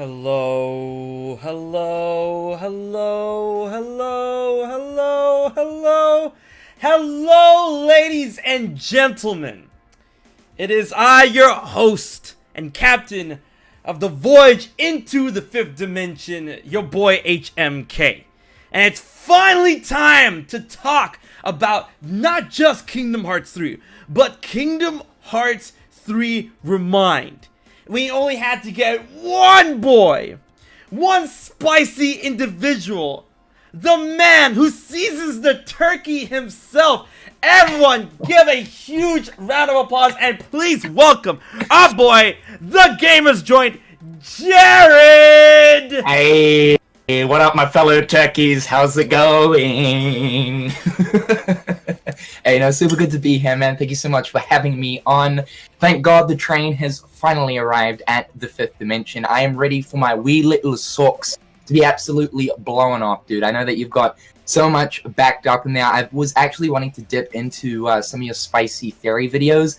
Hello, hello, hello, hello, hello, hello, hello, ladies and gentlemen. It is I, your host and captain of the voyage into the fifth dimension, your boy HMK. And it's finally time to talk about not just Kingdom Hearts 3, but Kingdom Hearts 3 ReMind. We only had to get one boy, one spicy individual, the man who seasons the turkey himself. Everyone give a huge round of applause and please welcome our boy, the GamersJoint, Jared! Hey, what up my fellow turkeys? How's it going? Hey, super good to be here, man. Thank you so much for having me on. Thank God the train has finally arrived at the fifth dimension. I am ready for my wee little socks to be absolutely blown off, dude. I know that you've got so much backed up in there. I was actually wanting to dip into some of your spicy theory videos,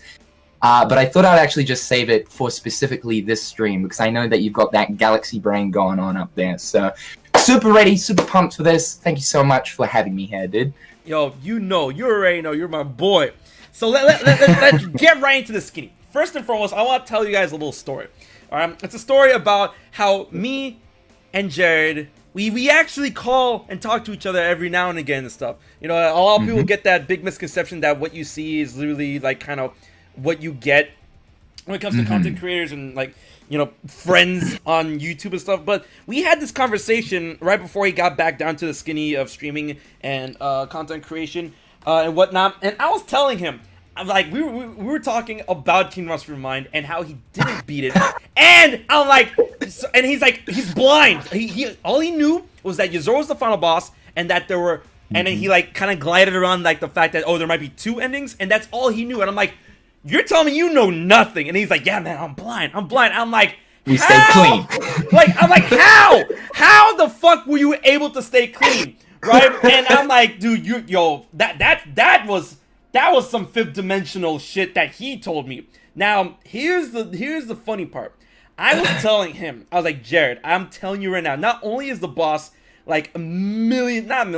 but I thought I'd actually just save it for specifically this stream because I know that you've got that galaxy brain going on up there. So, super ready, super pumped for this. Thank you so much for having me here, dude. Yo, you already know, you're my boy. So let's get right into the skinny. First and foremost, I want to tell you guys a little story. Alright, it's a story about how me and Jared, we actually call and talk to each other every now and again and stuff. You know, a lot of people get that big misconception that what you see is literally like kind of what you get when it comes to content creators and like, you know, friends on YouTube and stuff. But we had this conversation right before he got back down to the skinny of streaming and content creation and whatnot. And I was telling him, I'm like, we were talking about Kingdom Hearts ReMind and how he didn't beat it. And I'm like, and he's like, he's blind. He all he knew was that Yozora was the final boss and that there were, and then he like kind of glided around like the fact that, oh, there might be two endings. And that's all he knew. And I'm like, you're telling me you know nothing. And he's like, yeah, man, I'm blind. I'm like, we stay clean. I'm like, how? How the fuck were you able to stay clean? Right? And I'm like, dude, that was some fifth dimensional shit that he told me. Now, here's the funny part. I was telling him, I was like, Jared, I'm telling you right now, not only is the boss like a million times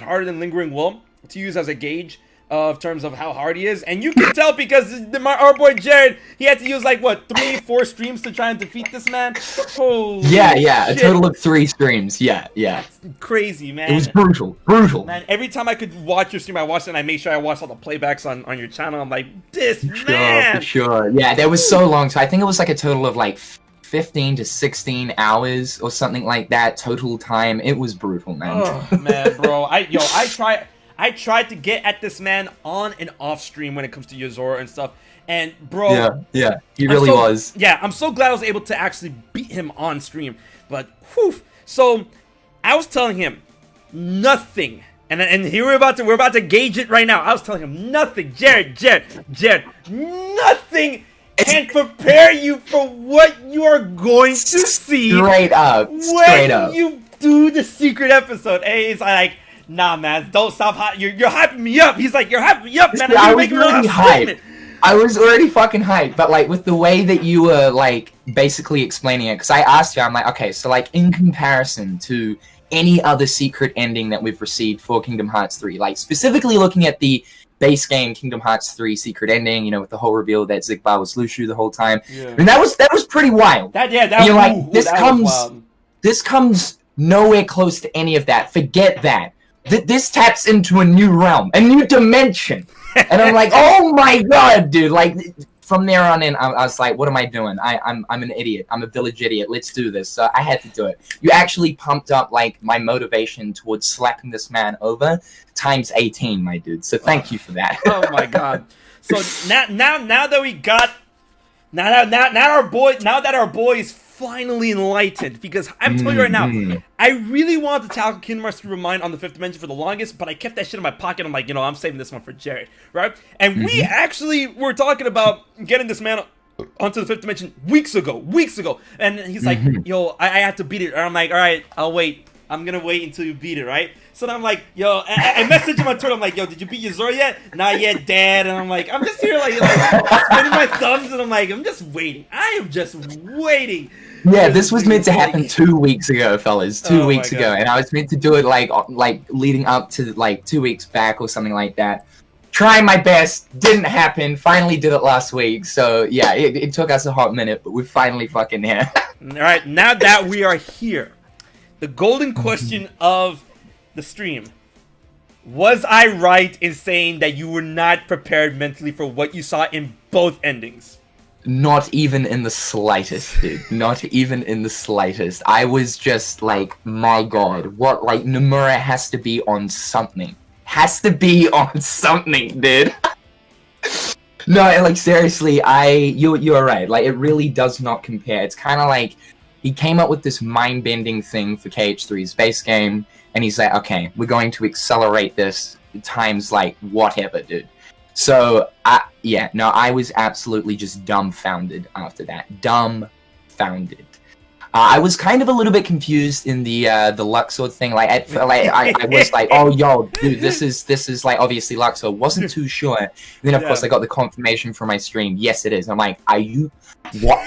harder than Lingering Will to use as a gauge of terms of how hard he is, and you can tell because our boy Jared, he had to use like what 3-4 streams to try and defeat this man. Holy yeah, shit. a total of 3 streams. Yeah. That's crazy, man. It was brutal. Man, every time I could watch your stream, I watched it and I made sure I watched all the playbacks on your channel. I'm like, this man. For sure. Yeah, that was so long. So I think it was like a total of like 15 to 16 hours or something like that total time. It was brutal, man. Oh man, bro. I tried to get at this man on and off stream when it comes to Yozora and stuff. And bro, yeah, he really was. Yeah, I'm so glad I was able to actually beat him on stream. But whew, so I was telling him nothing. And here we're about to gauge it right now. I was telling him nothing. Jared, nothing can prepare you for what you are going to see. Straight up. When you do the secret episode. Hey, it's like, nah, man, don't stop. You're hyping me up. He's like, you're hyping me up, man. I was already hyped. I was already fucking hyped, but like with the way that you were like basically explaining it, because I asked you, I'm like, okay, so like in comparison to any other secret ending that we've received for Kingdom Hearts 3, like specifically looking at the base game Kingdom Hearts 3 secret ending, you know, with the whole reveal that Xigbar was Lushu the whole time. Yeah. And that was pretty wild. This comes nowhere close to any of that. Forget that. This taps into a new realm, a new dimension. And I'm like, oh my god, dude. Like, from there on in, I was like, what am I doing? I'm an idiot. I'm a village idiot. Let's do this. So I had to do it. You actually pumped up, like, my motivation towards slapping this man over times 18, my dude. So thank you for that. Oh my god. So now that we got... Now that our boy is finally enlightened, because I'm telling you right now, I really wanted to tackle Kingdom Hearts 3 ReMind on the fifth dimension for the longest, but I kept that shit in my pocket. I'm like, you know, I'm saving this one for Jared, right? And we actually were talking about getting this man onto the fifth dimension weeks ago, and he's like, yo, I had to beat it, and I'm like, all right, I'll wait. I'm gonna wait until you beat it, right? So then I'm like, yo, I message him on Twitter. I'm like, yo, did you beat Yozora yet? Not yet, Dad. And I'm like, I'm just here like spinning my thumbs, and I'm like, I'm just waiting. I am just waiting. Yeah, this was meant to happen 2 weeks ago, fellas. 2 weeks ago, and I was meant to do it like leading up to like 2 weeks back or something like that. Trying my best, didn't happen. Finally did it last week. So yeah, it took us a hot minute, but we're finally fucking here. All right, now that we are here, the golden question of the stream: was I right in saying that you were not prepared mentally for what you saw in both endings? Not even in the slightest, dude. Not even in the slightest. I was just like, my god, what? Like, Nomura has to be on something. Has to be on something, dude. No, like, seriously, you're right. Like, it really does not compare. It's kind of like, he came up with this mind-bending thing for KH3's base game, and he's like, okay, we're going to accelerate this times, like, whatever, dude. So, I was absolutely just dumbfounded after that. Dumbfounded. I was kind of a little bit confused in the Luxord thing. Like, I was like, oh, yo, dude, this is like obviously Luxord. Wasn't too sure. And then of course I got the confirmation from my stream. Yes, it is. I'm like, are you what?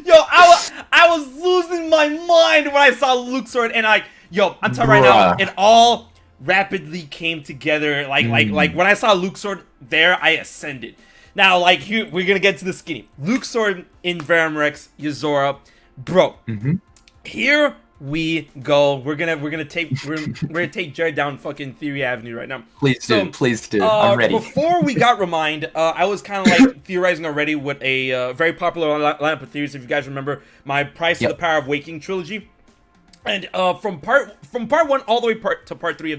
Yo, I was losing my mind when I saw Luxord, and I'm telling you right now, it all rapidly came together. Like when I saw Luxord there, I ascended. Now, like, here, we're gonna get to the skinny. Luxord in Verum Rex, Yozora, bro. Here we go. We're gonna take Jared down fucking Theory Avenue right now. Please do. I'm ready. Before we got ReMind, I was kind of like theorizing already with a very popular lineup of theories. If you guys remember my Price of the Power of Waking trilogy, and from part 1 all the way to part 3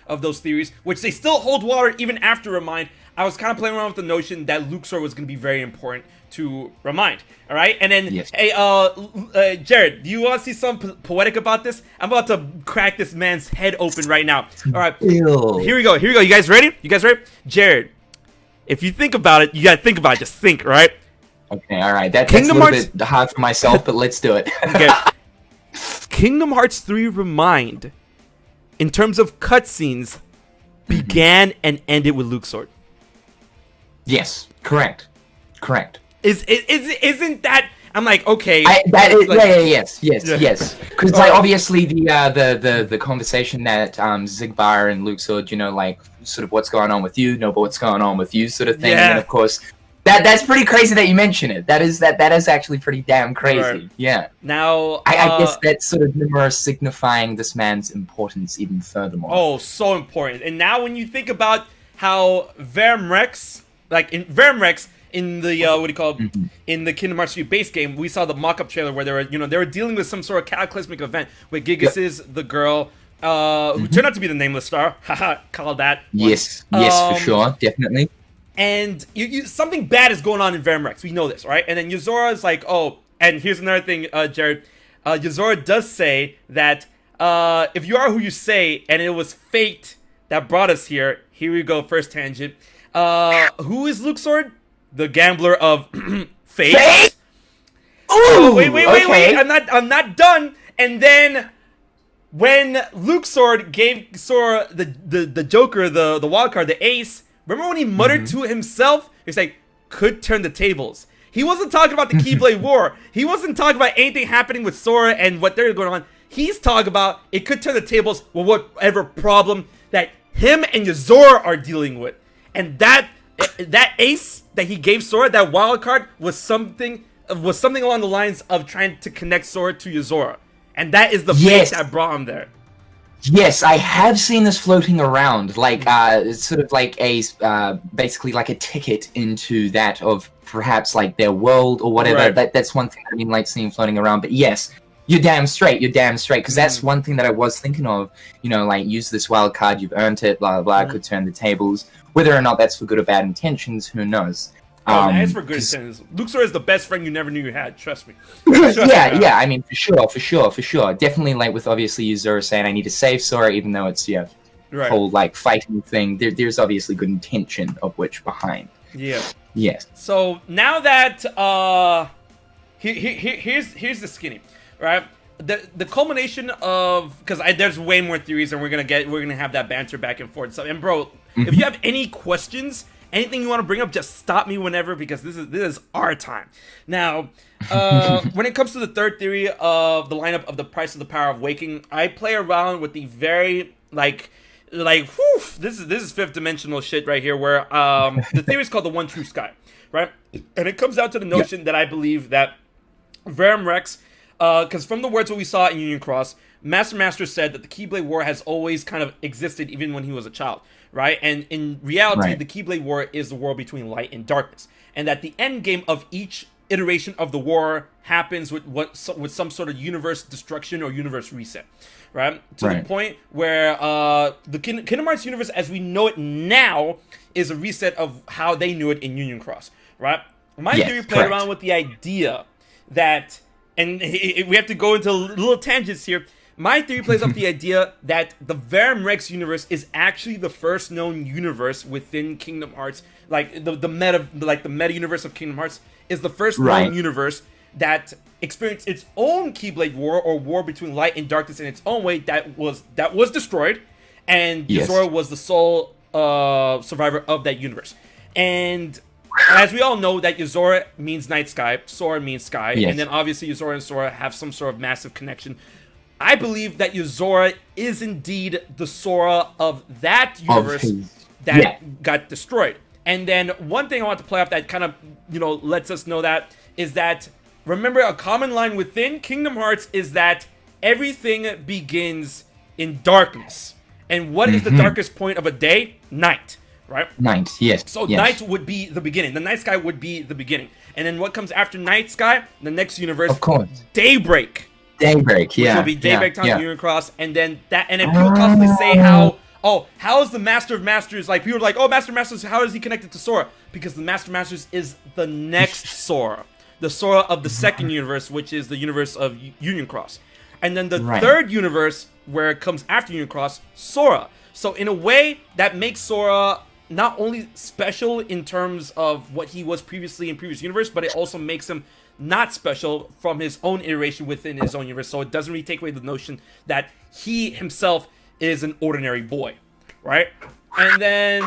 of those theories, which they still hold water even after ReMind. I was kind of playing around with the notion that Luxord was going to be very important to ReMind, all right? And then, hey, Jared, do you want to see something poetic about this? I'm about to crack this man's head open right now. All right, here we go. You guys ready? Jared, if you think about it, you got to think about it. Just think, right? Okay, all right. That's a little bit hard for myself, but let's do it. Okay. Kingdom Hearts 3 ReMind, in terms of cutscenes, began and ended with Luxord. Yes, correct. Isn't that? I'm like, okay. Yes. Because like obviously the conversation that Zigbar and Luxord, you know, like sort of what's going on with you, but what's going on with you, sort of thing. And then of course, that's pretty crazy that you mention it. That is actually pretty damn crazy. Right. Yeah. Now, I guess that's sort of Nomura signifying this man's importance even furthermore. Oh, so important. And now when you think about how Verum Rex. Like in Verum Rex, in the in the Kingdom Hearts 3 base game, we saw the mock-up trailer where they were dealing with some sort of cataclysmic event with Gigas is the girl who turned out to be the nameless star. Haha, call that. Yes, for sure, definitely. And something bad is going on in Verum Rex. We know this, right? And then Yozora is like, oh, and here's another thing, Jared. Yozora does say that if you are who you say, and it was fate that brought us here. Here we go, first tangent. Who is Luxord? The gambler of fate. Fate? Ooh, wait. I'm not done. And then when Luxord gave Sora the Joker, the wild card, the ace, remember when he muttered to himself? He's like, could turn the tables. He wasn't talking about the Keyblade War. He wasn't talking about anything happening with Sora and what they're going on. He's talking about it could turn the tables with whatever problem that him and Yozora are dealing with. And that ace that he gave Sora, that wild card, was something along the lines of trying to connect Sora to Yozora, and that is the fate that brought him there. Yes, I have seen this floating around, like it's sort of like a basically like a ticket into that of perhaps like their world or whatever. Right. That's one thing that I mean, like seeing floating around. But yes. You're damn straight, because that's one thing that I was thinking of, you know, like, use this wild card, you've earned it, blah, blah, blah, could turn the tables. Whether or not that's for good or bad intentions, who knows? Oh, man, it's for good intentions. Luxord is the best friend you never knew you had, trust me. Yeah, I mean, for sure. Definitely, like, with obviously Yozora saying, I need to save Sora, even though it's, whole, like, fighting thing, there's obviously good intention of which behind. Yeah. Yes. So, now that, here's the skinny, right? The culmination of, because there's way more theories, and we're gonna have that banter back and forth. So, and bro, if you have any questions, anything you want to bring up, just stop me whenever, because this is our time. Now, when it comes to the third theory of the lineup of the price of the power of waking, I play around with the very whew, this is fifth dimensional shit right here, where the theory is called the one true sky, right? And it comes down to the notion that I believe that Verum Rex, because from the words what we saw in Union Cross, Master said that the Keyblade War has always kind of existed even when he was a child, right? And in reality, the Keyblade War is the war between light and darkness, and that the end game of each iteration of the war happens with some sort of universe destruction or universe reset, right? To the point where the Kingdom Hearts universe as we know it now is a reset of how they knew it in Union Cross, right? My theory played around with the idea that, and we have to go into little tangents here. My theory plays off the idea that the Verum Rex universe is actually the first known universe within Kingdom Hearts. Like the meta universe of Kingdom Hearts is the first known universe that experienced its own Keyblade War, or war between light and darkness in its own way, that was destroyed, and Yozora was the sole survivor of that universe. And as we all know, that Yozora means night sky, Sora means sky, and then obviously Yozora and Sora have some sort of massive connection. I believe that Yozora is indeed the Sora of that universe that got destroyed. And then one thing I want to play off that kind of, lets us know that is that, remember, a common line within Kingdom Hearts is that everything begins in darkness. And what is the darkest point of a day? Night, right? Night, yes. So night would be the beginning. The night sky would be the beginning. And then what comes after night sky? The next universe, of course, daybreak. Daybreak, which will be Daybreak Town, Union Cross, and then people constantly say how is the Master of Masters, like, people are like, Master of Masters, how is he connected to Sora? Because the Master of Masters is the next Sora, the Sora of the second universe, which is the universe of Union Cross. And then the third universe, where it comes after Union Cross, Sora. So in a way, that makes Sora not only special in terms of what he was previously in previous universe, but it also makes him not special from his own iteration within his own universe. So it doesn't really take away the notion that he himself is an ordinary boy, right? And then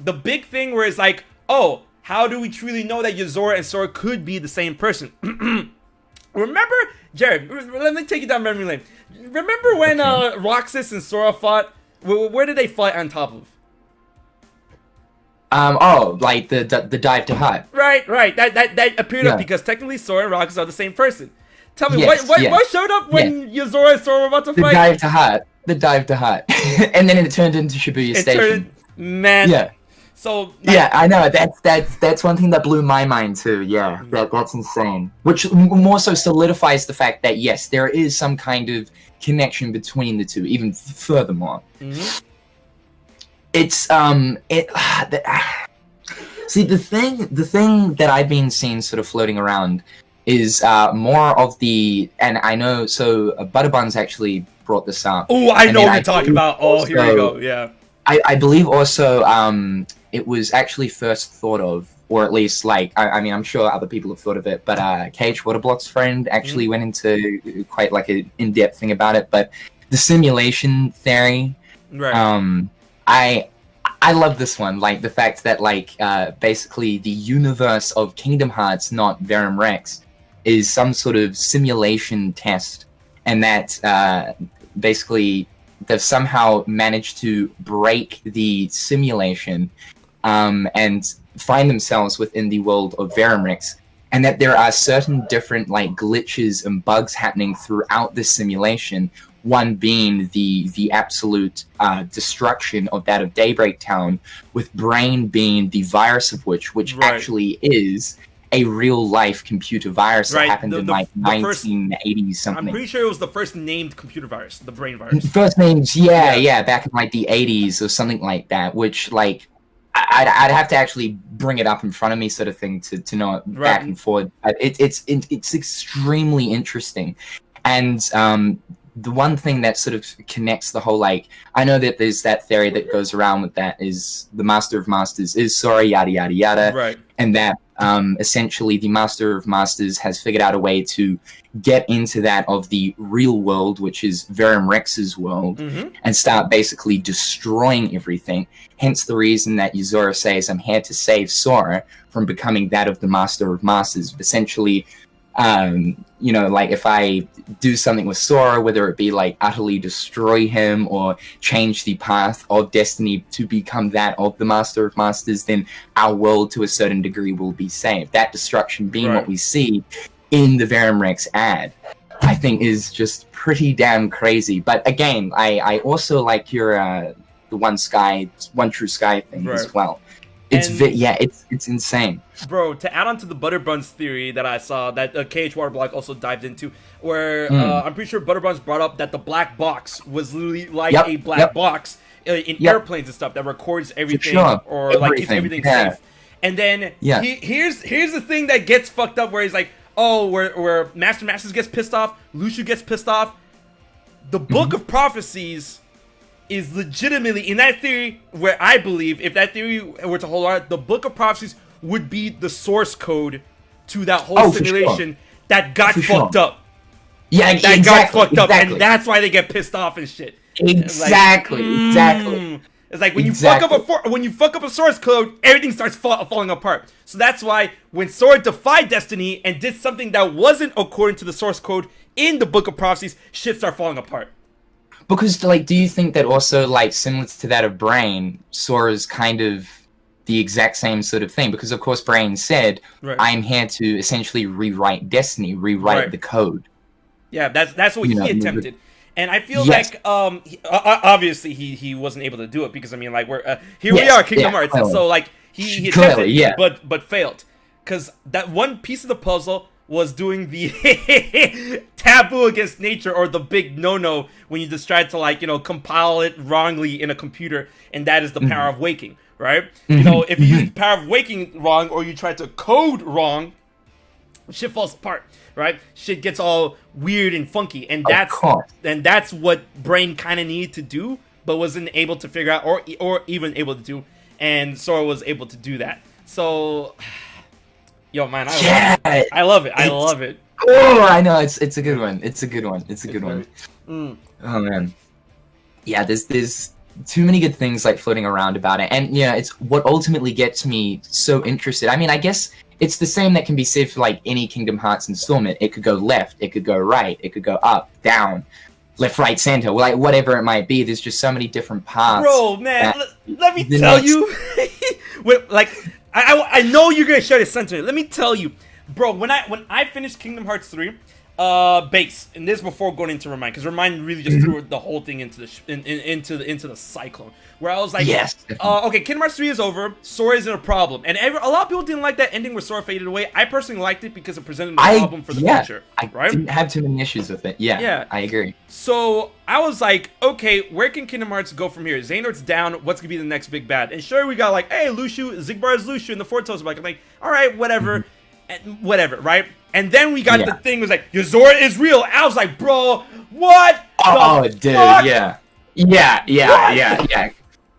the big thing where it's like, how do we truly know that Yozora and Sora could be the same person? Remember, Jared, let me take you down memory lane. Remember when Roxas and Sora fought? Where did they fight on top of? Like the dive to hut. Right. That appeared up because technically Sora and Roxas are the same person. Tell me, what showed up when Yozora and Sora were about to fight? The dive to hut. And then it turned into Shibuya Station. So I know, that's one thing that blew my mind too. That's insane. Which more so solidifies the fact that yes, there is some kind of connection between the two, even furthermore. It's see, the thing that I've been seeing sort of floating around is more of the, and I know, so Butterbuns actually brought this up. Oh, I know what you're talking about. Here we go. Yeah. I believe also it was actually first thought of, or at least like, I mean, I'm sure other people have thought of it, but KH Waterblock's friend actually went into quite like an in-depth thing about it. But the simulation theory, I love this one, like the fact that like basically the universe of Kingdom Hearts, not Verum Rex, is some sort of simulation test, and that basically they've somehow managed to break the simulation and find themselves within the world of Verum Rex, and that there are certain different like glitches and bugs happening throughout this simulation. One being the absolute destruction of that of Daybreak Town, with Brain being the virus of which actually is a real-life computer virus that happened in like 1980s something. I'm pretty sure it was the first named computer virus, the Brain virus. First names, back in like the 80s or something like that, which like I'd have to actually bring it up in front of me, sort of thing, to know it back and forward. It's extremely interesting, and the one thing that sort of connects the whole, like, I know that there's that theory that goes around with that is the Master of Masters is Sora, yada yada yada, right? And that essentially the Master of Masters has figured out a way to get into that of the real world, which is Verum Rex's world, and start basically destroying everything. Hence the reason that Yozora says, I'm here to save Sora from becoming that of the Master of Masters. Essentially, you know, like if I do something with Sora, whether it be like utterly destroy him or change the path of destiny to become that of the Master of Masters, then our world to a certain degree will be saved. That destruction being what we see in the Verum Rex ad, I think is just pretty damn crazy. But again, I also like your the one true sky thing as well. It's it's insane, bro. To add on to the Butterbuns theory that I saw that KH Waterblock also dived into, where I'm pretty sure Butterbuns brought up that the black box was literally like a black box in airplanes and stuff that records everything or like keeps everything safe. And then here's the thing that gets fucked up, where he's like, oh, where Masters gets pissed off, Lucio gets pissed off. The Book of Prophecies is legitimately, in that theory, where I believe, if that theory were to hold on, the Book of Prophecies would be the source code to that whole simulation that got fucked up. Yeah, that got fucked up, and that's why they get pissed off and shit. Exactly. It's like when you fuck up a source code, everything starts falling apart. So that's why when Sora defied destiny and did something that wasn't according to the source code in the Book of Prophecies, shit started falling apart. Because, like, do you think that also, like, similar to that of Brain, Sora's kind of the exact same sort of thing? Because, of course, Brain said, I'm here to essentially rewrite destiny, rewrite the code. Yeah, that's what he attempted. And I feel like, obviously, he wasn't able to do it because, I mean, like, we're here we are, Kingdom Hearts. And so, like, he attempted, but failed. Because that one piece of the puzzle was doing the taboo against nature, or the big no-no when you just try to, like, you know, compile it wrongly in a computer, and that is the power of waking, right? You know, if you use the power of waking wrong, or you try to code wrong, shit falls apart, right? Shit gets all weird and funky, and that's what Brain kind of needed to do, but wasn't able to figure out, or even able to do, and Sora was able to do that. So, yo, man, I love it. Oh, I know, it's a good one. It's a good one. Oh man, yeah. There's too many good things like floating around about it, and yeah, it's what ultimately gets me so interested. I mean, I guess it's the same that can be said for like any Kingdom Hearts installment. It could go left, it could go right, it could go up, down, left, right, center, like whatever it might be. There's just so many different paths. Bro, man, let me tell you, like. I know you're gonna share this sentiment. Let me tell you, bro. When I finished Kingdom Hearts 3, base, and this before going into ReMind, because ReMind really just threw the whole thing into the cyclone, where I was like, okay, Kingdom Hearts 3 is over. Sora isn't a problem, and a lot of people didn't like that ending where Sora faded away. I personally liked it because it presented a problem for the future. I didn't have too many issues with it. Yeah, I agree. So I was like, okay, where can Kingdom Hearts go from here? Xehanort's down. What's gonna be the next big bad? And sure, we got like, hey, Lucio, Xigbar's Lucio, and the Fortos are like, I'm like, all right, whatever. And wwhatever, right? And then we got the thing was like, Yozora is real. I was like, bro, what? Dude, yeah.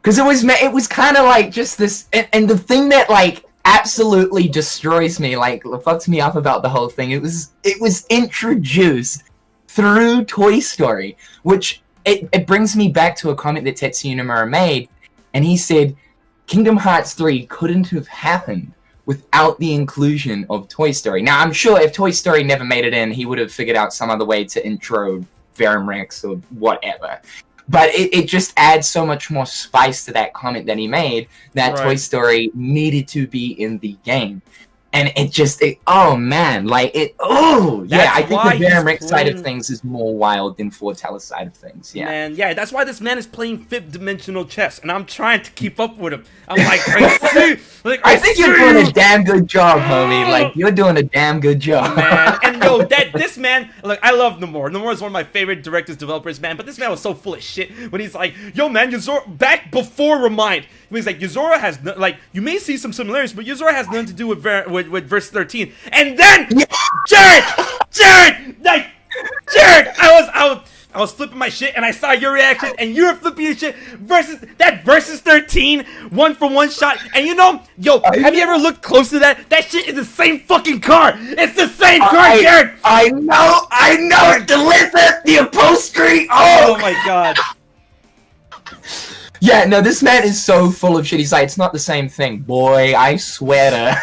Because it was kind of like just this, and the thing that like absolutely destroys me, like fucks me up about the whole thing. It was introduced through Toy Story, which it brings me back to a comment that Tetsuya Nomura made, and he said, Kingdom Hearts 3 couldn't have happened without the inclusion of Toy Story. Now, I'm sure if Toy Story never made it in, he would have figured out some other way to intro Verum Rex or whatever. But it just adds so much more spice to that comment that he made that Toy Story needed to be in the game. And I think the Verum Rex side of things is more wild than Fortella's side of things. Yeah, man, that's why this man is playing fifth-dimensional chess, and I'm trying to keep up with him. I'm like, I think you're doing a damn good job, homie. Like, you're doing a damn good job, man. And yo, this man, look, I love Nomura. Nomura is one of my favorite directors, developers, man. But this man was so full of shit when he's like, yo, man, Yozora, back before ReMind, he's like, Yozora has you may see some similarities, but Yozora has nothing to do with verse 13. And then Jared, I I was flipping my shit, and I saw your reaction, and you were flipping your shit versus 13, one for one shot. And you know, yo, have you ever looked close to that? That shit is the same fucking car. It's the same car, Jared. I know. Deliver the upholstery. Oh my god. Yeah, no, this man is so full of shit. He's like, it's not the same thing, boy. I swear to.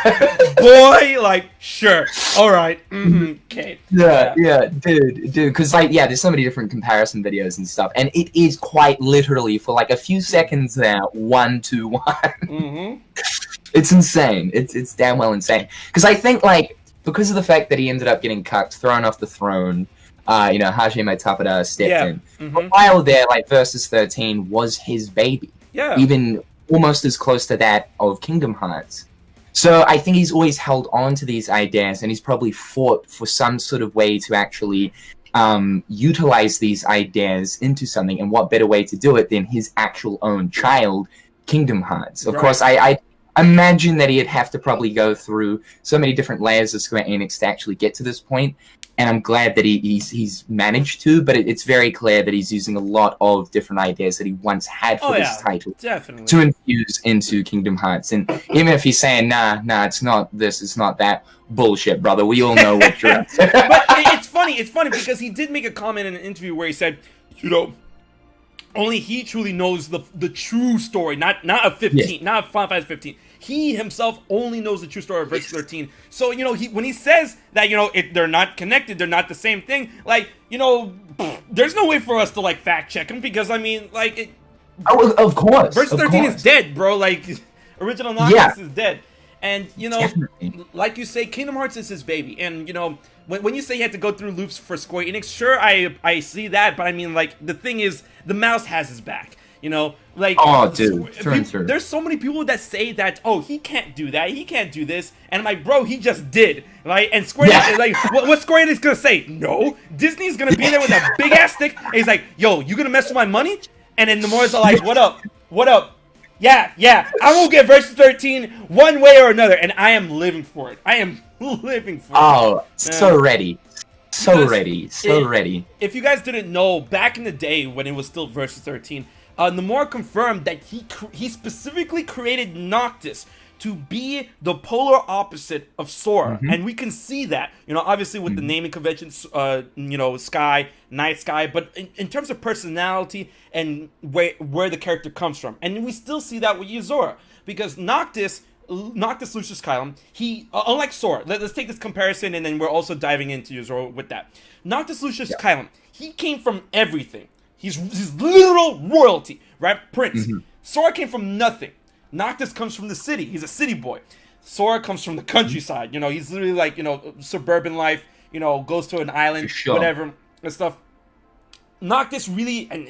Boy, like, sure, all right, okay. Yeah, dude, because like, yeah, there's so many different comparison videos and stuff, and it is quite literally for like a few seconds there, 1-to-1. It's insane. It's damn well insane. Because I think like because of the fact that he ended up getting cucked, thrown off the throne. You know, Hajime Tapada stepped in. A while there, like, Versus 13 was his baby. Yeah. Even almost as close to that of Kingdom Hearts. So I think he's always held on to these ideas, and he's probably fought for some sort of way to actually utilize these ideas into something, and what better way to do it than his actual own child, Kingdom Hearts. Of course, I imagine that he'd have to probably go through so many different layers of Square Enix to actually get to this point. And I'm glad that he's managed to, but it's very clear that he's using a lot of different ideas that he once had for this title to infuse into Kingdom Hearts. And even if he's saying, nah, it's not this, it's not that, bullshit, brother. We all know what you're up to. But it's funny because he did make a comment in an interview where he said, you know, only he truly knows the true story, not a 15, not Final Fantasy 15. He himself only knows the true story of Versus 13. So, you know, when he says that, you know, they're not connected, they're not the same thing, like, you know, there's no way for us to, like, fact check him because, I mean, like... of course. Versus 13 is dead, bro. Like, original Noctis is dead. And, you know, like you say, Kingdom Hearts is his baby. And, you know, when you say he had to go through loops for Square Enix, sure, I see that. But, I mean, like, the thing is, the mouse has his back. You know, like, oh, dude, there's so many people that say that, oh, he can't do that, he can't do this, and I'm like, bro, he just did, right? And Square Enix, like, what Square Enix gonna say? No, Disney's gonna be there with a big ass stick, and he's like, yo, you gonna mess with my money? And then Nomura's like, what up? Yeah, I will get Versus 13 one way or another, and I am living for it. I am living for it. Oh, so ready. So ready. If you guys didn't know, back in the day when it was still Versus 13, Nomura confirmed that he specifically created Noctis to be the polar opposite of Sora, and we can see that, you know, obviously with the naming conventions, you know, Sky, Night Sky, but in terms of personality and where the character comes from, and we still see that with Yozora, because Noctis Lucius Kylum, he, unlike Sora, let's take this comparison, and then we're also diving into Yozora with that. Noctis Lucius Kylum, he came from everything. He's literal royalty, right? Prince. Sora came from nothing. Noctis comes from the city. He's a city boy. Sora comes from the countryside. You know, he's literally like, you know, suburban life, you know, goes to an island, whatever, and stuff. Noctis really, and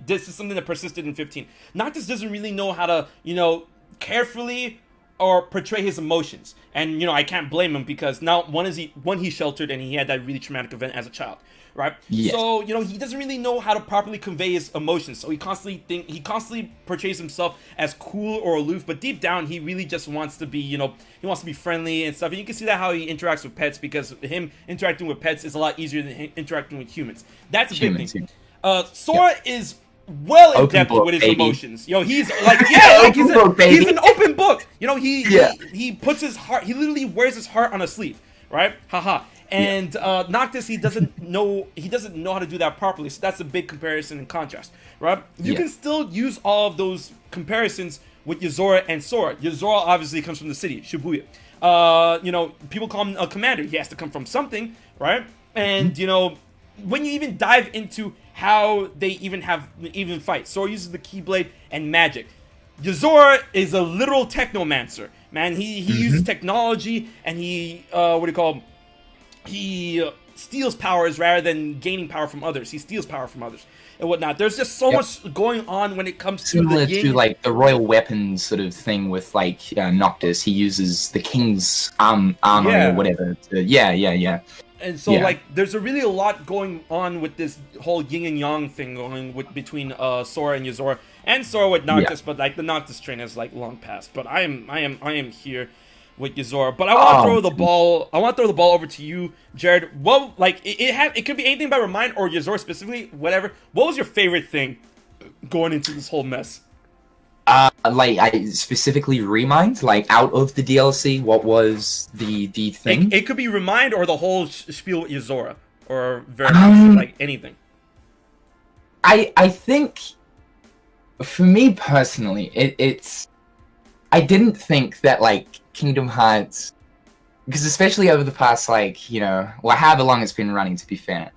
this is something that persisted in 15. Noctis doesn't really know how to, you know, carefully or portray his emotions. And, you know, I can't blame him because now, he's sheltered and he had that really traumatic event as a child. Right? Yes. So, you know, he doesn't really know how to properly convey his emotions. So he constantly portrays himself as cool or aloof, but deep down he really just wants to be, you know, he wants to be friendly and stuff. And you can see that how he interacts with pets, because him interacting with pets is a lot easier than him interacting with humans. That's a big thing. Sora is well in depth with his emotions. You know, he's like, he's an open book. You know, he puts his heart, he literally wears his heart on a sleeve, right? Haha. And Noctis, he doesn't know how to do that properly, so that's a big comparison and contrast, right? You can still use all of those comparisons with Yozora and Sora. Yozora obviously comes from the city, Shibuya. You know, people call him a commander. He has to come from something, right? And you know, when you even dive into how they even fight, Sora uses the Keyblade and magic. Yozora is a literal technomancer, man. He uses technology, and he he steals powers rather than gaining power from others. He steals power from others and whatnot. There's just so much going on when it comes to similar to like the royal weapons sort of thing with like Noctis. He uses the king's armor or whatever. And so like there's really a lot going on with this whole yin and yang thing going between Sora and Yozora, and Sora with Noctis. But like the Noctis train is like long past. But I am here with Yozora. But I want to throw the ball. I want to throw the ball over to you, Jared. What it could be anything about ReMind or Yozora specifically, whatever. What was your favorite thing going into this whole mess? I specifically ReMind, like out of the DLC, what was the thing? It could be ReMind or the whole spiel with Yozora or Verum, like anything. I think, for me personally, it's. I didn't think that like Kingdom Hearts, because especially over the past however long it's been running, to be fair,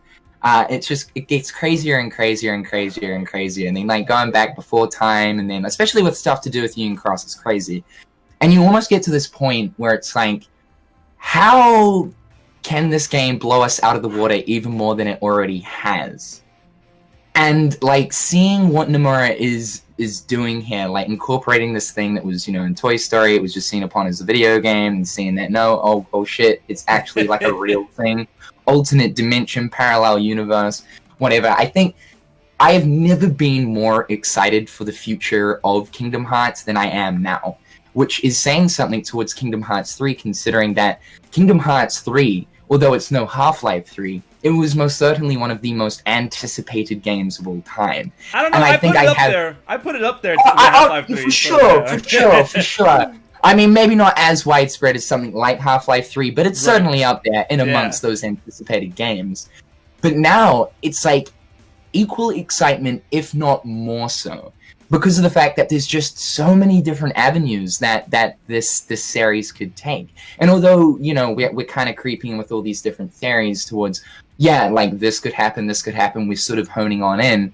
it gets crazier and crazier and crazier and crazier, and then like going back before time, and then especially with stuff to do with Union Cross, it's crazy, and you almost get to this point where it's like, how can this game blow us out of the water even more than it already has? And like seeing what Nomura is doing here, like incorporating this thing that was, in Toy Story, it was just seen upon as a video game, and seeing that oh shit, it's actually like a real thing, alternate dimension, parallel universe, whatever. I think I have never been more excited for the future of Kingdom Hearts than I am now, which is saying something towards Kingdom Hearts 3, considering that Kingdom Hearts 3, although it's no Half-Life 3, it was most certainly one of the most anticipated games of all time. I don't know. I put it up there. Half-Life 3. For sure. I mean, maybe not as widespread as something like Half-Life 3, but it's certainly up there in amongst those anticipated games. But now it's like equal excitement, if not more so, because of the fact that there's just so many different avenues that this series could take. And although, we're kind of creeping with all these different theories towards, like this could happen, we're sort of honing on in.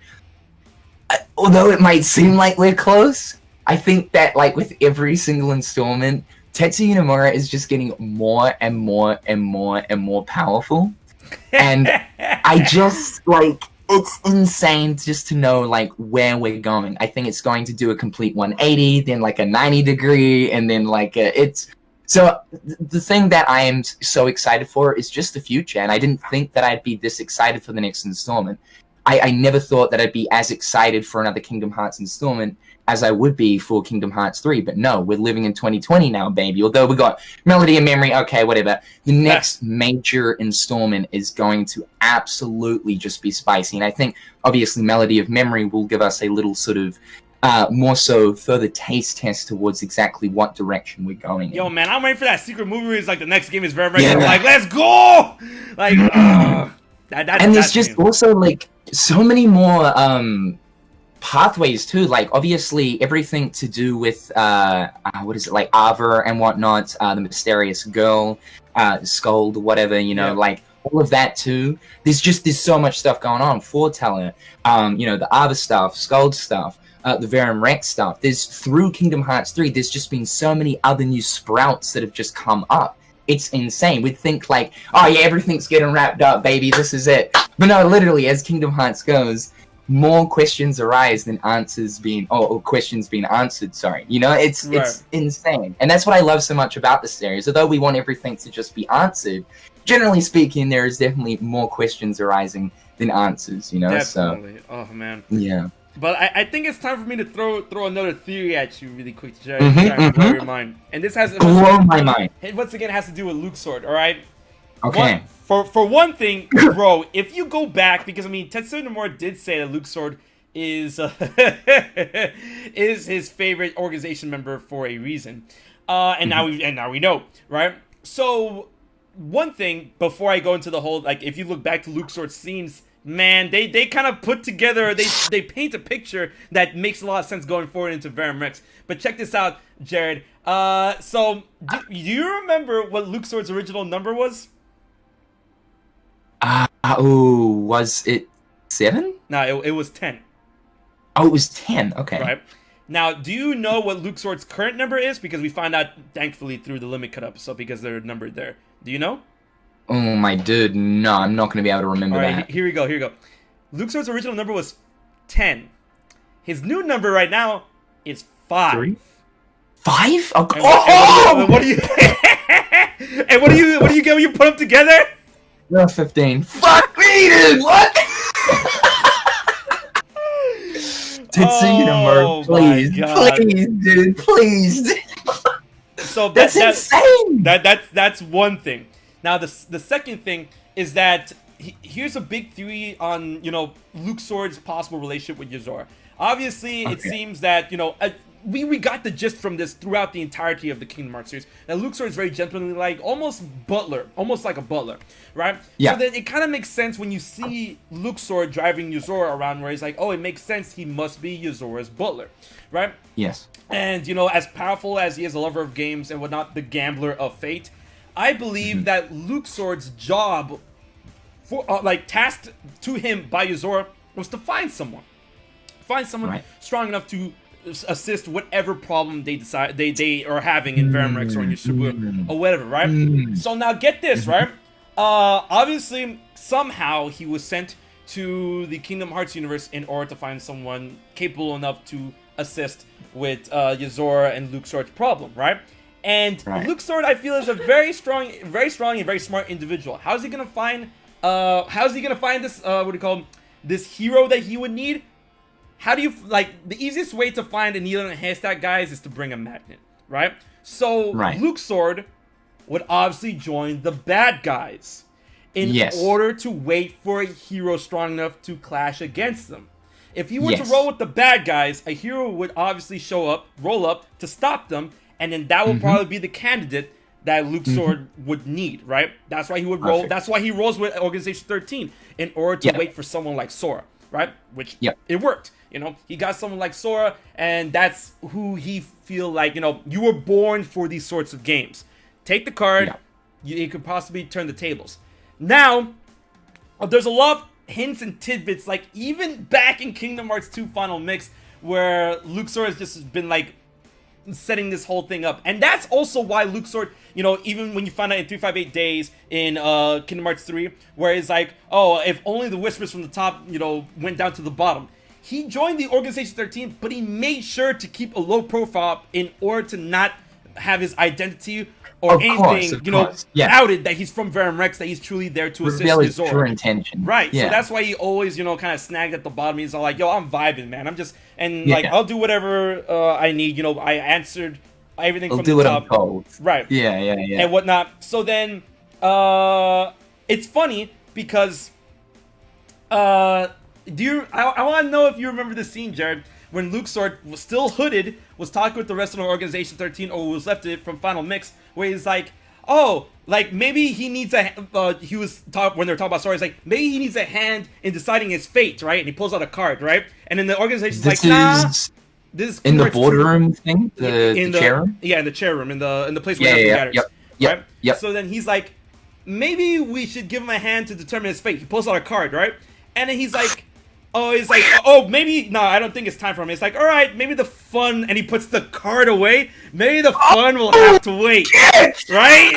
Although it might seem like we're close, I think that like with every single installment, Tetsuya Nomura is just getting more and more and more and more powerful. And I just like, it's insane just to know like where we're going. I think it's going to do a complete 180, then like a 90-degree, and then like So the thing that I am so excited for is just the future, and I didn't think that I'd be this excited for the next installment. I never thought that I'd be as excited for another Kingdom Hearts installment as I would be for Kingdom Hearts 3, but no, we're living in 2020 now, baby. Although we got Melody and Memory, okay, whatever. The next major installment is going to absolutely just be spicy, and I think, obviously, Melody of Memory will give us a little sort of more so further taste test towards exactly what direction we're going in. Yo, man, I'm waiting for that secret movie where it's like the next game is Verum Rex. I'm like, let's go! Like, and there's just also, like, so many more pathways, too. Like, obviously, everything to do with, like, Ava and whatnot, the mysterious girl, Scold, whatever, like, all of that, too. There's so much stuff going on. Foreteller, the Ava stuff, Scold stuff, the Verum Rex stuff. Through Kingdom Hearts 3, there's just been so many other new sprouts that have just come up. It's insane. We'd think like, oh yeah, everything's getting wrapped up, baby, this is it. But no, literally, as Kingdom Hearts goes, more questions arise than answers or questions being answered, sorry. It's insane. And that's what I love so much about the series. Although we want everything to just be answered, generally speaking, there is definitely more questions arising than answers, Definitely. So, oh, man. Yeah. But I think it's time for me to throw another theory at you really quick, Jared. To blow your mind. And this has blow my mind. It once again has to do with Luxord, alright? Okay. For one thing, bro, if you go back, because I mean Tetsuya Nomura did say that Luxord is is his favorite organization member for a reason. And now we know, right? So one thing before I go into the whole, like, if you look back to Luxord's scenes, man, they kind of put together, they paint a picture that makes a lot of sense going forward into Verum Rex. But check this out, Jared. So do you remember what Luxord's original number was? Was it 7? No, it was 10. Oh, it was 10. Okay. Right. Now, do you know what Luxord's current number is? Because we find out, thankfully, through the limit cut episode, because they're numbered there. Do you know? Oh, my dude, no, I'm not going to be able to remember that. Here we go. Luxord's original number was 10. His new number right now is 5. 3? 5? Okay. And what do you and what do you get when you put them together? You're 15. Fuck me, dude. What? Tetsuya Nomura, please, dude, please. So that's insane. That's one thing. Now the second thing is that here's a big theory on Luxord's possible relationship with Yozora. Obviously, it seems that we got the gist from this throughout the entirety of the Kingdom Hearts series. That Luxord is very gentlemanly, like almost like a butler, right? Yeah. So then it kind of makes sense when you see Luxord driving Yozora around, where he's like, oh, it makes sense, he must be Yozora's butler, right? Yes. And as powerful as he is, a lover of games and whatnot, the gambler of fate, I believe that Luxord's job, for tasked to him by Yozora, was to find someone strong enough to assist whatever problem they decide they are having in Verum Rex or in Shibuya or whatever, right? So now get this, right? Obviously, somehow he was sent to the Kingdom Hearts universe in order to find someone capable enough to assist with Yozora and Luxord's problem, right? And Luxord, I feel, is a very strong and very smart individual. How's he gonna find this this hero that he would need? How do you the easiest way to find a needle in a haystack, guys, is to bring a magnet, right? So Luxord would obviously join the bad guys in order to wait for a hero strong enough to clash against them. If he were to roll with the bad guys, a hero would obviously roll up to stop them, and then that would probably be the candidate that Luxord would need, right? That's why he would roll. That's why he rolls with Organization 13 in order to wait for someone like Sora, right? Which it worked. He got someone like Sora, and that's who he feel like, you were born for these sorts of games. Take the card, you could possibly turn the tables. Now, there's a lot of hints and tidbits, like even back in Kingdom Hearts 2 Final Mix, where Luxord has just been setting this whole thing up. And that's also why Luxord, even when you find out in 358 Days in Kingdom Hearts 3, where it's like, oh, if only the whispers from the top, went down to the bottom. He joined the Organization 13, but he made sure to keep a low profile in order to not have his identity or anything, outed that he's from Verum Rex, that he's truly there to assist Yozora. True intention. Right. Yeah. So that's why he always, kind of snagged at the bottom. He's all like, yo, I'm vibing, man. I'm just, I'll do whatever I need. I answered everything from the top. I'll do what I'm told. Right. Yeah. And whatnot. So then, it's funny because, I want to know if you remember the scene, Jared, when Luxord was still hooded, was talking with the rest of the Organization 13, or was left it from Final Mix, where he's like, oh, maybe he needs when they're talking about Sora, he's like, maybe he needs a hand in deciding his fate, right? And he pulls out a card, right? And then the organization's like, nah. This is in the boardroom thing, the chair room. Yeah, in the chair room, in the place where everything gathers. Yep. So then he's like, maybe we should give him a hand to determine his fate. He pulls out a card, right? And then he's like, maybe, no, I don't think it's time for him. It's like, all right, maybe the fun, and he puts the card away. Maybe the fun will have to wait, right?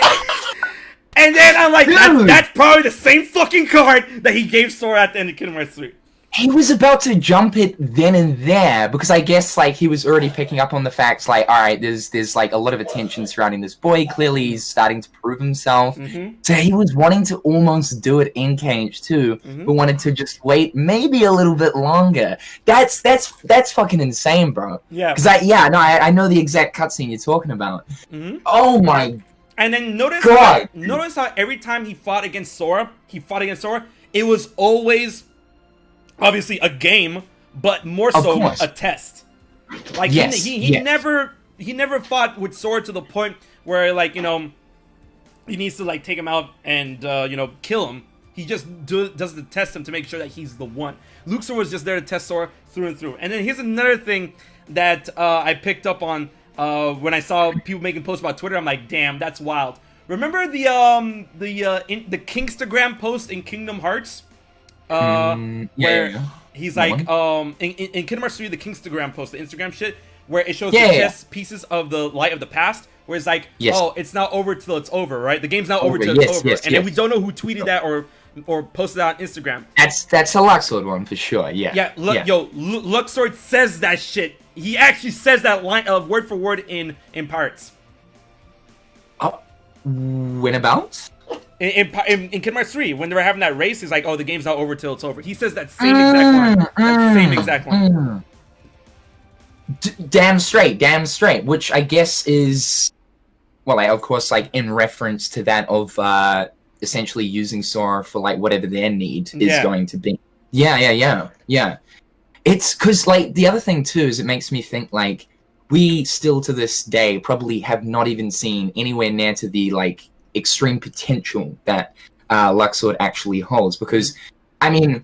And then I'm like, that's probably the same fucking card that he gave Sora at the end of Kingdom Hearts 3. He was about to jump it then and there, because I guess, he was already picking up on the facts, alright, there's a lot of attention surrounding this boy, clearly he's starting to prove himself, so he was wanting to almost do it in KH2, but wanted to just wait maybe a little bit longer. That's fucking insane, bro. Yeah. Because I know the exact cutscene you're talking about. Oh my. And then notice how every time he fought against Sora, it was always obviously a game, but more so a test. He never fought with Sora to the point where he needs to take him out and kill him. He just does the test him to make sure that he's the one. Luxord was just there to test Sora through and through. And then here's another thing that I picked up on when I saw people making posts about Twitter. I'm like, damn, that's wild. Remember the Kingstagram post in Kingdom Hearts? Where he's like, in Kingdom Hearts 3, the Kingstagram post, the Instagram shit, where it shows the chess pieces of the Light of the Past, where it's like, oh, it's not over till it's over, right? The game's not over till it's over. And then we don't know who tweeted that or posted that on Instagram. That's a Luxord one for sure, Luxord says that shit. He actually says that line of word for word in Pirates. When about? In Kingdom Hearts 3, when they were having that race, he's like, oh, the game's not over till it's over. He says that same exact line. Damn straight, which I guess is well, like, of course, like in reference to that of essentially using Sora for like whatever their need is going to be. Yeah. It's because like the other thing too is it makes me think like we still to this day probably have not even seen anywhere near to the like extreme potential that Luxord actually holds. Because I mean,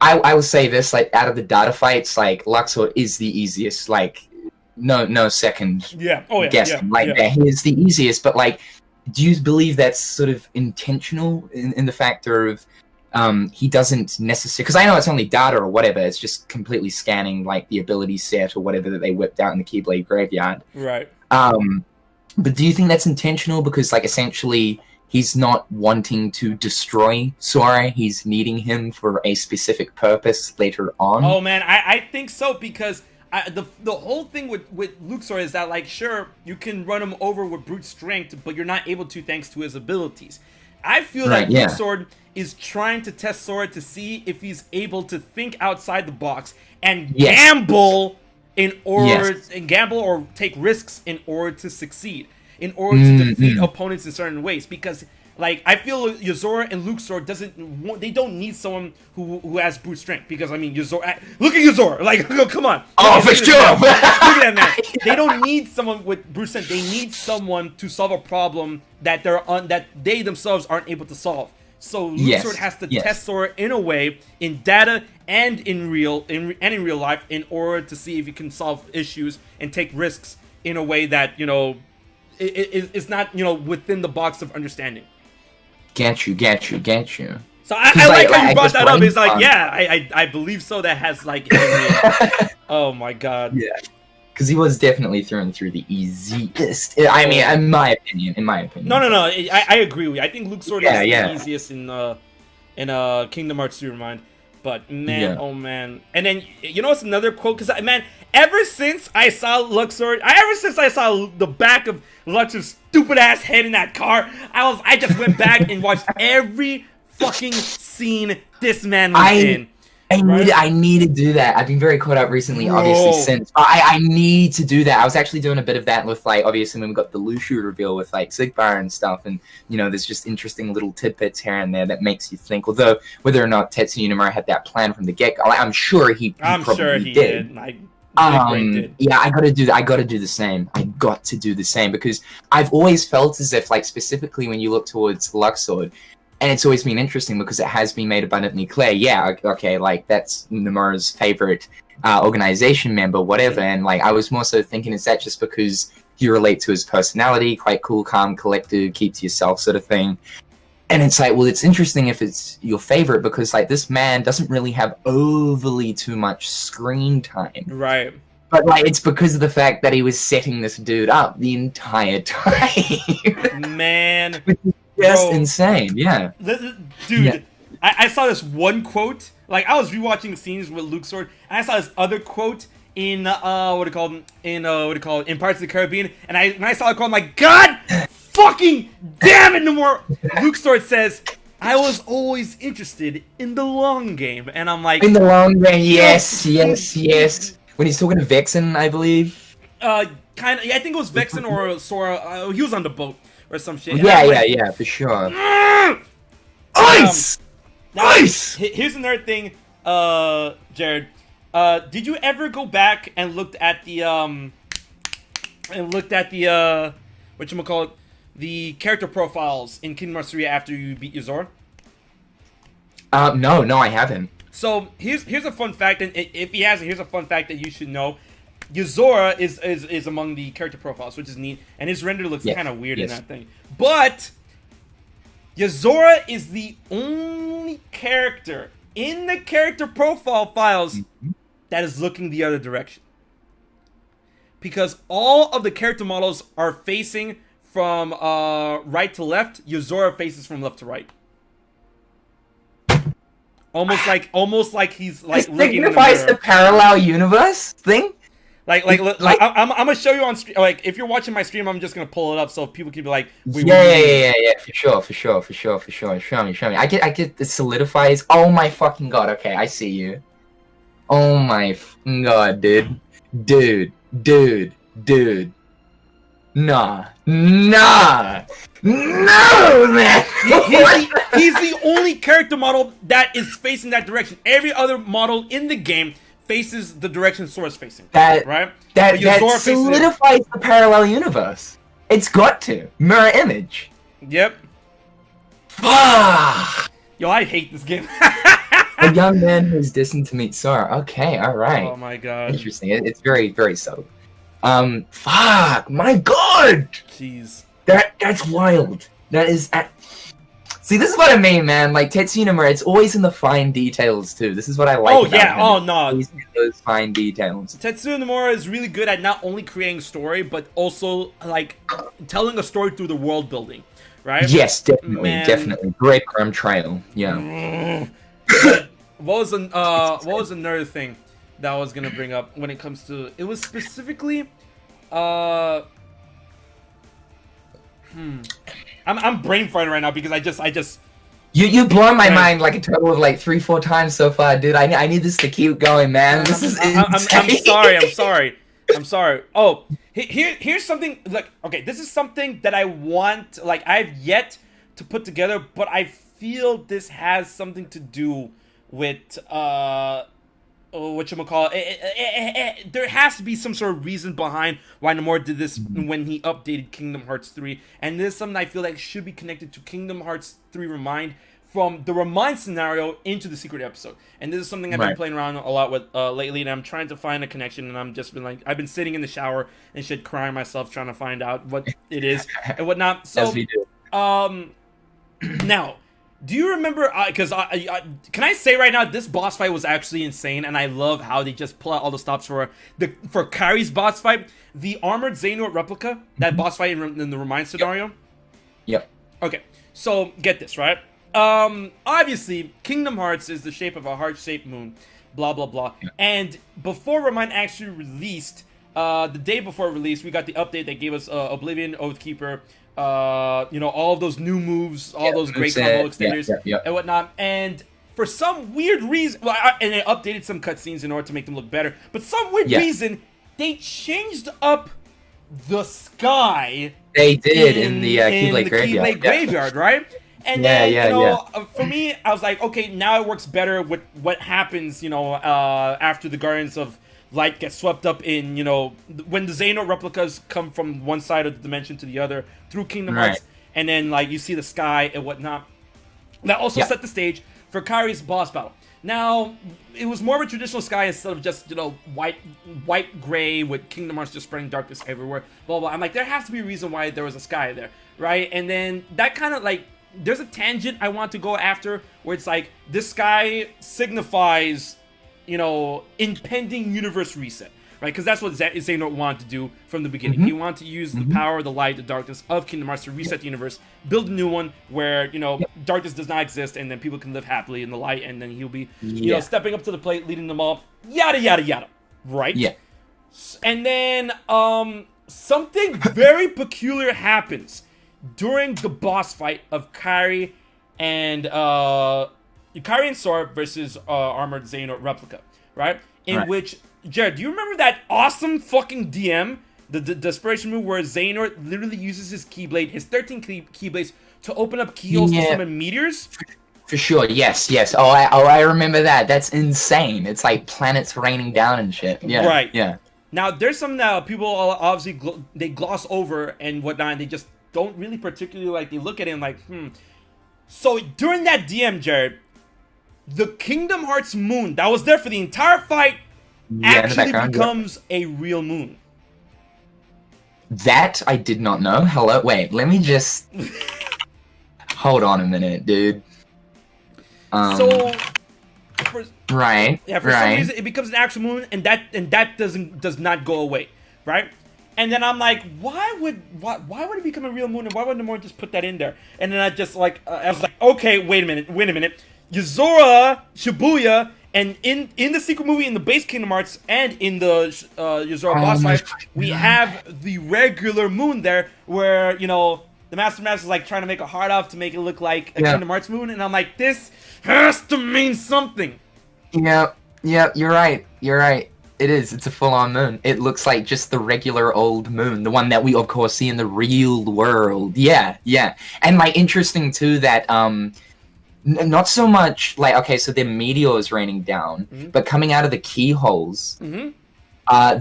I will say this, like out of the data fights, like Luxord is the easiest, like no second guessing. He is the easiest, but like, do you believe that's sort of intentional in the factor of he doesn't necessarily, because I know it's only data or whatever, it's just completely scanning like the ability set or whatever that they whipped out in the Keyblade graveyard. Right. But do you think that's intentional? Because like essentially he's not wanting to destroy Sora, he's needing him for a specific purpose later on. Oh man, I think so, because the whole thing with Luxord is that, like, sure, you can run him over with brute strength, but you're not able to thanks to his abilities. I feel that Luxord is trying to test Sora to see if he's able to think outside the box and gamble in order and gamble or take risks in order to succeed, in order to defeat opponents in certain ways. Because like, I feel Yozora and Luxord they don't need someone who has brute strength, because I mean, Yozora, look at Yozora, like, come on. Oh, for sure. Look at that man. They don't need someone with brute strength. They need someone to solve a problem that they themselves aren't able to solve. So Luxord has to test Sora in a way, in data and in real life, in order to see if he can solve issues and take risks in a way that, you know, it's not, you know, within the box of understanding. Get you. So I like how you brought that up. It's like, I believe so. That has like, oh my god. Yeah, because he was definitely thrown through the easiest. I mean, in my opinion. No. I agree with you. I think Luxord is the easiest in Kingdom Hearts 3 ReMind. But man, oh man. And then, you know, it's another quote, because man, ever since I saw the back of Luxord's stupid ass head in that car, I just went back and watched every fucking scene this man was in. I need to do that. I've been very caught up recently, obviously, since. I need to do that. I was actually doing a bit of that with, like, obviously, when we got the Lushu reveal with, like, Sigbar and stuff, and, you know, there's just interesting little tidbits here and there that makes you think. Although, whether or not Tetsuya Nomura had that plan from the get-go, I'm sure he probably did. Yeah, I gotta do that. I gotta do the same. I got to do the same, because I've always felt as if, like, specifically when you look towards Luxord, and it's always been interesting because it has been made abundantly clear, okay, like, that's Nomura's favorite organization member, whatever, and, like, I was more so thinking, is that just because you relate to his personality, quite cool, calm, collected, keep to yourself sort of thing? And it's like, well, it's interesting if it's your favorite, because, like, this man doesn't really have overly too much screen time. Right. But, like, it's because of the fact that he was setting this dude up the entire time. Man. Just insane, yeah. Dude, I saw this one quote. Like, I was rewatching scenes with Luxord, and I saw this other quote in in Pirates of the Caribbean, and when I saw the quote, I'm like, God fucking damn it, Nomura! Luxord says, I was always interested in the long game, and I'm like, in the long game, yes. When he's talking to Vexen, I believe. I think it was Vexen or Sora. He was on the boat or some shit. Yeah, for sure. Ice! Ice! Here's another thing, Jared. Did you ever go back and looked at the whatchamacallit, the character profiles in Kingdom Hearts 3 after you beat Yozora? No, I haven't. So here's a fun fact, and if he hasn't, here's a fun fact that you should know. Yozora is among the character profiles, which is neat, and his render looks kind of weird in that thing. But Yozora is the only character in the character profile files that is looking the other direction, because all of the character models are facing from right to left. Yozora faces from left to right. Almost like he's like looking in the mirror. The parallel universe thing. I'm gonna show you on stream. Like, if you're watching my stream, I'm just gonna pull it up so people can be like, yeah, for sure. Show me. I get the solidifies. Oh my fucking god. Okay, I see you. Oh my god, dude. Nah. No, man. He's the only character model that is facing that direction. Every other model in the game faces the direction Sora's facing. Right? That solidifies the parallel universe. It's got to. Mirror image. Yep. Fuck. Yo, I hate this game. A young man who's destined to meet Sora. Okay, alright. Oh my god. Interesting. It's very, very subtle. Fuck. My god. Jeez. That's wild. That is... See, this is what I mean, man. Like, Tetsuya Nomura, it's always in the fine details, too. This is what I like about him. Oh, no. Always in those fine details. Tetsuya Nomura is really good at not only creating story, but also, like, telling a story through the world building, right? Yes, definitely, definitely. Great crumb trail, yeah. What was another thing that I was gonna bring up when it comes to... It was specifically... I'm brain farting right now because I just you blown my mind like a total of like 3-4 times so far, dude. I need this to keep going, man. This is insane. I'm sorry. Oh, here's something. Like, okay, this is something that I want. Like, I've yet to put together, but I feel this has something to do with whatchamacallit. There has to be some sort of reason behind why Nomura did this when he updated Kingdom Hearts 3, and this is something I feel like should be connected to Kingdom Hearts 3 ReMind, from the ReMind scenario into the secret episode. And this is something I've been playing around a lot with lately, and I'm trying to find a connection, and I've been sitting in the shower and shit, crying myself, trying to find out what it is and whatnot. So, as we do. Now, do you remember, because can I say right now, this boss fight was actually insane, and I love how they just pull out all the stops for Kairi's boss fight. The armored Xehanort replica, that boss fight in the ReMind scenario. Yep. Okay, so get this, right? Obviously, Kingdom Hearts is the shape of a heart-shaped moon, blah, blah, blah. Yep. And before ReMind actually released, the day before it released, we got the update that gave us Oblivion, Oathkeeper, all of those new moves, all those great combo extenders and whatnot. And for some weird reason, and they updated some cutscenes in order to make them look better. But some weird reason, they changed up the sky. They did in the Keyblade Graveyard, right? And for me, I was like, okay, now it works better with what happens, after the Guardians of Light gets swept up in, when the Xehanort replicas come from one side of the dimension to the other through Kingdom Hearts, and then, like, you see the sky and whatnot. That also set the stage for Kairi's boss battle. Now, it was more of a traditional sky instead of just, white, gray with Kingdom Hearts just spreading darkness everywhere, blah, blah. I'm like, there has to be a reason why there was a sky there, right? And then that kind of, like, there's a tangent I want to go after where it's like, this sky signifies, impending universe reset, right? Because that's what Xehanort wanted to do from the beginning. He wanted to use the power, the light, the darkness of Kingdom Hearts to reset the universe, build a new one where, darkness does not exist, and then people can live happily in the light, and then he'll be, stepping up to the plate, leading them all, yada, yada, yada, right? Yeah. And then, something very peculiar happens during the boss fight of Kairi and Sora versus Armored Xehanort Replica, right? In which, Jared, do you remember that awesome fucking DM, the Desperation move where Xehanort literally uses his Keyblade, his 13 Keyblades, to open up keyholes to summon meteors? For sure, yes. Oh, I remember that. That's insane. It's like planets raining down and shit. Yeah, right. Yeah. Now, there's some that people obviously they gloss over and whatnot, and they just don't really particularly, like, they look at it and like, So, during that DM, Jared, the Kingdom Hearts moon that was there for the entire fight actually becomes a real moon. That I did not know. Hello, wait, let me just... Hold on a minute, dude. So... For some reason, it becomes an actual moon, and that does not go away, right? And then I'm like, why would it become a real moon, and why wouldn't Nomura just put that in there? And then I just like, I was like, okay, wait a minute. Yozora, Shibuya, and in the secret movie, in the base Kingdom Hearts, and in the Yozora boss fight, we have the regular moon there, where, the Master is like trying to make a heart off to make it look like a Kingdom Hearts moon, and I'm like, this has to mean something. Yeah, you're right. It is. It's a full-on moon. It looks like just the regular old moon, the one that we, of course, see in the real world. Yeah, yeah. And, like, interesting, too, that, not so much, like, okay, so the meteors raining down, but coming out of the keyholes,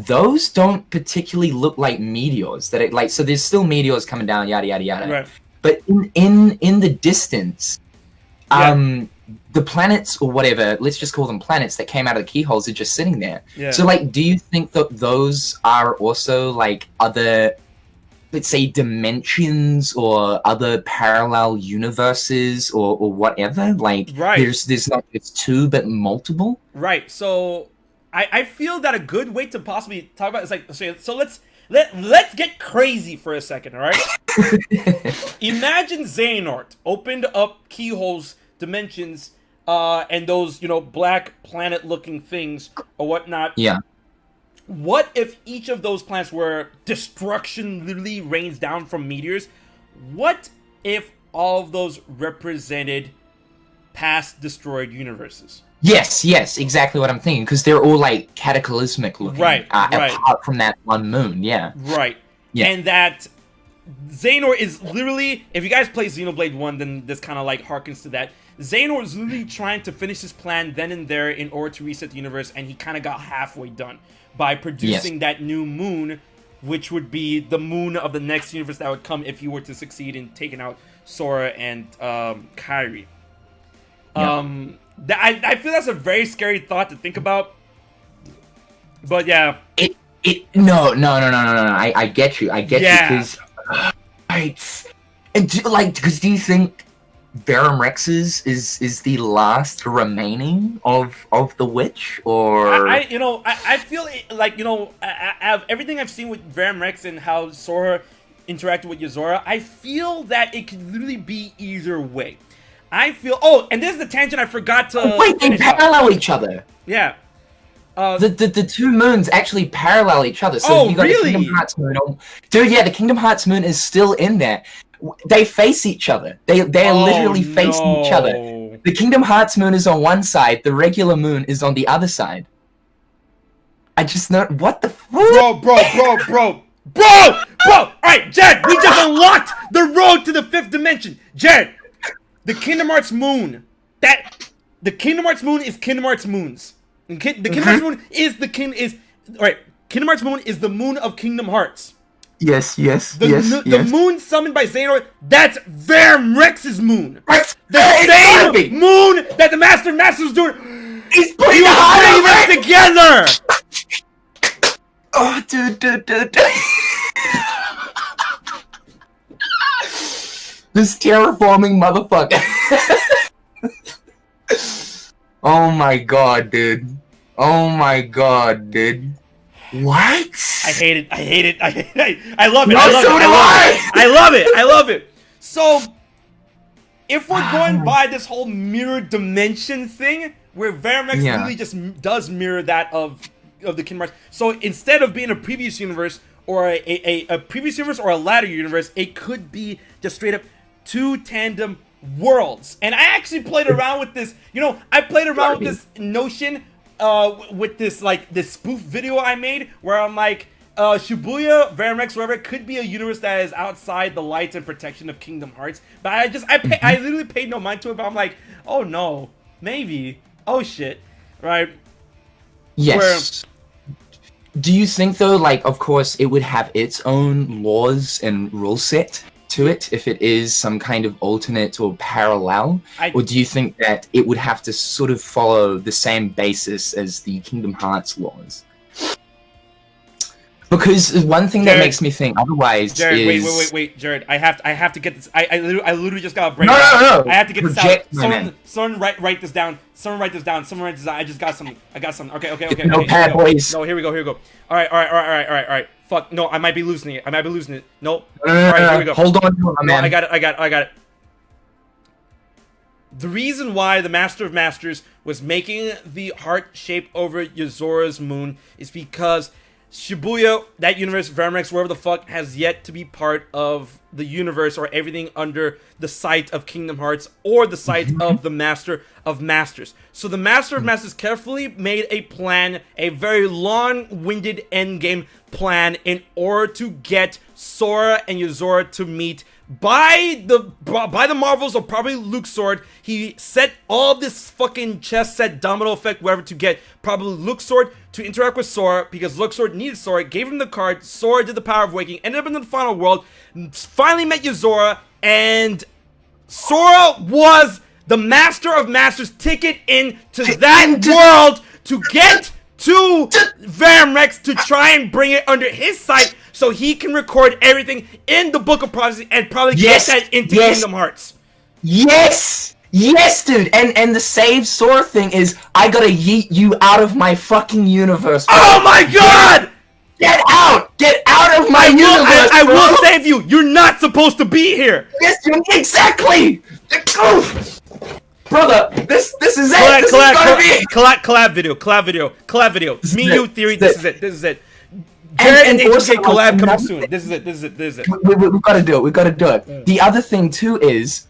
those don't particularly look like meteors. That like, so there's still meteors coming down, yada, yada, yada. Right. But in the distance, the planets or whatever, let's just call them planets that came out of the keyholes are just sitting there. Yeah. So, like, do you think that those are also, like, other, let's say, dimensions or other parallel universes or whatever? Like, there's not just two, but multiple? Right. So, I feel that a good way to possibly talk about it is, like, so let's get crazy for a second, all right? Imagine Xehanort opened up keyholes, dimensions, and those, you know, black planet-looking things or whatnot. Yeah. What if each of those planets where destruction literally rains down from meteors? What if all of those represented past destroyed universes? Yes, exactly what I'm thinking, because they're all, like, cataclysmic looking. Right. Apart from that one moon, yeah. Right. Yeah. And that Xehanort is literally, if you guys play Xenoblade 1, then this kind of, like, harkens to that. Xehanort is literally trying to finish his plan then and there in order to reset the universe, and he kind of got halfway done by producing that new moon, which would be the moon of the next universe that would come if you were to succeed in taking out Sora and Kairi. Yeah. I feel that's a very scary thought to think about. But yeah. No. I get you. I get you, because because do you think Verum Rex's is the last remaining of the witch, or I feel like, you know, everything I've seen with Verum Rex and how Sora interacted with Yozora, I feel that it could literally be either way. I feel. Oh, and this is the tangent I forgot to. Wait, they parallel each other. Yeah. The two moons actually parallel each other. So you got really? The Kingdom Hearts moon. Dude, yeah, the Kingdom Hearts moon is still in there. They face each other. They're literally facing each other. The Kingdom Hearts moon is on one side. The regular moon is on the other side. I just know what the fuck? Bro! All right, Jared, we just unlocked the road to the 5th dimension. Jared, the Kingdom Hearts moon. The Kingdom Hearts moon is Kingdom Hearts moons. The Kingdom Hearts moon is Kingdom Hearts moon is the moon of Kingdom Hearts. Yes. The moon summoned by Xehanort, that's Verum Rex's moon. The same moon that the Master was doing. He's putting them together. Oh, dude. This terraforming motherfucker. Oh my god, dude. What? I hate it. I love it. No, so do I. I love it. So, if we're going by this whole mirror dimension thing, where Verum Rex really just does mirror that of the Kingdom Hearts. So instead of being a previous universe or a previous universe or a latter universe, it could be just straight up two tandem worlds. And I actually played around with this. You know, I played around with this notion with this spoof video I made where I'm like, Shibuya, Verum Rex, whatever, could be a universe that is outside the lights and protection of Kingdom Hearts. But I literally paid no mind to it, but I'm like, oh no, maybe, oh shit, right? Yes. Do you think though, like, of course, it would have its own laws and rule set to it if it is some kind of alternate or parallel? Or do you think that it would have to sort of follow the same basis as the Kingdom Hearts laws? Because one thing that makes me think otherwise Jared, is... wait, Jared. I have to get this. I literally just got a break. No. I have to get this out. Someone write this down. Someone write this down. I just got something. I got something. Okay. Notepad, boys. No, here we go. All right. Fuck. No, I might be losing it. No. All right, here we go. Hold on to it, my man. I got it. The reason why the Master of Masters was making the heart shape over Yozora's moon is because Shibuya, that universe, Verum Rex, wherever the fuck, has yet to be part of the universe or everything under the sight of Kingdom Hearts or the sight of the Master of Masters. So the Master of Masters carefully made a plan, a very long-winded endgame plan, in order to get Sora and Yozora to meet by the marvels, or probably Luxord. He set all this fucking chess set domino effect, whatever, to get probably Luxord to interact with Sora, because Luxord needed Sora, gave him the card, Sora did the power of waking, ended up in the final world, finally met Yozora, and Sora was the Master of Masters ticket into that world to get to Verum Rex to try and bring it under his sight so he can record everything in the Book of Prophecy and probably get that into Kingdom Hearts. Yes! Yes, dude! And the save Sora thing is, I gotta yeet you out of my fucking universe, bro. Oh my god! Get out! Get out of my universe, I will save you! You're not supposed to be here! Yes, exactly! Brother, this is it! Collab video. Me, you, theory, this is it. Jared and HMK collab coming soon. This is it. We've gotta do it. The other thing, too, is...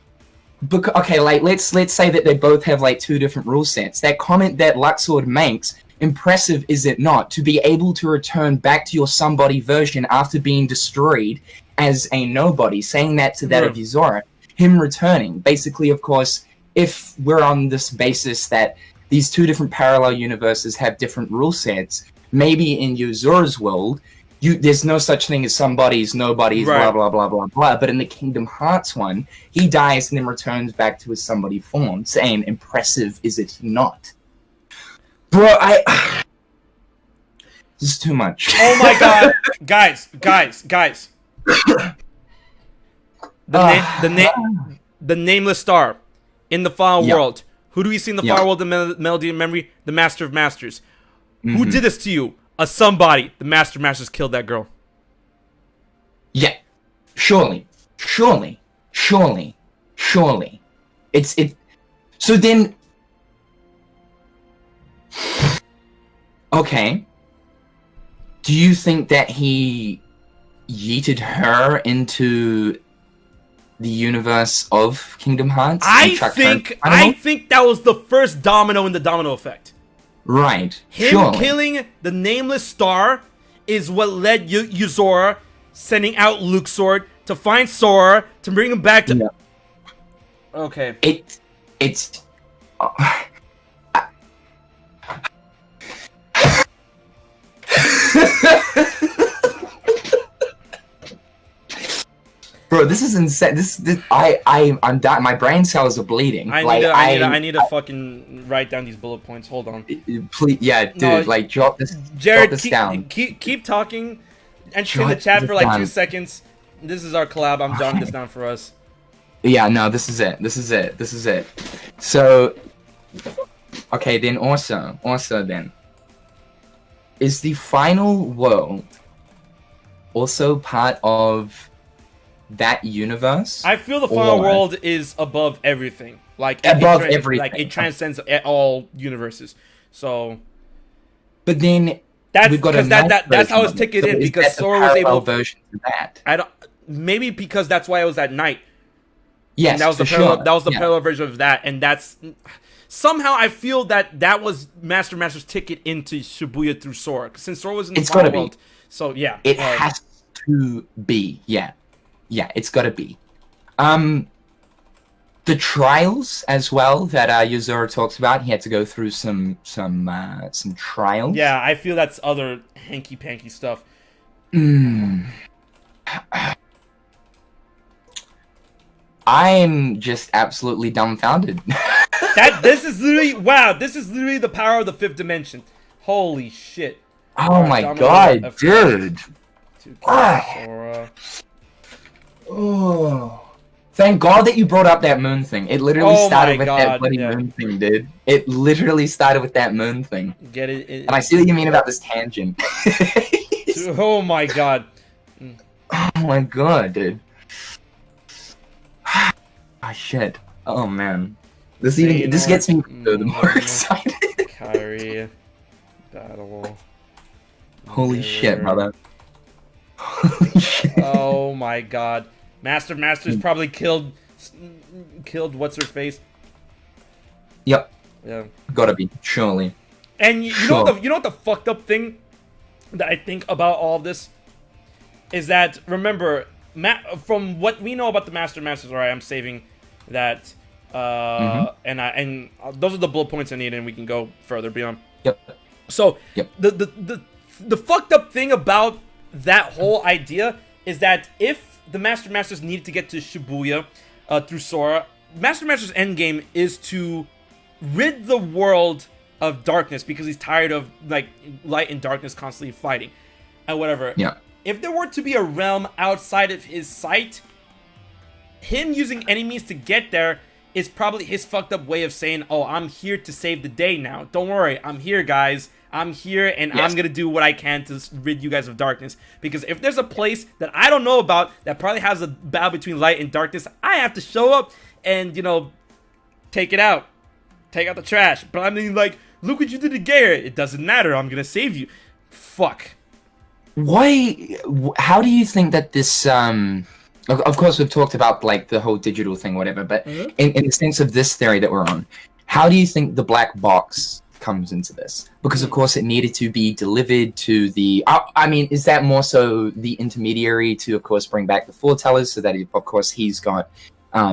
Okay, like, let's say that they both have, like, 2 different rule sets. That comment that Luxord makes, impressive is it not, to be able to return back to your somebody version after being destroyed as a nobody, saying that to that of Yozora, him returning. Basically, of course, if we're on this basis that these 2 different parallel universes have different rule sets, maybe in Yozora's world, there's no such thing as somebody's, nobody's, blah, blah, blah, blah, blah. But in the Kingdom Hearts one, he dies and then returns back to his somebody form, saying, impressive is it not? Bro, this is too much. Oh my god. Guys. The nameless star in the final world. Who do we see in the final world, the Melody of Memory? The Master of Masters. Who did this to you? A somebody. The Master of Masters killed that girl. Yeah. Surely. So then... Okay. Do you think that he yeeted her into the universe of Kingdom Hearts? I think that was the first domino in the domino effect. Right. Him killing the nameless star is what led Yozora sending out Luxord to find Sora to bring him back to. Yeah. Okay. It's. Bro, this is insane. I'm dying. My brain cells are bleeding. I need to fucking write down these bullet points. Hold on. Please, yeah, dude. No, like, drop this. Jared, drop this down. Keep talking. Enter in the chat for like 2 seconds. This is our collab. I'm jotting this down for us. Yeah, no, this is it. So, okay, then also then, is the final world also part of that universe? I feel the final world is above everything. Like everything. Like it transcends all universes. So, but then that's we've got that's how it's ticketed in, because Sora was able version of that. Maybe because that's why it was at night. Yes, and that was the parallel version of that, and that's somehow I feel that was Master's ticket into Shibuya through Sora, since Sora was in the final world. So yeah, it has to be. Yeah, it's gotta be. The trials as well that Yozora talks about. He had to go through some trials. Yeah, I feel that's other hanky-panky stuff. I'm just absolutely dumbfounded. This is literally the power of the 5th dimension. Holy shit. Oh my god, dude. Oh. Thank God that you brought up that moon thing. It literally started with that bloody moon thing, dude. It literally started with that moon thing. Get it? And I see what you mean about this tangent. Oh my god. Oh my god, dude. Ah, shit. Oh man. This gets me the more excited. Kyrie battle Holy shit, brother. Holy shit. Oh my god. Master's probably killed what's her face. Yep. Yeah. Gotta be, surely. And you know what the fucked up thing that I think about all of this is that, remember, from what we know about the Masters, alright, I'm saving that, and those are the bullet points I need, and we can go further beyond. Yep. So, the fucked up thing about that whole idea is that if the Masters needed to get to Shibuya through Sora, Master's endgame is to rid the world of darkness because he's tired of like light and darkness constantly fighting and whatever. Yeah. If there were to be a realm outside of his sight, him using enemies to get there is probably his fucked up way of saying, "Oh, I'm here to save the day now. Don't worry, I'm here, guys. I'm here, and I'm gonna do what I can to rid you guys of darkness." Because if there's a place that I don't know about that probably has a battle between light and darkness, I have to show up and, you know, take it out. Take out the trash. But I mean, like, look what you did to Garrett. It doesn't matter. I'm gonna save you. Fuck. Why? How do you think that this? Of course, we've talked about like the whole digital thing, whatever. But in the sense of this theory that we're on, how do you think the black box comes into this? Because of course, it needed to be delivered to the. I mean, is that more so the intermediary to, of course, bring back the foretellers, so that of course he's got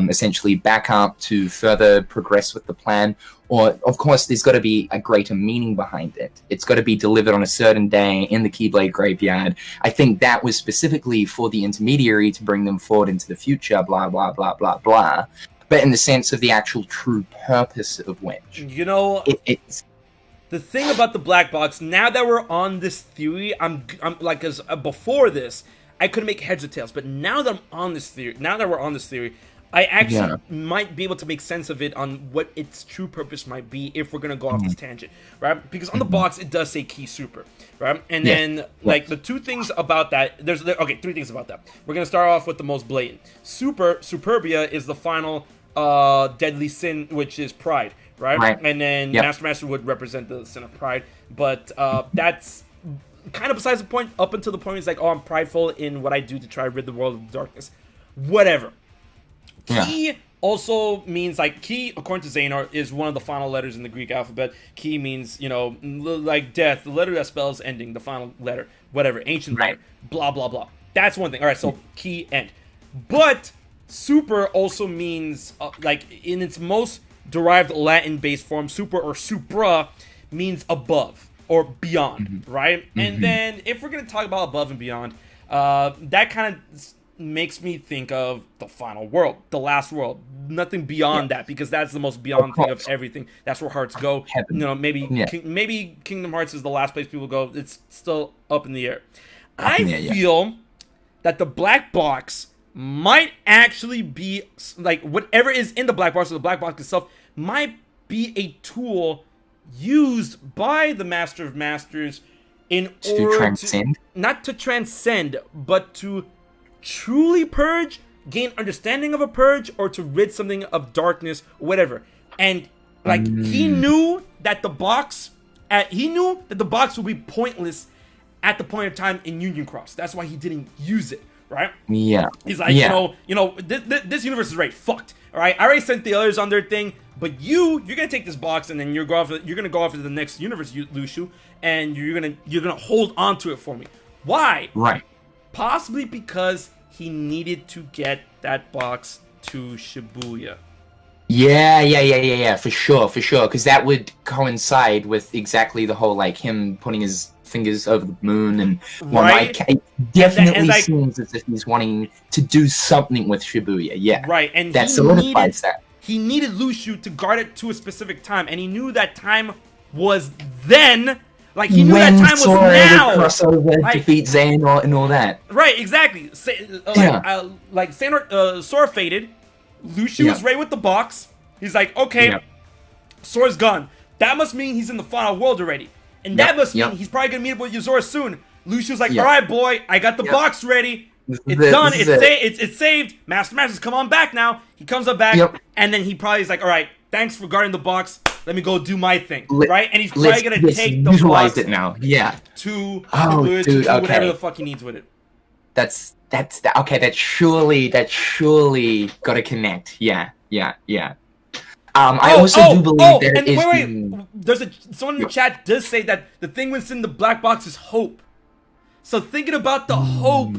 essentially backup to further progress with the plan? Or, of course, there's got to be a greater meaning behind it. It's got to be delivered on a certain day in the Keyblade Graveyard. I think that was specifically for the intermediary to bring them forward into the future, blah, blah, blah, blah, blah. But in the sense of the actual true purpose of which... You know, it's... The thing about the black box, now that we're on this theory, I'm like, cause before this, I couldn't make heads or tails. But now that we're on this theory, I actually might be able to make sense of it on what its true purpose might be if we're gonna go off this tangent, right? Because on the box it does say Key Super, right? And then like the two things about that, three things about that. We're gonna start off with the most blatant. Superbia is the final deadly sin, which is pride, right? And then Master would represent the sin of pride, but that's kind of besides the point. Up until the point, it's like, oh, I'm prideful in what I do to try to rid the world of darkness, whatever. Key also means, like, Key, according to Xehanort, is one of the final letters in the Greek alphabet. Key means, you know, like death, the letter that spells ending, the final letter, whatever, ancient letter, blah, blah, blah. That's one thing. All right, so Key, end. But super also means, like, in its most derived Latin-based form, super or supra means above or beyond, right? And then if we're going to talk about above and beyond, that kind of makes me think of the final world, the last world. Nothing beyond that, because that's the most beyond thing of everything. That's where hearts go. Heaven. You know, maybe Kingdom Hearts is the last place people go. It's still up in the air. I feel that the black box might actually be, like, whatever is in the black box, or the black box itself, might be a tool used by the Master of Masters in order to transcend? Not to transcend, but to truly purge, gain understanding of a purge, or to rid something of darkness, whatever. And like he knew that the box would be pointless at the point of time in Union Cross. That's why he didn't use it, right? Yeah. He's like, you know, this universe is right, fucked. All right, I already sent the others on their thing, but you're gonna take this box and then you're gonna go off to the next universe, Lushu, and you're gonna hold on to it for me. Why? Right. Possibly because he needed to get that box to Shibuya. Yeah, for sure, because that would coincide with exactly the whole, like, him putting his fingers over the moon and right? It definitely seems as if he's wanting to do something with Shibuya, right, and that solidifies that. He needed Lushu to guard it to a specific time, and he knew that time was then. Like, he knew that time was now. Crossover, like, defeat Xehanort and all that. Right, exactly. Like Xehanort, Sora faded. Lushu was right with the box. He's like, okay, Sora's gone. That must mean he's in the final world already. And that must mean he's probably going to meet up with Yozora soon. Lushu's like, all right, boy, I got the box ready. It's done. It's saved. Masters, come on back now. He comes up back, and then he probably is like, all right, thanks for guarding the box. let me go do my thing, Let- right? And he's probably gonna take the utilize box it now. Yeah. to Oh, Shibuya to dude, do whatever okay. the fuck he needs with it. That's okay. That surely got to connect. Yeah. I also do believe there and is. wait. There's someone in the chat does say that the thing that's in the black box is hope. So thinking about the hope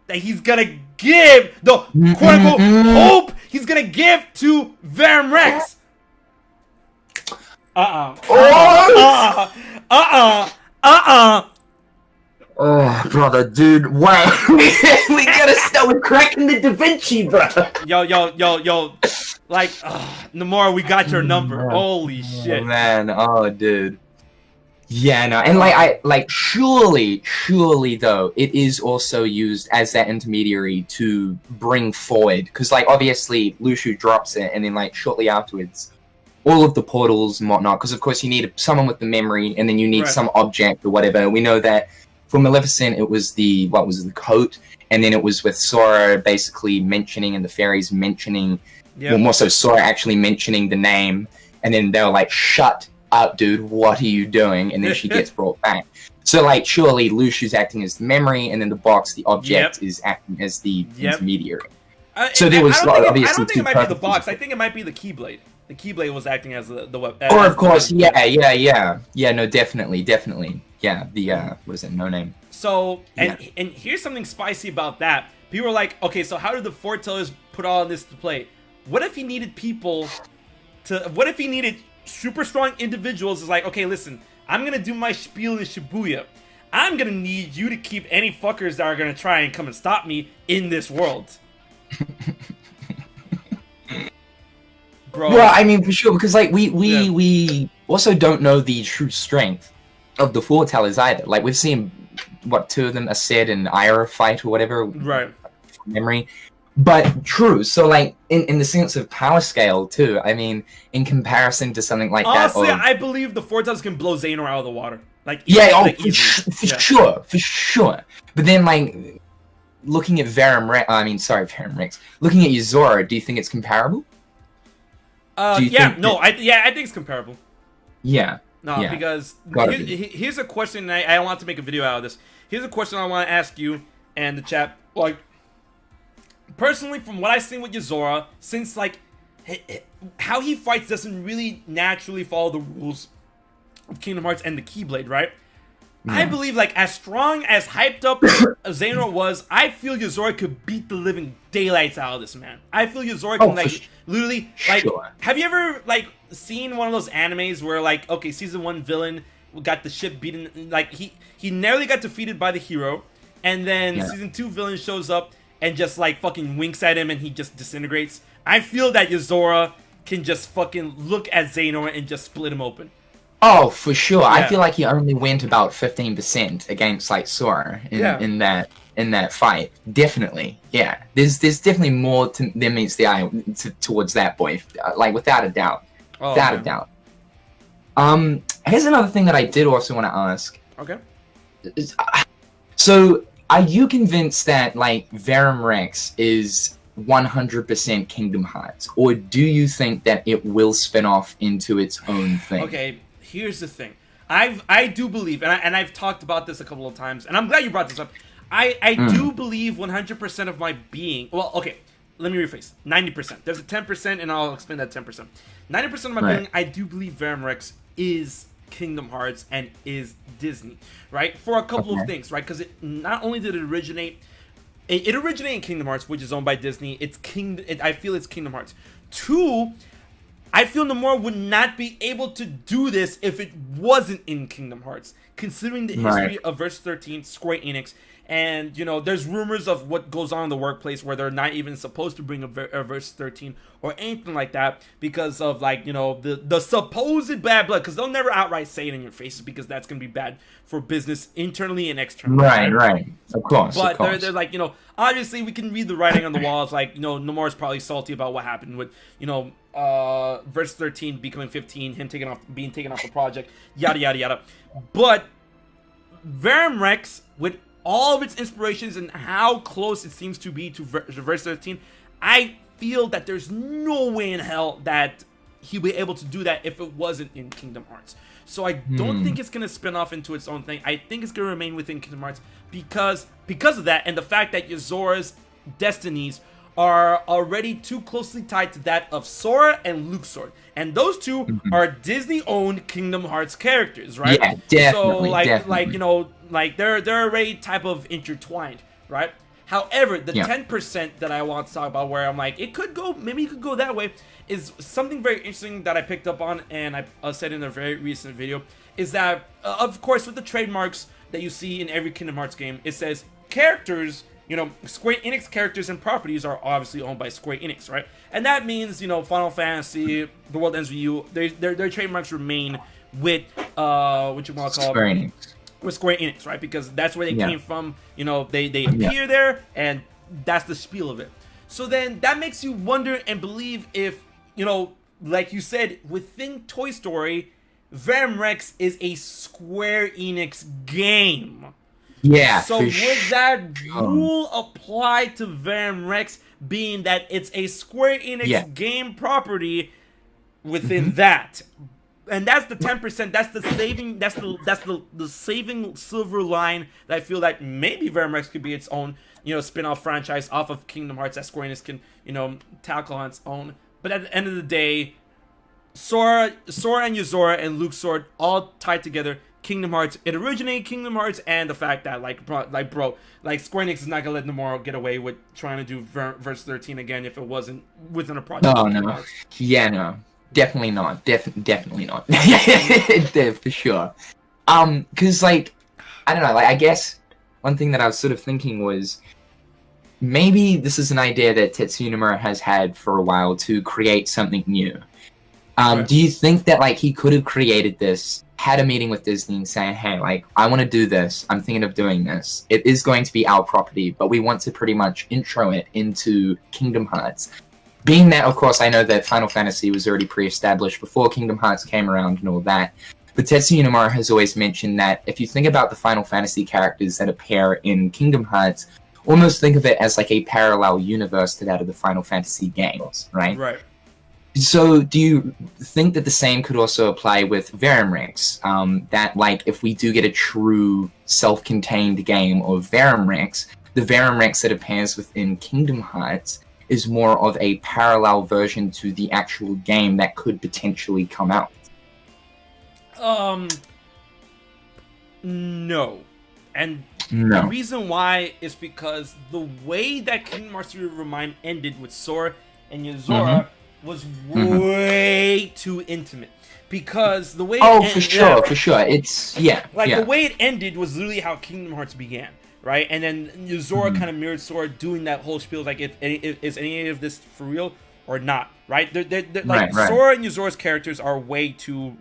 that he's gonna give, the quote unquote hope he's gonna give to Verum Rex. Oh, brother, dude, wow. We gotta start with cracking the Da Vinci, bro. Yo. Like, Nomura, we got your number. Holy shit. Man, oh, dude. Yeah, no, and surely though, it is also used as that intermediary to bring forward, because obviously Lushu drops it, and then shortly afterwards, all of the portals and whatnot, because of course you need someone with the memory, and then you need some object or whatever. We know that for Maleficent, it was the coat, and then it was with Sora basically mentioning, and the fairies mentioning, well, more so Sora actually mentioning the name, and then they were like, shut up, dude, what are you doing? And then she gets brought back. So surely Lushu's acting as the memory, and then the box, the object, is acting as the intermediary. So there was obviously I don't think it might be the box. I think it might be the Keyblade. The Keyblade was acting as the weapon. Or of course, yeah. No, definitely. Yeah, the was it No Name? So and here's something spicy about that. People were like, okay, so how did the foretellers put all of this to play? What if he needed people to? What if he needed super strong individuals? Is like, okay, listen, I'm gonna do my spiel in Shibuya. I'm gonna need you to keep any fuckers that are gonna try and come and stop me in this world. Bro. Well, I mean, for sure, because we also don't know the true strength of the foretellers either. We've seen two of them, Aced and Ira, fight or whatever, right? From memory, but true. So in the sense of power scale too. I mean, in comparison to something like honestly, that. I believe the foretellers can blow Xehanort out of the water. For sure. But then looking at Verum Rex. Looking at Yozora, do you think it's comparable? I think it's comparable. Yeah. No, because here's a question. I want to make a video out of this. Here's a question I want to ask you and the chat. Personally, from what I've seen with Yozora, since how he fights doesn't really naturally follow the rules of Kingdom Hearts and the Keyblade, right? Yeah. I believe as strong as hyped up Xehanort was, I feel Yozora could beat the living daylights out of this man. I feel Yozora can literally have you ever seen one of those animes where okay, season 1 villain got the shit beaten, he nearly got defeated by the hero, and then season 2 villain shows up and just fucking winks at him and he just disintegrates. I feel that Yozora can just fucking look at Xehanort and just split him open. Oh, for sure. Yeah. I feel like he only went about 15% against Sora in that fight. Definitely, yeah. There's definitely more than meets the eye towards that boy, without a doubt. Without a doubt. Here's another thing that I did also want to ask. Okay. So, are you convinced that Verum Rex is 100% Kingdom Hearts, or do you think that it will spin off into its own thing? Okay. Here's the thing. I do believe, and I've talked about this a couple of times, and I'm glad you brought this up. I do believe 100% of my being. Well, okay, let me rephrase. 90%. There's a 10%, and I'll explain that 10%. 90% of my being, I do believe Verum Rex is Kingdom Hearts and is Disney, right? For a couple of things, right? Because it not only did it originate, it originated in Kingdom Hearts, which is owned by Disney. I feel it's Kingdom Hearts. 2. I feel Nomura would not be able to do this if it wasn't in Kingdom Hearts, considering the history of Verse 13, Square Enix, and, there's rumors of what goes on in the workplace where they're not even supposed to bring a Verse 13 or anything like that because of, the supposed bad blood, because they'll never outright say it in your faces because that's going to be bad for business internally and externally. Right. Of course. But they're obviously we can read the writing on the walls, Nomura's probably salty about what happened with, Verse 13 becoming 15, him being taken off the project, yada yada yada. But Verum Rex, with all of its inspirations and how close it seems to be to Verse 13, I feel that there's no way in hell that he'll be able to do that if it wasn't in Kingdom Hearts. So I don't think it's gonna spin off into its own thing. I think it's gonna remain within Kingdom Hearts because of that, and the fact that Yozora's destinies are already too closely tied to that of Sora and Luxord, and those two are Disney-owned Kingdom Hearts characters, right? Yeah, definitely. So definitely. like you know, like they're already type of intertwined, right? However, the 10% that I want to talk about, where I'm like, maybe it could go that way, is something very interesting that I picked up on, and I said in a very recent video, is that, of course, with the trademarks that you see in every Kingdom Hearts game, it says characters, you know, Square Enix characters and properties are obviously owned by Square Enix, right? And that means, you know, Final Fantasy, The World Ends With You, their trademarks remain with, what you want to call Square Enix. With Square Enix, right? Because that's where they came from. You know, they appear there, and that's the spiel of it. So then that makes you wonder and believe if, you know, like you said, within Toy Story, Verum Rex is a Square Enix game. Yeah. So would that rule apply to Verum Rex, being that it's a Square Enix game property within that? And that's the 10%. That's the saving. That's the saving silver line that I feel like maybe Verum Rex could be its own, you know, spin-off franchise off of Kingdom Hearts that Square Enix can, you know, tackle on its own. But at the end of the day, Sora and Yozora and Luxord all tied together. Kingdom Hearts. It originated Kingdom Hearts, and the fact that bro, Square Enix is not gonna let Nomura get away with trying to do Verse 13 again if it wasn't within a project. Oh no. Yeah, no. Definitely not. Definitely not. For sure. Cause like, I don't know, like I guess one thing that I was sort of thinking was maybe this is an idea that Tetsuya Nomura has had for a while to create something new. Right. Do you think that like he could have created this, had a meeting with Disney and saying, hey, like I want to do this, I'm thinking of doing this. It is going to be our property, but we want to pretty much intro it into Kingdom Hearts. Being that, of course, I know that Final Fantasy was already pre-established before Kingdom Hearts came around and all that, but Tetsuya Nomura has always mentioned that if you think about the Final Fantasy characters that appear in Kingdom Hearts, almost think of it as like a parallel universe to that of the Final Fantasy games, right? Right. So do you think that the same could also apply with Verum Rex? That, like, if we do get a true self-contained game of Verum Rex, the Verum Rex that appears within Kingdom Hearts is more of a parallel version to the actual game that could potentially come out? No. And no. The reason why is because the way that Kingdom Hearts 3 ReMind ended with Sora and Yozora was way too intimate. Because the way for sure. It's, the way it ended was literally how Kingdom Hearts began. Right, and then Yozora kind of mirrored Sora doing that whole spiel, like, is any of this for real or not? Right, right. Sora and Yozora's characters are way too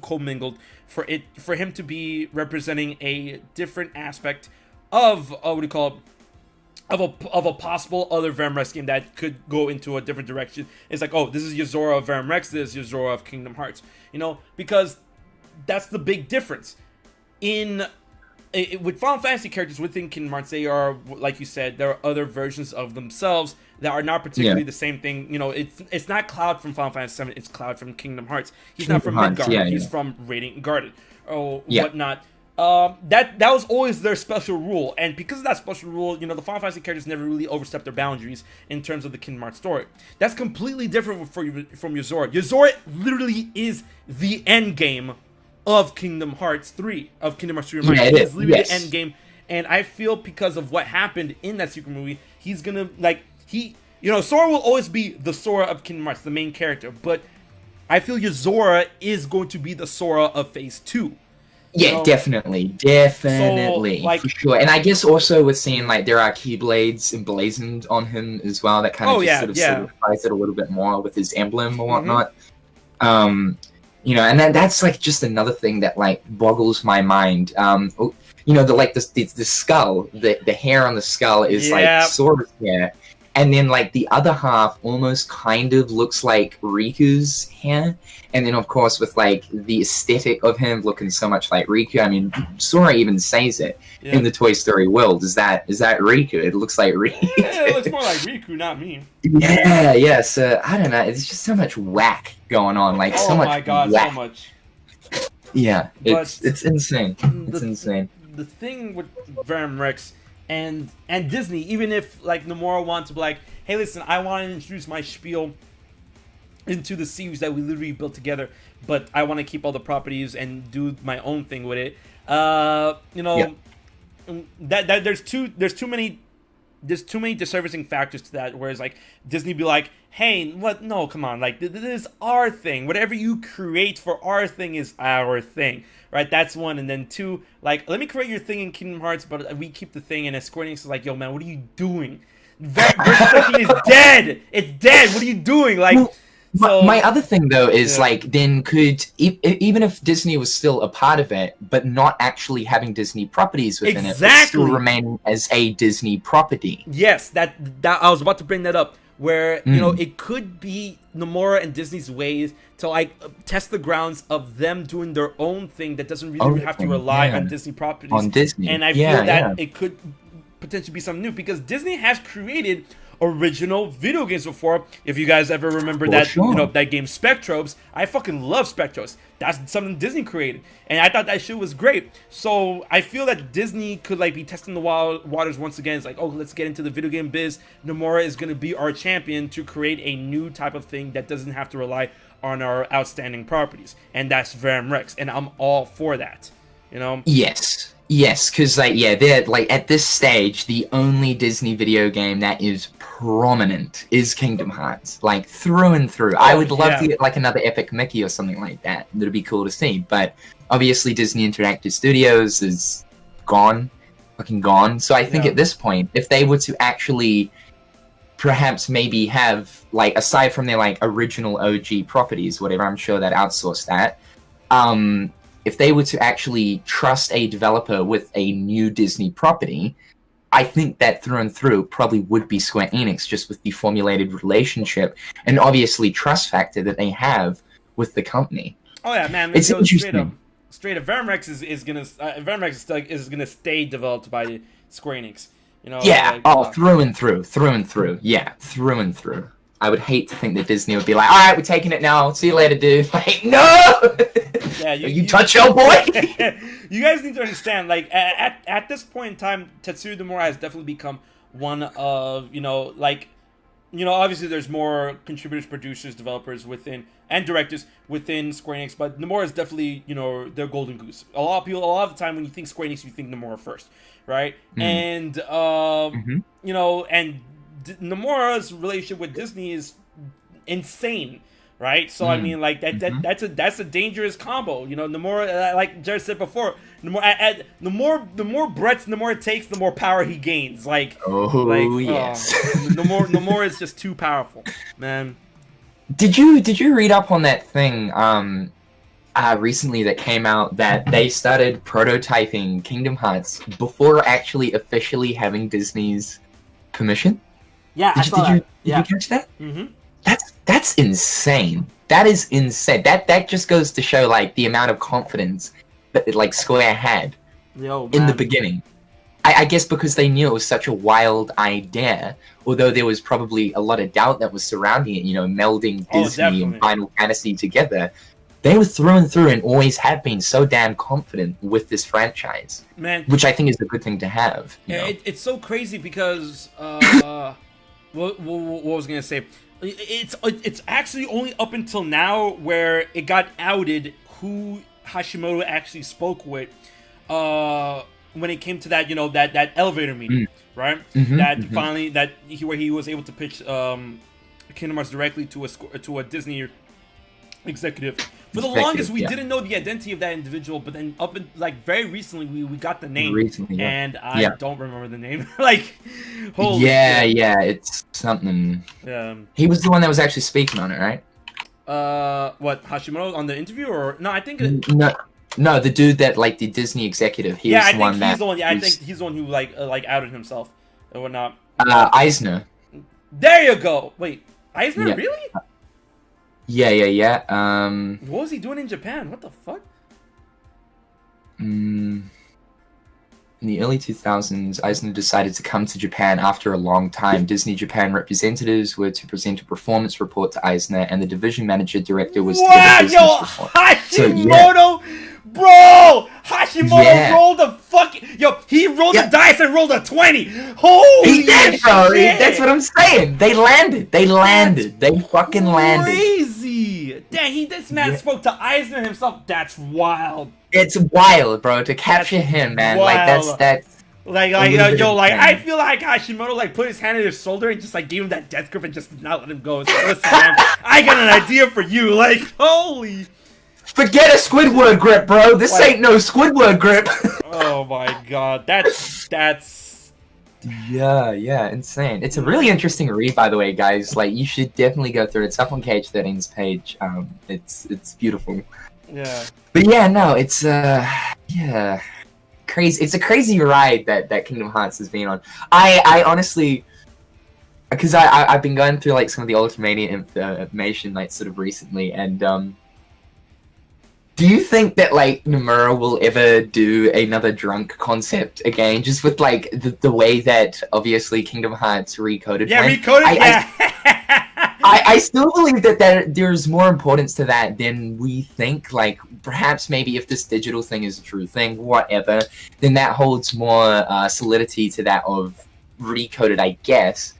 commingled for him to be representing a different aspect of what do you call it? Of a possible other Verum Rex game that could go into a different direction. It's like, oh, this is Yozora of Verum Rex, this is Yozora of Kingdom Hearts, you know, because that's the big difference with Final Fantasy characters within Kingdom Hearts. They are, like you said, there are other versions of themselves that are not particularly the same thing. You know, it's not Cloud from Final Fantasy VII, it's Cloud from Kingdom Hearts. He's not from Midgar, he's from Radiant Garden or whatnot. That was always their special rule, and because of that special rule, you know, the Final Fantasy characters never really overstepped their boundaries in terms of the Kingdom Hearts story. That's completely different from Yozora. Yozora literally is the end game of Kingdom Hearts 3, of Kingdom Hearts 3 ReMind. Yeah, it is. Literally the end game, and I feel because of what happened in that secret movie, he's gonna, like, Sora will always be the Sora of Kingdom Hearts, the main character, but I feel Yozora is going to be the Sora of Phase 2. Yeah, definitely, so, like, for sure. And I guess also we're seeing, like, there are Keyblades emblazoned on him as well, that kind of solidifies it a little bit more with his emblem or whatnot. You know, and then that's like just another thing that like boggles my mind. You know, the skull, the hair on the skull is like Sora's hair, and then like the other half almost kind of looks like Riku's hair, and then of course with like the aesthetic of him looking so much like Raikou. I mean, Sora even says it in the Toy Story world. Is that Raikou? It looks like Raikou. Yeah, it looks more like Raikou, not me. Yeah. So I don't know. It's just so much whack going on. Like so much. Oh my god, whack. So much. Yeah, it's insane. It's insane. The thing with Verum Rex and Disney, even if like Nomura wants to be like, hey, listen, I want to introduce my spiel into the series that we literally built together, but I want to keep all the properties and do my own thing with it. You know, that there's too many disservicing factors to that. Whereas like Disney be like, hey, what? No, come on, like this is our thing. Whatever you create for our thing is our thing, right? That's one. And then two, like, let me create your thing in Kingdom Hearts, but we keep the thing. And Square Enix is like, yo, man, what are you doing? Versus is dead. It's dead. What are you doing? Like. So, my other thing though is like, then could even if Disney was still a part of it, but not actually having Disney properties within it, but still remaining as a Disney property. Yes, that I was about to bring that up. Where you know it could be Nomura and Disney's ways to like test the grounds of them doing their own thing that doesn't really have to rely on Disney properties. On Disney, and I feel that it could potentially be something new because Disney has created original video games before. If you guys ever remember you know, that game Spectros, I fucking love Spectros. That's something Disney created, and I thought that shit was great. So I feel that Disney could like be testing the waters once again. It's like, oh, let's get into the video game biz. Nomura is going to be our champion to create a new type of thing that doesn't have to rely on our outstanding properties, and that's Verum Rex, and I'm all for that. You know? Yes, because like they're like at this stage the only Disney video game that is prominent is Kingdom Hearts, like through and through. I would love to get like another Epic Mickey or something like that. That'd be cool to see. But obviously Disney Interactive Studios is fucking gone. So I think at this point, if they were to actually perhaps maybe have like, aside from their like original OG properties, whatever, I'm sure that outsourced that. If they were to actually trust a developer with a new Disney property, I think that through and through probably would be Square Enix, just with the formulated relationship and obviously trust factor that they have with the company. Oh yeah, man! It's interesting. Straight up, Verum Rex is gonna stay developed by Square Enix. You know? Yeah. Through and through. Yeah, through and through. I would hate to think that Disney would be like, all right, we're taking it now. See you later, dude. Like, no! Yeah, you touch your boy? You guys need to understand, like, at this point in time, Tetsuya Nomura has definitely become one of, you know, like, you know, obviously there's more contributors, producers, developers within, and directors within Square Enix, but Nomura is definitely, you know, their golden goose. A lot of the time when you think Square Enix, you think Nomura first, right? And, you know, and Nomura's relationship with Disney is insane, right? So I mean, like that's a dangerous combo. You know, Nomura, like Jared said before, the more breaths Nomura takes, the more power he gains. Like, yes, Nomura is just too powerful, man. Did you read up on that thing recently that came out that they started prototyping Kingdom Hearts before actually officially having Disney's permission? Yeah, did you catch that? That's insane. That is insane. That just goes to show like the amount of confidence that like Square had in the beginning. I guess because they knew it was such a wild idea, although there was probably a lot of doubt that was surrounding it. You know, melding Disney and Final Fantasy together. They were through and through and always have been so damn confident with this franchise, man. Which I think is a good thing to have. Yeah, it's so crazy because what was I gonna say? It's actually only up until now where it got outed who Hashimoto actually spoke with when it came to that, you know, that elevator meeting, right? Finally where he was able to pitch Kingdom Hearts directly to a Disney executive. For the longest, we didn't know the identity of that individual, but then very recently, we got the name, and I don't remember the name. Like, holy shit. It's something. He was the one that was actually speaking on it, right? What, Hashimoto on the interview, or no? I think no, the dude that like the Disney executive. He was the one. I think he's the one who like outed himself or whatnot. Eisner. There you go. Wait, Eisner, Yeah. really? Yeah. What was he doing in Japan? What the fuck? In the early 2000s, Eisner decided to come to Japan after a long time. Disney Japan representatives were to present a performance report to Eisner, and the division director was to give a business report. Hashimoto! Bro! Hashimoto rolled a fucking... Yo, he rolled the dice and rolled a 20! Holy He did, bro! shit! That's what I'm saying! They landed! They fucking landed! Crazy! Dang, this man spoke to Eisner himself. That's wild. It's wild, bro, to capture him, man. Wild. Like, that's... I feel like Hashimoto, like, put his hand on his shoulder and just, like, gave him that death grip and just did not let him go. So, listen, man, I got an idea for you. Like, holy... Forget a Squidward grip, bro. This ain't no Squidward grip. Oh my god, that's yeah, insane. It's a really interesting read, by the way, guys. Like, you should definitely go through it. It's up on KH13's page. It's beautiful. Yeah. But yeah, no, it's crazy. It's a crazy ride that Kingdom Hearts has been on. I honestly, because I've been going through like some of the Ultimania information like sort of recently, and do you think that like Nomura will ever do another drunk concept again, just with like the way that obviously Kingdom Hearts recoded? Yeah, recoded. I still believe that there's more importance to that than we think. Like, perhaps maybe if this digital thing is a true thing, whatever, then that holds more solidity to that of recoded, I guess.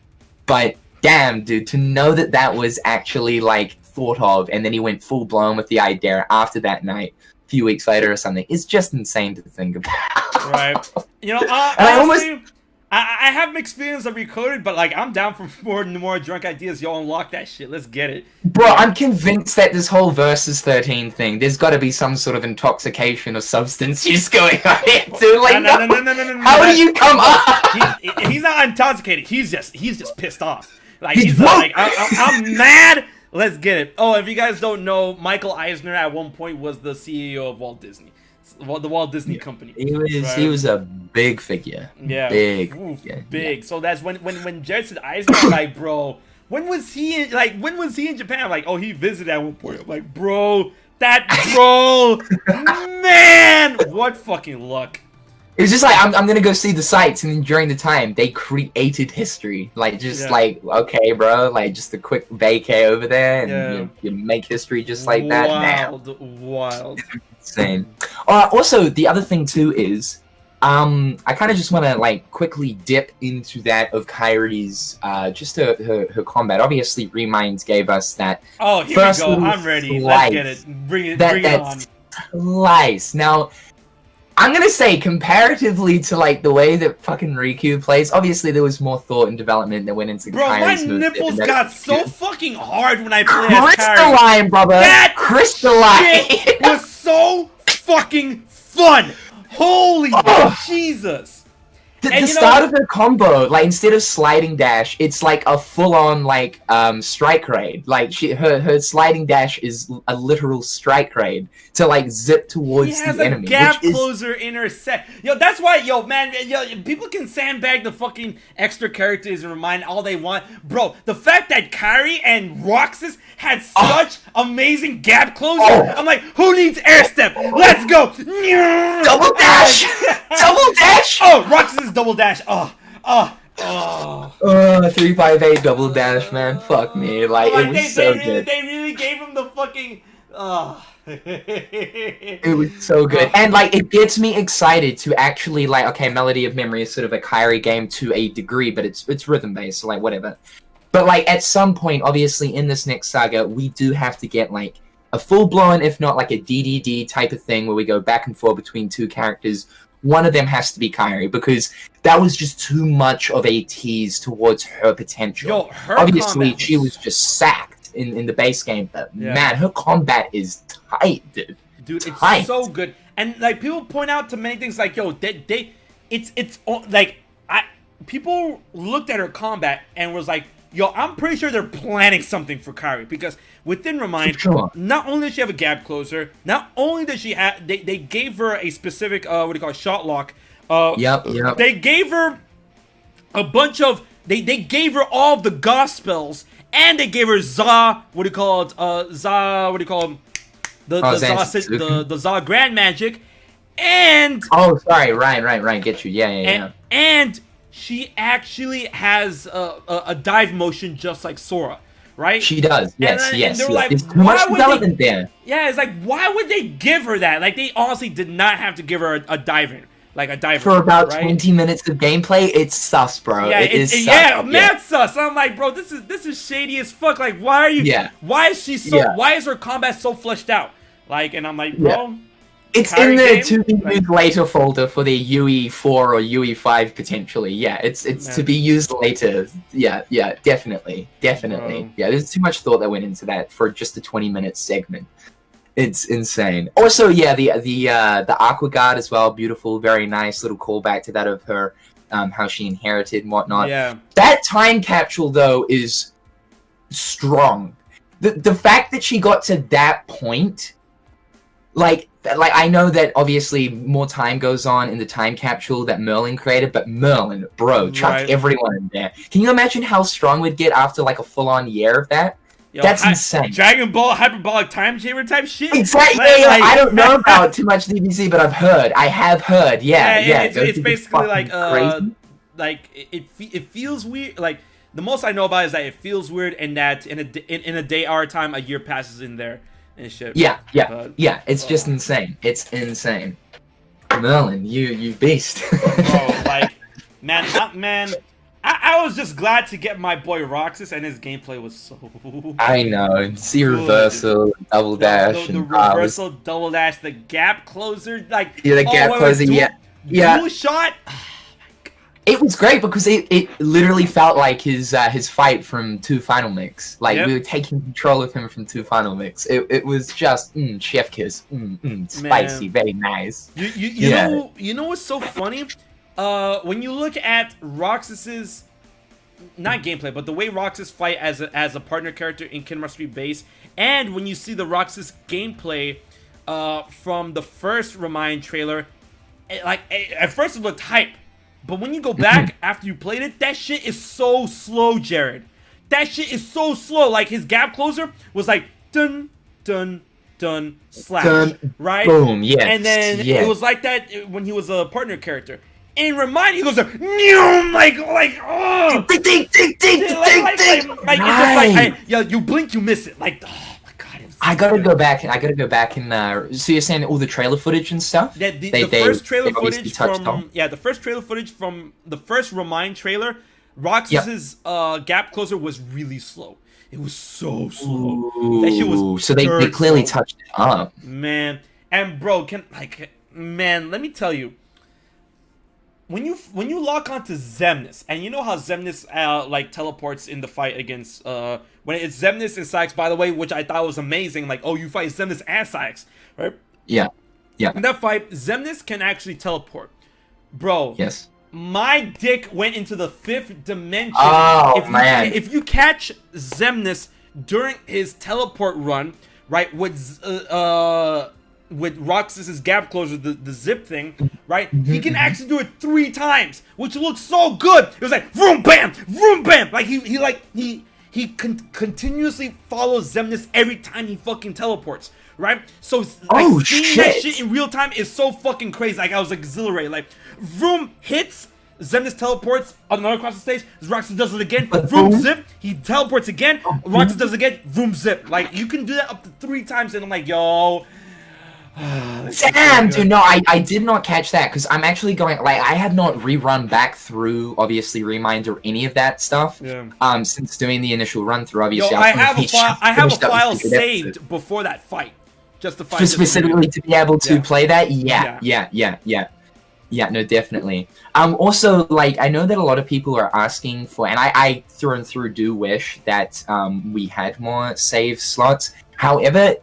But damn, dude, to know that was actually like thought of, and then he went full blown with the idea after that night, a few weeks later or something, it's just insane to think about. Right. You know, honestly, I have mixed feelings of recoded, but like I'm down for more drunk ideas. Yo, unlock that shit. Let's get it. Bro, I'm convinced that this whole Versus 13 thing, there's got to be some sort of intoxication or substance use going on here, dude. Like, no. How do you come up? He's not intoxicated. He's just pissed off. Like he's like, I'm mad. Let's get it. Oh, if you guys don't know, Michael Eisner at one point was the CEO of Walt Disney. The Walt Disney Company. He was a big figure. Yeah. Big. Yeah. So that's when Jared said Eisner, I'm like, bro, when was he in Japan? I'm like, oh, he visited at one point. I'm like, bro, man, what fucking luck. It was just like, I'm gonna go see the sights, and then during the time, they created history. Like, just like, okay, bro, like, just a quick vacay over there, and you make history just like that. Wild. Insane. Also, the other thing, too, is, I kind of just want to, like, quickly dip into that of Kairi's, just her combat. Obviously, ReMind gave us that. Oh, here we go. I'm ready. Let's get it. Bring it on. Slice. Now, I'm gonna say, comparatively to like the way that fucking Raikou plays, obviously there was more thought and development that went into Kairi's my nipples got so fucking hard when I played as Kairi. Crystalline, brother. That crystalline was so fucking fun. Holy Jesus. The start of her combo, like, instead of sliding dash, it's like a full-on, like, strike raid. Like, her sliding dash is a literal strike raid to, like, zip towards the enemy. He has a gap closer in her set. Yo, that's why, man, people can sandbag the fucking extra characters and remind all they want. Bro, the fact that Kairi and Roxas had such amazing gap closure, I'm like, who needs air step? Let's go! Double dash! Double dash! Oh, Roxas double dash. 358 double dash, man. Fuck me. Like, it was so good. They really gave him the fucking. It was so good. And, like, it gets me excited to actually, like, okay, Melody of Memory is sort of a Kairi game to a degree, but it's rhythm-based, so, like, whatever. But, like, at some point, obviously, in this next saga, we do have to get, like, a full-blown, if not, like, a DDD type of thing where we go back and forth between two characters. One of them has to be Kairi, because that was just too much of a tease towards her potential. Yo, obviously, she was just sacked in the base game, but man, her combat is tight, dude. Dude, it's so good. And, like, people point out to many things like, yo, people looked at her combat and was like, yo, I'm pretty sure they're planning something for Kairi, because within ReMind, not only does she have a gap closer, not only does she have, they gave her a specific, shot lock. Yep. They gave her a bunch of they gave her all of the gospels, and they gave her Za, what do you call it? The Za Grand Magic, and sorry, right, get you, yeah. And she actually has a dive motion just like Sora, right? She does, yes. And they were like, there's too much development there. Yeah, it's like, why would they give her that? Like, they honestly did not have to give her a diver. For about right? 20 minutes of gameplay, it's sus, bro. Yeah, it's sus. Yeah, mad sus. I'm like, bro, this is shady as fuck. Like, why are you? Yeah. Why is she so? Yeah. Why is her combat so fleshed out? Like, and I'm like, bro. It's in the to be used later folder for the UE4 or UE5 potentially. Yeah, it's to be used later. Yeah, definitely. Yeah, there's too much thought that went into that for just a 20-minute segment. It's insane. Also, yeah, the Aqua Guard as well, beautiful, very nice little callback to that of her, how she inherited and whatnot. Yeah. That time capsule though is strong. The fact that she got to that point, like I know that obviously more time goes on in the time capsule that Merlin created, but Merlin, bro, chuck everyone in there. Can you imagine how strong we'd get after like a full-on year of that? Yo, that's insane. Dragon Ball hyperbolic time chamber type shit. Exactly. I don't know about too much DBZ, but I have heard. Yeah. It's basically like it feels weird. Like the most I know about is that it feels weird, and that in a day hour time, a year passes in there and shit. Yeah. It's just insane. It's insane. Merlin, you beast. Bro, like man. I was just glad to get my boy Roxas, and his gameplay was so. I know. See reversal, double dash, the reversal, double dash, the gap closer, like the gap closer, dual shot. Oh my god! It was great because it literally felt like his fight from 2 Final Mix. Like we were taking control of him from 2 Final Mix. It was just chef kiss, spicy, very nice. You know what's so funny? When you look at Roxas's, not gameplay, but the way Roxas fight as a partner character in Kingdom Hearts 3 base, and when you see the Roxas gameplay from the first ReMind trailer, at first it looked hype, but when you go back after you played it, that shit is so slow, Jared. That shit is so slow. Like, his gap closer was like dun dun dun slash, right? Boom, yes. And then it was like that when he was a partner character. In ReMind, he goes like, oh, you blink, you miss it. Like, oh my god, I gotta go back and so you're saying all the trailer footage and stuff? Yeah, the first trailer footage from the first trailer footage from the first ReMind trailer, Roxas's gap closer was really slow. It was so slow. Ooh, that shit was so they clearly touched it up. Man. And bro, let me tell you. When you lock onto Xemnas, and you know how Xemnas teleports in the fight against when it's Xemnas and Sykes, by the way, which I thought was amazing. Like, oh, you fight Xemnas and Sykes, right? Yeah. In that fight, Xemnas can actually teleport, bro. Yes. My dick went into the 5th dimension. Oh man! If you catch Xemnas during his teleport run, right, with Roxas's gap closer, the zip thing, right? He can actually do it 3 times, which looks so good. It was like vroom bam, vroom bam. Like he continuously follows Xemnas every time he fucking teleports, right? So seeing that shit in real time is so fucking crazy. Like, I was exhilarated. Like, vroom hits, Xemnas teleports on another across the stage. Roxas does it again. Vroom zip. He teleports again. Roxas does it again. Vroom zip. Like, you can do that up to 3 times, and I'm like, yo. Damn, dude, no, I did not catch that because I'm actually going, like, I had not rerun back through, obviously, ReMind or any of that stuff, since doing the initial run through, obviously. Yo, I have a file saved before that fight, just to fight. Specifically to be able to play that? Yeah, no, definitely. Also, like, I know that a lot of people are asking for, and I through and through do wish that we had more save slots. However,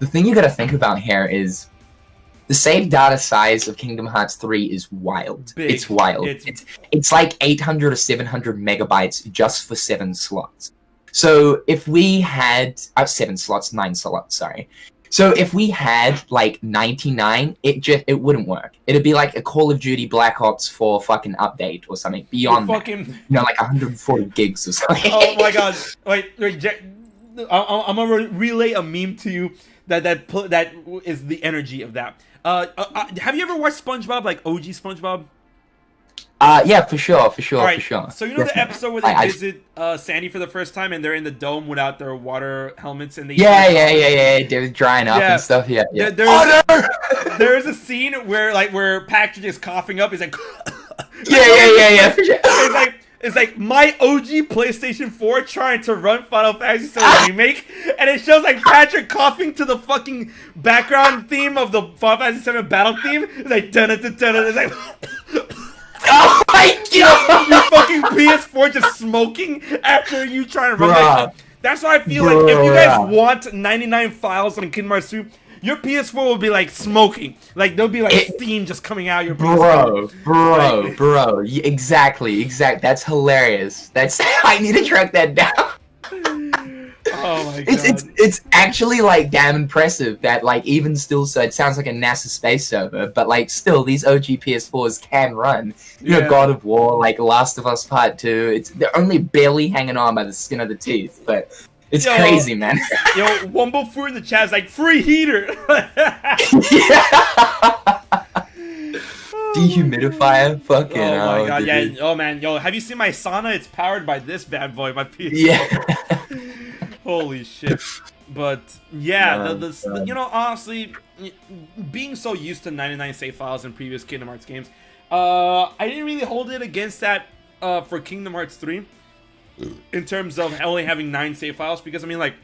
the thing you gotta think about here is the save data size of Kingdom Hearts 3 is wild. Big. It's wild. It's like 800 or 700 megabytes just for 7 slots. So if we had 7 slots, 9 slots, sorry. So if we had like 99, it wouldn't work. It'd be like a Call of Duty Black Ops 4 fucking update or something beyond that. You know, like 140 gigs or something. Oh my god! Wait, I'm gonna relay a meme to you that is the energy of that. Have you ever watched SpongeBob, like OG SpongeBob? Yeah, for sure. Right. For sure. So you know the episode where they visit Sandy for the first time and they're in the dome without their water helmets and they they're drying up and stuff. Yeah. There's a scene where Patrick is coughing up. He's like, yeah. For sure. It's like my OG PlayStation 4 trying to run Final Fantasy VII Remake, and it shows like Patrick coughing to the fucking background theme of the Final Fantasy VII Battle theme. It's like it's like. Oh my god! Your fucking PS4 just smoking after you trying to run that. That's why I feel like if you guys want 99 files on Kingdom Hearts 2, your PS4 will be like smoking. Like there'll be like steam just coming out of your PS4. Bro. Exactly. That's hilarious. I need to track that down. Oh my god. It's actually like damn impressive that like even still, so it sounds like a NASA space server, but like still these OG PS4s can run. You know, God of War, like Last of Us Part 2. They're only barely hanging on by the skin of the teeth, but it's crazy, man. Wumble Fruit in the chat is like free heater. Dehumidifier, fucking. Oh my god, yeah. Oh man, have you seen my sauna? It's powered by this bad boy, my PS4. Yeah. Holy shit. But yeah, honestly, being so used to 99 save files in previous Kingdom Hearts games, I didn't really hold it against that for Kingdom Hearts 3 in terms of only having 9 save files, because I mean, like,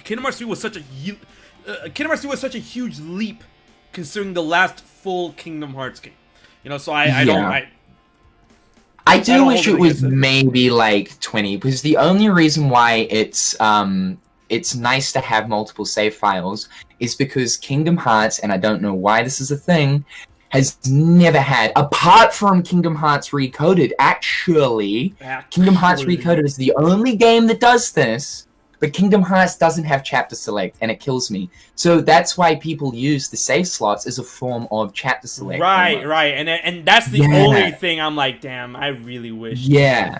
Kingdom Hearts 3 was such a huge leap considering the last full Kingdom Hearts game. You know, so I do wish it was maybe like 20, because the only reason why it's nice to have multiple save files is because Kingdom Hearts, and I don't know why this is a thing, has never had, apart from Kingdom Hearts Recoded, actually, Kingdom Hearts Recoded is the only game that does this, but Kingdom Hearts doesn't have chapter select, and it kills me. So that's why people use the save slots as a form of chapter select. Right, and that's the only thing I'm like, damn, I really wish. Yeah,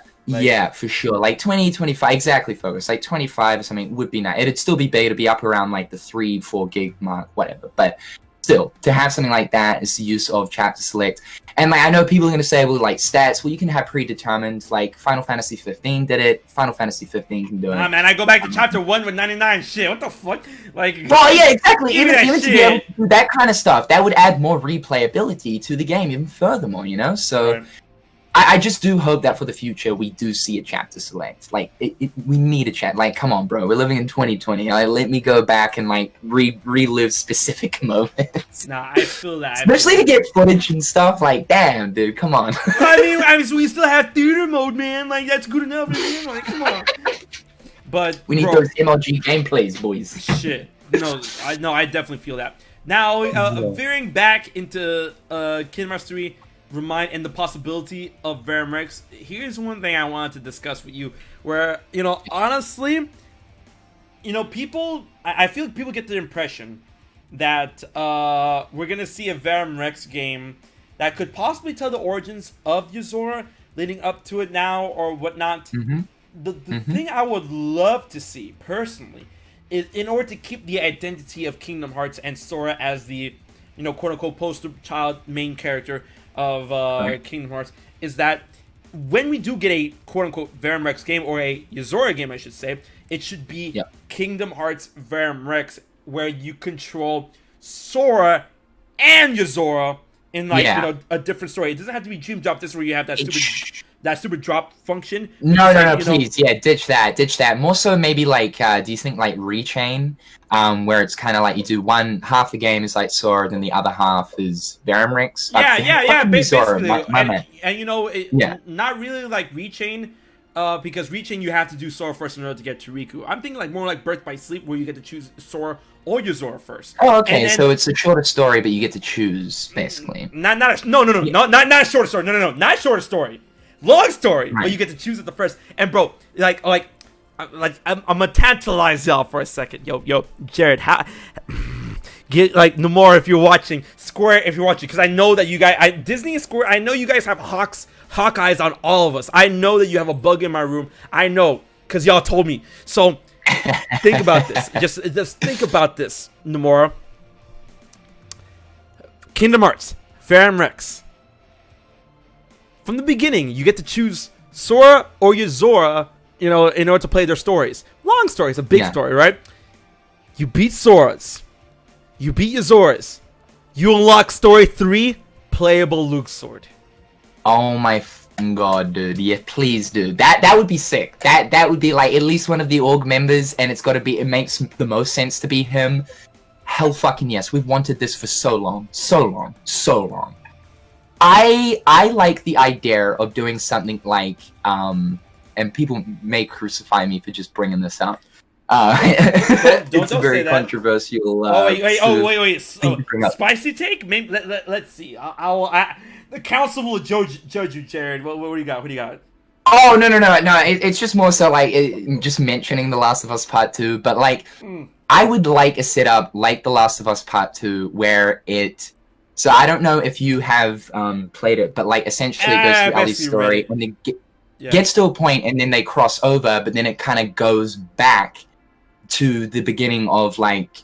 for sure. Like 20, 25, exactly, Focus. Like 25 or something would be nice. It'd still be big to be up around like the 3-4 gig mark, whatever. But still, to have something like that is the use of chapter select. And like I know people are going to say, well, like stats, well, you can have predetermined, like Final Fantasy 15 did it. Final Fantasy 15 can do it. Nah, man, I go back to chapter 1 with 99 shit. What the fuck? Like, well, yeah, exactly. Even to be able to do that kind of stuff, that would add more replayability to the game, even furthermore, you know? So right. I just do hope that for the future we do see a chapter select. Like, we need a chat. Like, come on, bro. We're living in 2020. Like, let me go back and, like, relive specific moments. Nah, I feel that. Especially to get footage and stuff. Like, damn, dude, come on. I mean, so we still have theater mode, man. Like, that's good enough. Like, come on. But we need those MLG gameplays, boys. Shit. No, I definitely feel that. Now, veering back into Kingdom Hearts 3, ReMind, and the possibility of Verum Rex, here's one thing I wanted to discuss with you, where, honestly, people, I feel like people get the impression that we're going to see a Verum Rex game that could possibly tell the origins of Yozora leading up to it now or whatnot. The thing I would love to see, personally, is in order to keep the identity of Kingdom Hearts and Sora as the, quote-unquote poster child main character of Kingdom Hearts, is that when we do get a quote-unquote Verum Rex game, or a Yozora game, I should say, it should be Kingdom Hearts Verum Rex, where you control Sora and Yozora in a different story. It doesn't have to be Dream Drop. This is where you have that stupid drop function. No, please, ditch that. More so, maybe like, do you think like Rechain, where it's kind of like you do half the game is like Sora, then the other half is Verum Rex? Basically. Not really like Rechain, because Rechain you have to do Sora first in order to get to Raikou. I'm thinking like more like Birth by Sleep, where you get to choose Sora or Yozora first. Oh, okay. So it's a shorter story, but you get to choose basically. Not a shorter story. No, not a shorter story. Long story, but you get to choose it the first. And bro, like I'm gonna tantalize y'all for a second. Yo, Jared, how get like Nomura if you're watching, Square if you're watching, because I know that you guys, Disney and Square, I know you guys have hawk eyes on all of us. I know that you have a bug in my room. I know, because y'all told me. So think about this. Just think about this, Nomura. Kingdom Hearts, Verum Rex. From the beginning, you get to choose Sora or Yozora, in order to play their stories. Long stories, a big story, right? You beat Sora's. You beat Yozora's. You unlock story 3, playable Luxord. Oh my god, dude. Yeah, please, dude. That would be sick. That would be like at least one of the org members, and it makes the most sense to be him. Hell fucking yes. We've wanted this for so long. So long. I like the idea of doing something like, and people may crucify me for just bringing this up. It's a very controversial. Wait. Spicy take? Maybe let's see. The council will judge you, Jared. What do you got? What do you got? Oh no! It's just more so like just mentioning The Last of Us Part 2, but like I would like a setup like The Last of Us Part 2 where it. So I don't know if you have played it, but like essentially it goes through Ellie's story and then gets to a point and then they cross over, but then it kind of goes back to the beginning of like,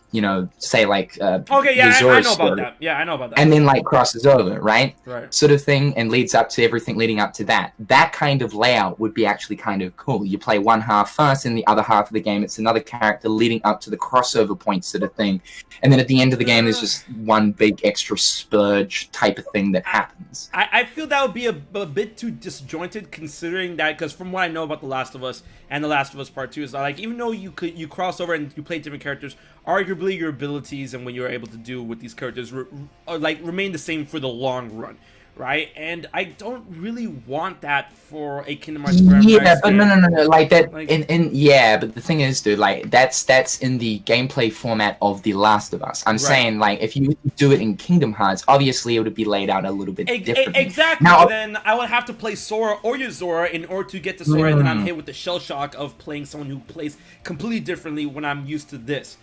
say like I know about that. Yeah, I know about that. And then like crosses over, right? Right. Sort of thing, and leads up to everything leading up to that. That kind of layout would be actually kind of cool. You play one half first, and the other half of the game, it's another character leading up to the crossover point sort of thing. And then at the end of the game, there's just one big extra splurge type of thing that happens. I feel that would be a bit too disjointed, considering that, because from what I know about The Last of Us and The Last of Us Part 2 is like, even though you cross over and you play different characters, arguably your abilities and what you're able to do with these characters remain the same for the long run, right? And I don't really want that for a Kingdom Hearts. Yeah, but no, like that. But the thing is, dude, like that's in the gameplay format of The Last of Us. I'm saying, like, if you do it in Kingdom Hearts, obviously it would be laid out a little bit differently. Exactly. Now, then I would have to play Sora or Yozora in order to get to Sora, and then I'm hit with the shell shock of playing someone who plays completely differently when I'm used to this.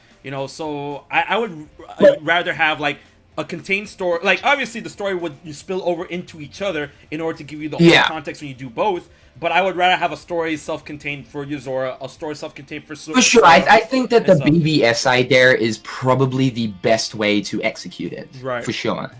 So I would rather have like a contained story. Like, obviously the story would spill over into each other in order to give you the whole context when you do both. But I would rather have a story self-contained for Yozora, a story self-contained for Sora. For sure, I think that the BBS idea is probably the best way to execute it. Right. For sure.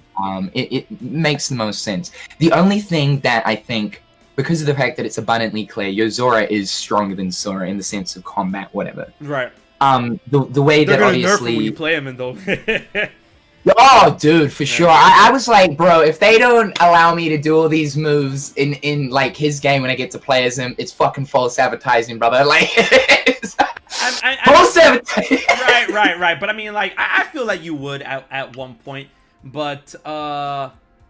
It makes the most sense. The only thing that I think, because of the fact that it's abundantly clear, Yozora is stronger than Sora in the sense of combat, whatever. Right. The way They're that obviously nerf when you play him in though. Oh, dude, for sure. I was like, bro, if they don't allow me to do all these moves in like his game when I get to play as him, it's fucking false advertising, brother. Like, false advertising. Right. But I mean, like, I feel like you would at one point, but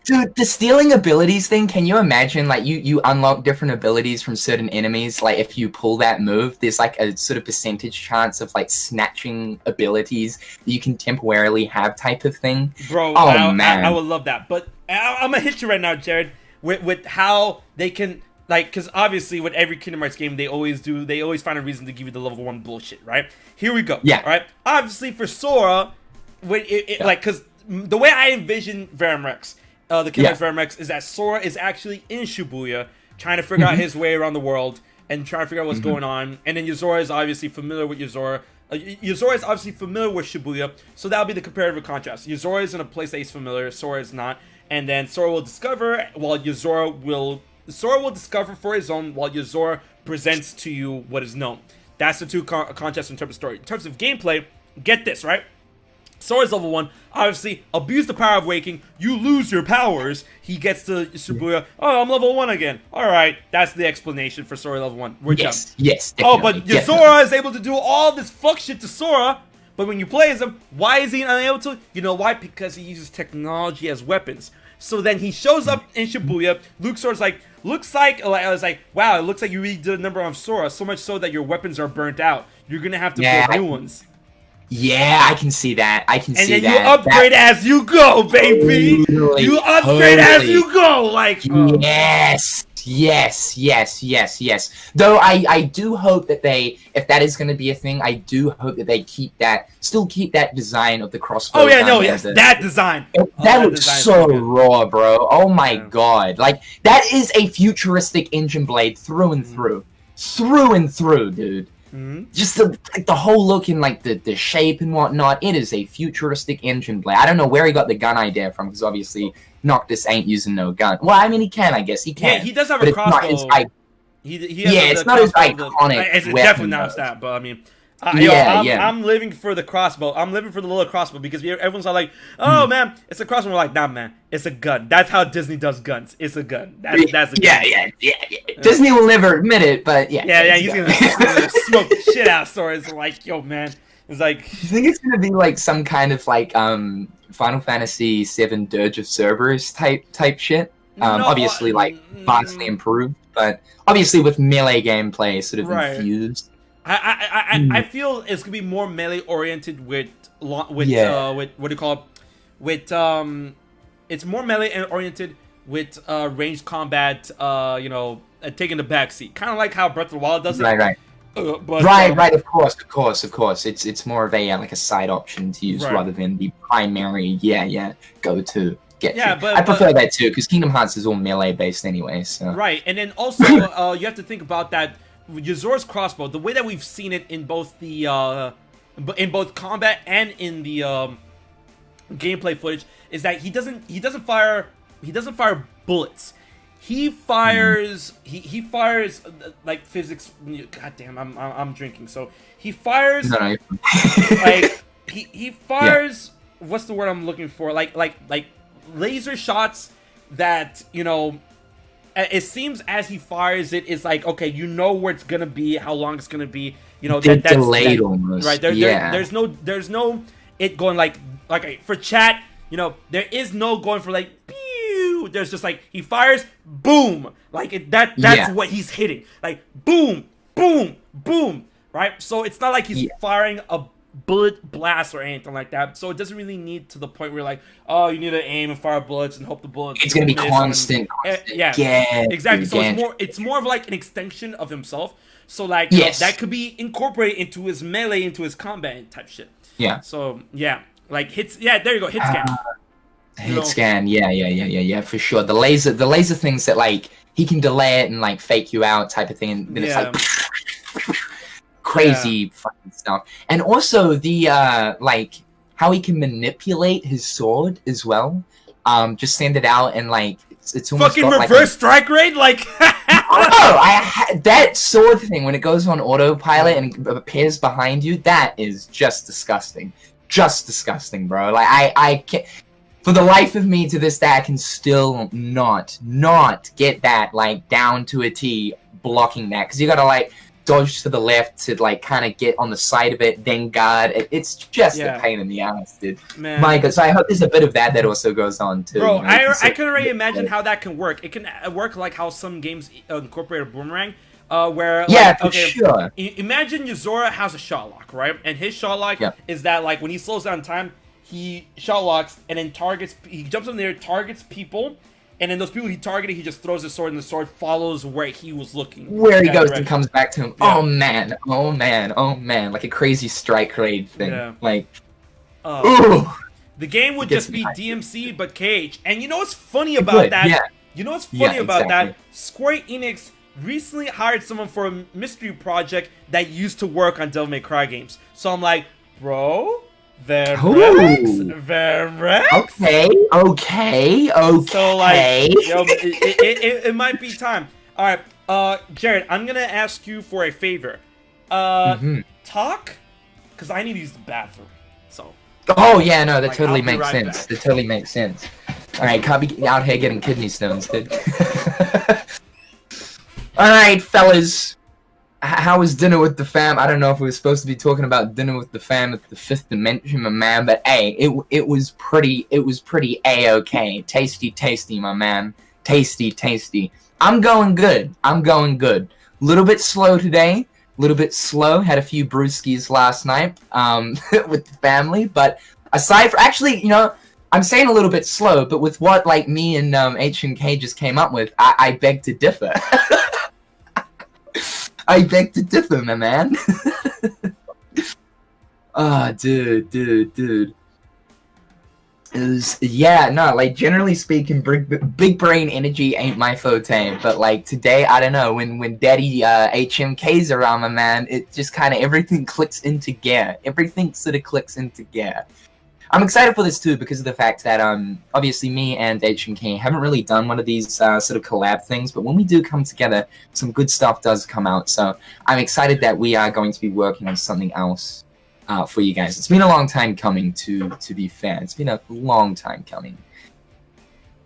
Dude, the stealing abilities thing, can you imagine, like, you unlock different abilities from certain enemies, like, if you pull that move, there's, like, a sort of percentage chance of, like, snatching abilities that you can temporarily have type of thing? Bro, man. I would love that, but I'm gonna hit you right now, Jared, with how they can, like, because obviously with every Kingdom Hearts game, they always find a reason to give you the level 1 bullshit, right? Here we go, yeah. Right? Obviously, for Sora, like, because the way I envision Verum Rex, the Kingdom Hearts Verum Rex, is that Sora is actually in Shibuya trying to figure out his way around the world and trying to figure out what's going on. And then Yozora is obviously familiar with Yozora. Yozora is obviously familiar with Shibuya, so that'll be the comparative contrast. Yozora is in a place that he's familiar, Sora is not. And then Sora will discover, while Sora will discover for his own, while Yozora presents to you what is known. That's the two contrasts in terms of story. In terms of gameplay, get this, right? Sora's level 1, obviously, abuse the power of waking, you lose your powers, he gets to Shibuya, oh, I'm level 1 again. Alright, that's the explanation for Sora level 1. We're done. Yes, oh, but Yozora is able to do all this fuck shit to Sora, but when you play as him, why is he unable to? You know why? Because he uses technology as weapons. So then he shows up in Shibuya, Luxord's like, I was like, wow, it looks like you really did a number on Sora, so much so that your weapons are burnt out. You're gonna have to build new ones. Yeah, I can see that. And then you upgrade as you go, baby. You upgrade as you go. Like, yes, Yes. Though I do hope that if that is going to be a thing, I do hope that they still keep that design of the crossbow. Oh yeah, no, yes, that design. That looks so raw, bro. Oh my god, like that is a futuristic engine blade through and through, dude. Just the whole look and like the shape and whatnot. It is a futuristic engine blade. I don't know where he got the gun idea from, because obviously Noctis ain't using no gun. Well, I mean, he can, I guess. He can. Yeah, he does have a crossbow. It's not his iconic It's weapon, definitely not that, but I mean... I'm living for the crossbow. I'm living for the little crossbow, because everyone's all like, "Oh man, it's a crossbow." We're like, "Nah, man, it's a gun." That's how Disney does guns. It's a gun. That's a gun. Yeah. Disney will never admit it, but yeah. Yeah. He's gonna smoke the shit out of stories. Like, yo, man, it's like. You think it's gonna be like some kind of like Final Fantasy VII Dirge of Cerberus type shit? Obviously, like vastly improved, but obviously with melee gameplay sort of infused. I feel it's gonna be more melee oriented with what do you call it? It's more melee oriented with ranged combat. Taking the backseat, kind of like how Breath of the Wild does it. Right. Right. Of course. It's more of a like a side option to use rather than the primary. Go to. But I prefer that too, because Kingdom Hearts is all melee based anyway. So. Right, and then also you have to think about that. Yozora's crossbow, the way that we've seen it in both both combat and in the gameplay footage, is that he doesn't fire bullets. He fires he fires like physics. God damn, I'm drinking. So he fires like he fires. What's the word I'm looking for? Like laser shots that it seems as he fires it, it's like, okay, you know where it's gonna be, how long it's gonna be, that's delayed almost. Right, there's no it going like for chat, there is no going for like pew. There's just like he fires, boom, like that's what he's hitting, like boom, right? So it's not like he's firing a bullet blast or anything like that, so it doesn't really need to the point where you're like, oh, you need to aim and fire bullets and hope the bullets. It's gonna be constant. Exactly. So it's more of like an extension of himself. So like that could be incorporated into his melee, into his combat type shit. Yeah. So like hits. Yeah, there you go. Hit scan. Hit scan. Yeah. For sure. The laser things that like he can delay it and like fake you out type of thing, and then it's like. Crazy fucking stuff. And also the like how he can manipulate his sword as well. Just send it out and like it's almost fucking reverse strike rate, like that sword thing when it goes on autopilot and appears behind you, that is just disgusting. Bro. Like I can't, for the life of me to this day, I can still not get that like down to a T, blocking that, because you gotta like dodge to the left to like kind of get on the side of it, then guard. It's just a pain in the ass, dude. Man. My God, so I hope there's a bit of that also goes on too. Bro, I can already imagine how that can work. It can work like how some games incorporate a boomerang, where sure. Imagine Yozora has a shot lock, right? And his shot lock is that like when he slows down time, he shot locks and then he jumps in there, targets people. And then those people he targeted, he just throws his sword, and the sword follows where he was looking. Where he goes and comes back to him. Yeah. Oh man. Like a crazy strike rate thing. Yeah. Like, ooh. The game would just be DMC, but KH. And you know what's funny about that? Yeah. You know what's funny about that? Square Enix recently hired someone for a mystery project that used to work on Devil May Cry games. So I'm like, bro... Verum Rex? Okay. So like, it might be time. Alright, Jared, I'm gonna ask you for a favor. Talk? Because I need to use the bathroom. So. Oh yeah, no, that totally makes sense. That totally makes sense. Alright, can't be out here getting kidney stones, dude. Alright, fellas. How was dinner with the fam? I don't know if we were supposed to be talking about dinner with the fam at the fifth dimension, my man, but hey, it was pretty A-okay. Tasty, my man. Tasty. I'm going good. Little bit slow today. Had a few brewskis last night with the family, but aside from, actually, I'm saying a little bit slow, but with what like me and HMK just came up with, I beg to differ. I beg to differ, my man. Ah, dude. It was, yeah, no, like, generally speaking, big brain energy ain't my forte, but, like, today, I don't know, when Daddy HMK's around, my man, it just kind of, everything clicks into gear. Everything sort of clicks into gear. I'm excited for this, too, because of the fact that, obviously, me and HMK haven't really done one of these sort of collab things, but when we do come together, some good stuff does come out, so I'm excited that we are going to be working on something else. For you guys. It's been a long time coming, to be fair. It's been a long time coming.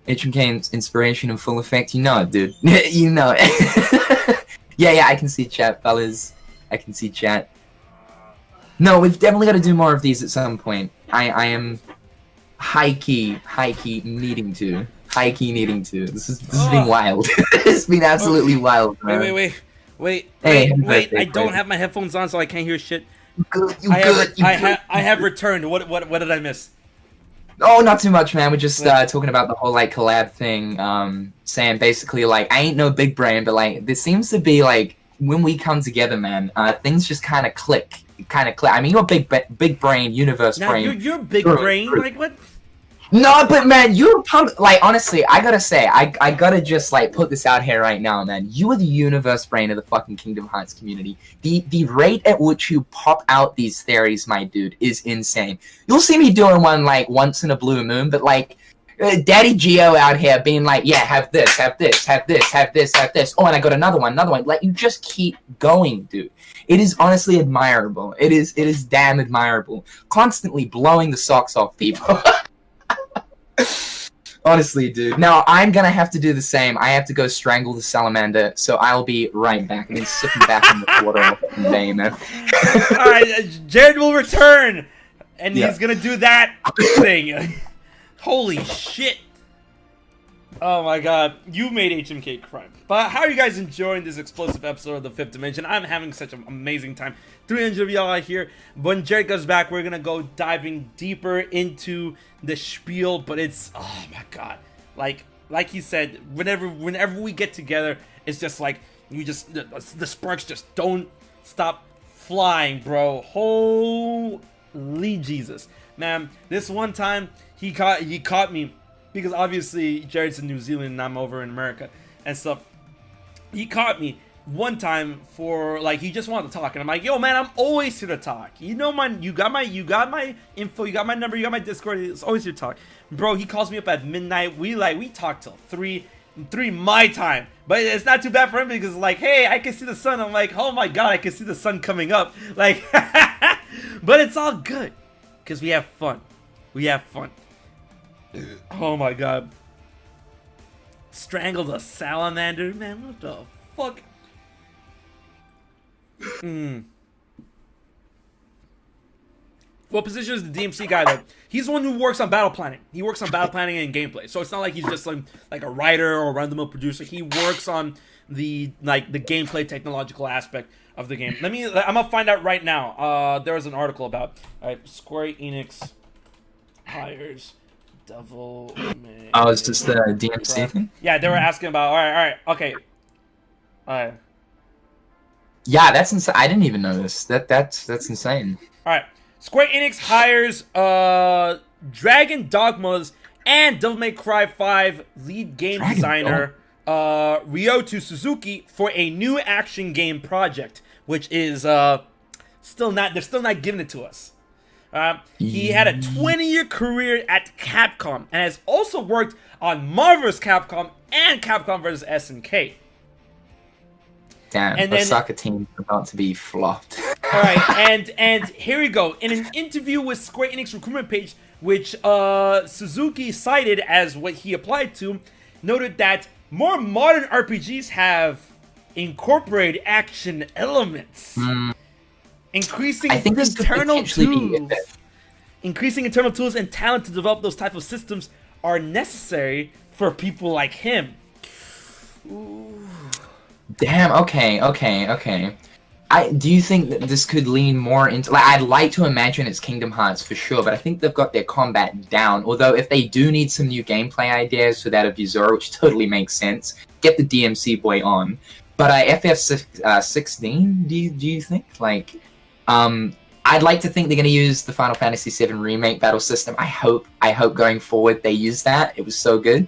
HMK inspiration in full effect. You know it, dude. You know it. yeah, I can see chat, fellas. I can see chat. No, we've definitely got to do more of these at some point. I am high-key needing to. High-key needing to. This has been wild. It's been absolutely wild, man. Wait. I don't have my headphones on, so I can't hear shit. I have returned. What did I miss? Oh, not too much, man. We're just talking about the whole like collab thing. Saying basically like I ain't no big brain, but like there seems to be like when we come together, man, things just kind of click. I mean, you're big brain, universe brain. You're big brain. Like what? No, but man, you like honestly, I gotta say, I gotta just like put this out here right now, man. You are the universe brain of the fucking Kingdom Hearts community. The rate at which you pop out these theories, my dude, is insane. You'll see me doing one like once in a blue moon, but like Daddy Geo out here being like, yeah, have this. Oh, and I got another one. Like you just keep going, dude. It is honestly admirable. It is damn admirable. Constantly blowing the socks off people. Honestly, dude. Now, I'm gonna have to do the same. I have to go strangle the salamander, so I'll be right back. I've been sipping back in the water all fucking day, man. Alright, Jared will return, and he's gonna do that thing. Holy shit. Oh my god, you made HMK cry. But how are you guys enjoying this explosive episode of the Fifth Dimension? I'm having such an amazing time. 300 of y'all here. When Jared goes back, we're gonna go diving deeper into the spiel. But it's, oh my god, like he said, whenever we get together, it's just like the sparks just don't stop flying, bro. Holy Jesus, man! This one time he caught me because obviously Jared's in New Zealand and I'm over in America and stuff. He caught me one time for like he just wanted to talk, and I'm like, yo man, I'm always here to talk. You know, you got my info, you got my number, you got my Discord. It's always here to talk, bro. He calls me up at midnight. We talk till 3 my time, but it's not too bad for him because like, hey, I can see the sun. I'm like, oh my god, I can see the sun coming up. Like, but it's all good because we have fun. Oh my god. Strangled a salamander, man. What the fuck? What position is the DMC guy though? He's the one who works on battle planning. He works on battle planning and gameplay. So it's not like he's just like a writer or a run-of-the-mill producer. He works on the gameplay technological aspect of the game. I'm gonna find out right now. There was an article about Square Enix hires Devil May. Oh, it's just the DMC thing? Yeah, they were asking about. All right, okay. Yeah, that's insane. I didn't even know this. That's insane. All right, Square Enix hires Dragon Dogma's and Devil May Cry 5 lead game designer Ryoto Suzuki for a new action game project, which is they're still not giving it to us. He had a 20-year career at Capcom and has also worked on Marvel vs. Capcom and Capcom vs. SNK. Damn, and Osaka team about to be flopped. All right, and here we go. In an interview with Square Enix recruitment page, which Suzuki cited as what he applied to, noted that more modern RPGs have incorporated action elements. Increasing internal tools and talent to develop those type of systems are necessary for people like him. Ooh. Damn. Okay. Do you think that this could lean more into, like, I'd like to imagine it's Kingdom Hearts for sure, but I think they've got their combat down. Although if they do need some new gameplay ideas for that of Yozora, which totally makes sense, get the DMC boy on. But FF16, do you think? Like, I'd like to think they're going to use the Final Fantasy VII Remake battle system. I hope going forward they use that. It was so good.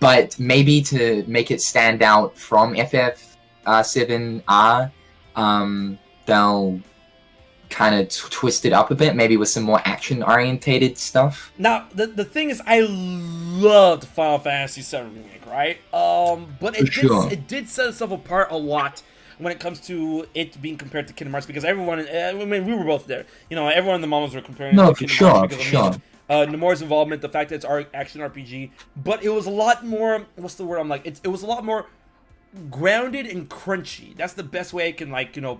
But maybe to make it stand out from FF7R, they'll kind of twist it up a bit, maybe with some more action-orientated stuff. Now, the thing is, I loved Final Fantasy VII Remake, right? But it did set itself apart a lot when it comes to it being compared to Kingdom Hearts, because everyone, I mean, we were both there. You know, everyone in the momos were comparing it to Kingdom Hearts because of Nomura's involvement, the fact that it's our action RPG, but it was a lot more, what's the word I'm like, it was a lot more grounded and crunchy. That's the best way I can, like, you know,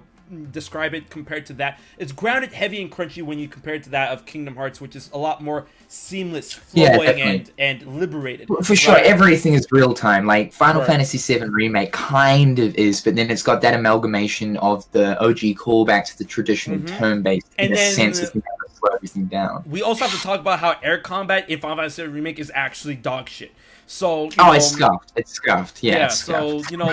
describe it compared to that. It's grounded, heavy, and crunchy when you compare it to that of Kingdom Hearts, which is a lot more seamless, flowing, and liberated. For sure, everything is real time. Like Final Fantasy VII Remake kind of is, but then it's got that amalgamation of the OG callback to the traditional turn-based in a sense of being able to slow everything down. We also have to talk about how air combat in Final Fantasy VII Remake is actually dog shit. So it's scuffed. It's scuffed. Yeah, it's scuffed. So you know,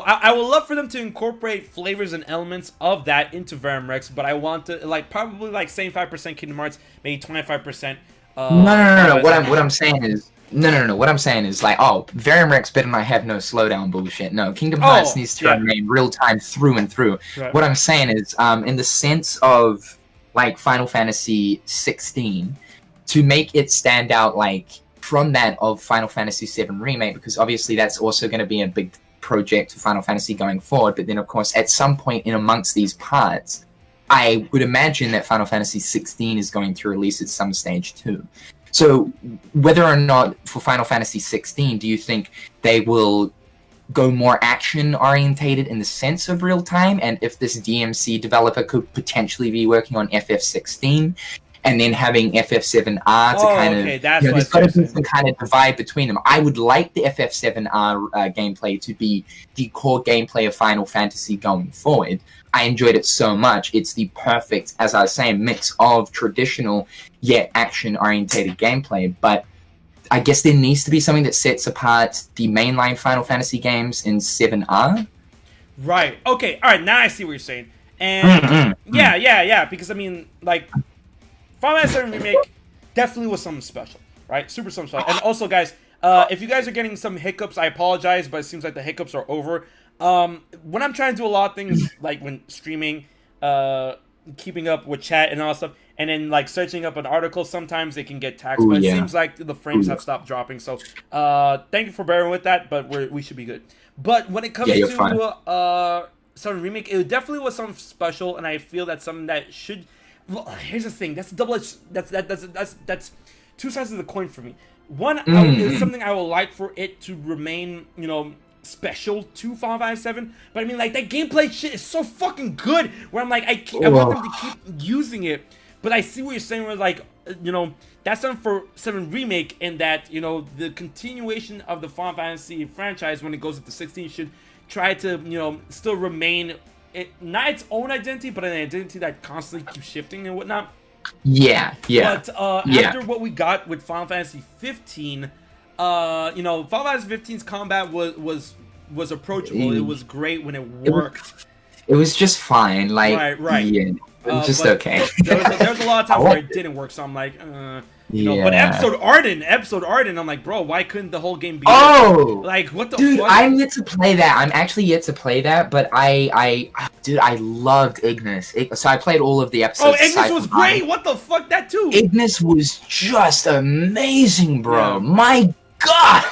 I would love for them to incorporate flavors and elements of that into Verum Rex, but I want to probably 75% Kingdom Hearts, maybe 25%. No. What I'm saying is What I'm saying is like, Verum Rex better not have no slowdown bullshit. No, Kingdom Hearts needs to remain real time through and through. Right. What I'm saying is, in the sense of like Final Fantasy 16, to make it stand out like from that of Final Fantasy VII Remake, because obviously that's also going to be a big project for Final Fantasy going forward. But then, of course, at some point in amongst these parts, I would imagine that Final Fantasy 16 is going to release at some stage too. So whether or not for Final Fantasy 16, do you think they will go more action-orientated in the sense of real-time? And if this DMC developer could potentially be working on FF16, and then having FF7R to kind of, there's got to be some kind of divide between them. I would like the FF7R gameplay to be the core gameplay of Final Fantasy going forward. I enjoyed it so much. It's the perfect, as I was saying, mix of traditional yet action-orientated gameplay. But I guess there needs to be something that sets apart the mainline Final Fantasy games in 7R. Right. Okay. All right. Now I see what you're saying. And yeah. Because I mean, like, Final Fantasy VII Remake definitely was something special, right? Super something special. And also, guys, if you guys are getting some hiccups, I apologize, but it seems like the hiccups are over. When I'm trying to do a lot of things, like when streaming, keeping up with chat and all that stuff, and then like searching up an article, sometimes they can get taxed. But it seems like the frames have stopped dropping. So thank you for bearing with that, but we should be good. But when it comes to some remake, it definitely was something special, and I feel that's something that should. Well, here's the thing. That's a double-edged. That's two sides of the coin for me. One is something I would like for it to remain, special to Final Fantasy VII. But I mean, like, that gameplay shit is so fucking good. Where I'm like, I want them to keep using it. But I see what you're saying. Where like, that's something for 7 Remake, and that the continuation of the Final Fantasy franchise when it goes into 16 should try to still remain. Not its own identity, but an identity that constantly keeps shifting and whatnot. Yeah. But after what we got with Final Fantasy 15, Final Fantasy 15's combat was approachable. It was great when it worked. It was just fine. Like, right. Yeah, it was just okay. There was a lot of times where it didn't work, so I'm like, but episode Arden, I'm like, bro, why couldn't the whole game be like, what the dude, fuck? I'm yet to play that. I'm actually yet to play that, but I loved Ignis. So I played all of the episodes. Oh, Ignis was great. What the fuck? That too. Ignis was just amazing, bro. Yeah. My God.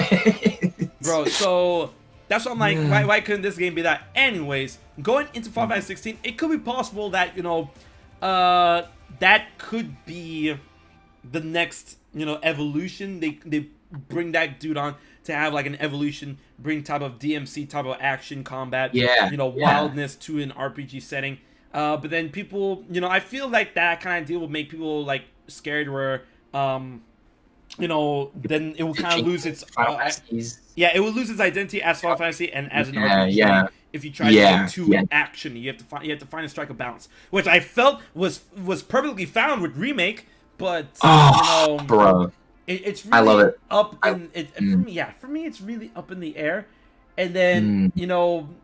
Bro, so that's what I'm like, why couldn't this game be that? Anyways, going into Final Fantasy 16, it could be possible that, that could be the next, evolution. They bring that dude on to have like an evolution, bring type of DMC type of action combat, wildness to an RPG setting. But then people, I feel like that kind of deal will make people like scared where then it will kind of lose its it will lose its identity as Final Fantasy and as an RPG. If you try to get too action, you have to find and strike a balance, which I felt was perfectly found with Remake, but bro, it's really I love it. For me, it's really up in the air. And then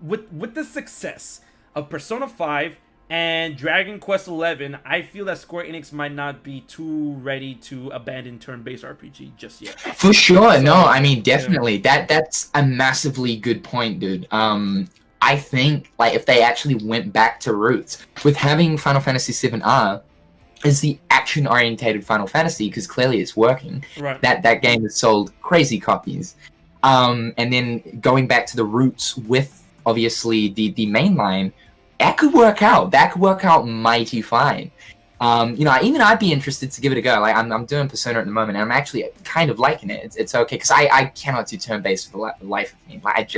with the success of Persona 5 and Dragon Quest XI, I feel that Square Enix might not be too ready to abandon turn-based RPG just yet. For sure, no, I mean definitely. That's a massively good point, dude. I think like if they actually went back to roots with having Final Fantasy VII R as the action-orientated Final Fantasy, because clearly it's working. Right. That game has sold crazy copies. And then going back to the roots with obviously the mainline. That could work out. That could work out mighty fine. Even I'd be interested to give it a go. Like I'm doing Persona at the moment, and I'm actually kind of liking it. It's okay because I cannot do turn-based for the life of me. Like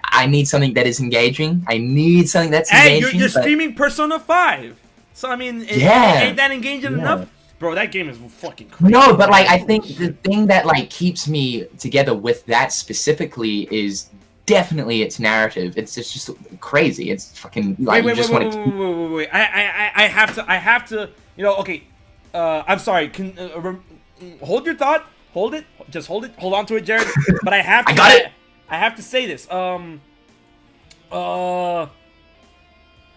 I need something that is engaging. I need something that's engaging. And you're streaming Persona 5, so I mean, ain't that engaging enough? Bro, that game is fucking crazy. No, but like I think the thing that like keeps me together with that specifically is definitely its narrative. It's just crazy. It's fucking like wait. I have to. Okay. I'm sorry. Hold your thought. Hold it. Just hold it. Hold on to it, Jared. But I have to. I got it. I have to say this. All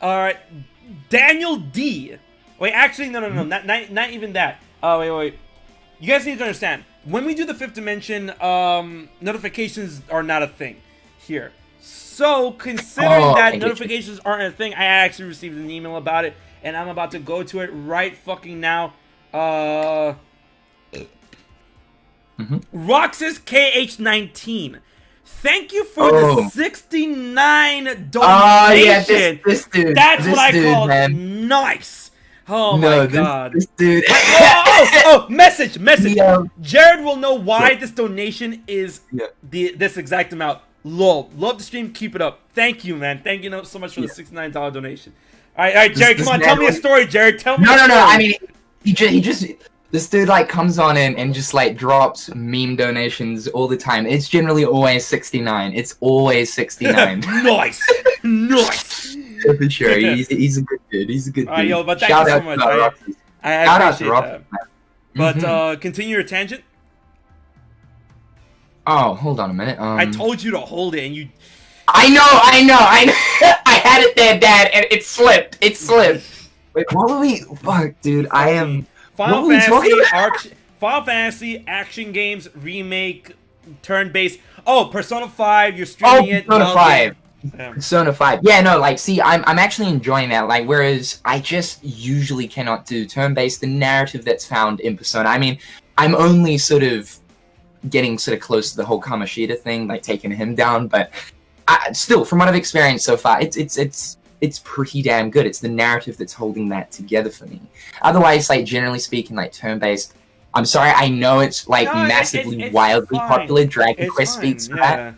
right. Daniel D. Wait. Actually, no. Not even that. Wait. You guys need to understand. When we do the fifth dimension, notifications are not a thing here. So, considering that notifications aren't a thing, I actually received an email about it, and I'm about to go to it right fucking now. Roxas KH19. Thank you for the 69 donation. This dude. That's what I call nice. Oh my god. This dude. Message. Yeah. Jared will know why this donation is this exact amount. Lol. Love the stream. Keep it up. Thank you, man. Thank you so much for the $69 donation. All right, Jared, come on. Tell me a story, Jared. Tell me a story. No. I mean, he just this dude like comes on in and just like drops meme donations all the time. It's generally always 69. It's always 69. Nice. For sure. He's a good dude. He's a good dude. Yo, but thank you so much. I appreciate that. But continue your tangent. Oh, hold on a minute. I told you to hold it, and you. I know. I had it there, Dad, and it slipped. Wait, what were we? Fuck, dude. I am. Final Fantasy action games remake, turn-based. Oh, Persona 5. You're streaming it. Persona 5. Persona 5. Yeah, no, like, see, I'm actually enjoying that. Like, whereas I just usually cannot do turn-based. The narrative that's found in Persona. I mean, I'm only sort of getting sort of close to the whole Kamoshida thing, like taking him down, but still, from what I've experienced so far, it's pretty damn good. It's the narrative that's holding that together for me. Otherwise, like generally speaking, like turn-based, I'm sorry, I know it's like massively wildly popular. Dragon Quest speaks for that.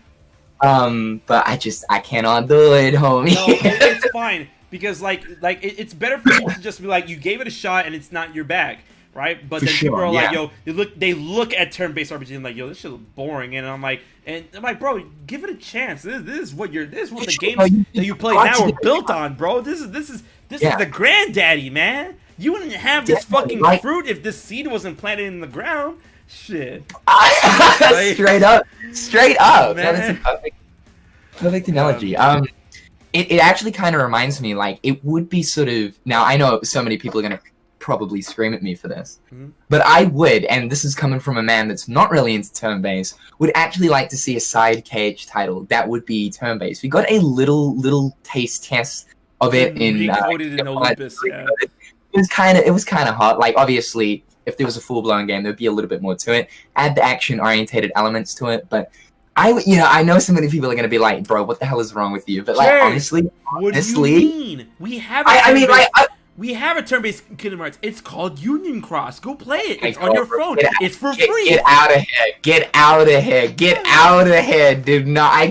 But I cannot do it, homie. No, it's fine because like it's better for you to just be like, you gave it a shot and it's not your bag. Right, but then people are like, "Yo," they look at turn-based RPG and like, "Yo, this shit looks boring," and I'm like, "Bro, give it a chance. This is what the games that you play now are built on, bro. This is the granddaddy, man. You wouldn't have this fucking fruit if this seed wasn't planted in the ground. Shit." Straight up, man. That is a perfect analogy. It actually kind of reminds me, like, it would be sort of, now I know so many people are gonna probably scream at me for this, but I would, and this is coming from a man that's not really into turn-based, would actually like to see a side KH title that would be turn-based. We got a little taste test of it in Olympus. Yeah. It was kind of hot. Like, obviously, if there was a full-blown game, there'd be a little bit more to it. Add the action-orientated elements to it, but I know so many people are gonna be like, "Bro, what the hell is wrong with you?" But like, Jared, honestly, what do you mean? We have. We have a turn-based Kingdom Hearts. It's called Union Cross. Go play it. It's on your phone. It's for free. Get out of here. Dude, no, I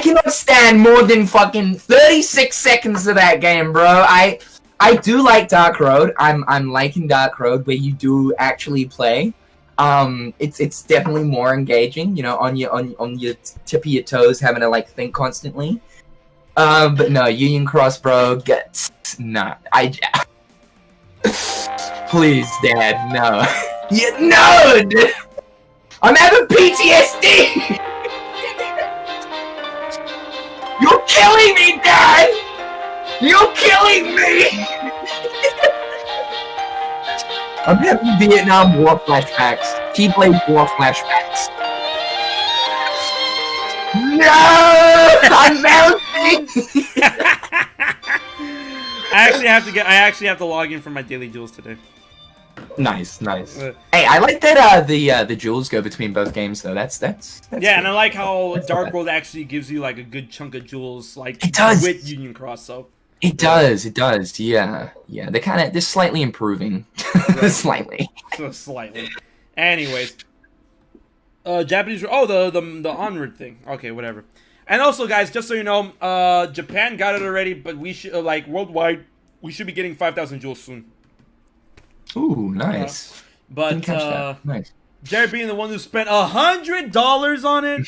cannot stand more than fucking 36 seconds of that game, bro. I do like Dark Road. I'm liking Dark Road where you do actually play. It's definitely more engaging, you know, on your tip of your toes, having to like think constantly. But no, Union Cross, bro, gets please, Dad, no. No, dude. I'm having PTSD. You're killing me, Dad. You're killing me. I'm having Vietnam War flashbacks. Keyblade War flashbacks. No! I'm melting! I actually have to log in for my daily jewels today. Nice. Hey, I like that the jewels go between both games though. That's yeah, cool. And I like how Dark World actually gives you like a good chunk of jewels, like it does with Union Cross. So it does. Yeah. They're slightly improving, slightly. Anyways, Japanese. Oh, the onward thing. Okay, whatever. And also, guys, just so you know, Japan got it already, but we should like worldwide. We should be getting 5,000 jewels soon. Ooh, nice. But nice. Jared being the one who spent $100 on it.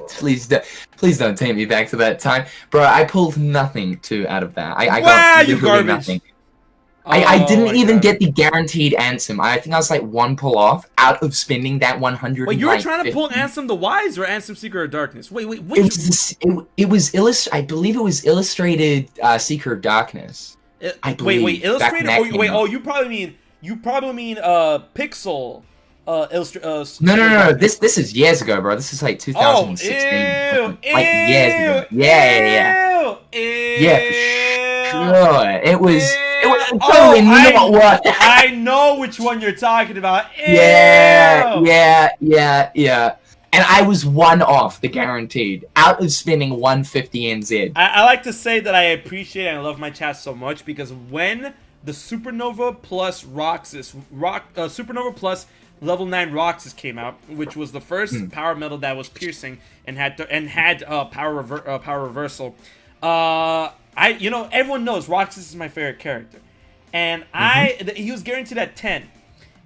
Please don't take me back to that time, bro. I pulled nothing out of that. I wow, got you garbage. Nothing. I didn't even get the guaranteed Ansem. I think I was like one pull off out of spending that 100. Wait, you were trying to pull Ansem the Wise or Ansem Seeker of Darkness? Wait, which? It was I believe it was illustrated Seeker of Darkness. I believe. Wait, illustrated? You probably mean Pixel. No. This is years ago, bro. This is like 2016. Ew, years ago. Yeah. Sure. It was. I know which one you're talking about. Ew. Yeah. And I was one off the guaranteed out of spending 150 NZ. I like to say that I appreciate and I love my chat so much because when the Supernova Plus Supernova Plus Level 9 Roxas came out, which was the first power metal that was piercing and had power reversal. Everyone knows Roxas is my favorite character, and he was guaranteed at 10,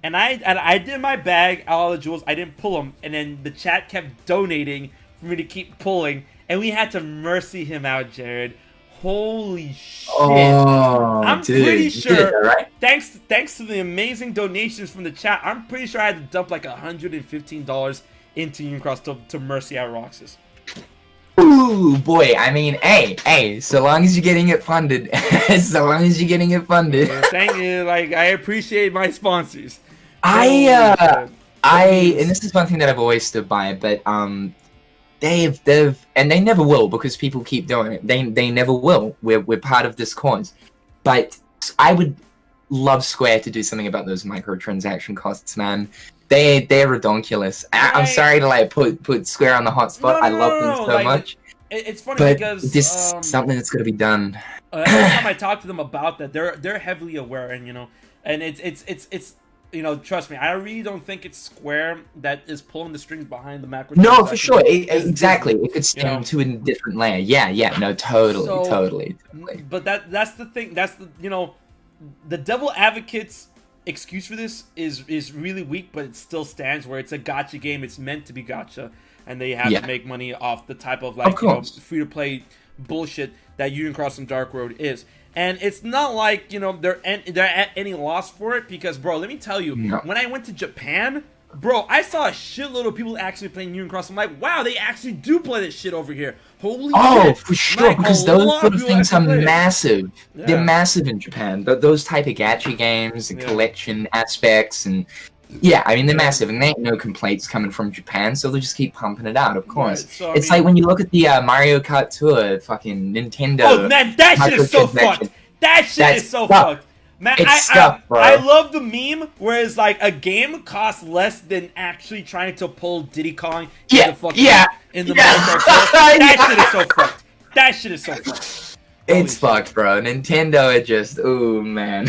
and I did my bag all the jewels. I didn't pull them, and then the chat kept donating for me to keep pulling, and we had to mercy him out, Jared. Holy shit! I'm pretty sure. Right? Thanks to the amazing donations from the chat, I'm pretty sure I had to dump like $115 into Unicross to mercy out Roxas. Ooh, boy. I mean, hey. So long as you're getting it funded. Thank you. Like, I appreciate my sponsors. And this is one thing that I've always stood by, but they've and they never will because people keep doing it. They never will. We're part of this cause. But I would love Square to do something about those microtransaction costs, man. They're redonkulous. I'm sorry to like put Square on the hot spot. I love them so much. It's funny but because this is something that's gotta be done. Every time I talk to them about that, they're heavily aware, and it's trust me, I really don't think it's Square that is pulling the strings behind the macro. No, for sure. Exactly. It could stem to a different layer. Yeah. No, totally. But that's the thing. That's the devil advocates excuse for this is really weak, but it still stands where it's a gacha game. It's meant to be gacha, and they have to make money off the type of free to play bullshit that Union Cross and Dark Road is. And it's not like they're at any loss for it because, bro, let me tell you, when I went to Japan, bro, I saw a shitload of people actually playing Union Cross. I'm like, wow, they actually do play this shit over here. Holy shit! Oh, for sure, because those sort of things are massive. Yeah. They're massive in Japan. Those type of gacha games and collection aspects and I mean they're massive, and there ain't no complaints coming from Japan, so they'll just keep pumping it out. Of course, right, so, it's like when you look at the Mario Kart Tour, fucking Nintendo. Oh man, that shit is so fucked. That shit is so fucked. Man, bro. I love the meme where it's like a game costs less than actually trying to pull Diddy Kong in the Mario Kart. That shit is so fucked. That shit is so fucked. It's fucked, bro. Nintendo is just, ooh, man.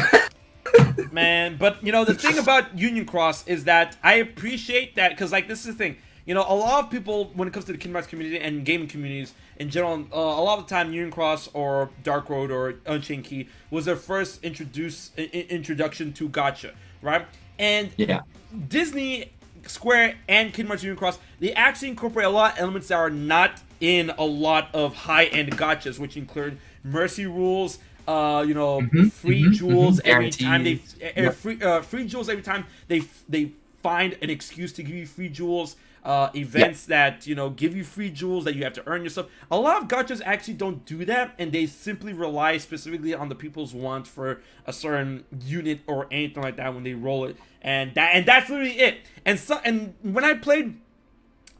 Man, but the thing about Union Cross is that I appreciate that because like this is the thing. A lot of people when it comes to the Kingdom Hearts community and gaming communities in general, a lot of the time Union Cross or Dark Road or Unchained Key was their first introduction to gacha, right? And Yeah. Disney, Square, and Kingdom Hearts Union Cross, they actually incorporate a lot of elements that are not in a lot of high-end gachas, which include mercy rules, free jewels every time they free jewels every time they find an excuse to give you free jewels. Events that give you free jewels that you have to earn yourself. A lot of gachas actually don't do that, and they simply rely specifically on the people's want for a certain unit or anything like that when they roll it, and that's literally it. And when I played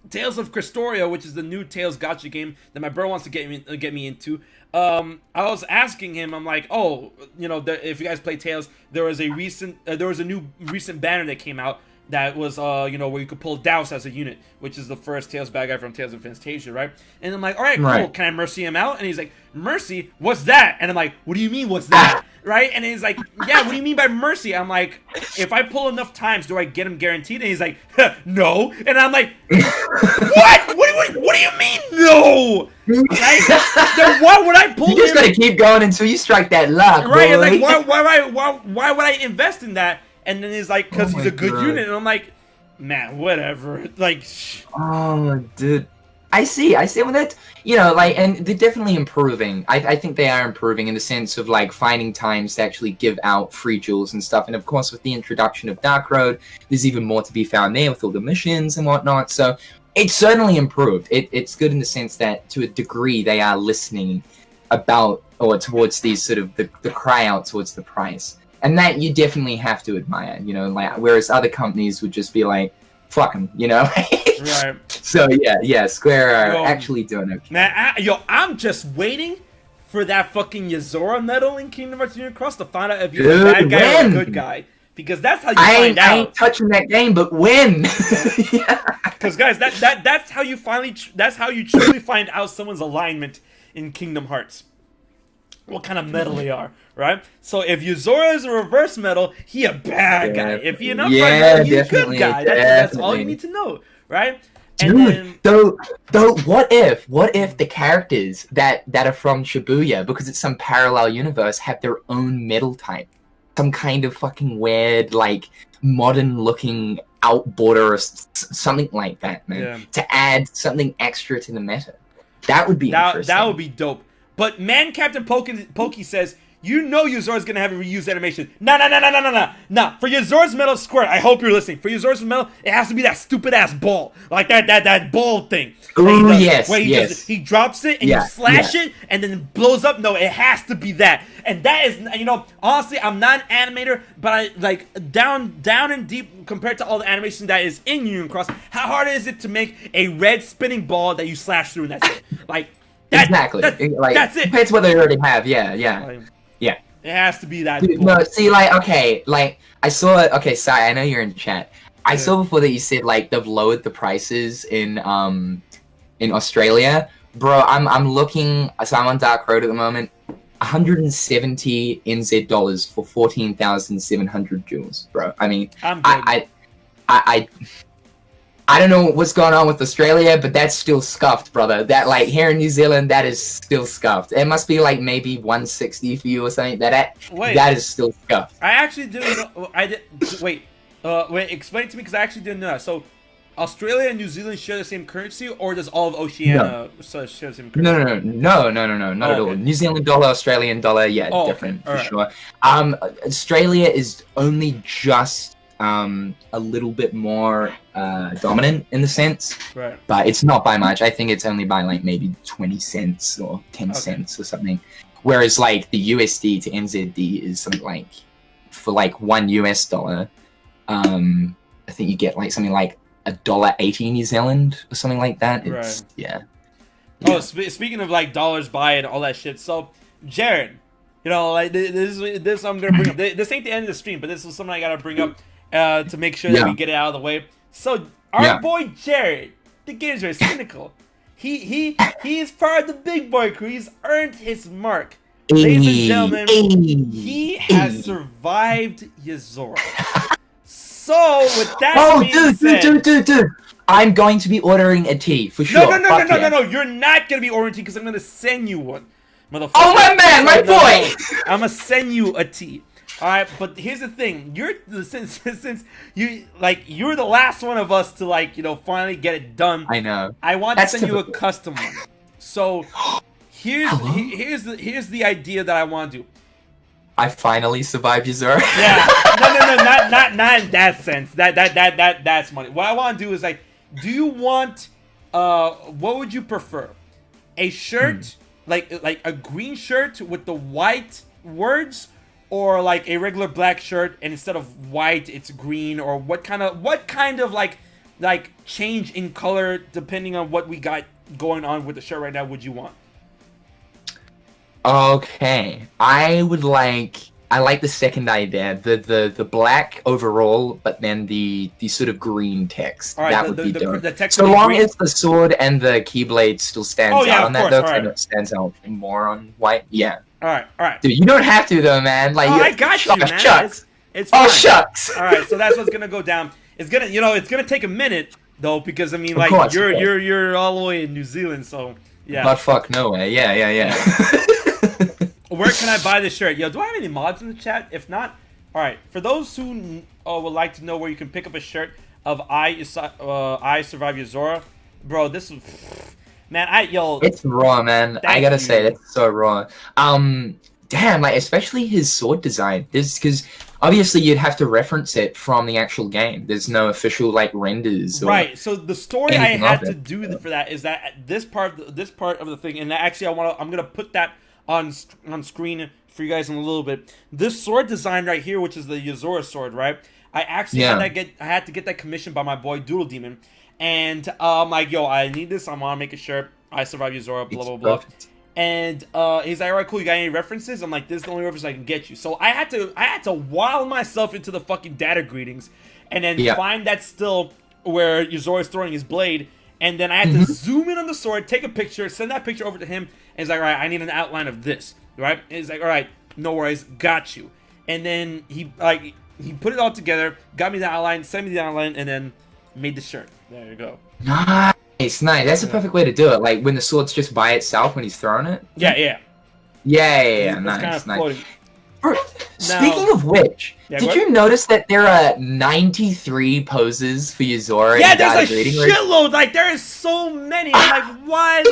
Tales of Cristoria, which is the new Tales gacha game that my bro wants to get me into, I was asking him, I'm like, if you guys play Tales, there was a new recent banner that came out that was, where you could pull Douse as a unit, which is the first Tales bad guy from Tales of Fantasia, right? And I'm like, all right, cool. Can I mercy him out? And he's like, mercy? What's that? And I'm like, what do you mean, what's that? Right? And he's like, yeah, what do you mean by mercy? I'm like, if I pull enough times, do I get him guaranteed? And he's like, no. And I'm like, what? What do you mean, no? Right? Then why would I pull him? You just gotta keep going until you strike that luck, right? Boy. And like, why would I invest in that? And then he's like, because he's a good unit. And I'm like, man, whatever. Like, oh, dude. I see. Well, that, and they're definitely improving. I think they are improving in the sense of, finding times to actually give out free jewels and stuff. And, of course, with the introduction of Dark Road, there's even more to be found there with all the missions and whatnot. So it's certainly improved. It's good in the sense that, to a degree, they are listening about or towards these sort of the cry out towards the price. And that you definitely have to admire, whereas other companies would just be like, fuck them, Right. So, yeah, Square are actually doing it. Man, I'm just waiting for that fucking Yozora medal in Kingdom Hearts Union Cross to find out if you're a bad guy or a good guy. Because that's how you find out. I ain't touching that game, but when? Because, guys, that's how you truly find out someone's alignment in Kingdom Hearts. What kind of metal they are, right? So if Yozora is a reverse metal, he a bad guy. If he an upright metal, he's a good guy. That's all you need to know, right? And Dude, though, what if the characters that are from Shibuya, because it's some parallel universe, have their own metal type? Some kind of fucking weird, modern-looking outboarder or something like that, man. Yeah. To add something extra to the meta. That would be interesting. That would be dope. But Man Captain Pokey says, Yozora's gonna have a reused animation. No. For Yozora's Metal Square, I hope you're listening. For Yozora's Metal, it has to be that stupid ass ball. Like that ball thing. Ooh, yes. He drops it and you slash it and then it blows up. No, it has to be that. And that is, honestly, I'm not an animator, but I down and deep compared to all the animation that is in Union Cross, how hard is it to make a red spinning ball that you slash through and that's it? Exactly. That's it. Compared to what they already have, yeah. It has to be that. Dude, no, see, I saw. Okay, sorry, I know you're in the chat. I saw before that you said they've lowered the prices in Australia, bro. I'm looking. So I'm on Dark Road at the moment. 170 NZ dollars for 14,700 jewels, bro. I mean, I don't know what's going on with Australia, but that's still scuffed, brother. That here in New Zealand, that is still scuffed. It must be maybe 160 for you or something. That is still scuffed. I actually didn't know. Wait, explain it to me because I actually didn't know that. So, Australia and New Zealand share the same currency, or does all of Oceania share the same currency? No, not at all. New Zealand dollar, Australian dollar, different for sure. Australia is only just a little bit more dominant in the sense, right? But it's not by much. I think it's only by maybe 20 cents or 10 cents or something. Whereas the USD to NZD is something for $1 US, I think you get something like $1.80 New Zealand or something like that. It's, right. Oh, speaking of dollars by and all that shit. So, Jared, this I'm gonna bring up. This ain't the end of the stream, but this is something I gotta bring up. To make sure that we get it out of the way. So our boy Jared, the games are cynical. He is part of the big boy crew. He's earned his mark. Ladies and gentlemen, he has survived Yozora. So with that dude. I'm going to be ordering a tea for sure. No. You're not gonna be ordering tea because I'm gonna send you one, motherfucker. Oh my man, my boy. I'm gonna send you a tea. All right, but here's the thing: since you're the last one of us to finally get it done. I know. I want That's to send you a typical. custom one. So here's the idea that I want to do. I finally survived Yozora. Yeah, no, not in that sense. That's money. What I want to do is do you want what would you prefer? A shirt like a green shirt with the white words, or like a regular black shirt and instead of white it's green, or what kind of like change in color depending on what we got going on with the shirt right now would you want? Okay, I like the second idea, the black overall, but then the sort of green text. All right, that would be dope. The text So long green? as the sword and the keyblade still stands out on that, though, and it stands out more on white. Yeah. All right. Dude, you don't have to though, man. Like, I got you, man. Shucks. It's fine. Oh, shucks. All right, so that's what's gonna go down. It's gonna take a minute though, because I mean, Of course, you're all the way in New Zealand, so yeah. But fuck no way. Yeah. Where can I buy this shirt? Yo, do I have any mods in the chat? If not, all right. For those who would like to know where you can pick up a shirt of I Survive Yozora, bro, this is man. It's raw, man. I gotta say, that's so raw. Damn, like especially his sword design. This because obviously you'd have to reference it from the actual game. There's no official like renders. Right. So the story I had to do for that is that this part of the thing, and actually I'm gonna put that on screen for you guys in a little bit. This sword design right here, which is the Yozora sword, right? I actually had to get that commissioned by my boy Doodle Demon, and like, yo, I need this. I want to make a shirt. I Survive Yozora, blah blah blah. And he's like, all right, cool. You got any references? I'm like, this is the only reference I can get you. So I had to wild myself into the fucking data greetings, and then find that still where Yozora is throwing his blade. And then I had to zoom in on the sword, take a picture, send that picture over to him, and he's like, all right, I need an outline of this, right? And he's like, all right, no worries, got you. And then he put it all together, got me the outline, sent me the outline, and then made the shirt. There you go. Nice. That's a perfect way to do it. Like when the sword's just by itself when he's throwing it. Yeah. Nice. Bro, speaking of which, did you notice that there are 93 poses for Yozora? Yeah, there's a shitload. Like there is so many. I'm like, why the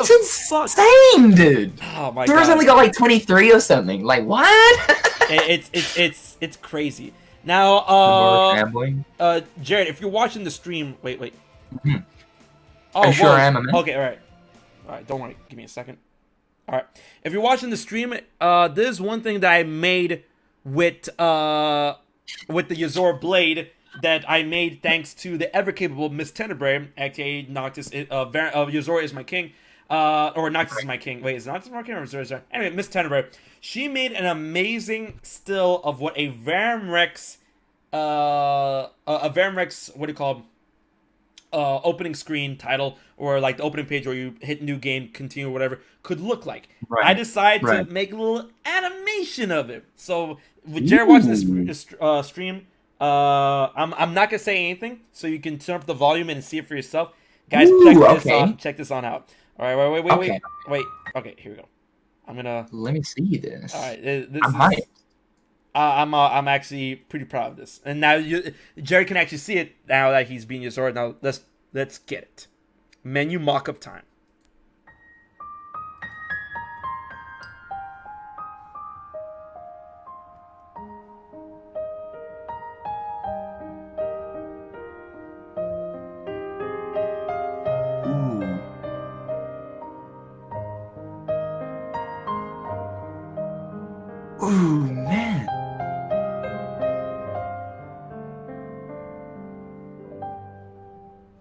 fuck? It's insane, dude. Oh my god. Zora's only got like 23 or something. Like what? it's crazy. Now, Jared, if you're watching the stream, wait. Oh, I sure am. Okay, all right. Don't worry. Give me a second. All right. If you're watching the stream, there's one thing that I made with the Yozora blade that I made thanks to the ever capable Miss Tenebrae, aka Noctis. Yozora is my king, or Noctis is my king. Wait, is Noctis my king or Yozora? Anyway, Miss Tenebrae. She made an amazing still of what a Verum Rex, what do you call them? Opening screen title, or like the opening page where you hit new game, continue, or whatever, could look like. Right. I decided to make a little animation of it. So with Jared watching this stream, I'm not gonna say anything, so you can turn up the volume and see it for yourself, guys. Check this on out. All right, wait. Okay, here we go. I'm gonna let me see this. All right, I'm hyped. I'm actually pretty proud of this, and now Jerry can actually see it now that he's being Yozora. Now let's get it. Menu mock-up time. Ooh, man.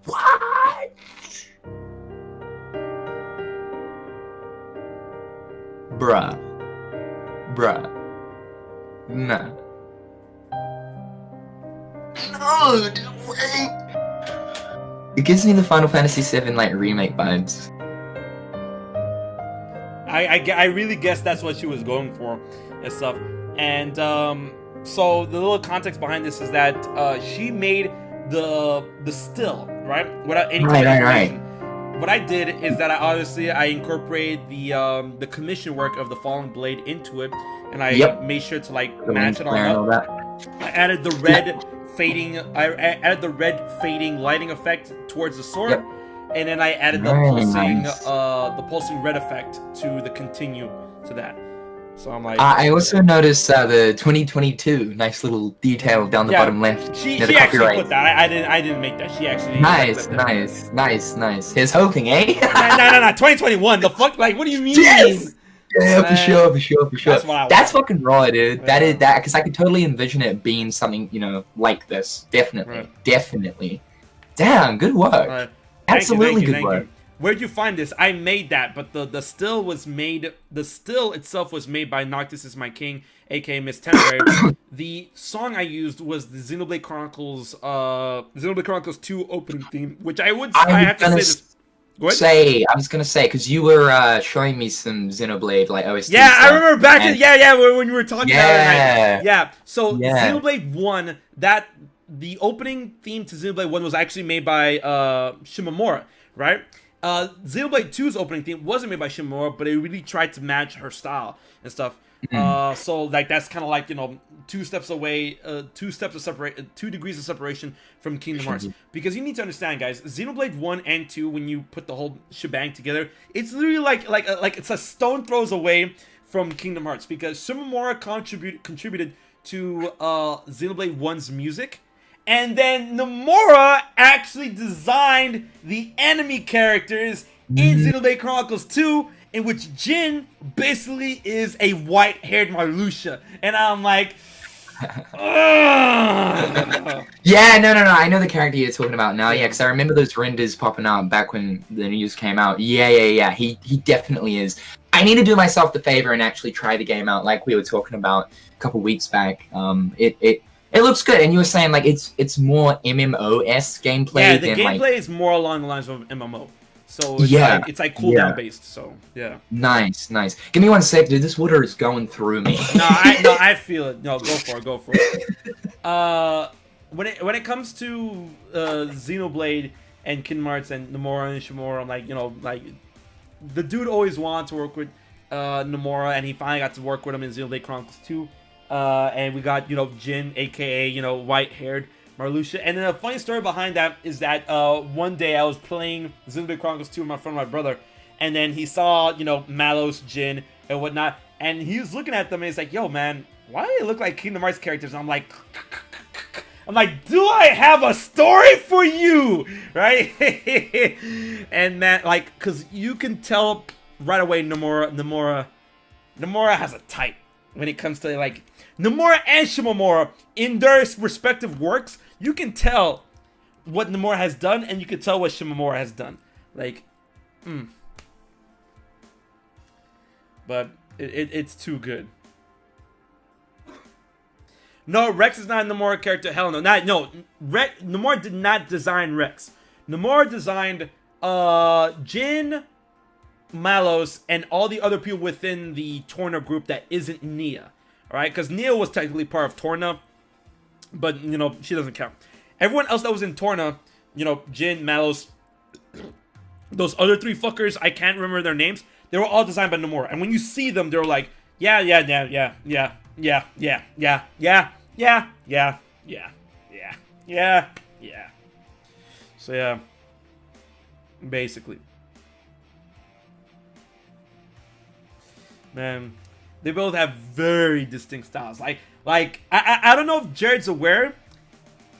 What? Bruh. Nah. No, dude, wait. It gives me the Final Fantasy VII like remake vibes. I really guess that's what she was going for and stuff. And so the little context behind this is that she made the still, right? Without any right. What I did is that I incorporated the commission work of the Fallen Blade into it, and I made sure to like match it all up. I added the red fading. I added the red fading lighting effect towards the sword, and then I added the pulsing red effect to the continue to that. So I'm like, I also noticed the 2022 nice little detail down the bottom left. She actually put that. I didn't make that. She actually nice. Here's hoping, eh? No. 2021. The fuck? Like, what do you mean? Yes! Yeah, for sure. That's fucking raw, dude. Yeah. That is that, because I could totally envision it being something, you know, like this. Definitely. Damn, good work. Right. Absolutely good work. Where'd you find this? I made that, but the still was made. The still itself was made by Noctis is My King, aka Miss Temporary. The song I used was the Xenoblade Chronicles 2 opening theme, which I have to say this. I was gonna say, because you were showing me some Xenoblade like OST. Yeah, stuff, I remember back in when you were talking about it. So Xenoblade 1, the opening theme to Xenoblade 1 was actually made by Shimamura, right? Xenoblade 2's opening theme wasn't made by Shimamura, but it really tried to match her style and stuff. So like that's kind of like, you know, 2 degrees of separation from Kingdom Hearts, because you need to understand, guys, Xenoblade 1 and 2, when you put the whole shebang together, it's literally like it's a stone throws away from Kingdom Hearts, because Shimamura contributed to Xenoblade 1's music, and then Nomura actually designed the enemy characters in Xenoblade Chronicles 2, in which Jin basically is a white-haired Marluxia. And I'm like, yeah, no. I know the character you're talking about now. Yeah, because I remember those renders popping up back when the news came out. Yeah. He definitely is. I need to do myself the favor and actually try the game out, like we were talking about a couple weeks back. It looks good, and you were saying like it's more MMO-esque gameplay. Yeah, the gameplay is more along the lines of MMO. So it's like cooldown based. So yeah. Nice. Give me 1 sec, dude. This water is going through me. I feel it. No, go for it. When it comes to Xenoblade and Kingdom Hearts and Nomura and Shimamura, I'm like, you know, like the dude always wanted to work with Nomura, and he finally got to work with him in Xenoblade Chronicles 2. And we got, you know, Jin, aka, you know, white-haired Marluxia. And then a funny story behind that is that one day I was playing Xenoblade Chronicles 2 with my friend, my brother, and then he saw, you know, Malos, Jin, and whatnot, and he was looking at them, and he's like, yo, man, why do they look like Kingdom Hearts characters? And I'm like, do I have a story for you? Right? And man, like, because you can tell right away Nomura has a type when it comes to, like, Nomura and Shimamura, in their respective works, you can tell what Nomura has done, and you can tell what Shimamura has done. Like, But it's too good. No, Rex is not a Nomura character. Hell no. Nomura did not design Rex. Nomura designed Jin, Malos, and all the other people within the Torna group that isn't Nia. Alright? Because Nia was technically part of Torna, but, you know, she doesn't count. Everyone else that was in Torna, you know, Jin, Malos, those other 3 fuckers, I can't remember their names, they were all designed by Nomura. And when you see them, they're like, yeah. So, yeah. Basically. Man, they both have very distinct styles. Like I don't know if Jared's aware.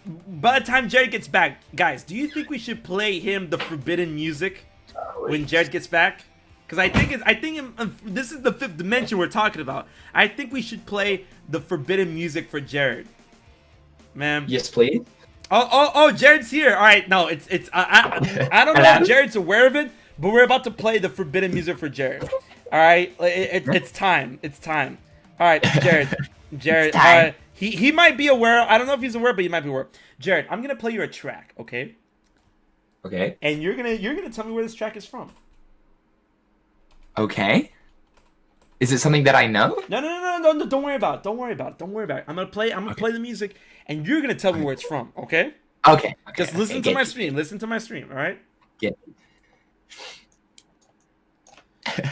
By the time Jared gets back, guys, do you think we should play him the forbidden music when Jared gets back? Because I think this is the 5th dimension we're talking about. I think we should play the forbidden music for Jared. Man. Yes, please. Oh, Jared's here. All right, no, I don't know if Jared's aware of it, but we're about to play the forbidden music for Jared. All right, it's time. All right, Jared. He might be aware. I don't know if he's aware, but he might be aware. Jared, I'm gonna play you a track, okay? Okay. And you're gonna tell me where this track is from. Okay. Is it something that I know? No. Don't worry about it. I'm gonna play the music, and you're gonna tell me where it's from, okay? Okay. Just listen to my stream. Listen to my stream, all right? Yeah.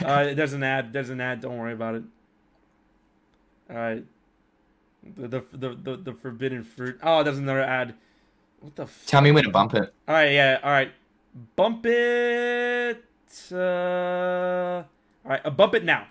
There's an ad. Don't worry about it. All right. The forbidden fruit. Oh, there's another ad. What the? Tell me when to bump it. All right, yeah, all right. Bump it. All right, bump it now.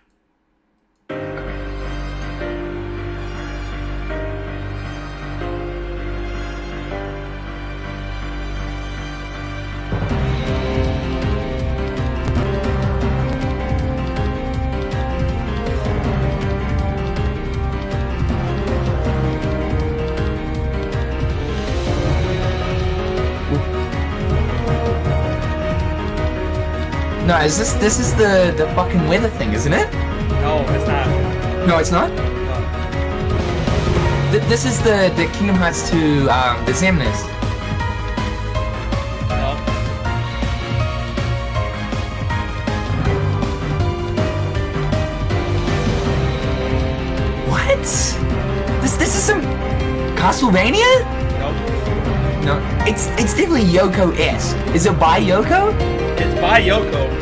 No, this is the fucking weather thing, isn't it? No, it's not. No, it's not? No. This is the Kingdom Hearts 2, the Xemnas. No. What? This is some Castlevania? No. No, it's definitely Yoko S. Is it by Yoko? It's by Yoko.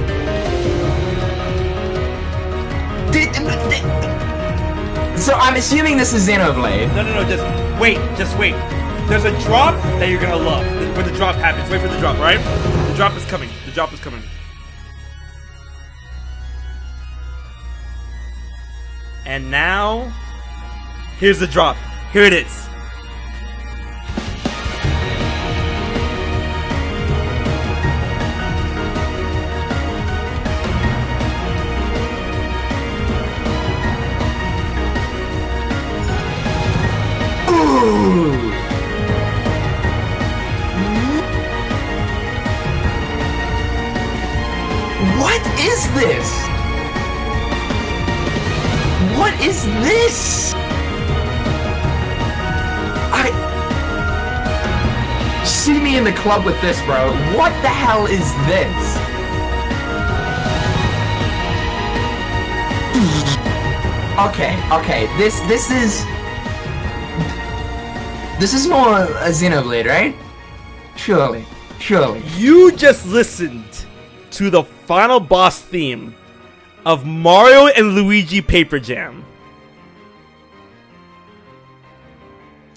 So I'm assuming this is Xenoblade. No, just wait. There's a drop that you're gonna love. When the drop happens. Wait for the drop, right? The drop is coming. And now, here's the drop. Here it is. What is this? What is this? See me in the club with this, bro. What the hell is this? Okay. This is more a Xenoblade, right? Surely. You just listened to the final boss theme of Mario and Luigi Paper Jam.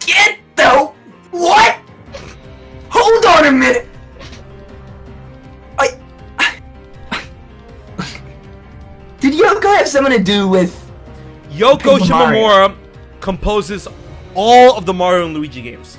Get the what? Hold on a minute. Did Yoko have something to do with Yoko Shimamura composes all of the Mario and Luigi games.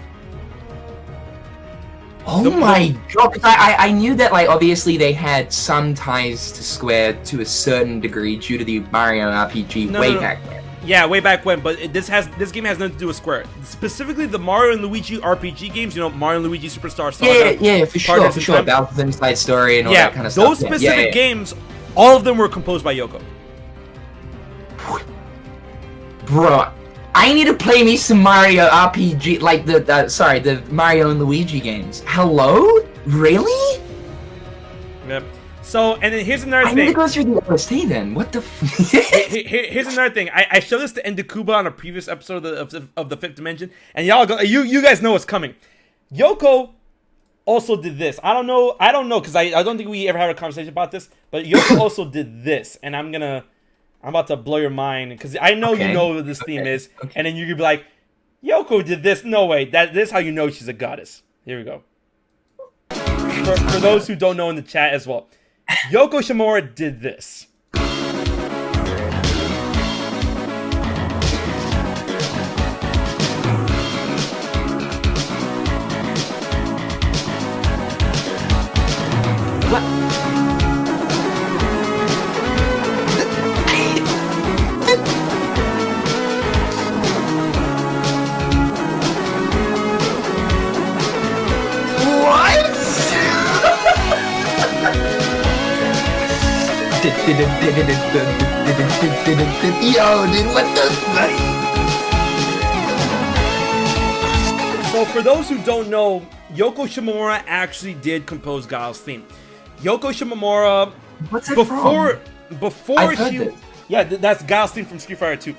Oh my god, 'cause I knew that, like, obviously they had some ties to Square to a certain degree due to the Mario RPG back when. Yeah, way back when, but this game has nothing to do with Square. Specifically, the Mario and Luigi RPG games, you know, Mario and Luigi Superstar Saga. Yeah, for sure. Bowser's Inside Story and all that kind of stuff. Those specific games, all of them were composed by Yoko. Bro, I need to play me some Mario RPG, like the Mario and Luigi games. Hello? Really? Yep. So, and then here's another thing. I need to go through the OST then. What the Here's another thing. I showed this to Endakuba on a previous episode of the Fifth Dimension, and y'all go, you guys know what's coming. Yoko also did this. I don't know, because I don't think we ever had a conversation about this, but Yoko also did this, and I'm about to blow your mind, because I know you know what this theme is, and then you're gonna be like, Yoko did this? No way. This is how you know she's a goddess. Here we go. For those who don't know in the chat as well, Yoko Shimamura did this. What? Yo, dude, what the fuck? So for those who don't know, Yoko Shimamura actually did compose Guile's theme. Yoko Shimamura, What's that before she, yeah, that's Guile's theme from Street Fighter 2,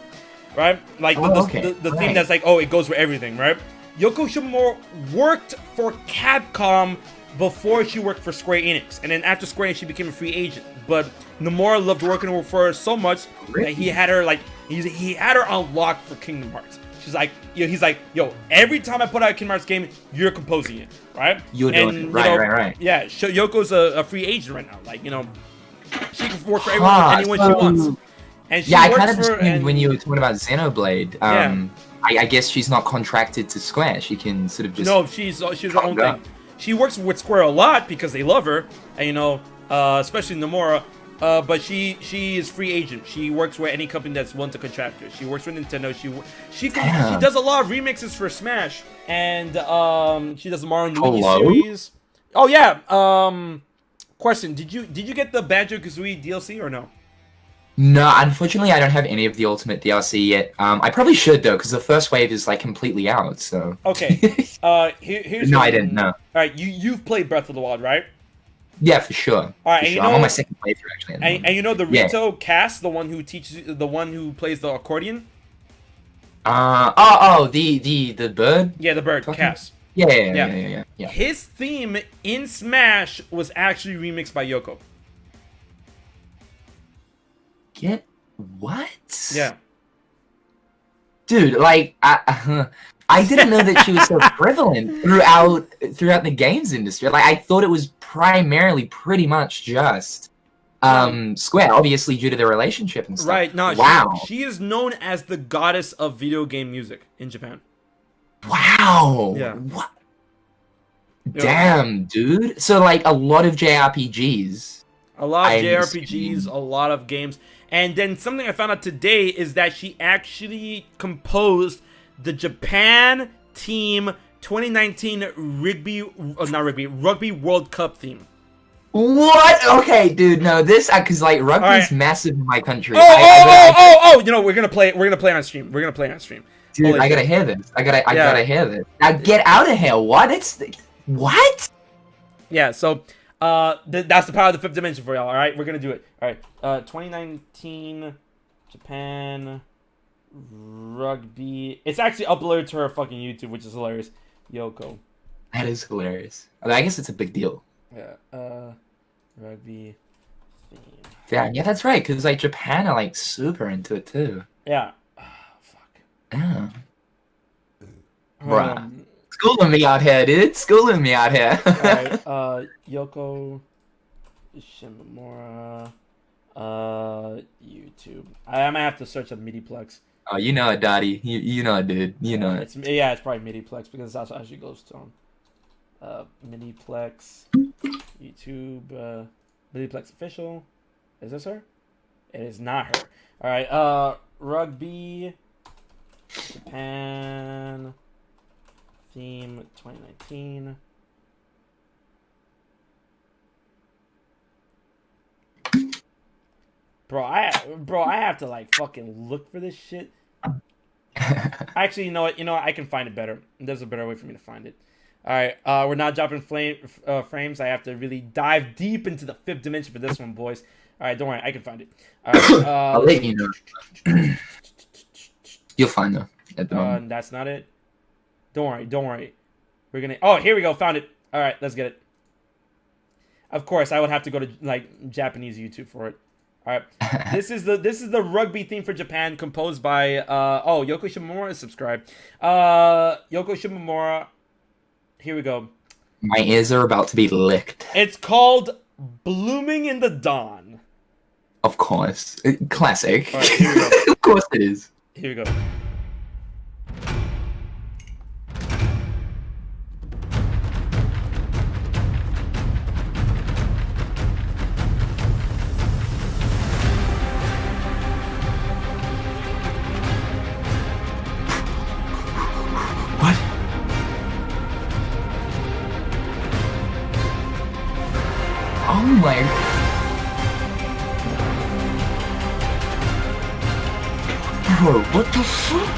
right? Like the theme that's like, oh, it goes for everything, right? Yoko Shimamura worked for Capcom before she worked for Square Enix, and then after Square Enix, she became a free agent. But Nomura loved working for her so much that he had her like he had her on lock for Kingdom Hearts. She's like, he's like, yo, every time I put out a Kingdom Hearts game, you're composing it, right? You're doing it, right. Yeah, Yoko's a free agent right now. Like, you know, she can work for anyone she wants. And she I works kind of for, understand when you were talking about Xenoblade. I guess she's not contracted to Square. She can sort of just... No, she's her own thing. She works with Square a lot because they love her, and you know, especially Nomura. But she is free agent. She works with any company that's willing to contract her. She works with Nintendo. She does a lot of remixes for Smash, and she does the Mario and Luigi series. Oh yeah. Question: Did you get the Banjo-Kazooie DLC or no? No, unfortunately, I don't have any of the Ultimate DLC yet. I probably should though, because the first wave is like completely out. So okay. Here's I didn't know. All right, you've played Breath of the Wild, right? Yeah, for sure. All right, sure. I'm on my second playthrough actually. And you know the Rito cast, the one who plays the accordion. The bird. Yeah, the bird cast. Yeah. His theme in Smash was actually remixed by Yoko. Get what? Yeah. Dude, like I didn't know that she was so prevalent throughout the games industry. Like I thought it was primarily pretty much just Square, obviously due to their relationship and stuff. Right. No. Wow. She is known as the goddess of video game music in Japan. Wow. Yeah. What? Damn, dude. So like a lot of JRPGs. A lot of JRPGs, a lot of games. And then something I found out today is that she actually composed the Japan Team 2019 Rugby World Cup theme. What? Okay, dude. No, this because like rugby's massive in my country. Oh! You know we're gonna play it on stream. Dude, holy I gotta hear this. I gotta hear this. Now get out of here. What? What? Yeah. So. That's the power of the fifth dimension for y'all. All right, we're gonna do it. All right, 2019 Japan rugby. It's actually uploaded to her fucking YouTube, which is hilarious. Yoko. That is hilarious. I guess it's a big deal. Yeah. Rugby theme. Yeah, that's right. Cause like Japan are like super into it too. Yeah. Oh, fuck. Yeah. Bruh. Schooling me out here, dude. Schooling me out here. Alright, Yoko Shimamura, YouTube. I might have to search up Midiplex. Oh, you know it, Dottie. You know it, dude. You know it. It's probably Midiplex because that's how she goes to. Midiplex, YouTube, Midiplex official. Is this her? It is not her. Alright, Rugby, Japan... Theme 2019. Bro, I have to like fucking look for this shit. Actually, you know what? I can find it better. There's a better way for me to find it. All right, we're not dropping frames. I have to really dive deep into the fifth dimension for this one, boys. All right, don't worry, I can find it. All right, I'll let you know. You'll find them at the moment. That's not it. Don't worry. We're gonna. Oh, here we go. Found it. All right, let's get it. Of course, I would have to go to like Japanese YouTube for it. All right, this is the rugby theme for Japan, composed by Yoko Shimamura is subscribed. Yoko Shimamura. Here we go. My ears are about to be licked. It's called "Blooming in the Dawn." Of course, classic. All right, here we go. Of course it is. Here we go. Oh my... Bro, what the fuck?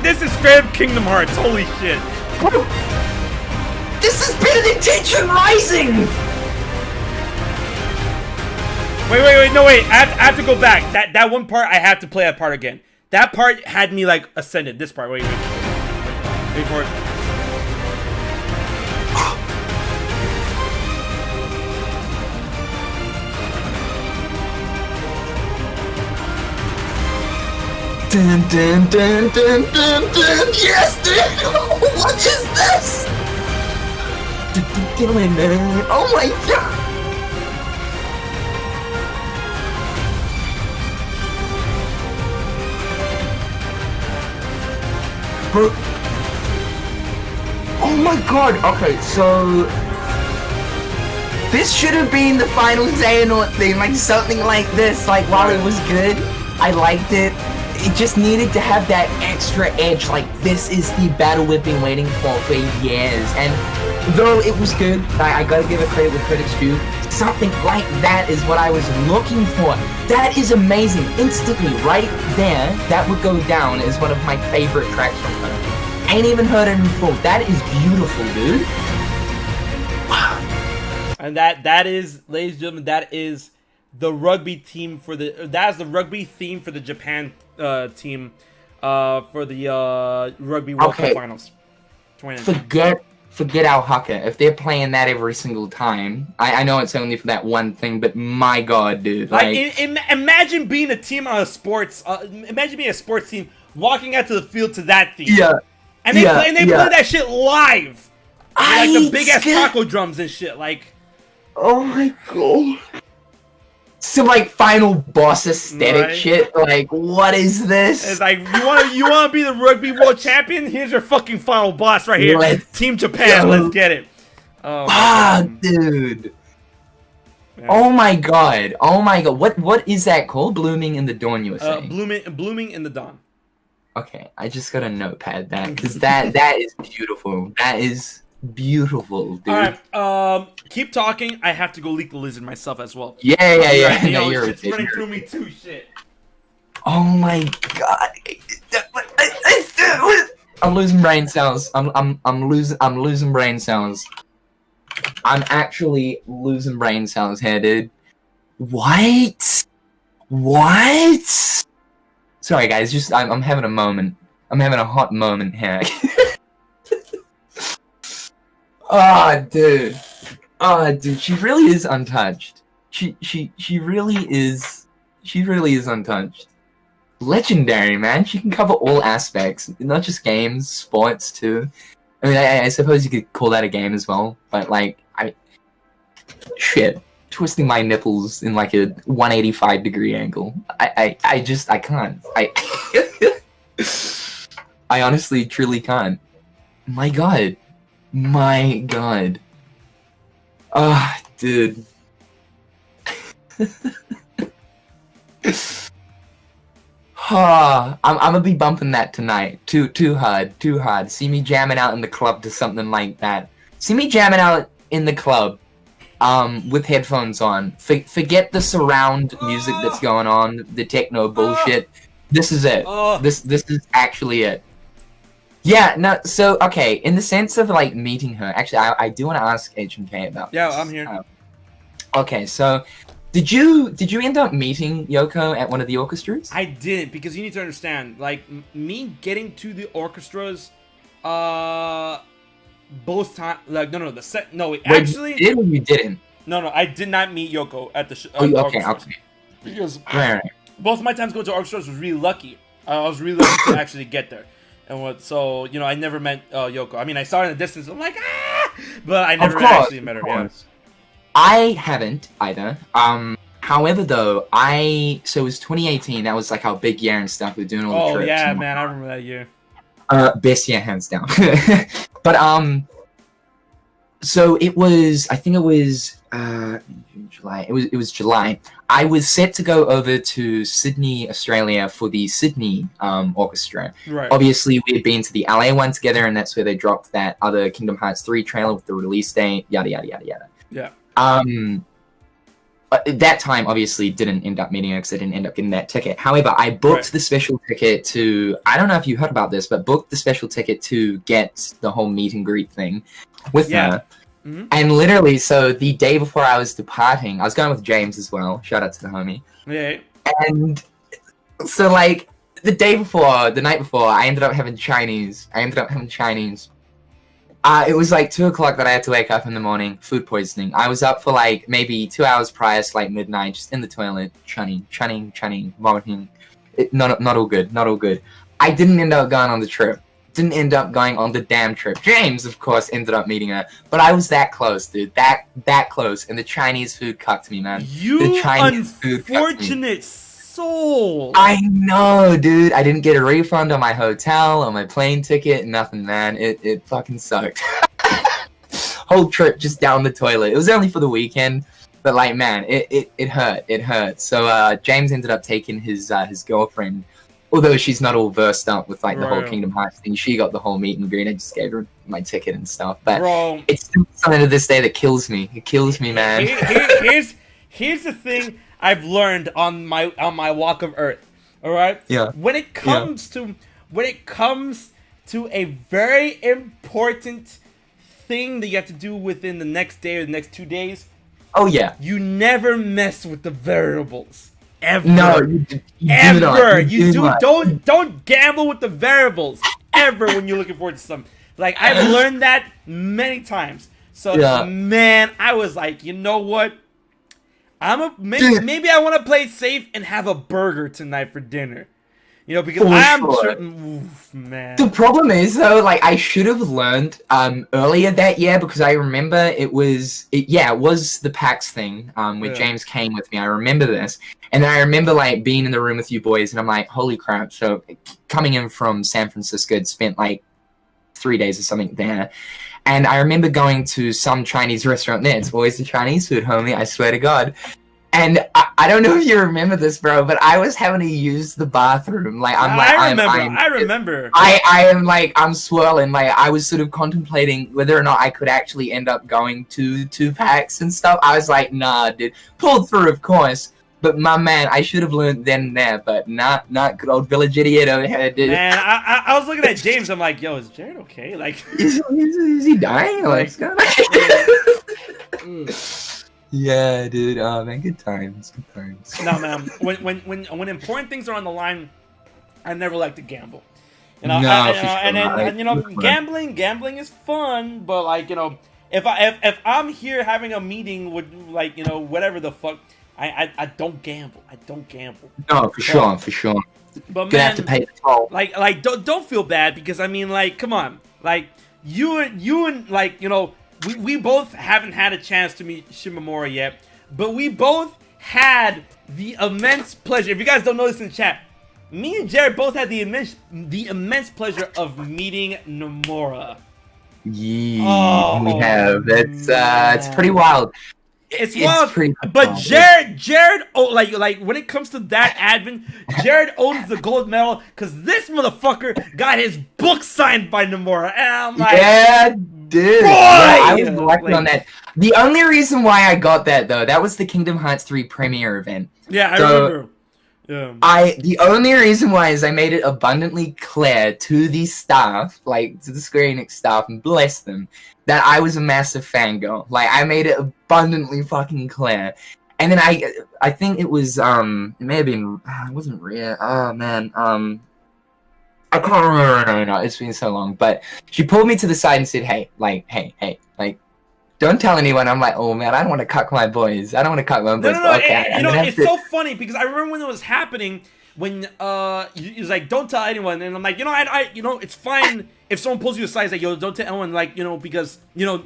This is straight up Kingdom Hearts. Holy shit! Bro, this is better than Teacher Rising. Wait, no, wait. I have to go back. That one part, I have to play that part again. That part had me, like, ascended. This part, wait for it. Dun, dun, dun, dun, dun, dun. Yes, dude! What is this? Oh my god! Bro. Oh my god! Okay, so this should have been the final Xehanort thing, like something like this. Like, while it was good, I liked it. It just needed to have that extra edge, like this is the battle we've been waiting for years. And though it was good, I gotta give it credit where credit's due, something like that is what I was looking for. That is amazing. Instantly, right there, that would go down as one of my favorite tracks from her. Ain't even heard it in full. That is beautiful, dude. And that is, ladies and gentlemen, that is the rugby team for the, that's the rugby theme for the Japan team for the Rugby World Cup Finals. Forget Al Haka. If they're playing that every single time, I know it's only for that one thing, but my god, dude. Like imagine being a team on a sports, imagine being a sports team walking out to the field to that theme. Yeah. And they play that shit live. Like the big ass taco drums and shit. Like, oh my god. Some like final boss aesthetic shit. Like, what is this? It's like you wanna be the rugby world champion? Here's your fucking final boss right here. Team Japan, let's get it. Oh dude. Yeah. Oh my god. What is that called? Blooming in the Dawn, you were saying? Blooming in the Dawn. Okay, I just got a notepad that because that is beautiful. That is beautiful, dude. Alright, keep talking. I have to go leak the lizard myself as well. Yeah. No, it's running through me too, shit. Oh my god. I'm losing brain cells. I'm losing brain cells. I'm actually losing brain cells here, dude. What? Sorry guys, just I'm having a moment. I'm having a hot moment here. Oh, dude, she really is untouched. She really is untouched. Legendary, man. She can cover all aspects, not just games, sports too. I mean, I suppose you could call that a game as well, but like, twisting my nipples in like a 185-degree angle. I can't. I honestly, truly can't. My god. Dude. I'm gonna be bumping that tonight. Too hard. See me jamming out in the club to something like that. See me jamming out in the club, with headphones on. Forget the surround music that's going on, the techno bullshit. This is it. This is actually it. Yeah, no, so, okay, in the sense of, like, meeting her, actually, I do want to ask HMK about this. Yeah, I'm here. Okay, so, did you end up meeting Yoko at one of the orchestras? I didn't, because you need to understand, like, me getting to the orchestras, both times, like, actually... You did or you didn't? No, I did not meet Yoko at the okay. Because right. Both of my times going to orchestras was really lucky. I was really lucky to actually get there. So, you know, I never met Yoko. I mean, I saw her in the distance. I'm like, ah! But I never actually met her. Yeah. I haven't either. However, though, so it was 2018. That was like our big year and stuff. We were doing all the trips. Oh, yeah, man. I remember that year. Best year, hands down. But, so it was, I think it was, July. It was July. I was set to go over to Sydney, Australia for the Sydney orchestra. Right. Obviously, we had been to the LA one together, and that's where they dropped that other Kingdom Hearts 3 trailer with the release date, yada, yada, yada, yada. Yeah. At that time, obviously, didn't end up meeting her because I didn't end up getting that ticket. However, I booked the special ticket to, I don't know if you heard about this, but booked the special ticket to get the whole meet and greet thing with her. And literally, so the day before I was departing, I was going with James as well. Shout out to the homie. Yeah. And so, like, the night before, I ended up having Chinese. It was like 2 o'clock that I had to wake up in the morning, food poisoning. I was up for like maybe 2 hours prior to like midnight, just in the toilet, chunning, vomiting. Not all good. I didn't end up going on the trip. Didn't end up going on the damn trip. James, of course, ended up meeting her. But I was that close, dude. That close. And the Chinese food cucked me, man. You unfortunate soul. I know, dude. I didn't get a refund on my hotel, on my plane ticket, nothing, man. It fucking sucked. Whole trip just down the toilet. It was only for the weekend, but like, man, it hurt. It hurt. So James ended up taking his girlfriend, although she's not all versed up with like the whole Kingdom Hearts thing. She got the whole meet and greet. I just gave her my ticket and stuff. But it's still something to this day that kills me. It kills me, man. Here's the thing I've learned on my walk of Earth. All right. Yeah. When it comes to a very important thing that you have to do within the next day or the next 2 days. Oh yeah. You never mess with the variables. Ever. No, you ever. Do not. Don't gamble with the variables ever when you're looking forward to something. Like, I've learned that many times. So man, I was like, you know what? Maybe I want to play safe and have a burger tonight for dinner. You know, because man. The problem is though, like, I should have learned earlier that year, because I remember it was the PAX thing where James came with me. I remember this, and then I remember like being in the room with you boys, and I'm like, holy crap! So coming in from San Francisco, I'd spent like 3 days or something there. And I remember going to some Chinese restaurant there. It's always the Chinese food, homie. I swear to God. And I don't know if you remember this, bro, but I was having to use the bathroom. Like, I remember. I'm swirling. Like, I was sort of contemplating whether or not I could actually end up going to PAX and stuff. I was like, nah, dude. Pulled through, of course. But my man, I should have learned then and there, but not good old village idiot over here, dude. Man, I was looking at James. I'm like, yo, is Jared okay? Like, is he dying? Like, yeah, dude. Oh man, good times. No, man. When important things are on the line, I never like to gamble. You know, gambling is fun, but like, you know, if I'm here having a meeting with, like, you know, whatever the fuck. I don't gamble. No, for sure. But gonna man, have to pay the toll. Like don't feel bad, because I mean, like, come on, like you and like, you know, we both haven't had a chance to meet Shimamura yet, but we both had the immense pleasure. If you guys don't know this in the chat, me and Jared both had the immense pleasure of meeting Nomura. Yeah, we have. It's pretty wild. It's wild, but Jared, like when it comes to that advent, Jared owns the gold medal, because this motherfucker got his book signed by Nomura, and I'm like, yeah, dude, I was working on that. The only reason why I got that though, that was the Kingdom Hearts 3 premiere event. Yeah, I remember. Yeah. The only reason why is I made it abundantly clear to the staff, like to the Square Enix staff, and bless them, that I was a massive fangirl. Like, I made it abundantly fucking clear. And then I think it was it may have been, it wasn't Rhea. Oh man, I can't remember. No, it's been so long. But she pulled me to the side and said, hey, don't tell anyone. I'm like, oh man, I don't want to cuck my boys. I don't want to cuck my boys. No. Okay, you know, it's so funny, because I remember when it was happening, when he was like, don't tell anyone, and I'm like, you know, I you know, it's fine if someone pulls you aside, it's like, yo, don't tell anyone, like, you know, because, you know,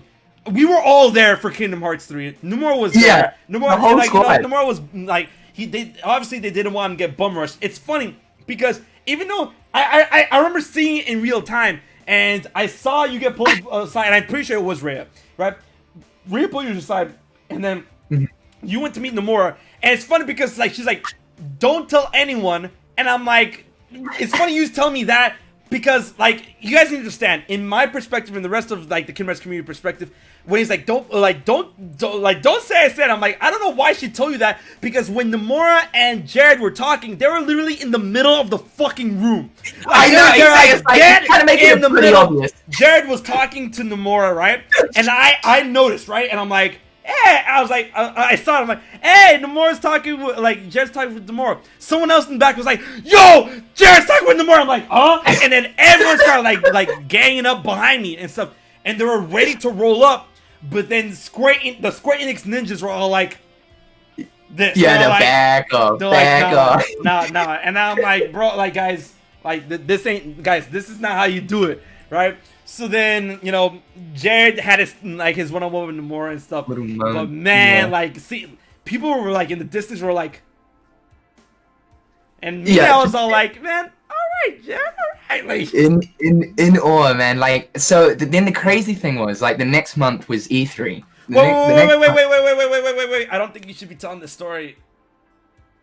we were all there for Kingdom Hearts 3. Nomura was there. Nomura, like, you know, Nomura was like, they obviously they didn't want him to get bum rushed. It's funny because even though I remember seeing it in real time, and I saw you get pulled aside, and I'm pretty sure it was Rhea, right? Rhea pulled you aside, and then you went to meet Nomura, and it's funny because, like, she's like, don't tell anyone, and I'm like, it's funny you tell me that, because, like, you guys need to understand, in my perspective and the rest of, like, the Kingdom Hearts community perspective, when he's like, don't say I said. I'm like, I don't know why she told you that, because when Nomura and Jared were talking, they were literally in the middle of the fucking room. I know, exactly. Like, kind of making it pretty obvious. Jared was talking to Nomura, right? And I noticed, right? And I'm like, hey, I was like, I saw it. I'm like, hey, Nomura's talking with, like, Jared's talking with Nomura. Someone else in the back was like, yo, Jared's talking with Nomura. I'm like, huh? And then everyone started like ganging up behind me and stuff, and they were ready to roll up. But then the Square Enix ninjas were all like, this. Yeah, they're like, back up. Nah. And I'm like, bro, like, guys, like, this is not how you do it, right? So then, you know, Jared had his one-on-one with Nomura and stuff. But man, like, see, people were like in the distance were like, and me, I was all like, man, all right, Jared, all right, like, in awe, man. Like, so then the crazy thing was, like, the next month was E3. Wait! I don't think you should be telling this story.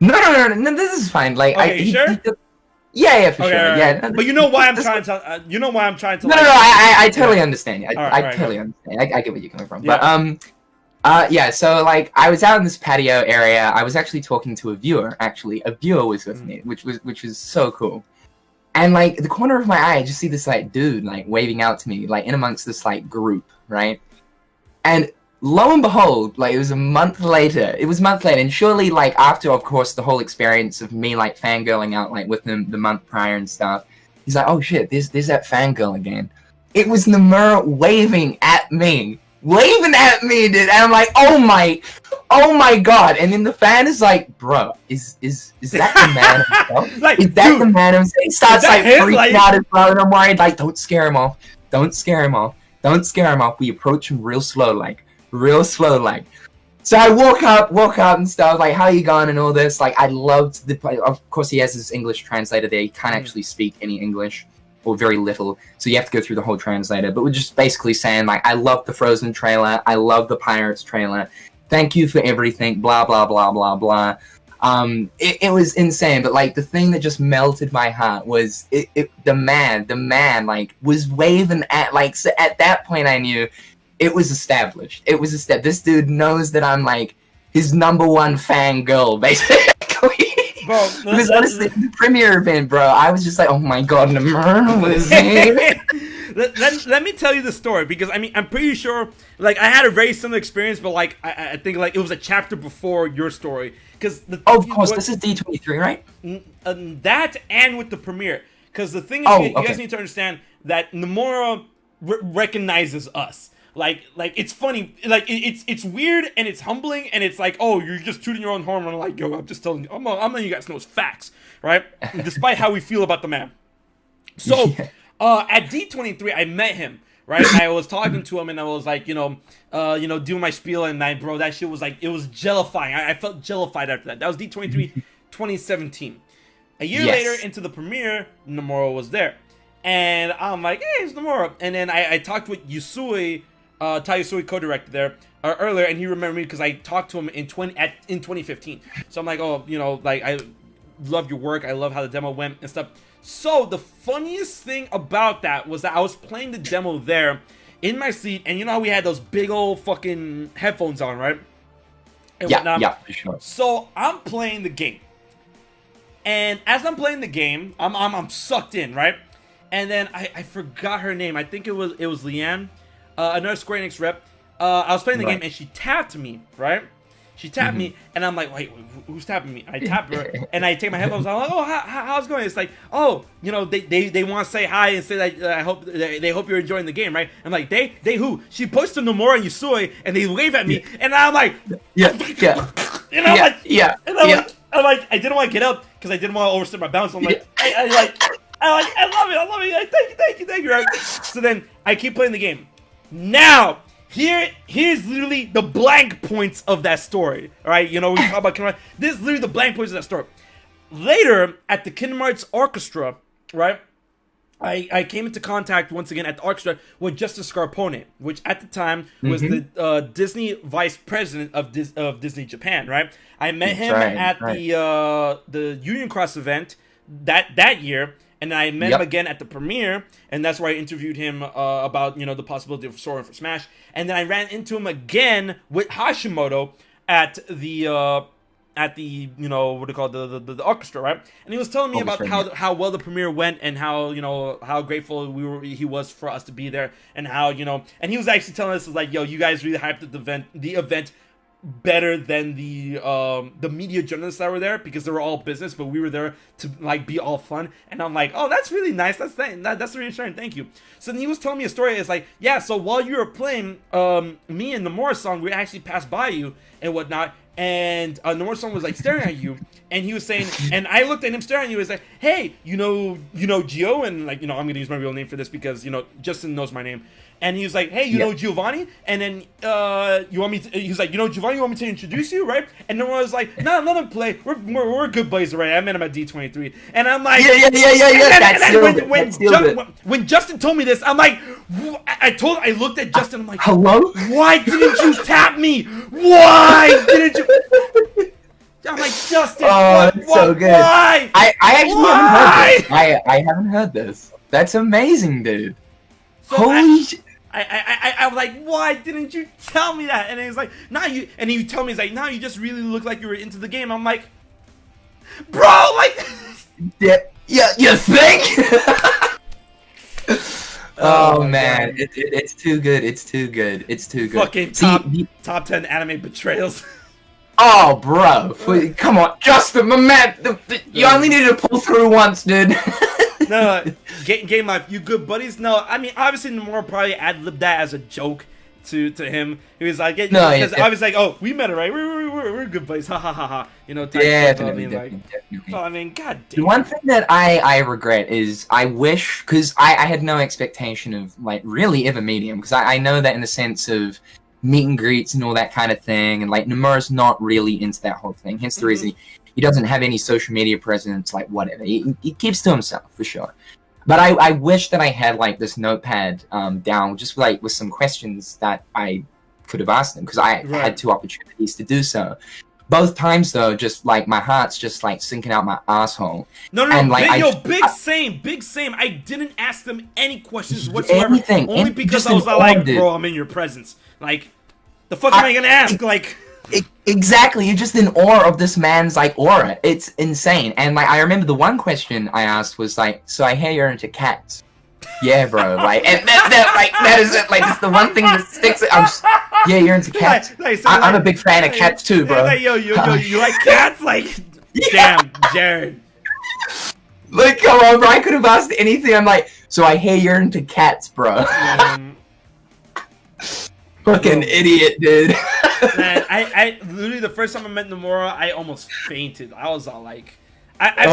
No, this is fine. Like, okay, you sure? Yeah, for sure. Right. Yeah, but you know why I'm trying to. You know why I'm trying to. No, I totally understand. I totally understand. I get where you're coming from. Yeah. But yeah. So like, I was out in this patio area. I was actually talking to a viewer. Actually, a viewer was with me, which was so cool. And like, the corner of my eye, I just see this like dude like waving out to me, like in amongst this like group, right? And lo and behold, like, it was a month later, and surely, like, after, of course, the whole experience of me, like, fangirling out, like, with him the month prior and stuff, he's like, oh shit, there's that fangirl again. It was Nomura waving at me, dude, and I'm like, oh my god, and then the fan is like, bro, is that the man himself? Like, is that the man himself? He starts, like, freaking out as well, and I'm worried, like, don't scare him off, we approach him real slow, like, so I woke up and stuff, like, how you going and all this, like, I loved of course he has his English translator there, he can't actually speak any English, or very little, so you have to go through the whole translator, but we're just basically saying, like, I love the Frozen trailer, I love the Pirates trailer, thank you for everything, blah, blah, blah, blah, blah. It was insane, but, like, the thing that just melted my heart was, the man, like, was waving at, like, so at that point I knew, it was established. This dude knows that I'm, like, his #1 fangirl, basically. Bro, because honestly, the premiere event, bro, I was just like, oh my god, Nomura was here. Let me tell you the story, because, I mean, I'm pretty sure, like, I had a very similar experience, but, like, I think, like, it was a chapter before your story. Because of course, this is D23, right? That and with the premiere. Because the thing is, you guys need to understand that Nomura recognizes us. Like it's funny, like it's weird and it's humbling and it's like, oh, you're just tooting your own horn. And I'm like, yo, I'm just telling you, I'm letting you guys know it's facts, right? Despite how we feel about the man. So, at D23, I met him, right? I was talking to him and I was like, doing my spiel, and bro, that shit was like, it was jellifying. I felt jellified after that. That was D23 2017. A year later, into the premiere, Nomura was there, and I'm like, hey, it's Nomura. And then I talked with Yusui. Yusui co-director there earlier, and he remembered me because I talked to him in 2015. So I'm like, oh, like, I love your work, I love how the demo went and stuff. So the funniest thing about that was that I was playing the demo there in my seat, and you know how we had those big old fucking headphones on, right? And yeah, for sure. So I'm playing the game, and as I'm playing the game, I'm sucked in, right? And then I forgot her name. I think it was Leanne. Another Square Enix rep. I was playing the game and she tapped me, right? She tapped me, and I'm like, wait, who's tapping me? I tapped her, and I take my headphones. I'm like, oh, how's it going? It's like, oh, they want to say hi and say that I hope they hope you're enjoying the game, right? I'm like, they who? She points to Nomura and Yusui, and they wave at me, and I'm like, I'm like, I didn't want to get up because I didn't want to overstep my bounds. So I'm like, I love it. Thank you, right? So then I keep playing the game. Now, here's literally the blank points of that story. All right, we talk about Kingdom Hearts. This is literally the blank points of that story. Later, at the Kingdom Hearts Orchestra, right, I came into contact once again at the orchestra with Justin Scarpone, which at the time was the Disney vice president of Disney Japan, right? I met him at the Union Cross event that year, And I met him again at the premiere, and that's where I interviewed him about, you know, the possibility of Sora for Smash. And then I ran into him again with Hashimoto at the you know, what do you call it, the orchestra, right? And he was telling me about how well the premiere went, and how, you know, how grateful he was for us to be there, and how, you know, and he was actually telling us, like, yo, you guys really hyped the event better than the media journalists that were there, because they were all business, but we were there to, like, be all fun. And I'm like, oh, that's really nice. That's reassuring. Thank you. So then he was telling me a story. It's like, yeah, so while you were playing me and Nomura song, we actually passed by you and whatnot, and Nomura song was like staring at you, and he was saying, and I looked at him staring at you, was like, hey, you know Gio, and, like, you know, I'm gonna use my real name for this because, you know, Justin knows my name. And he was like, hey, you know Giovanni? And then you want me to, he was like, you know Giovanni, you want me to introduce you, right? And Nomura was like, no, let him play. We're good buddies, right? I met him at D23. And I'm like, when Justin told me this, I'm like, I looked at Justin, I'm like, hello? Why didn't you tap me? Why didn't you? I'm like, Justin, so good. Why? I actually haven't heard this. I haven't heard this. That's amazing, dude. So Holy shit. I was like, why didn't you tell me that? And he was like, nah, you. And he told me, he's like, nah, you just really look like you were into the game. I'm like, bro, like. Yeah, you think? Oh man, it's too good. It's too good. It's too good. Fucking top 10 anime betrayals. Oh, bro, come on, Justin, my man. You only needed to pull through once, dude. No, game life, you good buddies? No, I mean, obviously Nomura probably ad-libbed that as a joke to him. He was like, because I was like, oh, we met her, right? We're good buddies, ha ha ha ha. You know, definitely. Oh, I mean, god damn. The one thing that I regret is I wish, because I had no expectation of, like, really ever meeting him, because I know that in the sense of meet and greets and all that kind of thing, and, like, Nomura's not really into that whole thing, hence the reason he doesn't have any social media presence, like, whatever. He keeps to himself, for sure. But I wish that I had, like, this notepad down, just, like, with some questions that I could have asked him, because I had 2 opportunities to do so. Both times, though, just, like, my heart's just, like, sinking out my asshole. No, and, like, big same. I didn't ask them any questions whatsoever. Only because I was like, bro, I'm in your presence. Like, the fuck am I gonna ask? Like... Exactly, you're just in awe of this man's, like, aura. It's insane. And, like, I remember the one question I asked was, like, so I hear you're into cats. Yeah, bro. Like, and that is it. Like, it's the one thing that sticks. Yeah, you're into cats. I'm a big fan of cats too, bro. Like, yo, you like cats? Like, damn, Jared. Like, come on, bro. I could have asked anything. I'm like, so I hear you're into cats, bro. Fucking idiot, dude. Man, I literally, the first time I met Nomura, I almost fainted. I was all like, I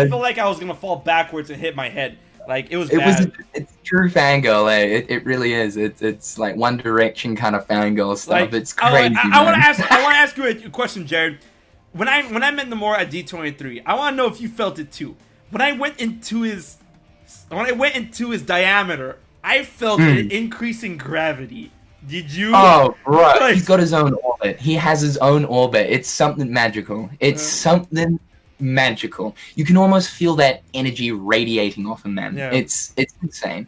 felt like I was gonna fall backwards and hit my head. Like, it was bad. It's true fangirl, eh? It really is. It's like One Direction kind of fangirl stuff. Like, it's crazy. I want to ask you a question, Jared. When I met Nomura at D23, I want to know if you felt it too. When I went into his diameter, I felt an increasing gravity. Did you? Oh, bro, he's got his own orbit. He has his own orbit. It's something magical. It's something magical. You can almost feel that energy radiating off him, man. Yeah. It's insane.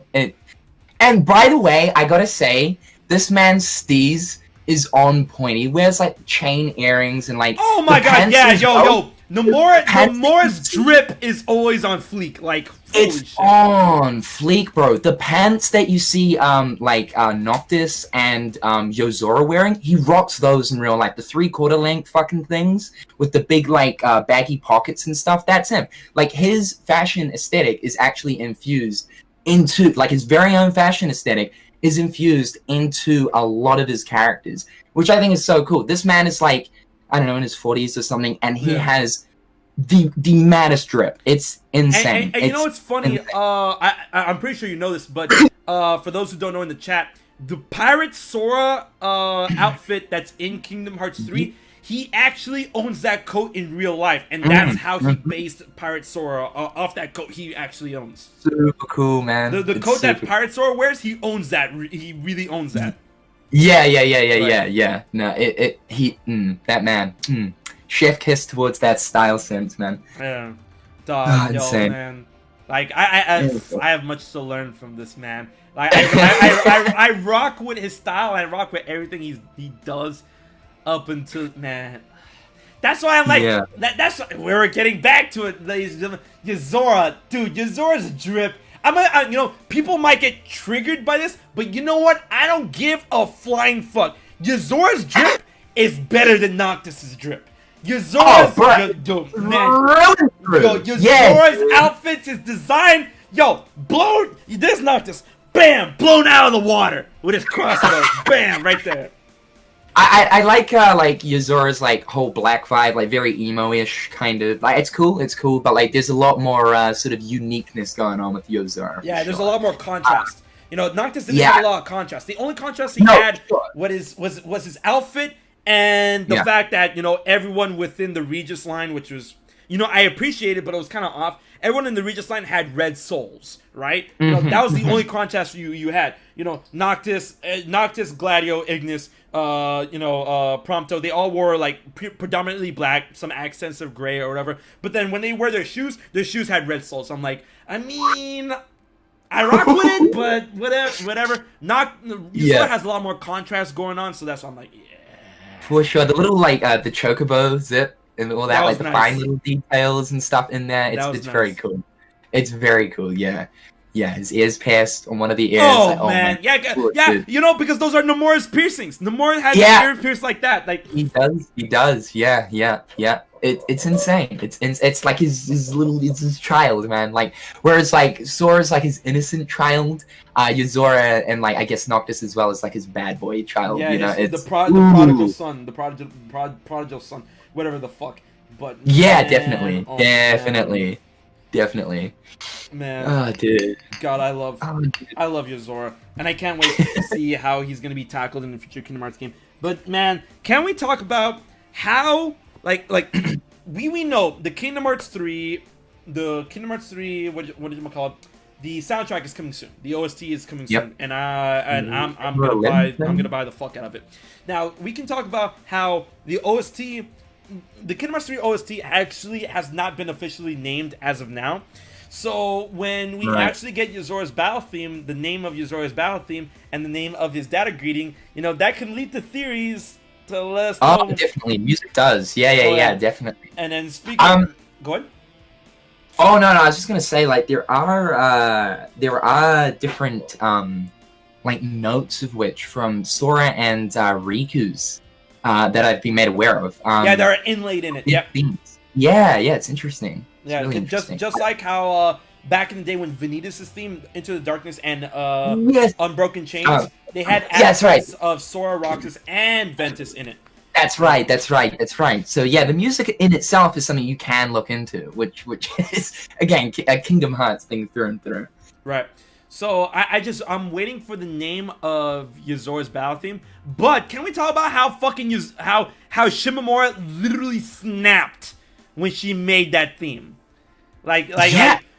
And by the way, I gotta say, this man's steez is on point. He wears, like, chain earrings and, like, oh my god, yeah, yo. Nomura's drip is always on fleek. Like, holy shit. On fleek, bro. The pants that you see, like, Noctis and Yozora wearing, he rocks those in real life. The 3/4 length fucking things with the big, like, baggy pockets and stuff. That's him. Like, his fashion aesthetic is actually infused into, like, his very own fashion aesthetic is infused into a lot of his characters, which I think is so cool. This man is, like, I don't know, in his 40s or something, and he has the maddest drip. It's insane. And you know what's funny? I'm pretty sure you know this, but for those who don't know in the chat, the Pirate Sora outfit that's in Kingdom Hearts 3, he actually owns that coat in real life, and that's how he based Pirate Sora off that coat he actually owns. Super cool, man. The coat that Pirate Sora wears, he owns that. He really owns that. Yeah. No, that man. Chef kiss towards that style sense, man. Yeah. Dog, insane. Man. Like I have much to learn from this man. Like I rock with his style. I rock with everything he does up until, man. That's why I'm like, that's why we're getting back to it, ladies and gentlemen. Yozora, dude, Yozora's drip. You know, people might get triggered by this, but you know what? I don't give a flying fuck. Yozora's drip is better than Noctis's drip. Yozora's Yozora's outfits, his design, there's Noctis, bam, blown out of the water with his crossbow, bam, right there. I like Yozora's like whole black vibe, like very emo-ish kind of. Like it's cool, but like there's a lot more sort of uniqueness going on with Yozora. Yeah, there's a lot more contrast. You know, Noctis didn't have a lot of contrast. The only contrast he had was his outfit and the fact that, you know, everyone within the Regis line, which was, you know, I appreciated, but it was kind of off. Everyone in the Regis line had red souls, right? You know, that was the only contrast you had. You know, Noctis, Gladio, Ignis, Prompto, they all wore like predominantly black, some accents of gray or whatever. But then when they wear their shoes had red soles. I'm like, I mean, I rock with it, but whatever. Yozora has a lot more contrast going on, so that's why I'm like, yeah. For sure, the little like the chocobo zip and all that, like the nice. fine little details and stuff in there. It's nice. Very cool. It's very cool. Yeah. His ears pierced on one of the ears. Oh man, yeah. You know, because those are Nomura's piercings. Nomura has his ear pierced like that. Like he does. Yeah. It's insane. It's like his child, man. Like whereas like Sora's like his innocent child, Yozora and like I guess Noctis as well is like his bad boy child. Yeah, you know, it's the prodigal son, the prodigal son, whatever the fuck. But yeah, man, definitely. Man, oh dude, God, I love Yozora, and I can't wait to see how he's gonna be tackled in the future Kingdom Hearts game. But man, can we talk about how like we know the Kingdom Hearts 3, what did you call it? The soundtrack is coming soon. The OST is coming soon, and I'm gonna buy the fuck out of it. Now we can talk about how the OST. The Kingdom Hearts 3 OST actually has not been officially named as of now. So when we actually get Yozora's battle theme, the name of Yozora's battle theme, and the name of his data greeting, you know, that can lead to theories to let us know. Oh, definitely. Music does. Yeah, definitely. And then speaking... go ahead. Oh, no, I was just going to say, like, there are different, like, notes of which from Sora and Riku's that I've been made aware of. They're inlaid in it. Yep. Yeah, it's interesting. It's really interesting. Just like how back in the day when Vanitas' theme Into the Darkness and Unbroken Chains, they had aspects of Sora, Roxas, and Ventus in it. That's right. So yeah, the music in itself is something you can look into, which is again a Kingdom Hearts thing through and through. Right. So I'm waiting for the name of Yozora's battle theme. But can we talk about how fucking how Shimamura literally snapped when she made that theme? Like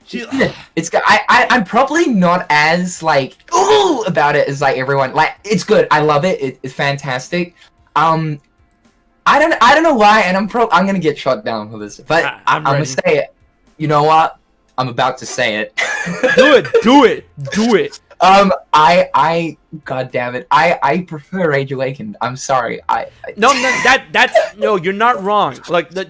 she. I'm probably not as like ooh about it as like everyone. Like it's good. I love it. It's fantastic. I don't know why, and I'm gonna get shut down for this, but I'm gonna say it. You know what? I'm about to say it. Do it. I God damn it. I prefer Rage Awakened. I'm sorry. No, you're not wrong. Like why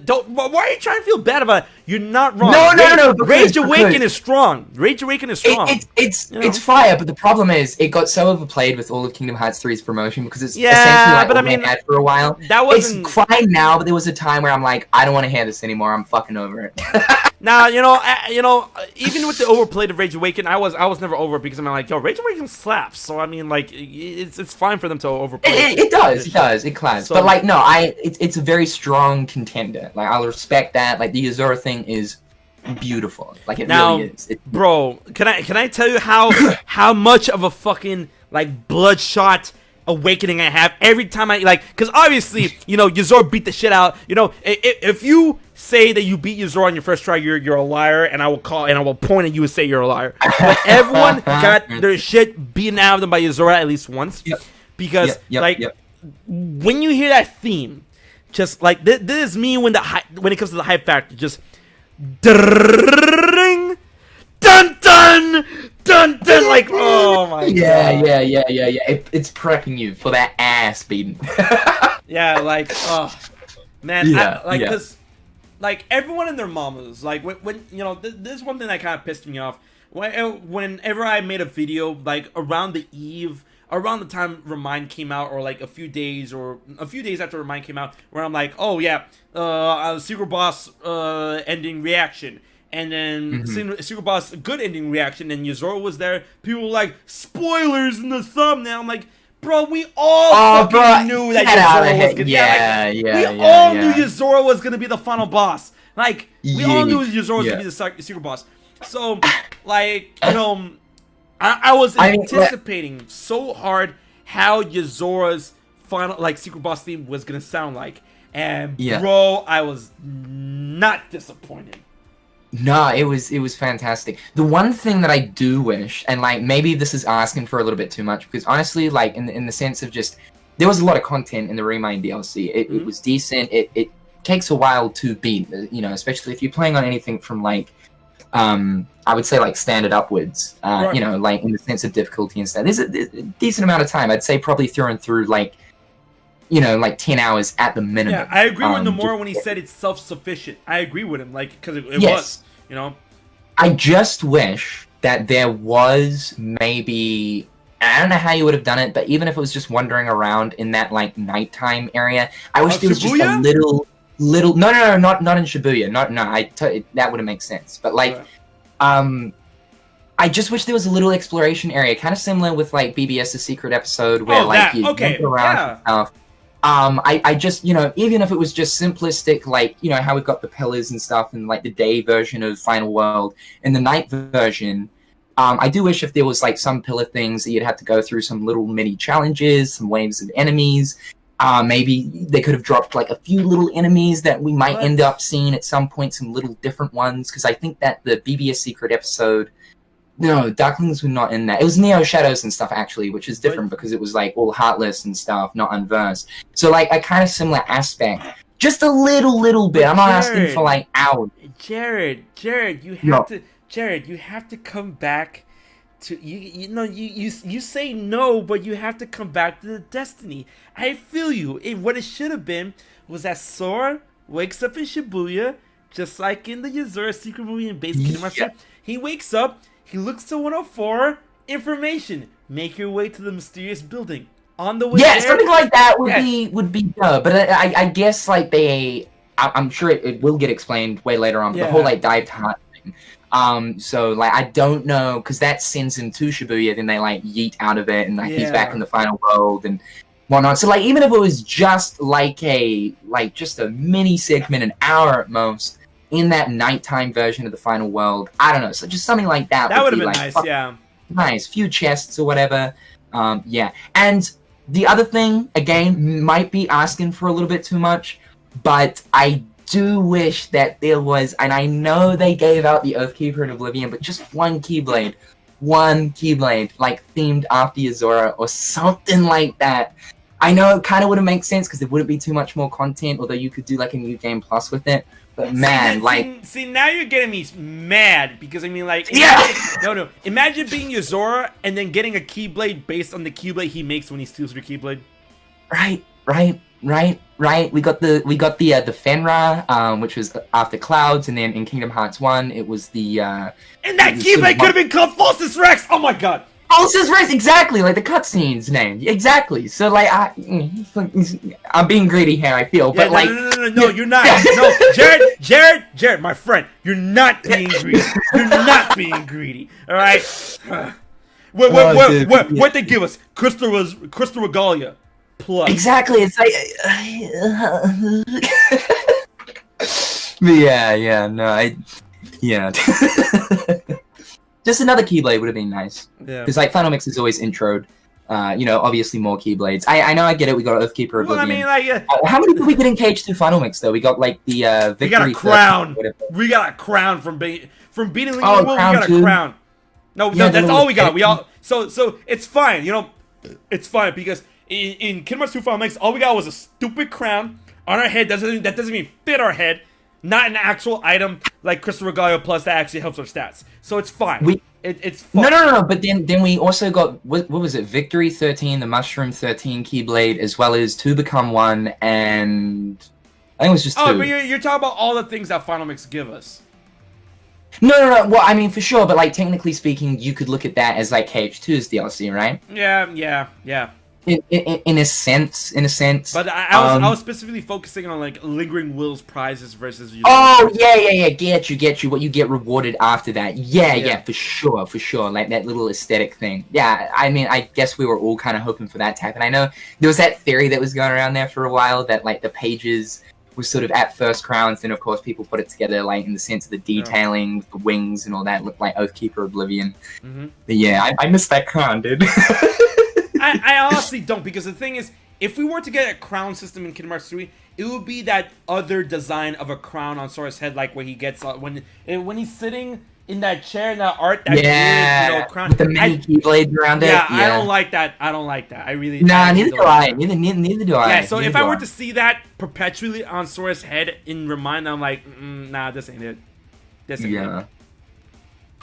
are you trying to feel bad about it? You're not wrong. No. Rage Awakened is strong. It's fire, but the problem is it got so overplayed with all of Kingdom Hearts 3's promotion because it's essentially like all they had for a while. It's fine now, but there was a time where I'm like, I don't want to hear this anymore. I'm fucking over it. Now, even with the overplayed of Rage Awakened, I was never over it because I'm like, yo, Rage Awakened slaps. So I mean, like, it's fine for them to overplay. It does. It claps. So, but like, no, it's a very strong contender. Like, I'll respect that. Like, the Yozora thing is beautiful. Like, it really is. Bro, can I tell you how much of a fucking like bloodshot awakening I have every time I like, because obviously Yozora beat the shit out. If you say that you beat Yozora on your first try, you're a liar, and I will point at you and say you're a liar. But everyone got their shit beaten out of them by Yozora at least once, because when you hear that theme, just like this is me when it comes to the hype factor, just ding, ding, dun dun dun dun. Like, oh my god. Yeah. It's prepping you for that ass beating. Yeah, like, oh man, Yeah, cause like everyone and their mamas, like when you know, this is one thing that kind of pissed me off. Whenever I made a video, like around the time ReMind came out, or like a few days after ReMind came out, where I'm like, oh yeah, Secret Boss ending reaction, and then Secret Boss good ending reaction, and Yozora was there. People were like, spoilers in the thumbnail. I'm like, bro, we all knew that Yozora was gonna. We all knew Yozora was gonna be the final boss. Like, we all knew Yozora was gonna be the Secret Boss. So, like, you know, I was anticipating so hard how Yozora's final, like, Secret Boss theme was gonna sound like, and bro, I was not disappointed. No, it was fantastic. The one thing that I do wish, and like maybe this is asking for a little bit too much, because honestly, like in the sense of just there was a lot of content in the ReMind DLC. It was decent. It takes a while to beat, you know, especially if you're playing on anything from like. I would say like standard upwards, you know, like in the sense of difficulty and stuff. There's a decent amount of time. I'd say probably through and through, like, you know, like 10 hours at the minimum. Yeah, I agree with Nomura when he said it's self-sufficient. I agree with him, like, because it was, you know. I just wish that there was maybe, I don't know how you would have done it, but even if it was just wandering around in that like nighttime area, I wish there was just a little no, not in Shibuya, that wouldn't make sense, but like I just wish there was a little exploration area, kind of similar with like BBS's secret episode where you wander around and stuff. I just, you know, even if it was just simplistic, like, you know, how we've got the pillars and stuff and like the day version of Final World and the night version, I do wish if there was like some pillar things that you'd have to go through, some little mini challenges, some waves of enemies. Maybe they could have dropped like a few little enemies that we might end up seeing at some point, some little different ones, because I think that the BBS secret episode, no, Darklings were not in that. It was Neo Shadows and stuff, actually, which is different because it was like all Heartless and stuff, not Unversed. So like a kind of similar aspect. Just a little bit. I'm not asking for like hours. Jared, you have to come back to you say no, but you have to come back to the Destiny. I feel you. What it should have been was that Sora wakes up in Shibuya, just like in the Yozora secret movie in Base Kingdom Hearts. He wakes up, he looks to 104, information. Make your way to the mysterious building. On the way there, something like that would be but I guess like I'm sure it will get explained way later on. But the whole like dived heart thing. So like I don't know, because that sends him to Shibuya, then they like yeet out of it, and like he's back in the final world and whatnot. So like even if it was just like just a mini segment, an hour at most, in that nighttime version of the final world, I don't know. So just something like that. That would have been like, nice, nice, few chests or whatever. And the other thing, again, might be asking for a little bit too much, but I do wish that there was, and I know they gave out the Oathkeeper and Oblivion, but just one Keyblade, like themed after Yozora or something like that. I know it kind of wouldn't make sense because there wouldn't be too much more content, although you could do like a new game plus with it. But man, see, now you're getting me mad, because I mean, like, imagine being Yozora and then getting a Keyblade based on the Keyblade he makes when he steals your Keyblade. Right. We got the Fenra, which was after Clouds, and then in Kingdom Hearts 1, it was the and that Keyblade could have been called Falsus Rex. Oh my god. Falsus Rex, exactly, like the cutscene's name, exactly. So like I'm being greedy here, I feel, but like no, you're not. No, Jared, my friend, you're not being greedy. You're not being greedy. All right. What they give us? Crystal Regalia plus. Exactly. It's like. Just another Keyblade would have been nice. Yeah. Because like Final Mix is always introed. Obviously more Keyblades. I know, I get it. We got Oathkeeper Oblivion. Well, I mean, like, how many did we get in KH2 Final Mix though? We got like the Victory. We got a crown. We got a crown from beating Link. We got a crown. No, that's all we got. So it's fine. You know, it's fine because in Kingdom Hearts 2 Final Mix, all we got was a stupid crown on our head. That doesn't even fit our head. not an actual item like Crystal Regalia Plus that actually helps our stats. So it's fine. It's fine. No. But then we also got what was it? Victory 13, the Mushroom 13 Keyblade, as well as 2 Become 1, and I think it was just 2. Oh, but you're talking about all the things that Final Mix give us. No. Well, I mean, for sure, but like technically speaking, you could look at that as like KH2's DLC, right? Yeah. In a sense. But I was specifically focusing on like Lingering Will's prizes versus. Oh yeah. Get you. What you get rewarded after that. Yeah, for sure. Like that little aesthetic thing. Yeah, I mean, I guess we were all kind of hoping for that to happen. I know there was that theory that was going around there for a while that like the pages was sort of at first crowns, then of course people put it together like in the sense of the detailing, the wings and all that looked like Oathkeeper Oblivion. But yeah, I missed that crown, dude. I honestly don't, because the thing is, if we were to get a crown system in Kingdom Hearts 3, it would be that other design of a crown on Sora's head, like where he gets when he's sitting in that chair in that art. That weird, crown with the many keyblades around it. Yeah, I don't like that. I really. Neither do I. Neither do I. Yeah, so if I were to see that perpetually on Sora's head in ReMind, I'm like, nah, this ain't it. This ain't it.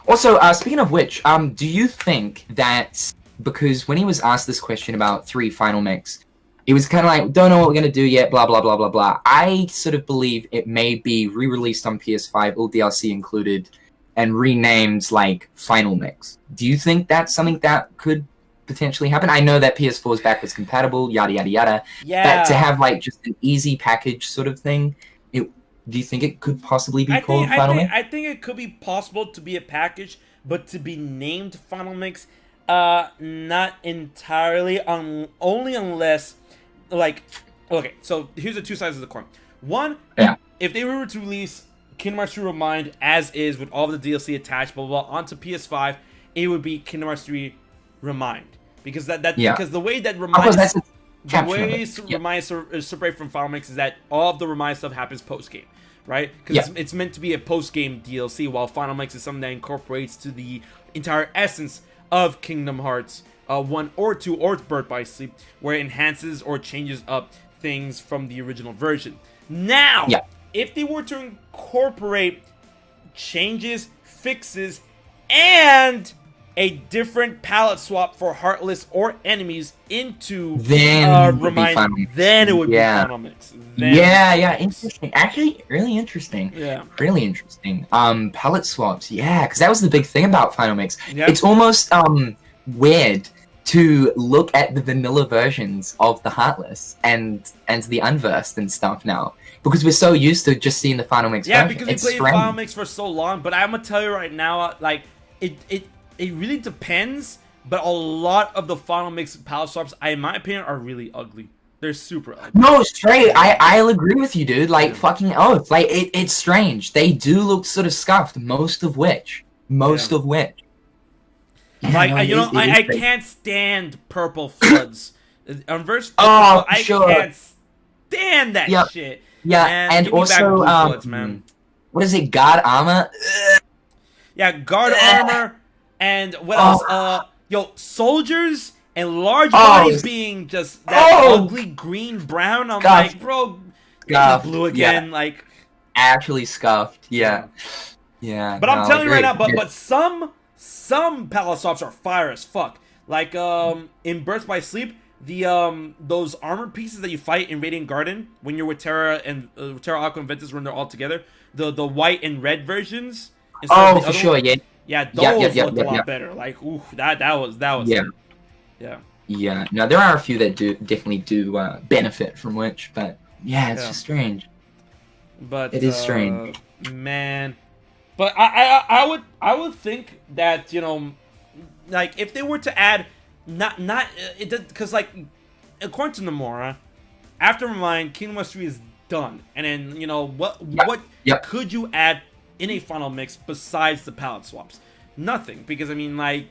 Also, speaking of which, do you think that because when he was asked this question about 3 Final Mix, it was kind of like, don't know what we're going to do yet, blah, blah, blah, blah, blah. I sort of believe it may be re-released on PS5, all DLC included, and renamed, like, Final Mix. Do you think that's something that could potentially happen? I know that PS4 is backwards compatible, yada, yada, yada. Yeah. But to have, like, just an easy package sort of thing, do you think it could possibly be called Final Mix? I think it could be possible to be a package, but to be named Final Mix, not entirely, only unless, like, okay, so here's the 2 sides of the coin. One, if they were to release Kingdom Hearts 3 ReMind as is with all the DLC attached, blah, blah, blah, onto PS5, it would be Kingdom Hearts 3 ReMind. Because because the way that ReMind, ReMind is separated from Final Mix is that all of the ReMind stuff happens post-game, right? Because it's meant to be a post-game DLC, while Final Mix is something that incorporates to the entire essence of Kingdom Hearts 1 or 2 or Birth by Sleep, where it enhances or changes up things from the original version. Now, if they were to incorporate changes, fixes, and a different palette swap for Heartless or enemies into ReMind, then it would be Final Mix. Interesting. Actually, really interesting. Yeah. Really interesting. Palette swaps, because that was the big thing about Final Mix. It's almost weird to look at the vanilla versions of the Heartless and the Unversed and stuff now, because we're so used to just seeing the Final Mix version. Because we played Final Mix for so long, but I'm gonna tell you right now, like, it really depends, but a lot of the Final Mix palette swaps, in my opinion, are really ugly. They're super ugly. No, straight. I'll agree with you, dude. Like, fucking oath. Like, it's strange. They do look sort of scuffed, most of which. Like, I can't stand purple floods. Unversed purple, I can't stand that shit. Yeah, man, and also, floods, man. What is it, God Armor? Yeah, guard armor, and what else? Soldiers and large bodies being just that ugly green-brown. I'm like, bro, blue again, like... Actually scuffed, yeah. But I'm telling you right now, but some palette swaps are fire as fuck. Like, in Birth by Sleep, the those armored pieces that you fight in Radiant Garden, when you're with Terra, Aqua, and Ventus, when they're all together, the white and red versions... for sure, Yeah, those look a lot better. Like, ooh, that was Yeah, no, there are a few that definitely do benefit from which, but it's just strange. But it is strange, man. But I would think that, like, if they were to add because, like, according to Nomura, after ReMind, Kingdom Hearts 3 is done, and then what could you add in a Final Mix besides the palette swaps? Nothing, because I mean, like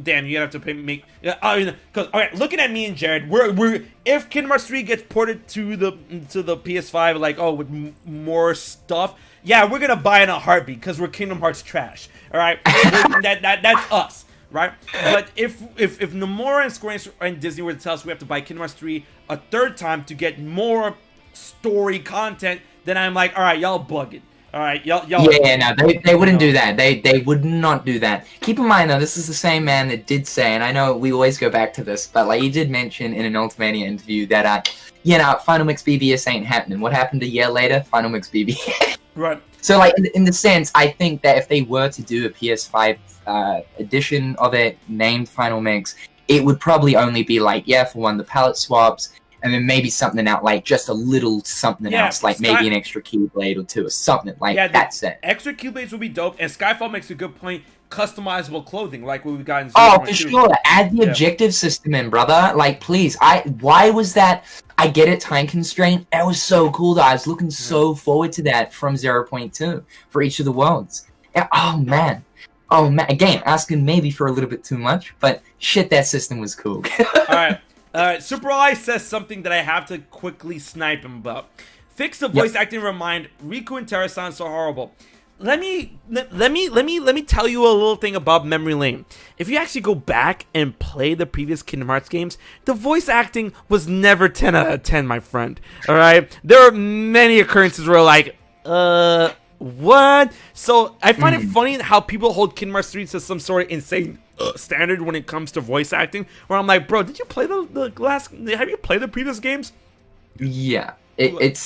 damn, you have to make. Because looking at me and Jared, we're if Kingdom Hearts 3 gets ported to the PS5, like with more stuff, we're gonna buy in a heartbeat because we're Kingdom Hearts trash. All right, that's us, right? But if Nomura and Square Enix and Disney were to tell us we have to buy Kingdom Hearts 3 a third time to get more story content then I'm like, all right, y'all bugging. All right, y'all. Yeah, no, they wouldn't do that. They would not do that. Keep in mind though, this is the same man that did say, and I know we always go back to this, but like he did mention in an Ultimania interview that Final Mix BBS ain't happening. What happened a year later? Final Mix BBS. Right. So like in the sense, I think that if they were to do a PS5 edition of it named Final Mix, it would probably only be like for one, the palette swaps. And then maybe something out, like just a little something else, like maybe an extra keyblade or two or something, like that's it. Extra keyblades would be dope, and Skyfall makes a good point, customizable clothing, like what we've got in 0.2. Oh, for sure, add the objective system in, brother, like please. Why was that, I get it, time constraint, that was so cool though, I was looking so forward to that from 0.2 for each of the worlds. Oh man, again, asking maybe for a little bit too much, but shit, that system was cool. Alright, Super Ally says something that I have to quickly snipe him about. Fix the voice acting. ReMind. Raikou and TARawson so horrible. Let me tell you a little thing about memory lane. If you actually go back and play the previous Kingdom Hearts games, the voice acting was never 10 out of 10, my friend. Alright? There are many occurrences where like, what? So I find it funny how people hold Kingdom Hearts 3 to some sort of insane standard when it comes to voice acting, where I'm like, bro, did you play the last, have you played the previous games? Yeah, there was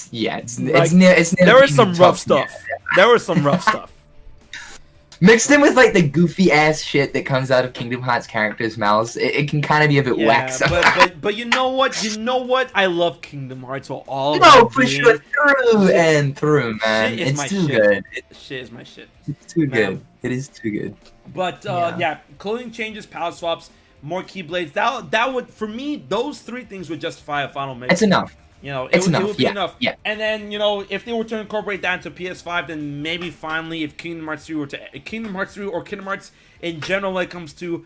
some rough stuff. There was some rough stuff mixed in with like the goofy ass shit that comes out of Kingdom Hearts characters' mouths. It can kind of be a bit whack. But you know what? I love Kingdom Hearts for all. No, for sure, through and through, man. It's too good. Shit is my shit. It's too good. It is too good. But clothing changes, palette swaps, more keyblades. That would, for me, those three things would justify a Final Mix. It's enough. You know, it would be enough. Yeah. And then, you know, if they were to incorporate that into PS5, then maybe finally, if Kingdom Hearts 3 or Kingdom Hearts in general, when it comes to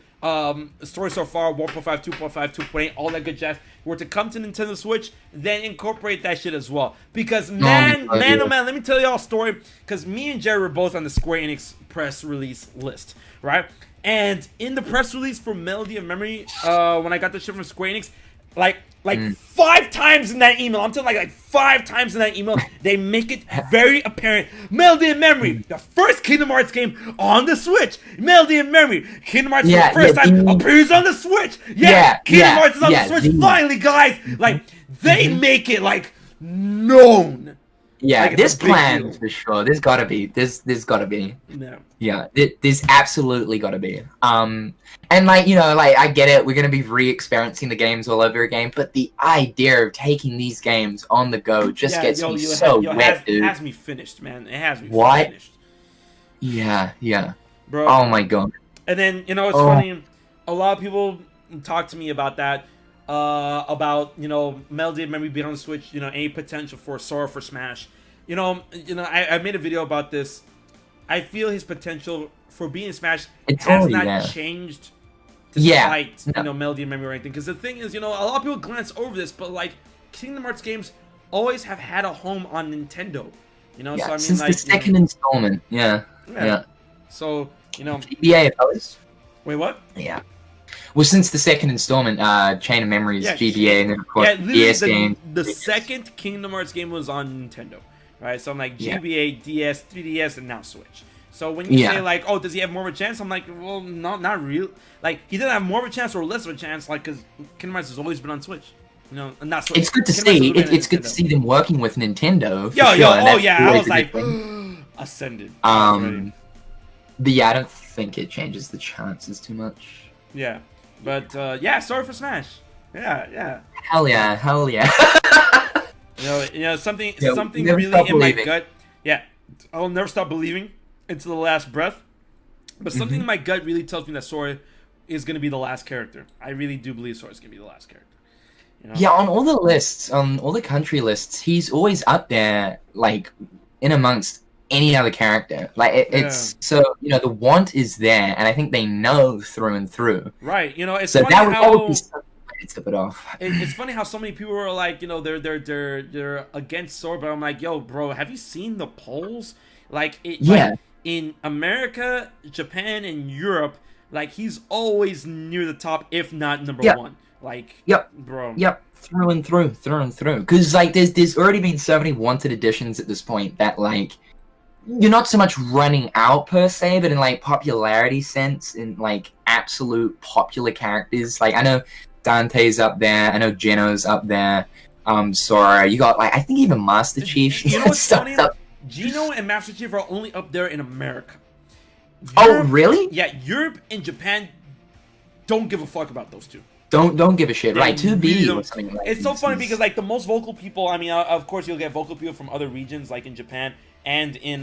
story so far, 1.5, 2.5, 2.8, all that good jazz, were to come to Nintendo Switch, then incorporate that shit as well. Because man, let me tell y'all a story. Because me and Jerry were both on the Square Enix press release list, right? And in the press release for Melody of Memory, when I got the shit from Square Enix, like 5 times in that email, I'm telling like 5 times in that email, they make it very apparent. Melody of Memory, the first Kingdom Hearts game on the Switch. Melody of Memory, Kingdom Hearts for the first time appears on the Switch. Kingdom Hearts is on the Switch. Finally, guys, like they make it like known. Yeah, like, this plan for sure. There's gotta be. There's gotta be. No. Yeah, there's absolutely gotta be. And like, you know, like I get it. We're gonna be re-experiencing the games all over again, but the idea of taking these games on the go just gets me so wet, dude. It has me finished, man. It has me finished. Yeah. Bro. Oh my god. And then, you know, it's funny. A lot of people talk to me about that. About, you know, Melody of Memory being on the Switch, you know, any potential for Sora for Smash. You know, I made a video about this. I feel his potential for being in Smash has not changed despite, you know, Melody of Memory or anything. Because the thing is, you know, a lot of people glance over this, but, like, Kingdom Hearts games always have had a home on Nintendo. You know, so I mean, since like, the second installment. Yeah. So, you know. GBA, fellas. Wait, what? Yeah. Well, since the second installment, Chain of Memories, GBA, and then of course DS game. The second Kingdom Hearts game was on Nintendo, right? So I'm like GBA, DS, 3DS, and now Switch. So when you say like, oh, does he have more of a chance? I'm like, well, not real. Like he didn't have more of a chance or less of a chance, like because Kingdom Hearts has always been on Switch. You know, and not Switch. It's good to see. It's good to see them working with Nintendo. I was like, ascended. But yeah, I don't think it changes the chances too much. Yeah. But sorry for Smash. Yeah. Hell yeah. you know something really in my gut. Yeah, I'll never stop believing until the last breath. But something in my gut really tells me that Sora is going to be the last character. I really do believe Sora is going to be the last character. You know? Yeah, on all the lists, on all the country lists, he's always up there, like in amongst any other character. Like it's so, you know, the want is there, and I think they know through and through. Right. You know, it's so funny that would be something to tip it off. It's funny how so many people are like, you know, they're against Sora, but I'm like, yo, bro, have you seen the polls? Like, like in America, Japan, and Europe, like he's always near the top, if not number one. Like, Yep. bro. Yep. Through and through. Because, like, there's already been so many wanted editions at this point that, like, you're not so much running out, per se, but in, like, popularity sense, in, like, absolute popular characters. Like, I know Dante's up there. I know Geno's up there. Sora. You got, like, I think even Master Chief. You know what's funny? Geno and Master Chief are only up there in America. Oh, really? Yeah, Europe and Japan don't give a fuck about those two. Don't give a shit. Right, 2B really or something like that. It's so funny because, like, the most vocal people, I mean, of course you'll get vocal people from other regions, like in Japan and in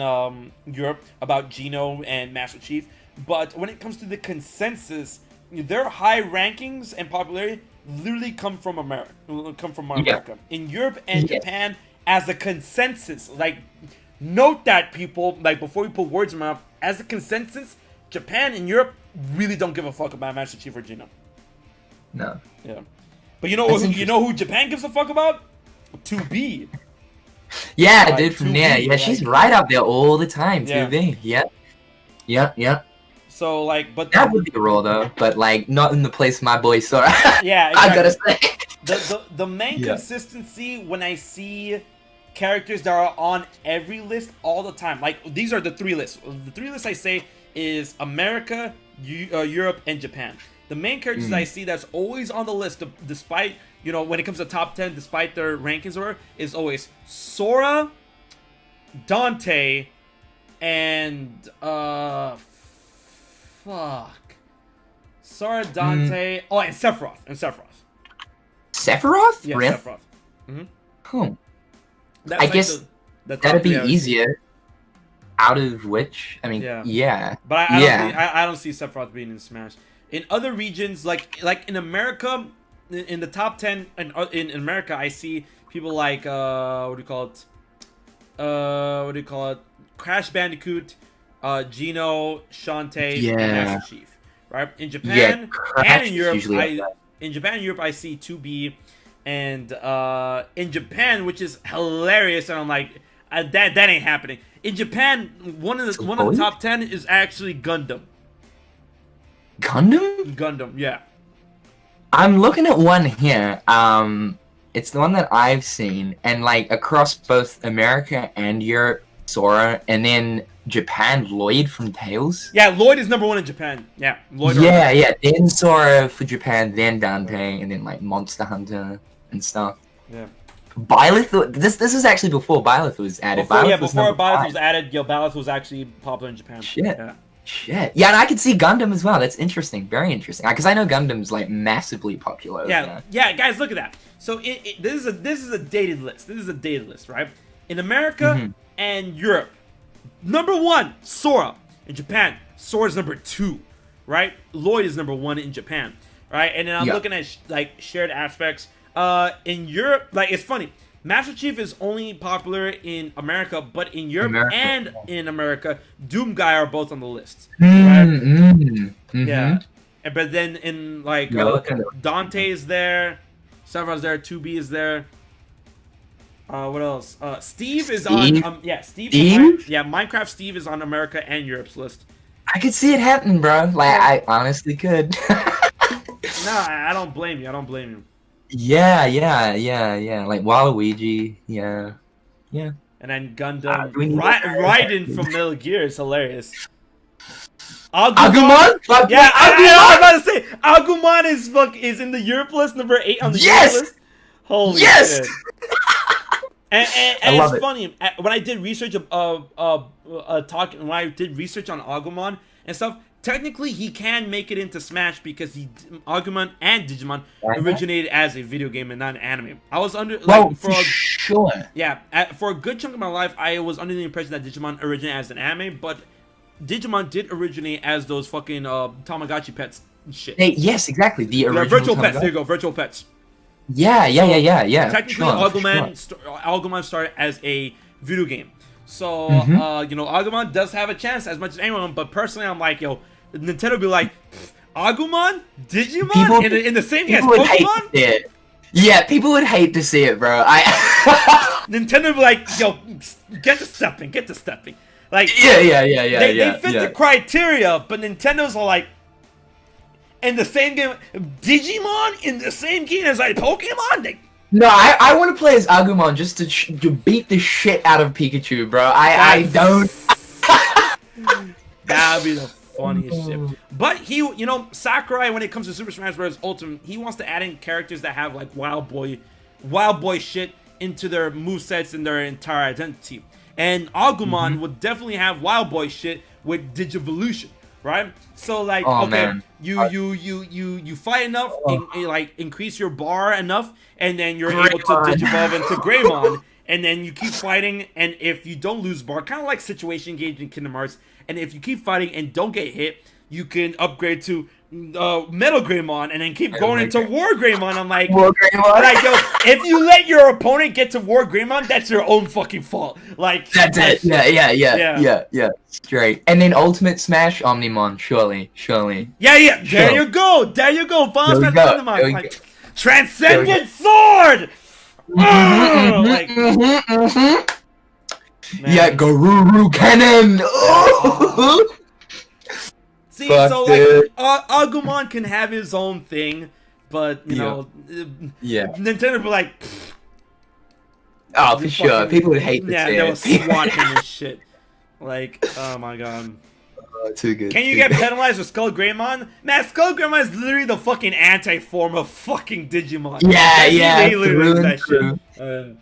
Europe, about Geno and Master Chief. But when it comes to the consensus, their high rankings and popularity literally come from America. Yeah. In Europe and Japan, as a consensus, like, note that, people, like, before we put words in my mouth, as a consensus, Japan and Europe really don't give a fuck about Master Chief or Geno. No. Yeah. But you know who Japan gives a fuck about? 2B. Yeah, dude, from there. Yeah, she's right up there all the time, 2B. Yep. So, like, but that would be a role, though, but, like, not in the place of my boy Sora. Yeah, exactly. I gotta say. The main consistency when I see characters that are on every list all the time, like, these are the three lists. The three lists I say is America, Europe, and Japan. The main characters I see that's always on the list, despite, you know, when it comes to top 10, despite their rankings order, is always Sora, Dante, and, Sora, Dante, oh, and Sephiroth. Sephiroth? Yeah, really? Sephiroth. Mm-hmm. Cool. That's I guess that'd be easier. Out of which, I mean, yeah. But I don't see Sephiroth being in Smash. In other regions, like in America, in the top 10, in America, I see people like what do you call it? Crash Bandicoot, Geno, Shantae, and Master Chief. Right? In Japan and in Europe, I see 2B, and in Japan, which is hilarious, and I'm like, that ain't happening. In Japan, one of the top 10 is actually Gundam. Gundam, yeah. I'm looking at one here. It's the one that I've seen, and, like, across both America and Europe, Sora, and then Japan, Lloyd from Tales. Yeah, Lloyd is number 1 in Japan. Yeah, Lloyd. Yeah. Then Sora for Japan, then Dante, and then, like, Monster Hunter and stuff. Yeah. Byleth, this is actually before Byleth was added. Before Byleth was added, Byleth was actually popular in Japan. Shit. Yeah, and I could see Gundam as well. That's interesting. Very interesting. Because I know Gundam's, like, massively popular. Yeah, guys, look at that. So this is a dated list. This is a dated list, right? In America and Europe, number 1, Sora. In Japan, Sora's number 2, right? Lloyd is number 1 in Japan, right? And then I'm looking at like shared aspects. In Europe, like, it's funny. Master Chief is only popular in America, but in Europe and in America, Doomguy are both on the list. Right? Yeah. But then in, like, Dante is there, Sephiroth's there, 2B is there. What else? Steve is on. Steve. Minecraft Steve is on America and Europe's list. I could see it happen, bro. Like, I honestly could. Nah, I don't blame you. Yeah. Like Waluigi, yeah. And then Gundam, Raiden from Metal Gear is hilarious. Agumon? Yeah, I was about to say Agumon is in the Europe list, number 8 on the Europe list. Holy shit! And it's funny when I did research when I did research on Agumon and stuff. Technically, he can make it into Smash because Agumon and Digimon originated as a video game and not an anime. I was under for a good chunk of my life, I was under the impression that Digimon originated as an anime, but Digimon did originate as those fucking Tamagotchi pets and shit. Yes, exactly. The original virtual pets. There you go, virtual pets. Yeah. Technically, Agumon started as a video game. So, Agumon does have a chance as much as anyone, but personally, I'm like, Nintendo be like, Agumon? Digimon? In the same game as Pokemon? Yeah, people would hate to see it, bro. Nintendo be like, get to stepping. Like, yeah. They fit the criteria, but Nintendo's all like, in the same game. Digimon in the same game as like Pokemon. No, I want to play as Agumon just to beat the shit out of Pikachu, bro. I don't. That'd be the funniest shit. But Sakurai, when it comes to Super Smash Bros. Ultimate, he wants to add in characters that have like wild boy shit into their movesets and their entire identity. And Agumon would definitely have wild boy shit with Digivolution, right? So like, you fight enough, like increase your bar enough, and then you're able to Digivolve into Greymon, and then you keep fighting, and if you don't lose bar, kind of like Situation Engage in Kingdom Hearts, and if you keep fighting and don't get hit, you can upgrade to Metal Greymon, and then keep going into War Greymon. I'm like, yo, if you let your opponent get to War Greymon, that's your own fucking fault. Like, that's it. Yeah. Straight. And then Ultimate Smash Omnimon, surely. Yeah. There you go. Final Smash Omnimon. Like, Transcendent Sword. Yeah, Garuru Cannon. See, so like Agumon can have his own thing, but you know, Nintendo be like, oh, for sure, people would hate this. Yeah, they were swatting this shit. Like, oh my god. Too good. Can you get penalized with Skull Greymon? Man, Skull Greymon is literally the fucking anti-form of fucking Digimon. Yeah,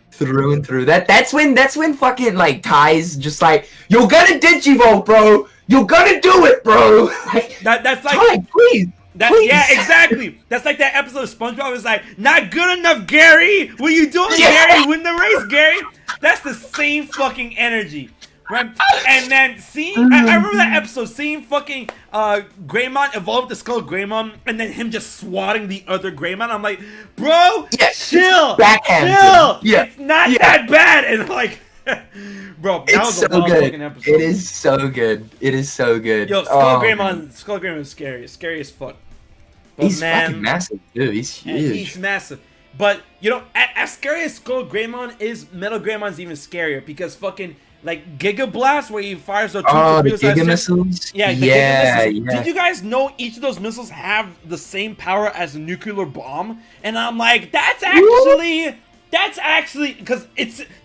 through and through. That's when fucking like Ty's just like, you're gonna Digivolve, bro. You're gonna do it, bro. Like, that's like, Ty, please. Yeah, exactly. That's like that episode of SpongeBob. It's like, not good enough, Gary. What are you doing, Gary? Win the race, Gary. That's the same fucking energy. Right? And then I remember that episode, seeing fucking Greymon evolve to Skull Greymon, and then him just swatting the other Greymon. I'm like, bro, chill. Yeah. It's not that bad. And like, bro, that was a long fucking episode. It is so good. Yo, Skull Greymon is scary. It's scary as fuck. But he's fucking massive, dude. He's huge. He's massive. But, as scary as Skull Greymon is, Metal Greymon's even scarier, because fucking, like, Giga Blast, where he fires the Giga missiles? Yeah, Giga missiles. Did you guys know each of those missiles have the same power as a nuclear bomb? And I'm like, that's actually, because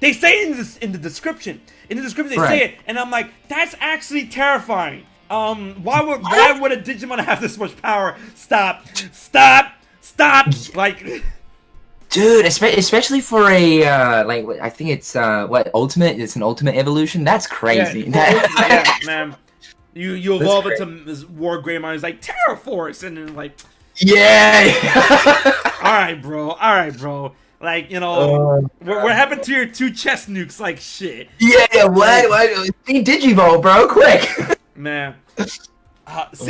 they say in the description. In the description, they say it, and I'm like, that's actually terrifying. Why would a Digimon have this much power? Stop. Like... Dude, especially for a I think it's ultimate. It's an ultimate evolution. That's crazy. Yeah, man. You evolve it to War Greymon. It's like Terra Force, and then like. Yeah. All right, bro. Like, what happened to your 2 chest nukes? Like shit. Yeah. What? Digivolve, bro, quick. Man. That is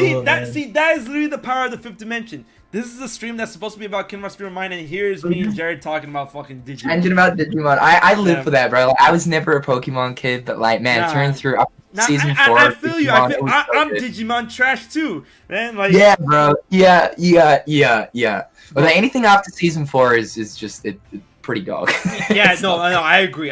literally the power of the 5th dimension. This is a stream that's supposed to be about Kingdom Hearts ReMind, and here's me and Jared talking about fucking Digimon. I live for that, bro. Like, I was never a Pokemon kid, but like, man, turning through season 4. I feel you. I'm Digimon trash too, man. Like, yeah, bro. Yeah. But like, anything after season 4 is just pretty dog. Yeah, no, I agree.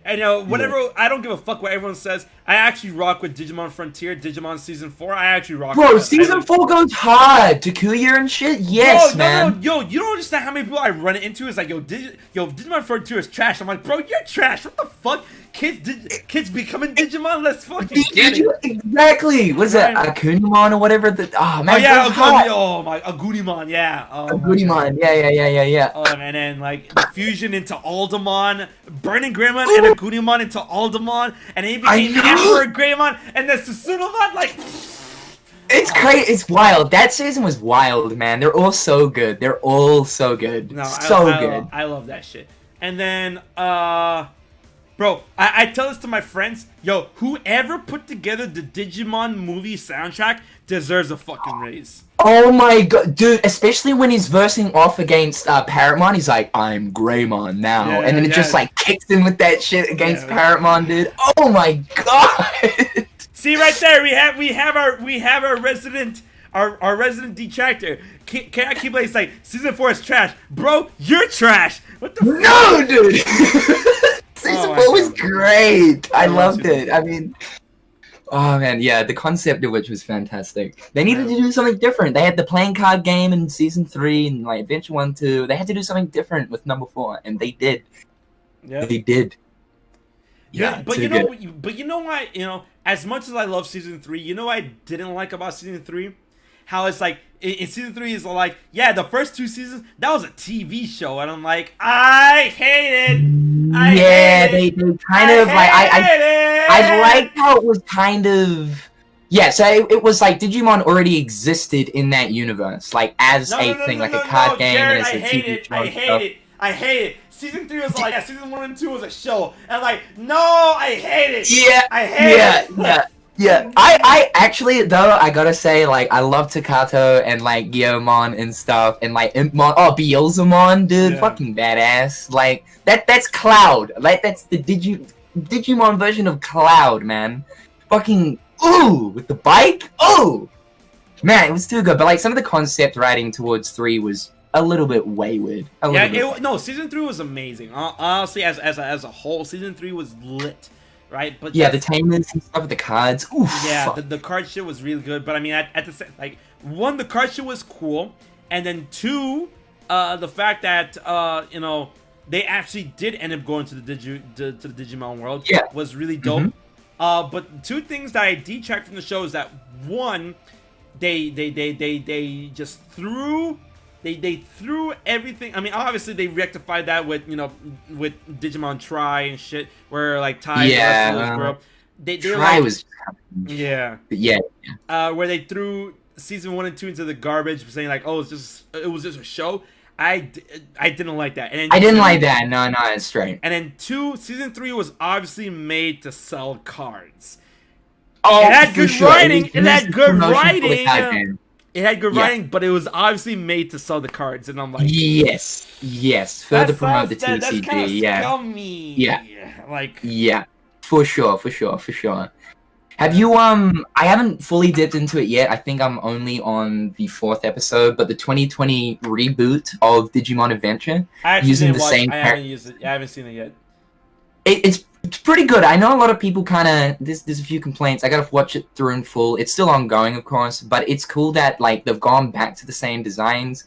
And whatever, I don't give a fuck what everyone says. I actually rock with Digimon Frontier, Digimon Season 4. I actually rock with that. Season 4 goes hard. Takuya and shit? Yes, man. No, you don't understand how many people I run into. It's like, Digimon Frontier is trash. I'm like, bro, you're trash. What the fuck? Kids becoming Digimon? Let's fucking get it. Exactly. What is that? Akunimon or whatever? Agumon, yeah. Agumon, yeah. Oh, and then, like, the fusion into Aldemon, Burning Greymon and Agumon into Aldemon, and then he became Emperor Greymon, and then Susunomon, like... It's crazy. It's wild. That season was wild, man. They're all so good. Good. No, good. I love that shit. And then, bro, I tell this to my friends. Yo, whoever put together the Digimon movie soundtrack deserves a fucking raise. Oh my god, dude, especially when he's versing off against Parrotmon, he's like, I'm Greymon now. And then it just like kicks in with that shit against Parrotmon, dude. Oh my god. See right there, we have our resident detractor. Can't keep like, it's like, season 4 is trash. Bro, you're trash. What the fuck? Dude. Season 4 was great. I loved it. I mean, Oh man, yeah, the concept of which was fantastic. They needed to do something different. They had the playing card game in season 3 and like Adventure 1, 2. They had to do something different with number 4, and they did. Yeah, they did. Yeah, but you know what? You know, as much as I love season 3, you know what I didn't like about season 3? How it's like in season 3 is like, yeah, the first 2 seasons that was a TV show, and I'm like, I hate it. They kind of like I liked how it was kind of so it was like Digimon already existed in that universe, like as a thing, like a card game Jared, and as a TV show. I hate it. Season 3 was like, season 1 and 2 was a show, and like, no, I hate it. Yeah, I hate it. Yeah, I actually, though, I gotta say, like, I love Takato and, like, Gyomon and stuff, and, like, Impmon, Beelzemon, dude, fucking badass. Like, that's Cloud. Like, that's the Digimon version of Cloud, man. Fucking, ooh, with the bike, ooh! Man, it was too good, but, like, some of the concept writing towards 3 was a little bit wayward. No, season 3 was amazing. Honestly, as a whole, season 3 was lit. Right, but yeah, the tamers and stuff with the cards. Oof. Yeah, the card shit was really good. But I mean, at the same, like, 1, the card shit was cool, and then 2, the fact that you know, they actually did end up going to the Digimon world was really dope. But 2 things that I detract from the show is that 1, they just threw. They threw everything. I mean, obviously they rectified that with, you know, with Digimon Tri and shit, where like Tai girl. Tri like, was where they threw season 1 and 2 into the garbage, saying like, oh, it was just a show. I didn't like that. And then I didn't like that. No, it's straight. And then 2, season 3 was obviously made to sell cards. Oh, it had good writing. It had good writing. It had good writing, but it was obviously made to sell the cards, and I'm like, yes, further promote the TCG. That's kind of scummy. Yeah, for sure. Have you I haven't fully dipped into it yet. I think I'm only on the 4th episode, but the 2020 reboot of Digimon Adventure using the same. I haven't used it. I haven't seen it yet. It's pretty good. I know a lot of people kind of there's a few complaints. I gotta watch it through in full. It's still ongoing, of course, but it's cool that like they've gone back to the same designs.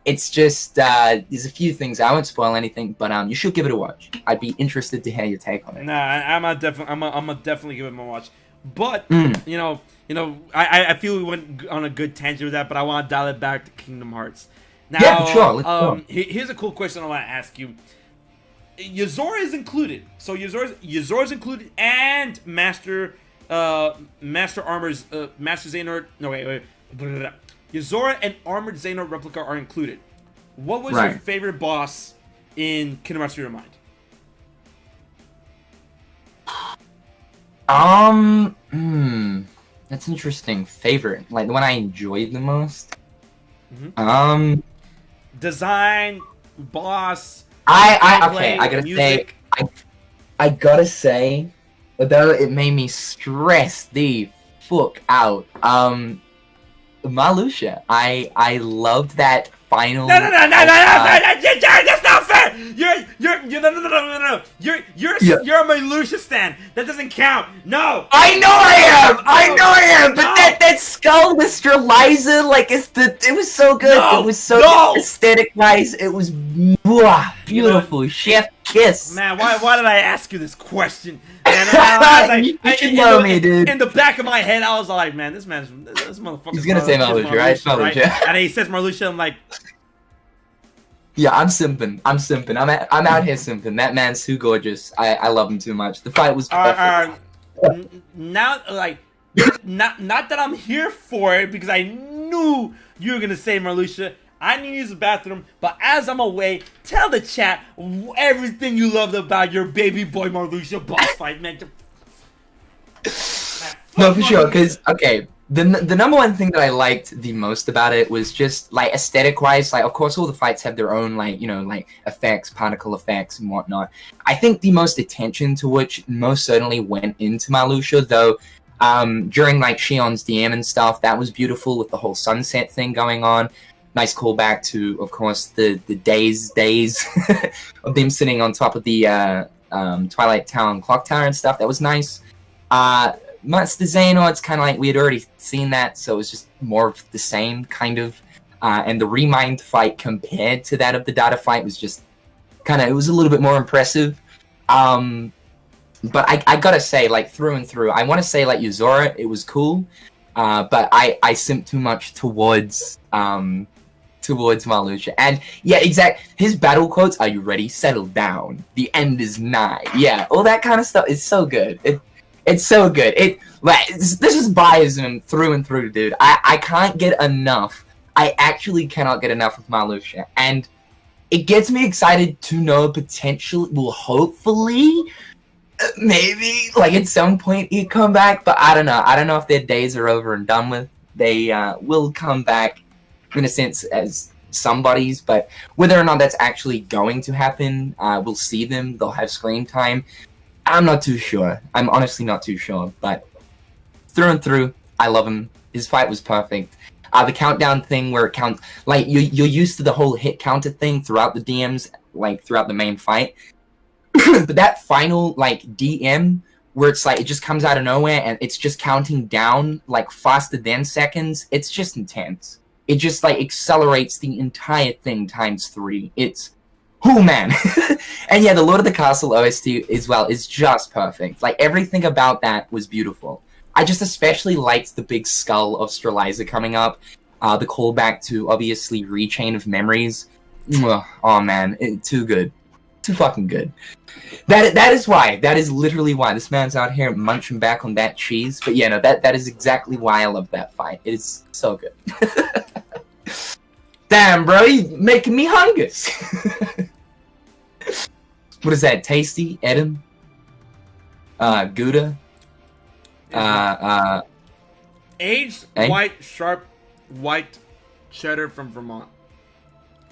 It's just there's a few things. I won't spoil anything, but you should give it a watch. I'd be interested to hear your take on it. Nah, I'm gonna definitely give it a watch. But you know, I feel we went on a good tangent with that, but I want to dial it back to Kingdom Hearts. Now, yeah, sure. Let's go. Here's a cool question I want to ask you. Yozora is included, so Yozora's included, and Master Armor's Master Xehanort. No wait. Yozora and Armored Xehanort replica are included. What was your favorite boss in Kingdom Hearts ReMind? That's interesting. Favorite, like the one I enjoyed the most. Design, boss. I gotta say, although it made me stress the fuck out. Marluxia, I loved that final. No, that's not fair. You're a Marluxia stan. That doesn't count. No. I know I am. But that skull with Streliza, like it was so good. It was so good. Aesthetic wise, it was beautiful. Chef kiss. Man, why did I ask you this question? You should know me, dude. In the back of my head, I was like, man, this motherfucker. He's gonna say Marluxia, right? Marluxia. And he says Marluxia, I'm like. Yeah, I'm simping. I'm out here simping. That man's too gorgeous. I love him too much. The fight was perfect. Now, like, not that I'm here for it, because I knew you were gonna say Marluxia. I need to use the bathroom, but as I'm away, tell the chat everything you loved about your baby boy Marluxia boss fight, man. No, for sure, because, okay, the number one thing that I liked the most about it was just, like, aesthetic-wise, like, of course, all the fights have their own, like, you know, like, effects, particle effects, and whatnot. I think the most attention to which most certainly went into Marluxia, though, during, like, Shion's DM and stuff, that was beautiful with the whole sunset thing going on. Nice callback to, of course, the days of them sitting on top of the Twilight Town clock tower and stuff. That was nice. Monster Xehanort, it's kind of like we had already seen that, so it was just more of the same, kind of. And the ReMind fight compared to that of the Data fight was just kind of, it was a little bit more impressive. But I gotta say, like, through and through, I want to say, like, Yozora, it was cool, but I simped too much towards Marluxia. And, yeah, his battle quotes, are you ready? Settle down. The end is nigh. Yeah, all that kind of stuff is so good. It's so good. This is biasm through and through, dude. I can't get enough. I actually cannot get enough of Marluxia. And it gets me excited to know potentially, well, hopefully, maybe, like, at some point he'd come back, but I don't know. I don't know if their days are over and done with. They will come back, in a sense, as somebody's, but whether or not that's actually going to happen, we'll see them. They'll have screen time. I'm not too sure. I'm honestly not too sure, but through and through, I love him. His fight was perfect. The countdown thing where it counts, like, you're used to the whole hit counter thing throughout the DMs, like, throughout the main fight. But that final, like, DM, where it's like, it just comes out of nowhere and it's just counting down, like, faster than seconds, it's just intense. It just, like, accelerates the entire thing ×3. It's, oh man. And yeah, the Lord of the Castle OST as well is just perfect. Like, everything about that was beautiful. I just especially liked the big skull of Streliza coming up. The callback to, obviously, Rechain of Memories. Oh man, too good. Too fucking good. That is why. That is literally why. This man's out here munching back on that cheese. But yeah, no, that is exactly why I love that fight. It is so good. Damn, bro, you making me hungry. What is that? Tasty? Edam? Gouda? Aged white, sharp, white cheddar from Vermont.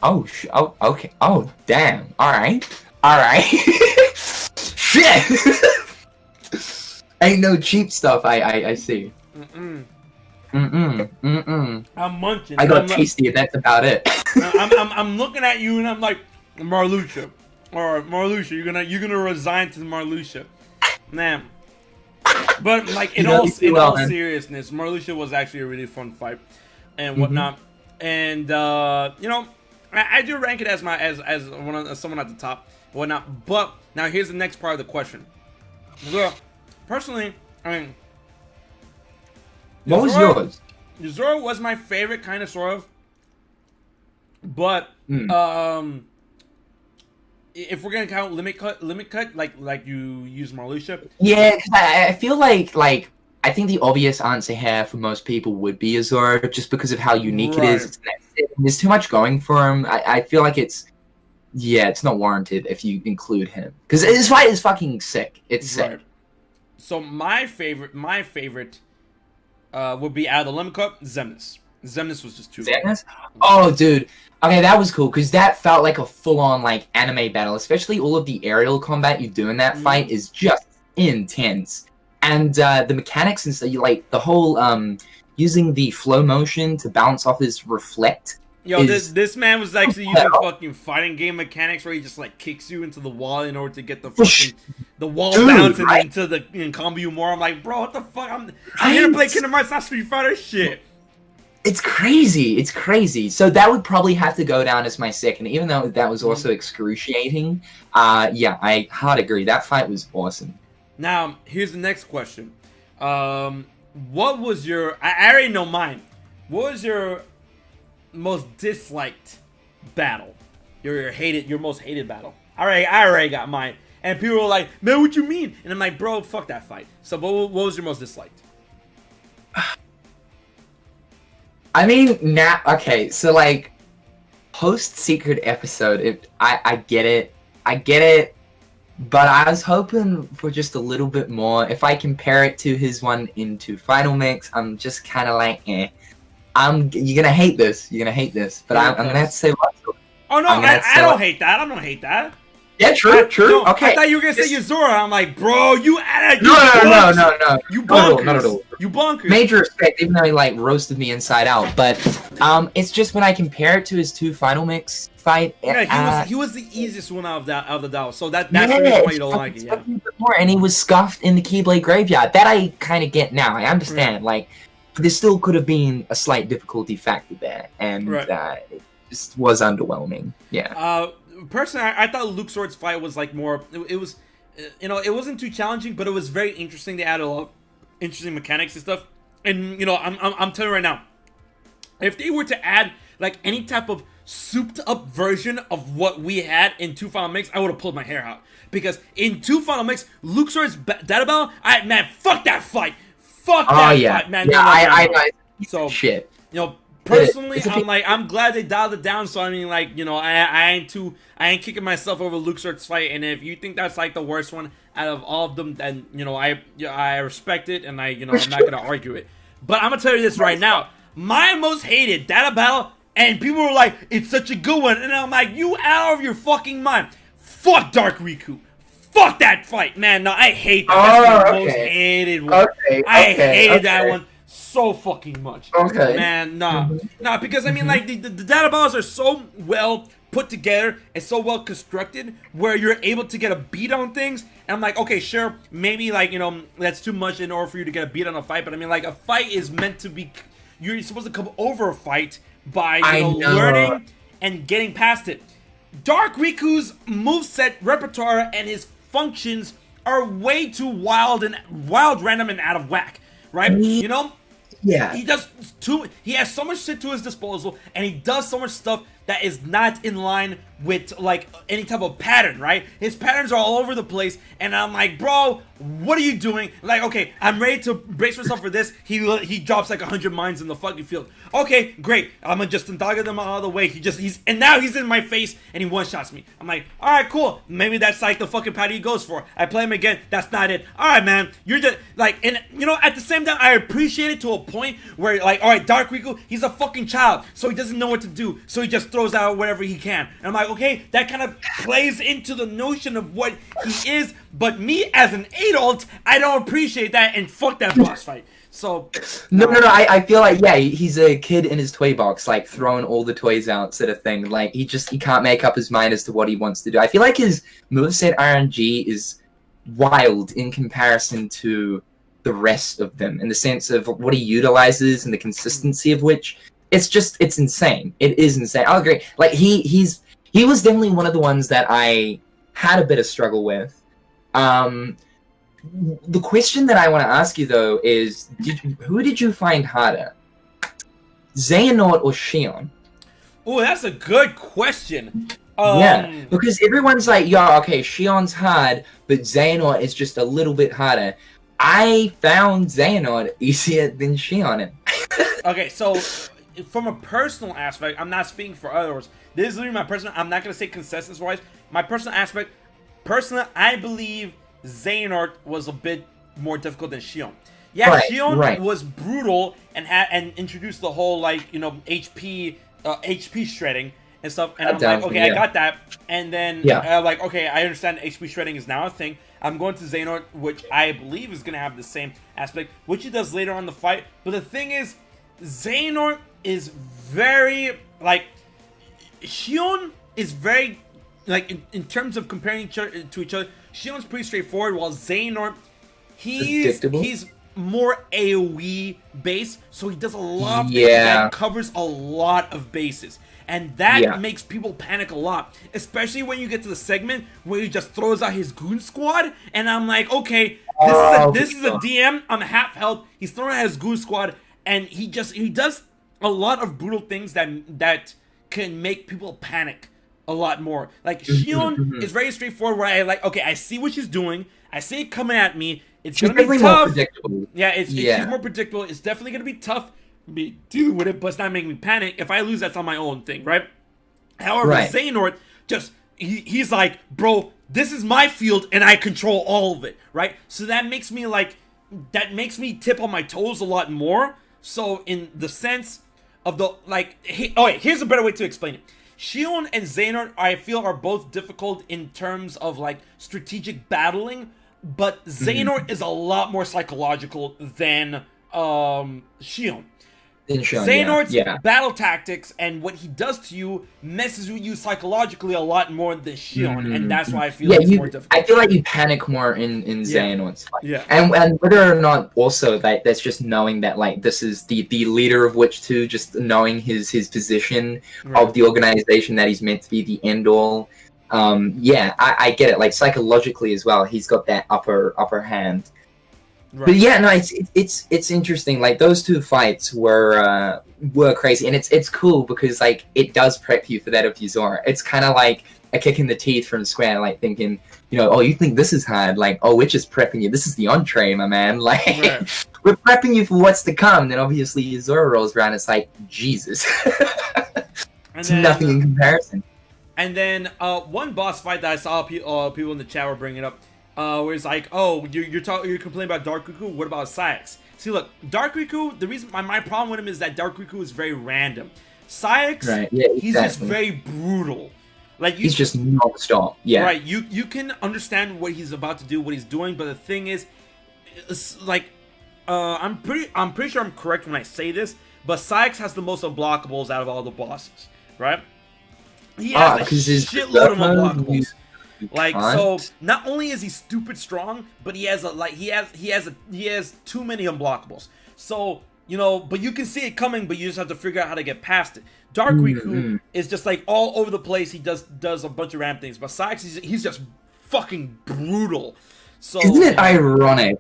Oh, okay. Oh, damn. Alright. Shit! Ain't no cheap stuff, I see. I'm munching. I got tasty, that's about it. I'm looking at you and I'm like, Marluxia. Or Marluxia, you're gonna resign to Marluxia. Man. But like in all seriousness, Marluxia was actually a really fun fight and whatnot. And you know, I do rank it as someone at the top and whatnot. But now here's the next part of the question. Well, personally, I mean, what was yours? Yozora was my favorite, kind of, sort of. But if we're gonna count limit cut, like you use Marluxia. Yeah, cause I feel like I think the obvious answer here for most people would be Yozora, just because of how unique it is. There's too much going for him. I feel like it's not warranted if you include him, because his fight is fucking sick. It's sick. So my favorite would be out of the limit cut, Xemnas. Xemnas was just too good. Oh, dude. Okay, that was cool, because that felt like a full-on, like, anime battle. Especially all of the aerial combat you do in that fight is just intense. And the mechanics and stuff, like, the whole, using the flow motion to bounce off his reflect. Yo, this man was actually using fucking fighting game mechanics where he just, like, kicks you into the wall in order to get the fucking, the wall bouncing into the combo you more. I'm like, bro, what the fuck? I'm here to play Kingdom Hearts, not Street Fighter shit. It's crazy. It's crazy. So that would probably have to go down as my second, even though that was also excruciating. Yeah, I hard agree. That fight was awesome. Now, here's the next question. What was your... I already know mine. What was your most disliked battle? Your most hated battle? I already got mine. And people were like, man, what you mean? And I'm like, bro, fuck that fight. So what was your most disliked? I mean, now, okay, so, like, post-secret episode, I get it, but I was hoping for just a little bit more. If I compare it to his one into Final Mix, I'm just kind of like, eh. You're gonna hate this, but I'm gonna have to say Luxord. Oh, no, I don't hate that, I don't hate that. Yeah, true. No, okay. I thought you were gonna say Yozora. I'm like, bro, you added. No. You bonkers. Not at all. You bonkers. Major respect, even though he like roasted me inside out. But it's just when I compare it to his 2 Final Mix fight. Yeah, he was the easiest one out of the DAO. So that's the reason why you don't like it. Yeah. more, and he was scuffed in the Keyblade graveyard. That I kind of get now. I understand. Like, there still could have been a slight difficulty factor there, and it just was underwhelming. Yeah. Personally, I thought Luxord's fight was like more. It was, you know, it wasn't too challenging, but it was very interesting. They added a lot of interesting mechanics and stuff. And you know, I'm telling you right now, if they were to add like any type of souped up version of what we had in 2 Final Mix, I would have pulled my hair out. Because in 2 Final Mix, Luxord's data battle, man, fuck that fight. Fuck that fight, man. Yeah, I so shit. You know, personally, I'm glad they dialed it down. So I mean, like, you know, I ain't kicking myself over Luxord's fight. And if you think that's like the worst one out of all of them, then you know, I respect it, and I'm not gonna argue it. But I'm gonna tell you this right now. My most hated data battle, and people were like, it's such a good one. And I'm like, you out of your fucking mind. Fuck Dark Raikou. Fuck that fight, man. No, I hate that. That's my most hated one. I hated that one so fucking much. Man, nah. Nah, because I mean, like, the data battles are so well put together and so well constructed where you're able to get a beat on things. And I'm like, okay, sure, maybe, like, you know, that's too much in order for you to get a beat on a fight. But I mean, like, a fight is meant to be, you're supposed to come over a fight by, you know, learning and getting past it. Dark Raikou's moveset repertoire and his functions are way too wild, random, and out of whack, right? You know? Yeah. He has so much shit to his disposal, and he does so much stuff that is not in line with, like, any type of pattern, right? His patterns are all over the place, and I'm like, bro, what are you doing? Like, okay, I'm ready to brace myself for this. He drops like 100 mines in the fucking field. Okay, great. I'm gonna just dogger them all the way. And now he's in my face, and he one-shots me. I'm like, all right, cool. Maybe that's like the fucking pattern he goes for. I play him again. That's not it. All right, man. You're just, like, and, you know, at the same time, I appreciate it to a point where, like, all right, Dark Raikou, he's a fucking child, so he doesn't know what to do, so he just throws out whatever he can. And I'm like, okay, that kind of plays into the notion of what he is, but me as an adult, I don't appreciate that, and fuck that boss fight. So no, I feel like, yeah, he's a kid in his toy box, like throwing all the toys out sort of thing. Like, he can't make up his mind as to what he wants to do. I feel like his moveset RNG is wild in comparison to the rest of them, in the sense of what he utilizes and the consistency of which it's insane. It is insane. I'll agree. Like, he was definitely one of the ones that I had a bit of struggle with. The question that I want to ask you, though, is who did you find harder? Xehanort or Xion? Oh, that's a good question. Yeah, because everyone's like, yeah, okay, Xion's hard, but Xehanort is just a little bit harder. I found Xehanort easier than Xion. Okay, so from a personal aspect, I'm not speaking for others. This is literally my personal. I'm not gonna say consensus-wise. My personal aspect, personally, I believe Xehanort was a bit more difficult than Xion. Yeah, Xion was brutal and introduced the whole, like, you know, HP shredding and stuff. And I'm like, okay, I got that. And then like, okay, I understand HP shredding is now a thing. I'm going to Xehanort, which I believe is gonna have the same aspect, which he does later on in the fight. But the thing is, Xehanort is very, like, Xion is very, like, in terms of comparing to each other, Xion's pretty straightforward, while Xehanort, he's more AoE based, so he does a lot of things that covers a lot of bases. And that makes people panic a lot, especially when you get to the segment where he just throws out his goon squad, and I'm like, okay, this is a DM, I'm half health, he's throwing out his goon squad, and he does a lot of brutal things that can make people panic a lot more. Like, Xion is very straightforward, where I like, okay, I see what she's doing, I see it coming at me, it's gonna be tough. More predictable. She's more predictable, it's definitely gonna be tough be dealing with it, but it's not making me panic. If I lose, that's on my own thing, right? However, Xehanort, just he's like, bro, this is my field and I control all of it, right? So that makes me tip on my toes a lot more. So in the sense of the, like, here's a better way to explain it. Xion and Xehanort, I feel, are both difficult in terms of, like, strategic battling, but Xehanort is a lot more psychological than Xion. Xehanort's battle tactics and what he does to you messes with you psychologically a lot more than Shion, and that's why I feel it's more difficult. I feel like you panic more in Xehanort's fight. Yeah. And whether or not also that's just knowing that like this is the leader of which two, just knowing his position of the organization, that he's meant to be the end all. I get it. Like psychologically as well, he's got that upper hand. Right. But yeah, no, it's interesting. Like those two fights were crazy, and it's cool because like it does prep you for that of Yozora. It's kind of like a kick in the teeth from Square, like thinking, oh, you think this is hard? Like, oh, we're just prepping you. This is the entree, my man. Like, we're prepping you for what's to come. And then obviously Yozora rolls around. It's like Jesus. It's nothing in comparison. And then one boss fight that I saw people in the chat were bringing up. Where it's like, oh, you're complaining about Dark Raikou. What about Cyx? See, look, Dark Raikou. The reason my problem with him is that Dark Raikou is very random. Cyx, he's just very brutal. Like he's just non-stop. Yeah. Right. You can understand what he's about to do, what he's doing, but the thing is, it's like, I'm pretty sure I'm correct when I say this, but Cyx has the most unblockables out of all the bosses, right? He has a shitload of unblockables. Like, so not only is he stupid strong, but he has too many unblockables. So, but you can see it coming, but you just have to figure out how to get past it. Dark Raikou is just like all over the place. He does a bunch of random things, but Cyx, he's just fucking brutal. So isn't it ironic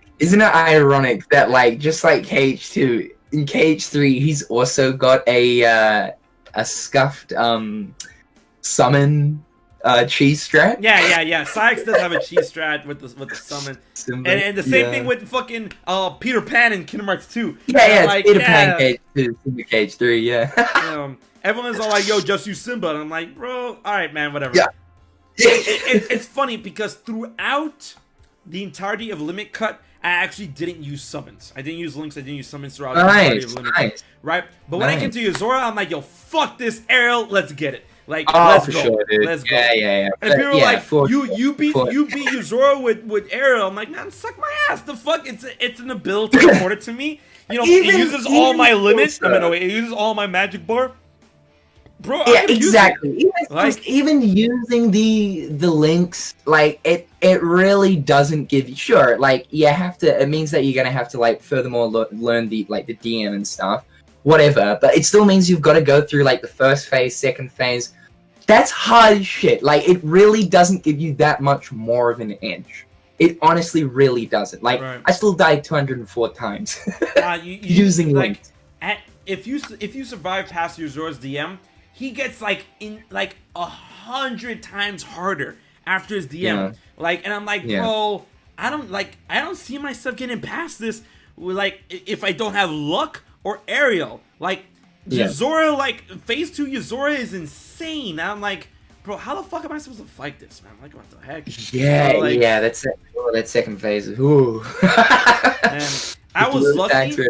that like just like KH2 in KH3 he's also got a scuffed summon cheese strat? Yeah. Cyx does have a cheese strat with the summon. And the same thing with fucking Peter Pan in Kingdom Hearts 2. Like, Peter Pan KH2, Simba KH3, yeah. Everyone's all like, yo, just use Simba. And I'm like, bro, alright man, whatever. Yeah. It's funny because throughout the entirety of Limit Cut, I actually didn't use summons. I didn't use links, I didn't use summons throughout the entirety of Limit Cut. Right? But when I came to Yozora, I'm like, yo, fuck this Ariel, let's get it. Like, let's go. Sure, dude. Let's go. Yeah. And people are like, you beat Yozora with Ariel. I'm like, man, suck my ass. The fuck? It's an ability afforded to me. It uses all my limits. It uses all my magic bar. Bro, yeah, exactly. Even using the links, like it really doesn't give you. Sure, like you have to. It means that you're gonna have to like furthermore learn the DM and stuff. Whatever, but it still means you've got to go through like the first phase, second phase. That's hard shit. Like it really doesn't give you that much more of an edge. It honestly really doesn't. Like I still died 204 times using links. If you survive past Yozora's DM, he gets like 100 times harder after his DM. Yeah. Like, and I'm like, bro, I don't see myself getting past this. Like, if I don't have luck. Or Ariel, like Yozora, like phase 2 Yozora is insane. And I'm like, bro, how the fuck am I supposed to fight this, man? Like, what the heck? Yeah, that's it. That second phase. Ooh. And I was lucky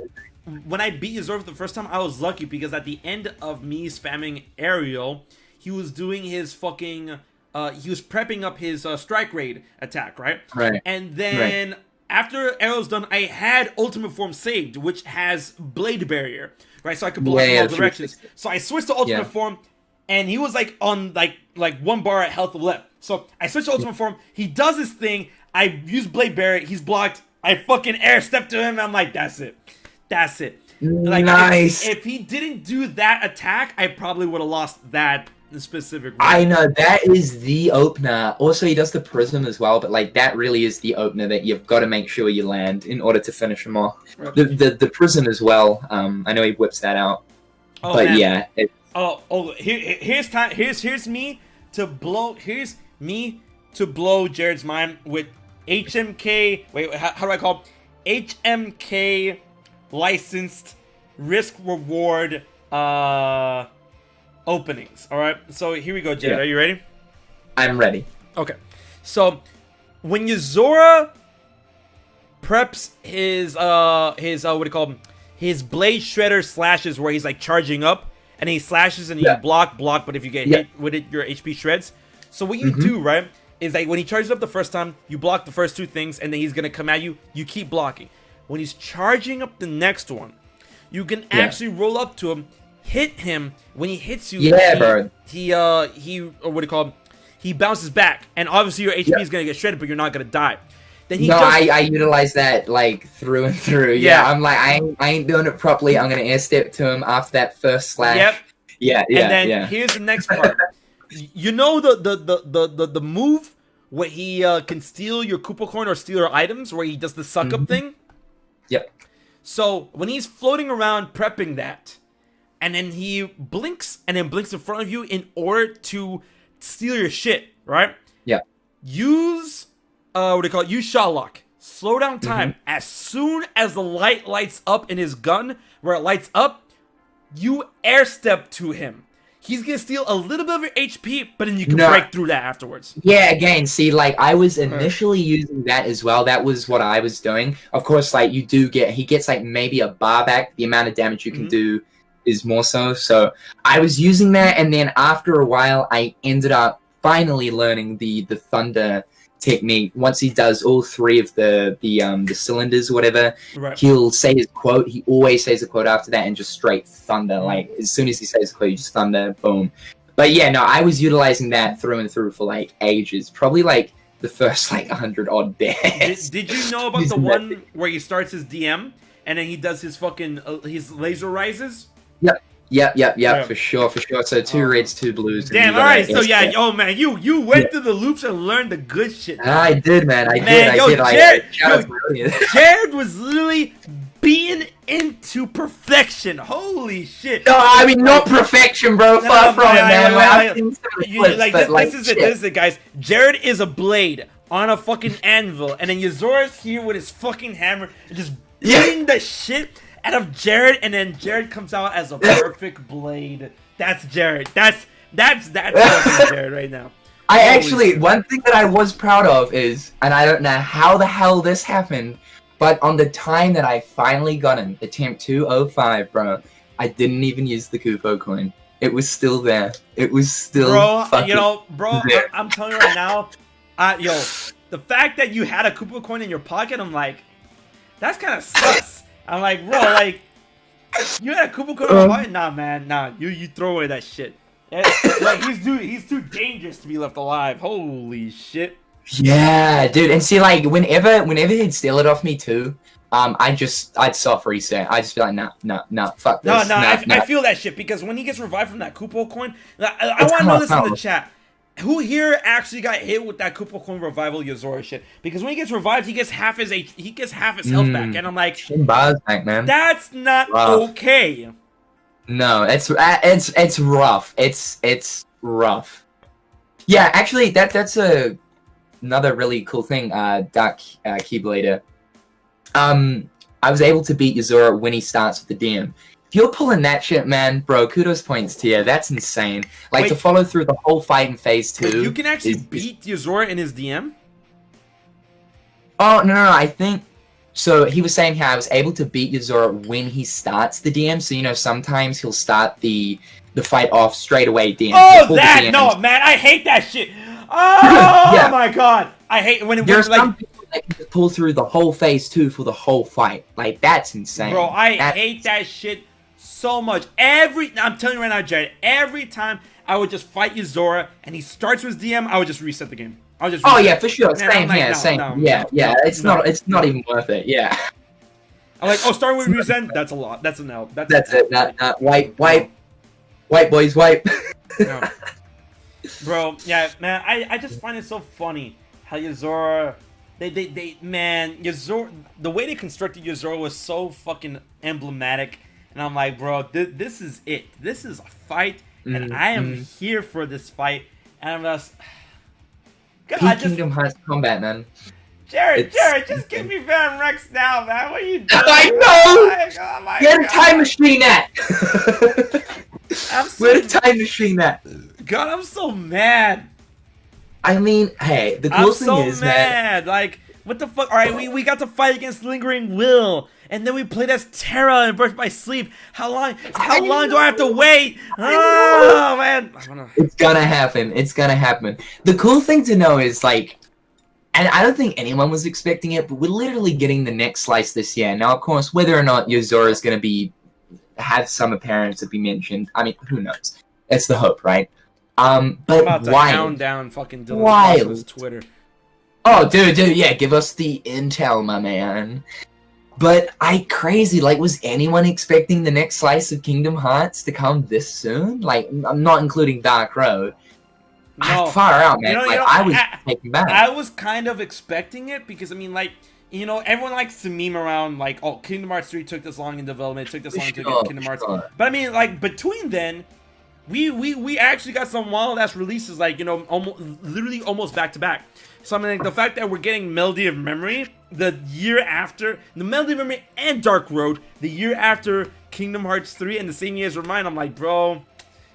when I beat Yozora for the first time. I was lucky because at the end of me spamming Ariel, he was doing his fucking, he was prepping up his strike raid attack, right? Right. And then. Right. After Arrow's done, I had Ultimate Form saved, which has Blade Barrier, right? So I could block in all directions. So I switched to Ultimate Form, and he was like on like 1 bar at health left. So I switched to Ultimate Form. He does his thing. I use Blade Barrier. He's blocked. I fucking air step to him. And I'm like, that's it. Like, nice. If he didn't do that attack, I probably would have lost that specific round. I know, that is the opener. Also, he does the prism as well, but like that really is the opener that you've got to make sure you land in order to finish him off. Right. The prism as well. I know he whips that out. Oh, but man. Yeah. Here's me to blow Jared's mind with HMK. Wait, how do I call it? HMK licensed risk reward openings. All right, so here we go, Jared. Are you ready? I'm ready. Okay, so when Yozora preps his what do you call him? His blade shredder slashes, where he's like charging up and he slashes and you block, but if you get hit with it, your HP shreds. So what you do, right, is like when he charges up the first time, you block the first 2 things, and then he's gonna come at you. You keep blocking. When he's charging up the next one, you can actually roll up to him, hit him. When he hits you, bro. He what do you call him? He bounces back, and obviously your HP is gonna get shredded, but you're not gonna die. Then he I utilize that like through and through. Yeah, I'm like I ain't doing it properly. I'm gonna air step to him after that first slash. Yep. Yeah. And then here's the next part. You know the move where he can steal your Koopa coin or steal your items, where he does the suck up thing. Yep. So when he's floating around prepping that, and then he blinks and then blinks in front of you in order to steal your shit, right? Yeah. Use use shot lock. Slow down time. As soon as the light lights up in his gun, where it lights up, you air step to him. He's gonna steal a little bit of your HP, but then you can break through that afterwards. Yeah, again, see, like, I was initially using that as well. That was what I was doing. Of course, like, he gets, like, maybe a bar back. The amount of damage you can do is more so. So I was using that, and then after a while, I ended up finally learning the thunder technique. Once he does all three of the cylinders or whatever, he'll say his quote. He always says a quote after that and just straight thunder. Like, as soon as he says a quote, you just thunder, boom. But yeah, no, I was utilizing that through and through for like ages. Probably like the first like 100 odd days. Did you know about the one where he starts his DM and then he does his fucking his laser rises? Yep, for sure. So 2 reds, 2 blues. Damn, alright, so yeah, oh man, you went through the loops and learned the good shit. I did, man, I did. Jared was literally being into perfection. Holy shit. No, I mean, not perfection, bro, far from it, man. This is it, guys. Jared is a blade on a fucking anvil, and then Yozora's here with his fucking hammer, and just beating the shit out of Jared, and then Jared comes out as a perfect blade. That's Jared. That's Jared right now. One thing that I was proud of is, and I don't know how the hell this happened, but on the time that I finally got in, attempt 205, bro, I didn't even use the Koopa coin. It was still there. It was still there. I'm telling you right now, the fact that you had a Koopa coin in your pocket, I'm like, that's kind of sus. I'm like, bro, like, you had a Koopa coin in your pocket? Nah, man, nah, you throw away that shit. Like, he's too dangerous to be left alive. Holy shit. Yeah, dude, and see, like, whenever he'd steal it off me too, I'd soft reset. I'd just be like, nah, fuck this. I feel that shit, because when he gets revived from that Koopa coin, I want to know this in the chat. Who here actually got hit with that Koopa coin revival Yozora shit? Because when he gets revived, he gets half his health back, and I'm like, back, man. That's not okay. No, it's rough. It's rough. Yeah, actually, that's another really cool thing, Dark Keyblader. I was able to beat Yozora when he starts with the DM. If you're pulling that shit, man, bro, kudos points to you. That's insane. Like, to follow through the whole fight in phase 2. You can actually beat Yozora in his DM? Oh, no, I think... So, he was saying how I was able to beat Yozora when he starts the DM. So, you know, sometimes he'll start the fight off straight away DM. Oh, no, man, I hate that shit. Oh, my God. I hate when it was like... Some people that can just pull through the whole phase 2 for the whole fight. Like, that's insane. Bro, I hate that shit so much. I'm telling you right now, Jared, every time I would just fight Yozora and he starts with DM, I would just reset the game. Oh yeah, for sure. Same here. Same. It's not even worth it. Yeah. I'm like, starting with reset, that's a lot. That's an L. That's it. Wipe, boys, wipe. No. Bro, yeah, man, I just find it so funny how Yozora, Yozora, the way they constructed Yozora was so fucking emblematic. And I'm like, bro, this is it. This is a fight, and I am here for this fight. And I'm just... God, Kingdom Hearts combat, man. Jared, just give me Verum Rex now, man. What are you doing? I know! Where the time machine at? Where the time machine at? God, I'm so mad. I mean, hey, the cool thing is, man... Like, what the fuck? Alright, we got to fight against Lingering Will. And then we played as Terra in Birth by Sleep. How long do I have to wait? Oh, man. It's gonna happen. The cool thing to know is, like, and I don't think anyone was expecting it, but we're literally getting the next slice this year. Now, of course, whether or not Yozora is gonna be have some appearance to be mentioned. I mean, who knows? It's the hope, right? I'm But about to hound down fucking Dylan's Twitter. Oh, dude, yeah, give us the intel, my man. But crazy, like, was anyone expecting the next slice of Kingdom Hearts to come this soon? Like, I'm not including Dark Road. No. Far out, man. I was taken back. I was kind of expecting it because, I mean, like, you know, everyone likes to meme around, like, oh, Kingdom Hearts 3 took this long in development, it took this long to get Kingdom Hearts. But, I mean, like, between then, we actually got some wild-ass releases, like, you know, literally almost back-to-back. So, I mean, like, the fact that we're getting Melody of Memory the year after, the Melody of Memory and Dark Road, the year after Kingdom Hearts 3 and the same year as ReMind, I'm like, bro,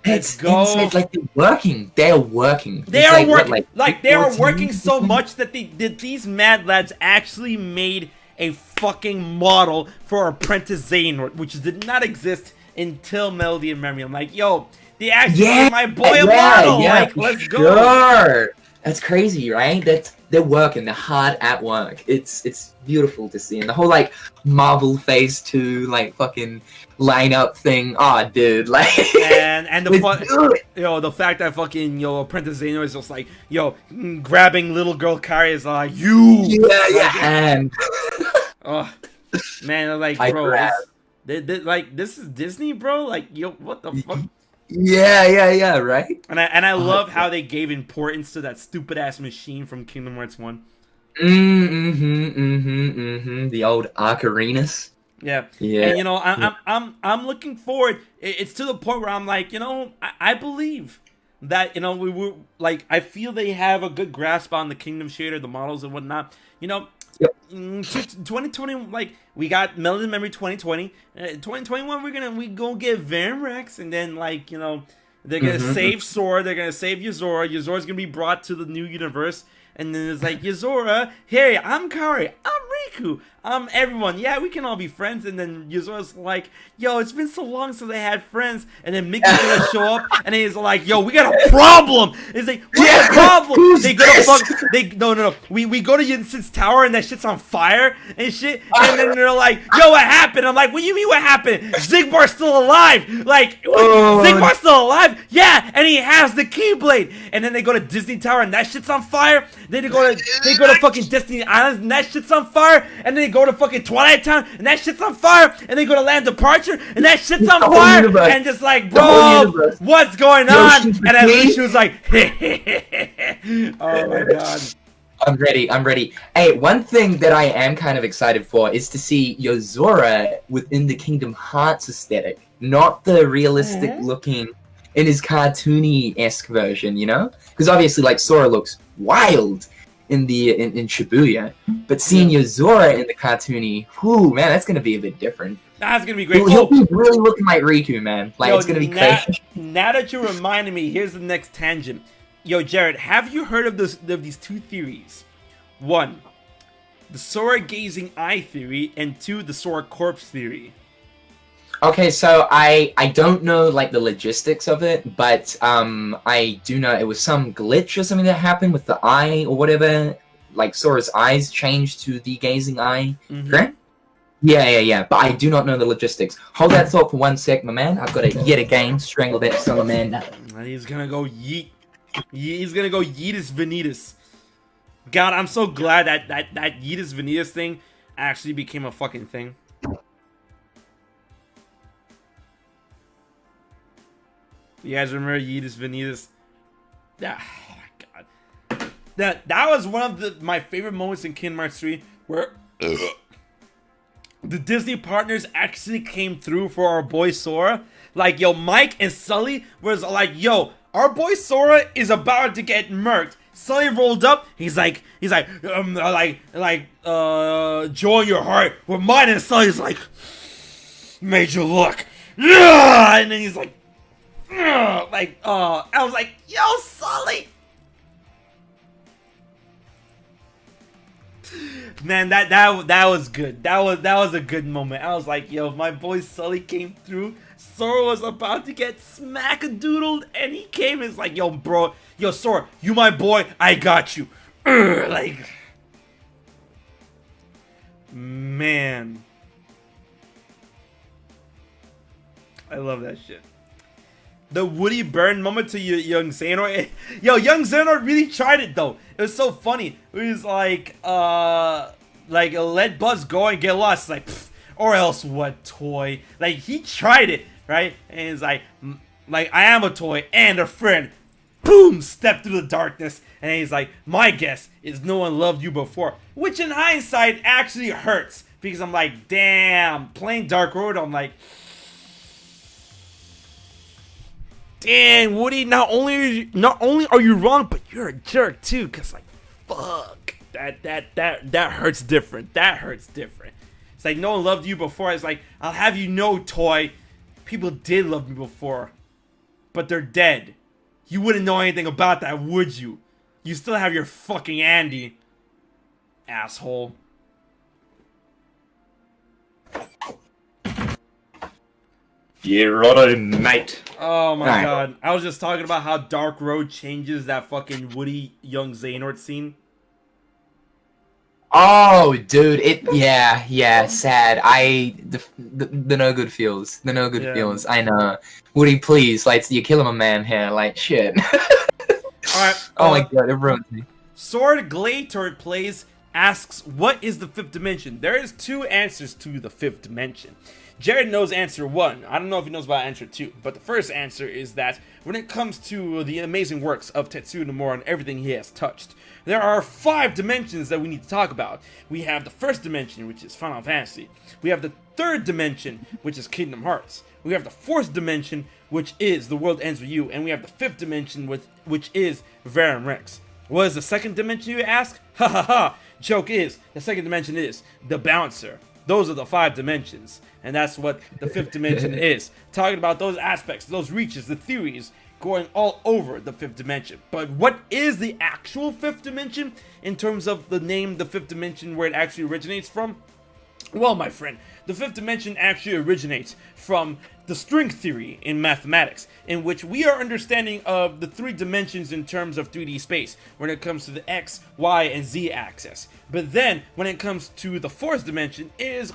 let's go. It's like they're working. They are working. They are working. Like, they are working so much that these mad lads actually made a fucking model for Apprentice Xehanort, which did not exist until Melody of Memory. I'm like, yo, they actually made my boy a model. Yeah, like, let's go. Sure. That's crazy, right? They're working. They're hard at work. It's beautiful to see. And the whole, like, Marvel Phase 2, like, fucking lineup thing. Oh, dude, like... And the fact that fucking, Apprentice Xehanort is just like, grabbing little girl Kari is like, you! And... Oh, man, like, bro, this is Disney, bro? Like, what the fuck? Yeah, right? And I love how they gave importance to that stupid ass machine from Kingdom Hearts 1. The old Ocarina's. Yeah. And I'm looking forward. It's to the point where I'm like, I believe that, we were like, I feel they have a good grasp on the Kingdom shader, the models and whatnot. 2020, like, we got Melody Memory 2020. 2021, we gonna get Verum Rex, and then, like, they're gonna save Sora, they're gonna save Yozora. Yozora's gonna be brought to the new universe, and then it's like, Yozora, hey, I'm Kari, I'm Raikou, I'm everyone. Yeah, we can all be friends. And then Yozora's like, yo, it's been so long since I had friends. And then Mickey's gonna show up, and he's like, yo, we got a problem. It's like, what's the problem? They go to no. We go to Yinsen's tower, and that shit's on fire and shit. And then they're like, yo, what happened? I'm like, what do you mean what happened? Zigbar's still alive. Like, Zigbar's still alive? Yeah, and he has the Keyblade. And then they go to Disney Tower, and that shit's on fire. Then they go to fucking Destiny Islands, and that shit's on fire. And then they go to fucking Twilight Town, and that shit's on fire. And they go to Land Departure, and that shit's on fire. And just like, bro, what's going on? And at least she was like, oh my god. I'm ready. Hey, one thing that I am kind of excited for is to see Yozora within the Kingdom Hearts aesthetic, not the realistic looking in his cartoony-esque version, Because obviously, like, Sora looks wild in Shibuya, but seeing Yozora in the cartoony, whew, man, that's gonna be a bit different. That's gonna be great. He'll be really looking like Raikou, man. Like, it's gonna be crazy. Now that you reminded me, here's the next tangent. Yo, Jared, have you heard of these two theories? 1, the Sora gazing eye theory, and 2, the Sora corpse theory. Okay, so I don't know, like, the logistics of it, but I do know it was some glitch or something that happened with the eye or whatever. Like, Sora's eyes changed to the gazing eye, correct? Yeah, but I do not know the logistics. Hold that thought for 1 sec, my man. I've got to yet again strangle that salamander. He's gonna go yeet. He's gonna go Yeetus Vanitas. God, I'm so glad that Yeetus Vanitas thing actually became a fucking thing. You guys remember Yeetus Vanitas? Oh my god. That was one of my favorite moments in Kingdom Hearts 3 where the Disney partners actually came through for our boy Sora. Like, yo, Mike and Sully was like, yo, our boy Sora is about to get murked. Sully rolled up. He's like, join your heart with mine. And Sully's like, Major Luck. Yeah! And then he's like, I was like, yo, Sully. Man, that was good. That was a good moment. I was like, yo, my boy Sully came through. Sora was about to get smack-a-doodled, and he came and was like, yo, bro, yo, Sora, you my boy, I got you. Like, man. I love that shit. The Woody burn moment to young Xehanort. Yo, young Xehanort really tried it though. It was so funny. It was like let Buzz go and get lost. Like, or else what, toy? Like, he tried it, right? And it's like I am a toy and a friend. Boom! Step through the darkness. And he's like, my guess is no one loved you before. Which in hindsight actually hurts. Because I'm like, damn, playing Dark Road, I'm like, damn, Woody, not only are you wrong, but you're a jerk too. Cause like, fuck, that hurts different. That hurts different. It's like no one loved you before. It's like, I'll have you know, toy, people did love me before, but they're dead. You wouldn't know anything about that, would you? You still have your fucking Andy, asshole. Yeah, righto, mate. Oh my god. I was just talking about how Dark Road changes that fucking Woody young Xehanort scene. Oh, dude, sad. The no good feels. The no good feels. I know. Woody, please, like, you're killing my man here. Like, shit. Alright. Oh my god, it ruins me. Sword Glator plays asks, what is the fifth dimension? There is two answers to the fifth dimension. Jared knows answer 1. I don't know if he knows about answer 2, but the first answer is that when it comes to the amazing works of Tetsuya Nomura and everything he has touched, there are 5 dimensions that we need to talk about. We have the first dimension, which is Final Fantasy. We have the third dimension, which is Kingdom Hearts. We have the fourth dimension, which is The World Ends With You, and we have the fifth dimension, which is Verum Rex. What is the second dimension, you ask? Ha ha ha! Joke is, the second dimension is the Bouncer. Those are the 5 dimensions. And that's what the fifth dimension is. Talking about those aspects, those reaches, the theories, going all over the fifth dimension. But what is the actual fifth dimension in terms of the name, the fifth dimension, where it actually originates from? Well, my friend, the fifth dimension actually originates from the string theory in mathematics, in which we are understanding of the 3 dimensions in terms of 3D space, when it comes to the X, Y, and Z axis. But then, when it comes to the fourth dimension, it is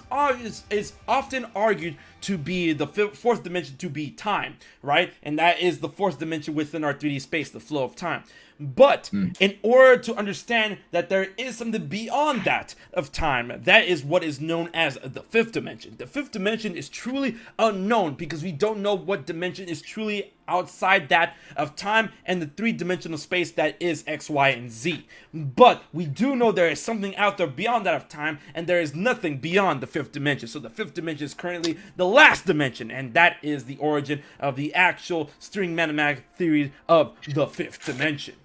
often argued to be the fourth dimension to be time, right? And that is the fourth dimension within our 3D space, the flow of time. But in order to understand that there is something beyond that of time, that is what is known as the fifth dimension. The fifth dimension is truly unknown because we don't know what dimension is truly outside that of time and the 3-dimensional space that is X, Y, and Z. But we do know there is something out there beyond that of time, and there is nothing beyond the fifth dimension. So the fifth dimension is currently the last dimension, and that is the origin of the actual string mathematic theory of the fifth dimension.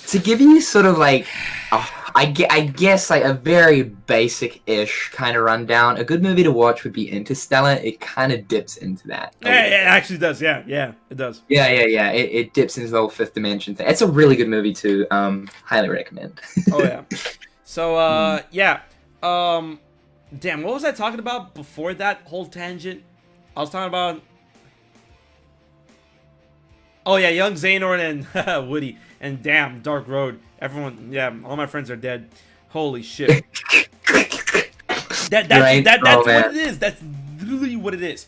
To give you sort of like, I guess like a very basic-ish kind of rundown, a good movie to watch would be Interstellar. It kind of dips into that. Yeah, it actually does. Yeah, it does. Yeah. It dips into the whole fifth dimension thing. It's a really good movie too. Highly recommend. Oh yeah. So damn, what was I talking about before that whole tangent? I was talking about. Oh yeah, young Xehanort and Woody. And damn, Dark Road. Everyone, all my friends are dead. Holy shit. That's what it is. That's literally what it is.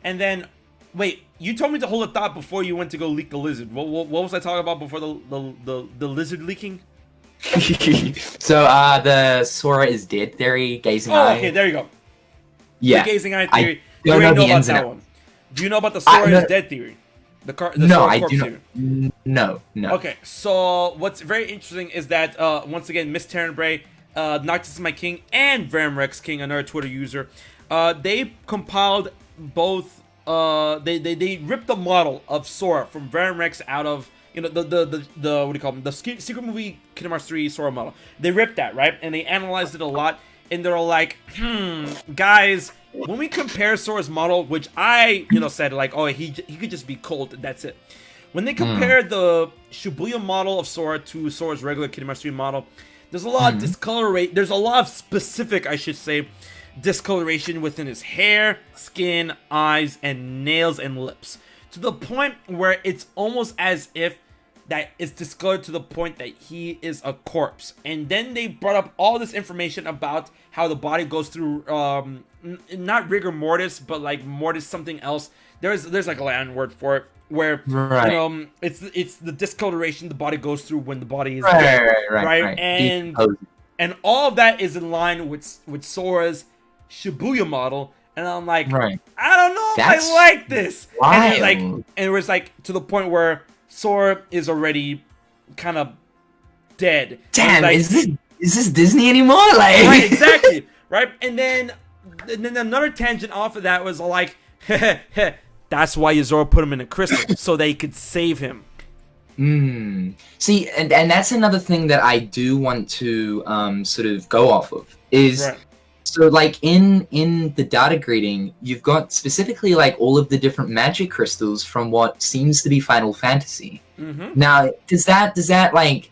And then, wait, you told me to hold a thought before you went to go leak the lizard. What was I talking about before the lizard leaking? So, the Sora is dead theory, gazing eye. Oh, okay, there you go. Yeah. The gazing eye theory. You don't know about that one. Do you know about the Sora is dead theory? No, I do not. No. Okay, so what's very interesting is that once again, Miss Terranbray, Noctis My King, and Verum Rex King, another Twitter user, they compiled both. They ripped the model of Sora from Verum Rex out of the what do you call them? The secret movie Kingdom Hearts 3 Sora model. They ripped that, right, and they analyzed it a lot, and they're like, guys. When we compare Sora's model, which I, said like, oh, he could just be cold, that's it. When they compare the Shibuya model of Sora to Sora's regular Kingdom Hearts 3 model, there's a lot of discoloration. There's a lot of specific, I should say, discoloration within his hair, skin, eyes, and nails and lips. To the point where it's almost as if that it's discolored to the point that he is a corpse. And then they brought up all this information about how the body goes through, not rigor mortis, but like mortis something else there's like a Latin word for it, where it's the discoloration the body goes through when the body is dead, right? And all of that is in line with Sora's Shibuya model, and I'm like, I don't know if I like this. And it was like to the point where Sora is already kind of dead. Damn, like, is this Disney anymore? Like, right, exactly, right? And then another tangent off of that was like, that's why Yozora put him in a crystal so they could save him. See, and that's another thing that I do want to sort of go off of is so like in the data grading, you've got specifically like all of the different magic crystals from what seems to be Final Fantasy. Now, does that like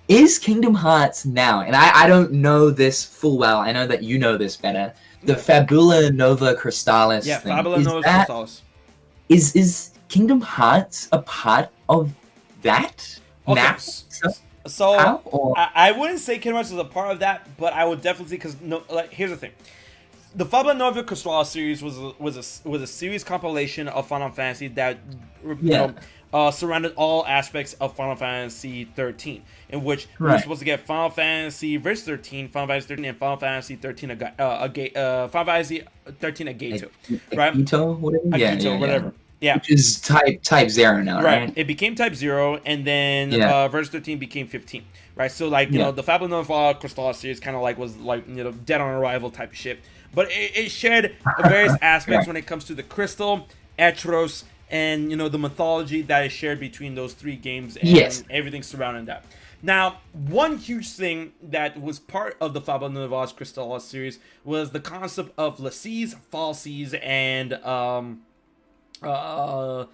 is Kingdom Hearts now? And I don't know this full well. I know that you know this better. The Fabula Nova Crystallis thing. Fabula Nova Crystallis. Is Kingdom Hearts a part of that? Okay. Now? So I wouldn't say Kingdom Hearts is a part of that, but I would definitely because here's the thing. The Fabula Nova Crystallis series was a series compilation of Final Fantasy that surrounded all aspects of Final Fantasy 13, in which we were supposed to get Final Fantasy Verse 13, Final Fantasy 13, and Final Fantasy 13 Final Fantasy 13 Agato, right? Agito, whatever. Whatever. Yeah. Which is type 0 now, right? It became type 0, and then Verse 13 became 15, right? So like you know the Fabula Nova Crystallis series kind of like was like dead on arrival type of shit, but it shared various aspects when it comes to the crystal, Etros, and the mythology that is shared between those three games and everything surrounding that. Now, one huge thing that was part of the Fabula Nova Crystallis series was the concept of Lacies, Falsies, and God,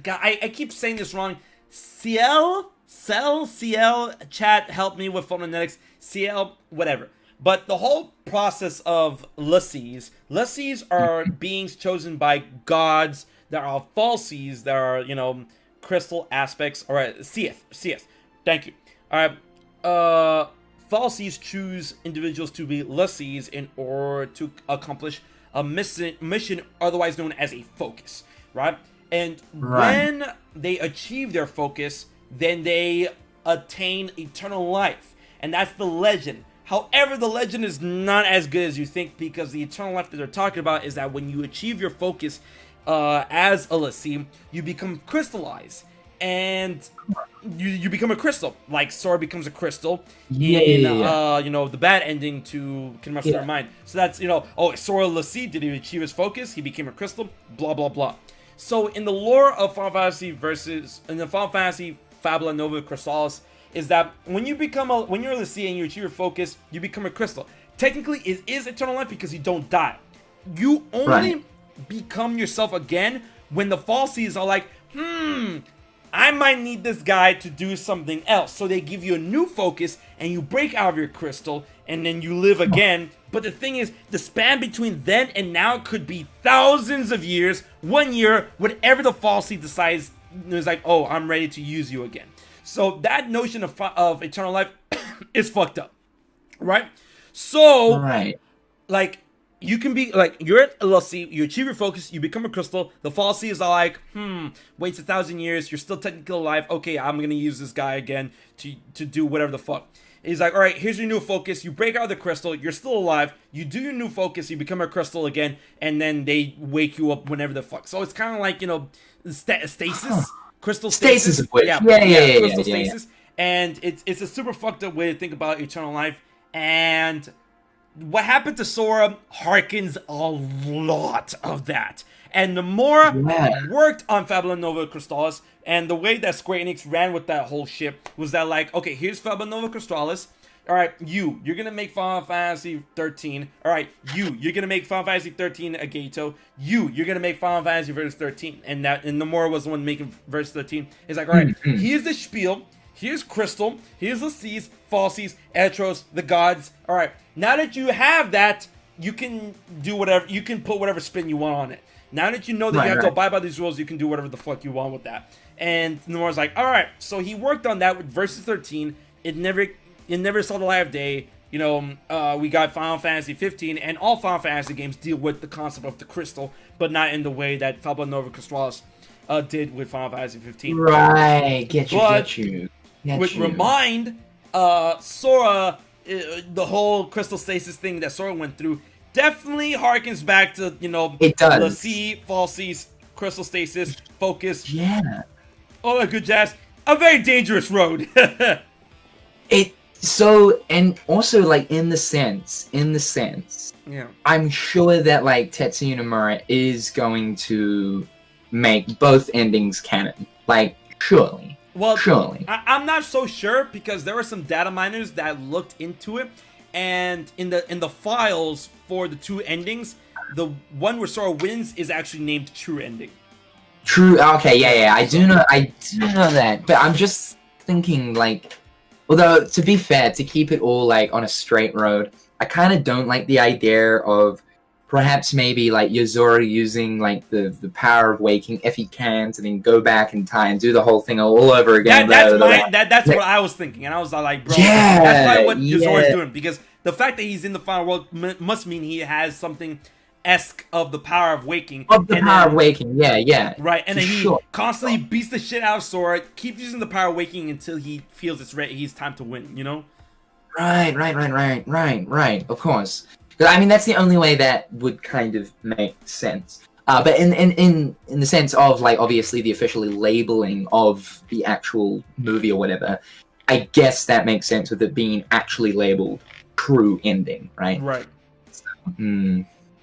I keep saying this wrong. CL, chat, help me with phonetics. CL, whatever. But the whole process of Lacies are beings chosen by gods that are falsies, that are, crystal aspects. All right, CS. Thank you. All right, falsies choose individuals to be Lacies in order to accomplish a mission otherwise known as a focus, right? And when they achieve their focus, then they attain eternal life. And that's the legend. However, the legend is not as good as you think, because the eternal life that they're talking about is that when you achieve your focus as a Lassie, you become crystallized. And you become a crystal, like Sora becomes a crystal in the bad ending to Kingdom Hearts ReMind. So that's Sora Lassie, did he achieve his focus? He became a crystal. Blah blah blah. So in the lore of Final Fantasy Final Fantasy Fabula Nova Crystallis, is that when you're a Lassie and you achieve your focus, you become a crystal. Technically, it is eternal life because you don't die. You only become yourself again when the falsies are like, I might need this guy to do something else. So they give you a new focus and you break out of your crystal and then you live again. But the thing is, the span between then and now could be thousands of years, 1 year, whatever the falsie decides is like, oh, I'm ready to use you again. So that notion of eternal life is fucked up, right? So, like, you can be like, you're a Lassie, you achieve your focus, you become a crystal. The falsie is like, waits 1,000 years, you're still technically alive. Okay, I'm gonna use this guy again to do whatever the fuck. He's like, all right, here's your new focus. You break out of the crystal, you're still alive. You do your new focus, you become a crystal again, and then they wake you up whenever the fuck. So it's kind of like stasis, crystal stasis. Crystal stasis. And it's a super fucked up way to think about eternal life. And what happened to Sora harkens a lot of that. And Nomura worked on Fabula Nova Crystallis, and the way that Square Enix ran with that whole shit was that, like, okay, here's Fabula Nova Crystallis. All right, you're gonna make Final Fantasy 13. All right, you're gonna make Final Fantasy 13 Agato. You're gonna make Final Fantasy Verse 13. And Nomura was the one making Verse 13. It's like, all right, here's the spiel. Here's Crystal. Here's the Seas, Falsies, Etros, the gods. All right, now that you have that, you can do whatever. You can put whatever spin you want on it. Now that you know that you have to abide by these rules, you can do whatever the fuck you want with that. And Nomura's like, all right. So he worked on that with Versus 13. It never saw the light of day. we got Final Fantasy 15, and all Final Fantasy games deal with the concept of the crystal, but not in the way that Fabula Nova Crystallis did with Final Fantasy 15. Right, get you. With ReMind, Sora, the whole crystal stasis thing that Sora went through definitely harkens back to, it does. the C, falsies, crystal stasis, focus. Yeah. All that good jazz. A very dangerous road. And also, like, in the sense, yeah, I'm sure that, like, Tetsuya Nomura is going to make both endings canon. Like, surely. Well, surely. I'm not so sure, because there were some data miners that looked into it, and in the files for the two endings, the one where Sora wins is actually named True Ending. True. Okay. Yeah. I do know that, but I'm just thinking, like, although to be fair, to keep it all like on a straight road, I kind of don't like the idea of perhaps maybe like Yozora using like the power of waking if he can, to then go back in time and do the whole thing all over again. That's what I was thinking, and I was like, bro, yeah, that's probably what Yozora's doing, because the fact that he's in the final world must mean he has something esque of the power of waking. Of the power of waking, yeah. Right, and then he constantly beats the shit out of Sora, keeps using the power of waking until he feels it's ready. He's time to win, Right. Of course. I mean, that's the only way that would kind of make sense. But in the sense of, like, obviously the officially labeling of the actual movie or whatever, I guess that makes sense with it being actually labeled True Ending, right? Right. So,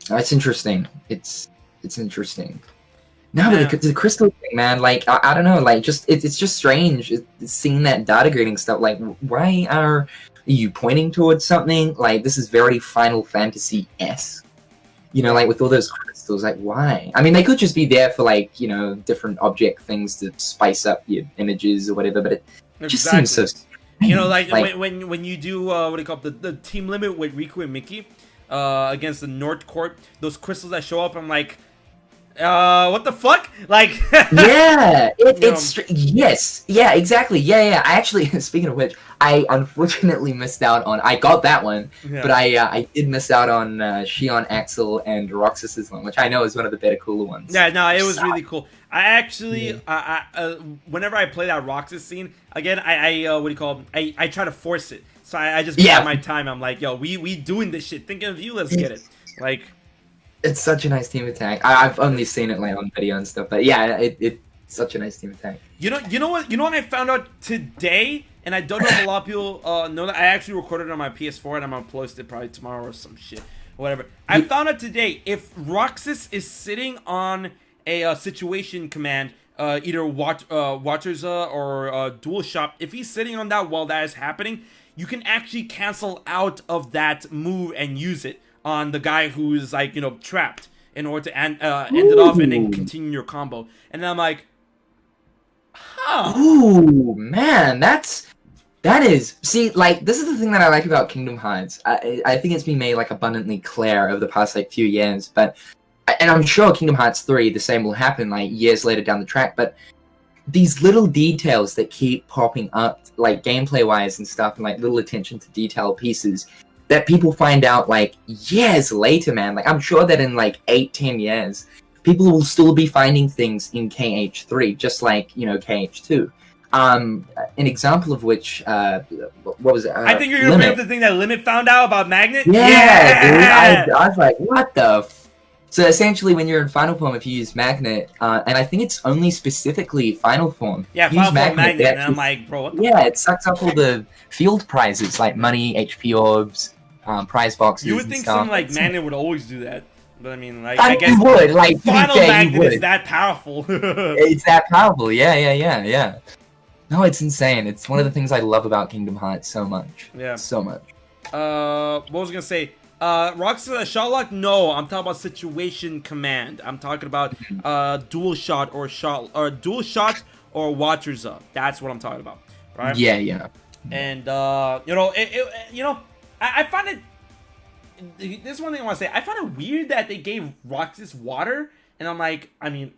that's interesting. It's interesting. No, but the crystal thing, man, like, I don't know, like, it's just strange seeing that data grading stuff. Like, why are you pointing towards something? Like, this is very Final Fantasy-esque. Like, with all those crystals, like, why? I mean, they could just be there for, like, different object things to spice up your images or whatever, but it just seems so strange. Like when you do, what do you call it, the team limit with Raikou and Mickey, against the North Court, those crystals that show up, I'm like, what the fuck? Like, yeah, yes, yeah, exactly, yeah. I actually, speaking of which, I unfortunately missed out on. I got that one, but I did miss out on Shion, Axel, and Roxas's one, which I know is one of the better, cooler ones. Yeah, no, it was really cool. I actually, whenever I play that Roxas scene again, I try to force it. So I just buy my time. I'm like, yo, we doing this shit. Thinking of you, let's get it. Like, it's such a nice team attack. I've only seen it like on video and stuff, but yeah, it's such a nice team attack. You know what I found out today, and I don't know if a lot of people know that. I actually recorded it on my PS4, and I'm gonna post it probably tomorrow or some shit, or whatever. I found out today, if Roxas is sitting on a situation command, either Watchers or Dual Shop, if he's sitting on that while that is happening, you can actually cancel out of that move and use it on the guy who's, like, trapped, in order to end it off and then continue your combo. And then I'm like, huh. Ooh, man, that is... See, like, this is the thing that I like about Kingdom Hearts. I think it's been made, like, abundantly clear over the past, like, few years, but... And I'm sure Kingdom Hearts 3, the same will happen, like, years later down the track, but these little details that keep popping up, like, gameplay-wise and stuff, and, like, little attention to detail pieces, that people find out, like, years later, man. Like, I'm sure that in, like, 8-10 years, people will still be finding things in KH3, just like, KH2. An example of which, what was it? I think you're going to bring up the thing that Limit found out about Magnet? Yeah! Dude, I was like, what the So essentially, when you're in Final Form, if you use Magnet, and I think it's only specifically Final Form. Yeah, Final Form Magnet, and I'm like, bro, what the fuck? It sucks up all the field prizes, like money, HP orbs, prize boxes. You would think something like Magnet would always do that. But I mean, like, I guess would. Like, Final Magnet is that powerful. It's that powerful, yeah. No, it's insane. It's one of the things I love about Kingdom Hearts so much. Yeah. So much. What was I going to say? Roxas, shot lock? No, I'm talking about situation command. I'm talking about dual shot or dual shots or watchers up. That's what I'm talking about, right? Yeah. And I find it. This is one thing I want to say. I find it weird that they gave Roxas water, and I'm like, I mean,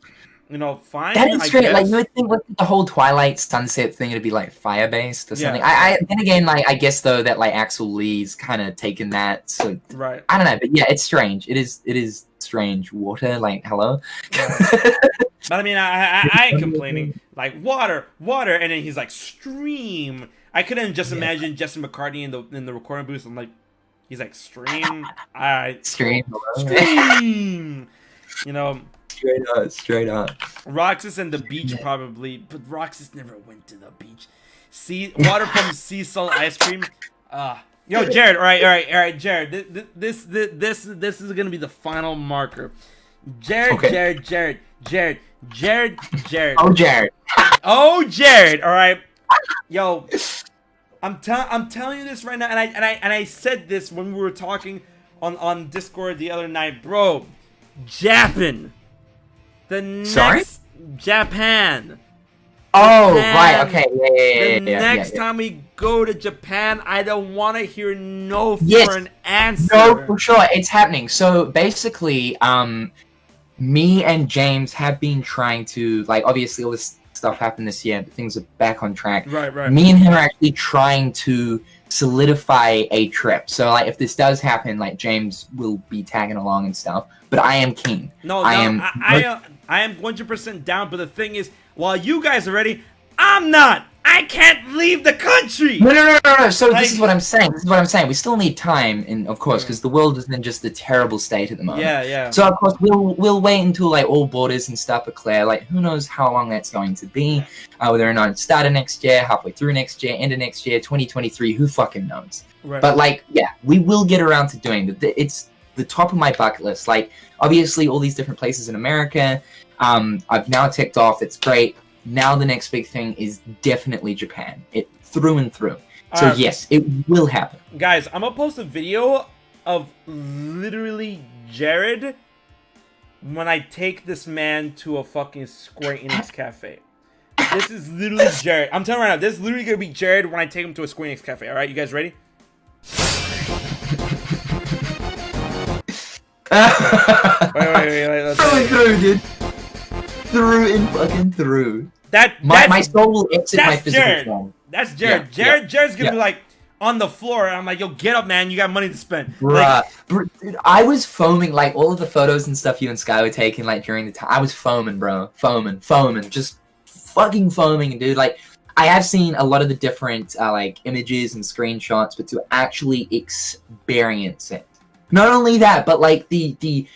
you know, fine. That is I straight. guess. Like you would think with the whole Twilight Sunset thing, it'd be like fire based or something. Yeah. I then again, like I guess though that like Axel Lee's kind of taken that. So Right. I don't know, but yeah, it's strange. It is strange. Water, like hello. But I mean, I ain't complaining. Like water, and then he's like stream. I couldn't just imagine Jesse McCartney in the recording booth. I'm like, he's like stream. Stream. Stream. You know. Straight up. Roxas and the beach probably, but Roxas never went to the beach. Water from sea salt ice cream. Yo, Jared. All right, Jared. This is gonna be the final marker. Jared. Oh, Jared. All right. Yo, I'm telling you this right now, and I said this when we were talking on Discord the other night, bro. Japan. Japan. Oh, right. Okay. Yeah. The next time we go to Japan, I don't want to hear no Yes. for an answer. No, for sure, it's happening. So basically, me and James have been trying to, like, obviously all this stuff happened this year, but things are back on track. Right. Me and him are actually trying to solidify a trip. So, like, if this does happen, like, James will be tagging along and stuff. But I am keen. I am 100% down. But the thing is, while you guys are ready, I'm not. I can't leave the country. No. So this is what I'm saying. We still need time, and of course, because the world is in just a terrible state at the moment. Yeah. So of course, we'll wait until like all borders and stuff are clear. Like, who knows how long that's going to be? Whether or not it's started next year, halfway through next year, end of next year, 2023. Who fucking knows? Right. But like, yeah, we will get around to doing it. It's the top of my bucket list. Like, obviously, all these different places in America. I've now ticked off. It's great. Now the next big thing is definitely Japan. It through and through. So yes, it will happen. Guys, I'm gonna post a video of literally Jared when I take this man to a fucking Square Enix cafe. This is literally Jared. I'm telling you right now, this is literally gonna be Jared when I take him to a Square Enix cafe. Alright, you guys ready? wait. Let's through, dude. Through and fucking through. My soul will exit my physical form. That's Jared. Jared's gonna be like on the floor, and I'm like, yo, get up, man. You got money to spend. Bruh. Dude, I was foaming, like, all of the photos and stuff you and Sky were taking, like, during the time. I was foaming, bro. Foaming. Just fucking foaming, dude. Like, I have seen a lot of the different, like, images and screenshots, but to actually experience it. Not only that, but, like, the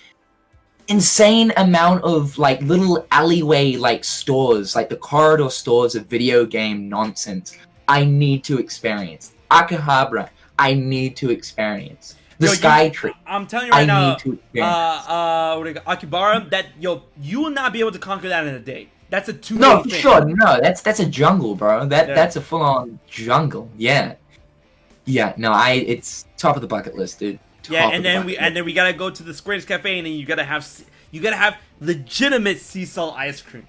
insane amount of like little alleyway like stores, like the corridor stores of video game nonsense. I need to experience. Akihabara, I need to experience. The Sky Tree. I'm telling you right now. I need to experience. Akibara, that you will not be able to conquer that in a day. That's a 2-day No, for thing. sure. No, that's a jungle, bro. That's a full on jungle. Yeah. No, it's top of the bucket list, dude. And then we gotta go to the Square Enix cafe, and then you gotta have legitimate sea salt ice cream.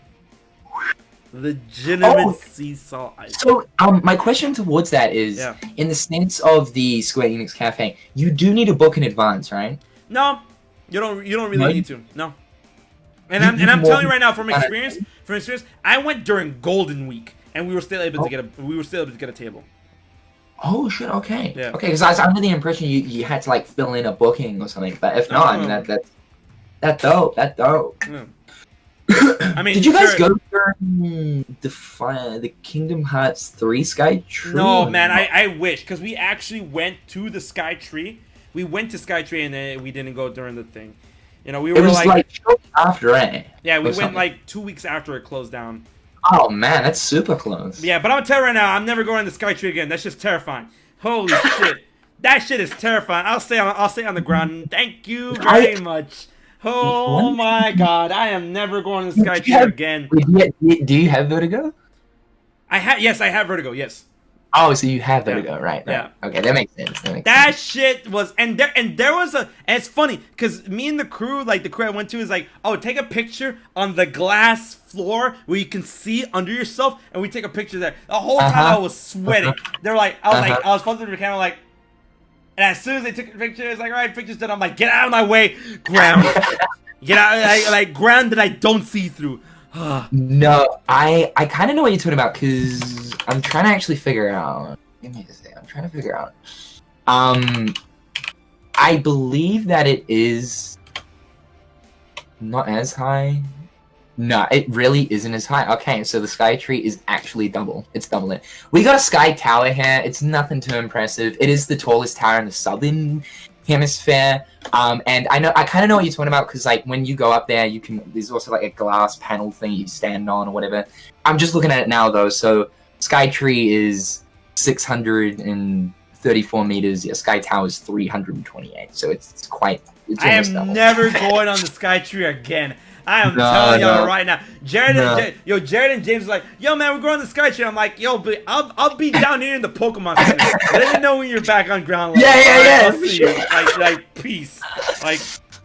Sea salt ice cream. So, my question towards that is, in the sense of the Square Enix cafe, you do need to book in advance, right? No, you don't really need to. No. And I'm telling you right now, from experience, I went during Golden Week, and we were still able to get a table. Oh shit! Okay. Yeah. Okay, because I was under the impression you had to like fill in a booking or something, but if not, I mean that's dope. Yeah. I mean, did you guys go during the Kingdom Hearts 3 Sky Tree? No, man. I wish, because we actually went to the Sky Tree. We went to Sky Tree, and then we didn't go during the thing. You know, we were it was like shortly after it. Yeah, we went like 2 weeks after it closed down. Oh man, that's super close. Yeah, but I'm telling you right now, I'm never going to the Sky Tree again. That's just terrifying. Holy shit, that shit is terrifying. I'll stay on the ground. Thank you very much. Oh my god, I am never going to the Sky Tree again. Do you have Vertigo? Yes, I have Vertigo. Yes. Oh, so you have Vertigo, right? Yeah. Okay, that makes sense. That shit was, and there was and it's funny because me and the crew I went to is like, oh, take a picture on the glass floor where you can see under yourself, and we take a picture there. The whole time I was sweating. They're like, I was fucking with the camera like, and as soon as they took the picture, it's like, all right, picture's done. I'm like, get out of my way, ground. Get out, like ground that I don't see through. No, I kind of know what you're talking about because I'm trying to actually figure out. Give me a second. I'm trying to figure out. I believe that it is not as high. No, it really isn't as high. Okay, so the Sky Tree is actually double. It's double it. We got a Sky Tower here. It's nothing too impressive. It is the tallest tower in the southern hemisphere. And I kind of know what you're talking about because like when you go up there, there's also like a glass panel thing you stand on or whatever. I'm just looking at it now though. So Sky Tree is 634 meters. Yeah, Sky Tower is 328. So it's quite. It's I am double. never going on the Sky Tree again. I am telling y'all right now. Jared and James are like, yo man, we're going on the Sky Tree. I'm like, yo, but I'll be down here in the Pokemon Center. Let me know when you're back on ground level. Yeah. I'll see you. Like peace. Like,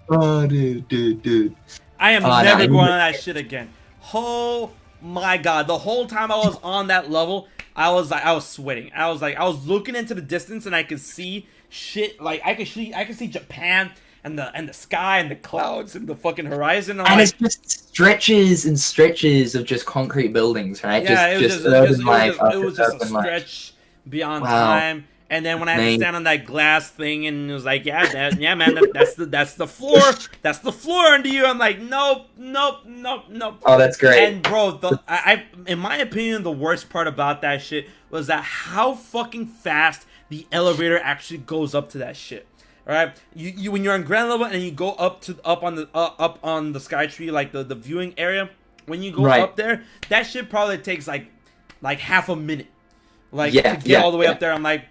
oh dude. I am never going on that shit again. Oh my god, the whole time I was on that level, I was sweating. I was looking into the distance and I could see shit. Like I could see Japan. And the sky and the clouds and the fucking horizon. And it's just stretches and stretches of just concrete buildings, right? Yeah, it was just a stretch beyond time. And then when I had to stand on that glass thing, and it was like, yeah, man, that's the floor. That's the floor under you. I'm like, nope. Oh, that's great. And bro, in my opinion, the worst part about that shit was that how fucking fast the elevator actually goes up to that shit. All right, you when you're on ground level and you go up on the Sky Tree, like the viewing area. When you go up there, that shit probably takes like half a minute, to get all the way up there. I'm like,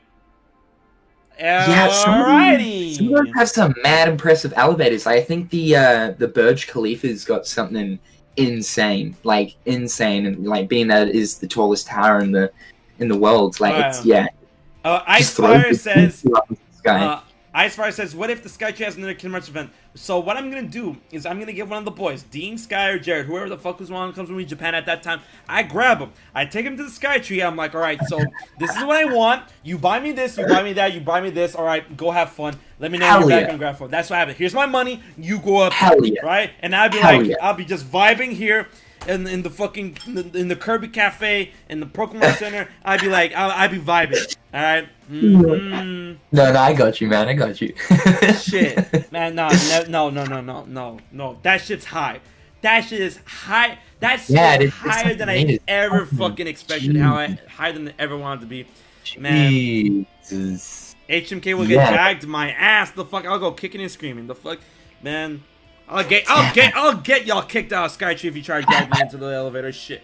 alrighty. Some of them have some mad impressive elevators. I think the Burj Khalifa's got something insane, and like being that it is the tallest tower in the world. Like Ice Fire says. Icefire says, what if the Sky Tree has another Kingdom Hearts event? So what I'm going to do is I'm going to get one of the boys, Dean, Sky, or Jared, whoever the fuck was one comes from Japan at that time. I grab him. I take him to the Sky Tree. I'm like, all right, so this is what I want. You buy me this, you buy me that, you buy me this. All right, go have fun. Let me know when you're back on grab phone. That's what happened. Here's my money. You go up, right? And I'd be I'll be just vibing here. In the Kirby Cafe in the Pokemon Center, I'd be like, I'd be vibing. All right. No, I got you, man. I got you. Shit, man. No. That shit's high. That shit is high. That's higher than I ever fucking expected. Higher than I ever wanted to be. Man. Jesus. HMK will get dragged my ass. The fuck, I'll go kicking and screaming. The fuck, man. I'll get y'all kicked out of Sky Tree if you try to drag me into the elevator. Shit.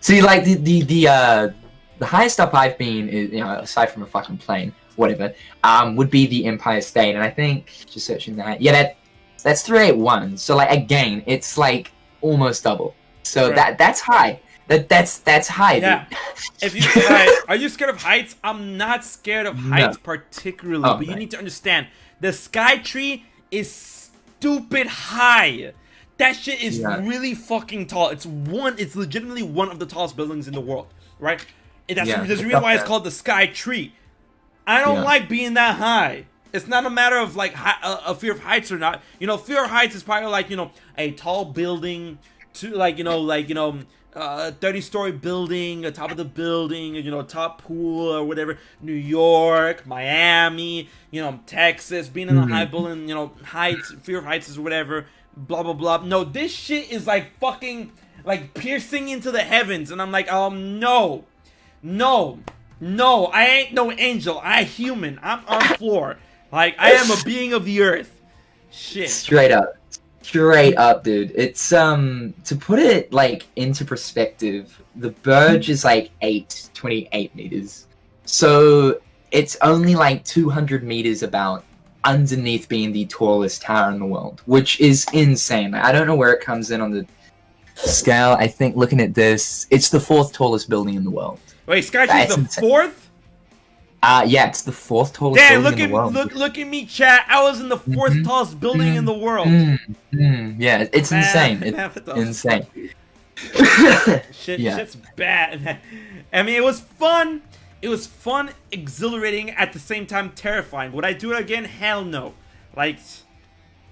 See, like the highest up I've been is, aside from a fucking plane, whatever, would be the Empire State, and I think just searching that, that's 381. So like again, it's like almost double. So that's high. That's high. Yeah. If you are you scared of heights? I'm not scared of heights particularly, but you need to understand the Sky Tree is stupid high. That shit is really fucking tall. It's legitimately one of the tallest buildings in the world, right? There's a reason why it's called the Sky Tree. I don't like being that high. It's not a matter of like a fear of heights or not. Fear of heights is probably like a tall building to 30-story building, atop of the building, top pool or whatever. New York, Miami, Texas, being in a high building, heights, fear of heights is whatever, blah, blah, blah. No, this shit is like fucking, like piercing into the heavens. And I'm like, no, I ain't no angel. I human. I'm on floor. Like, I am a being of the earth. Shit. Straight up, dude. It's to put it like into perspective, the Burj is like 28 meters, so it's only like 200 meters about underneath being the tallest tower in the world, which is insane. Like, I don't know where it comes in on the scale. I think looking at this, it's the 4th tallest building in the world. Wait, Skytree's the 4th? It's the 4th tallest building in the world. Look at me, chat. I was in the 4th tallest building in the world. Yeah, it's insane. It's insane. Shit's bad. I mean, it was fun. It was fun, exhilarating, at the same time terrifying. Would I do it again? Hell no. Like,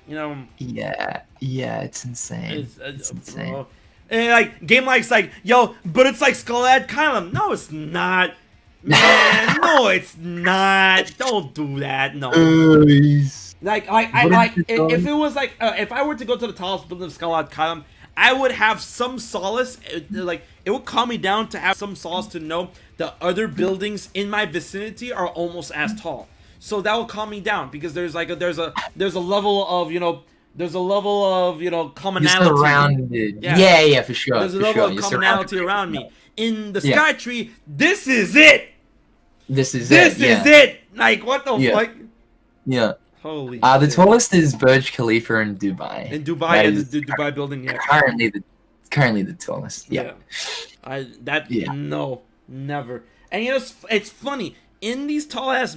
You know. Yeah, it's insane. It's insane. Bro. And like game like's like, yo, but it's like Skullhead Column. No, it's not. Man, no, it's not. Don't do that. No. Like if it was like if I were to go to the tallest building of Skullhead Column, I would have some solace. Like it would calm me down to have some solace to know the other buildings in my vicinity are almost as tall. So that will calm me down because there's like there's a level of commonality around it. Yeah, for sure. There's a level of commonality around me. In the Sky Tree, this is it. This is it. Like what the fuck? Yeah. Holy. The tallest is Burj Khalifa in Dubai. In Dubai, the Dubai building. Yeah. Currently the tallest. Yeah. No, never. And you know, it's funny in these tall ass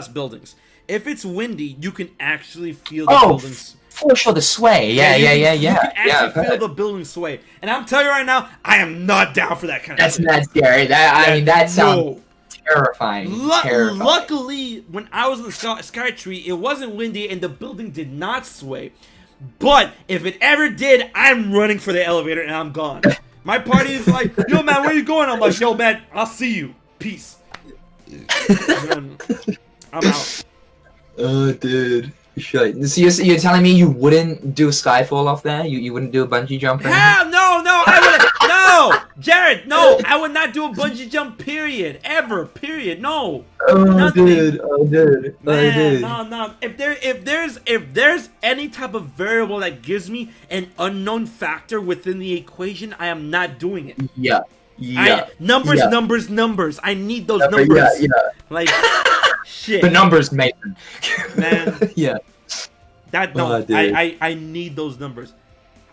buildings. If it's windy, you can actually feel the buildings. For sure, the sway. Yeah. You can actually feel the building sway. And I'm telling you right now, I am not down for that kind of thing. That's scary. That sounds terrifying. Luckily, when I was in the Sky Tree, it wasn't windy and the building did not sway. But if it ever did, I'm running for the elevator and I'm gone. My party is like, yo man, where you going? I'm like, yo man, I'll see you. Peace. I'm out. Oh, dude. Shit. So you're telling me you wouldn't do a skyfall off there? You wouldn't do a bungee jump? Hell no, I wouldn't. No, Jared, no, I would not do a bungee jump. Period. Ever. Period. No. Nothing. Dude. Man, no. If there's any type of variable that gives me an unknown factor within the equation, I am not doing it. Yeah. Numbers. I need those numbers. Yeah. Like. Shit. The numbers, Mason. Man. Yeah. I need those numbers.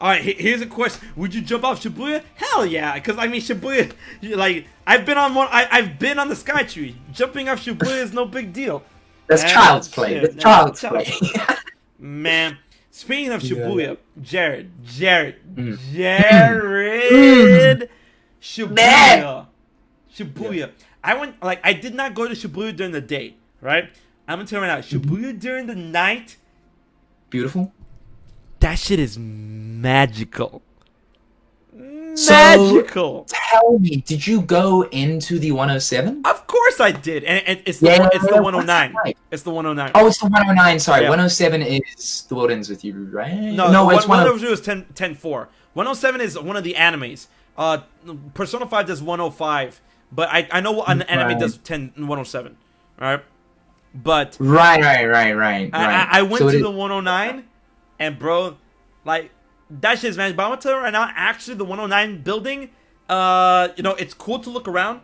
Alright, here's a question. Would you jump off Shibuya? Hell yeah. Because, I mean, Shibuya, like, I've been on the Sky Tree. Jumping off Shibuya is no big deal. That's child's play. That's child's play. Man. Speaking of Shibuya, Jared. Shibuya. I did not go to Shibuya during the day, right? I'm gonna tell you right now, Shibuya during the night, beautiful. That shit is magical. So, tell me, did you go into the 107? Of course I did, and it's the 109. Right. It's the 109. Oh, it's the 109. Sorry, 107 is The World Ends With You, right? No, it's 102 is 10-4. 107 is one of the animes. Persona 5 does 105. But I know an anime does 107, right? But right. I went to the 109, and bro, like that shit's magic. But I'm gonna tell you right now, actually, the 109 building, it's cool to look around.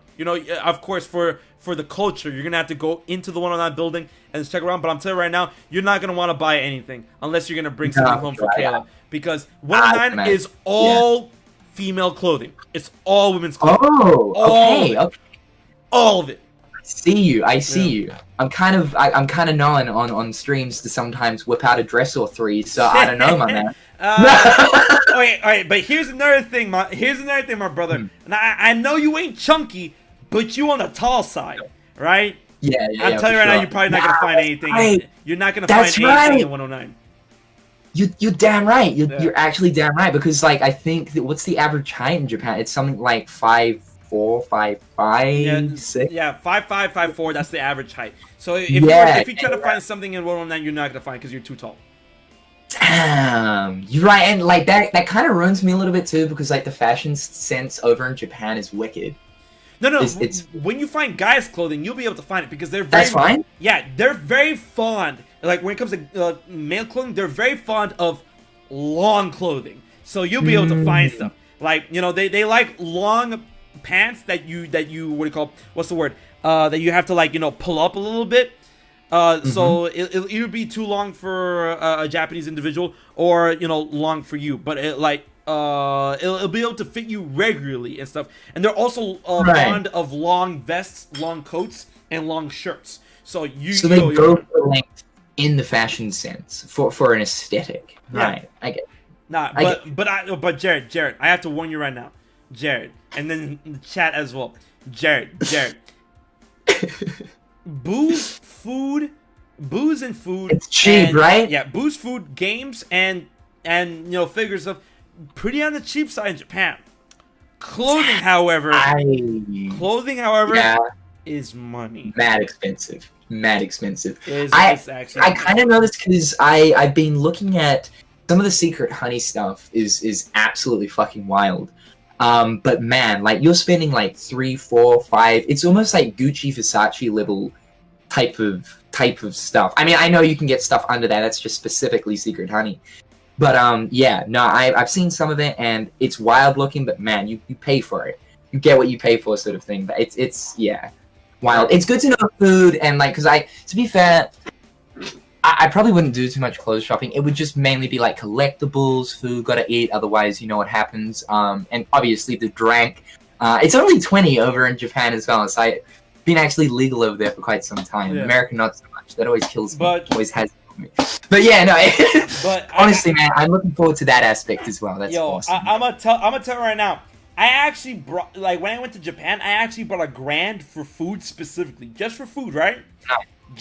Of course, for the culture, you're gonna have to go into the 109 building and check around. But I'm telling you right now, you're not gonna want to buy anything unless you're gonna bring something home for Kayla, because 109 is all female clothing. It's all women's clothing. Oh, okay. All of it. I see you. I'm kind of known on streams to sometimes whip out a dress or three, so I don't know, my man. All right, but here's another thing, my brother. And I know you ain't chunky, but you on the tall side, right? Yeah. I'm telling you right now, you're probably not gonna find anything. Right. You're not gonna find anything in 109. You're damn right. You're actually damn right, because like I think what's the average height in Japan? It's something like 5'4", 5'5", 6. Yeah, 5'5", 5'4". That's the average height. So if you try to find something in 109, you're not gonna find because you're too tall. Damn, you're right, and like that kind of ruins me a little bit too, because like the fashion sense over in Japan is wicked. No. It's when you find guys' clothing, you'll be able to find it because they're very. That's fine. Yeah, they're very fond. Like when it comes to male clothing, they're very fond of long clothing. So you'll be able to find stuff. Like they like long pants that you what's the word? That you have to like pull up a little bit. So it'll either be too long for a Japanese individual or long for you. But it'll be able to fit you regularly and stuff. And they're also fond of long vests, long coats, and long shirts. So they go for length in the fashion sense for an aesthetic. Yeah. Right, I get it. But Jared, I have to warn you right now. Jared, and then in the chat as well. Jared. Booze, food, booze and food. It's cheap, right? Yeah, booze, food, games, and figures of pretty on the cheap side in Japan. Clothing, however, yeah. is money. Mad expensive. It's actually I kind of noticed because I've been looking at some of the secret honey stuff is absolutely fucking wild. But man, like you're spending like 3, 4, 5. It's almost like Gucci, Versace level type of stuff. I mean, I know you can get stuff under that. That's just specifically secret honey. But yeah, no, I've seen some of it and it's wild looking. But man, you pay for it. You get what you pay for, sort of thing. But it's yeah, wild. It's good to know food and like, because to be fair, I probably wouldn't do too much clothes shopping. It would just mainly be like collectibles, food, gotta eat, otherwise you know what happens. And obviously the drink. It's only 20 over in Japan as well. So it's been actually legal over there for quite some time. Yeah. America not so much. That always kills me. But Always has me. But yeah, no. But honestly, man, I'm looking forward to that aspect as well. That's awesome. I'm gonna tell you right now. I actually brought, like, when I went to Japan, I actually brought $1,000 for food specifically, just for food, right?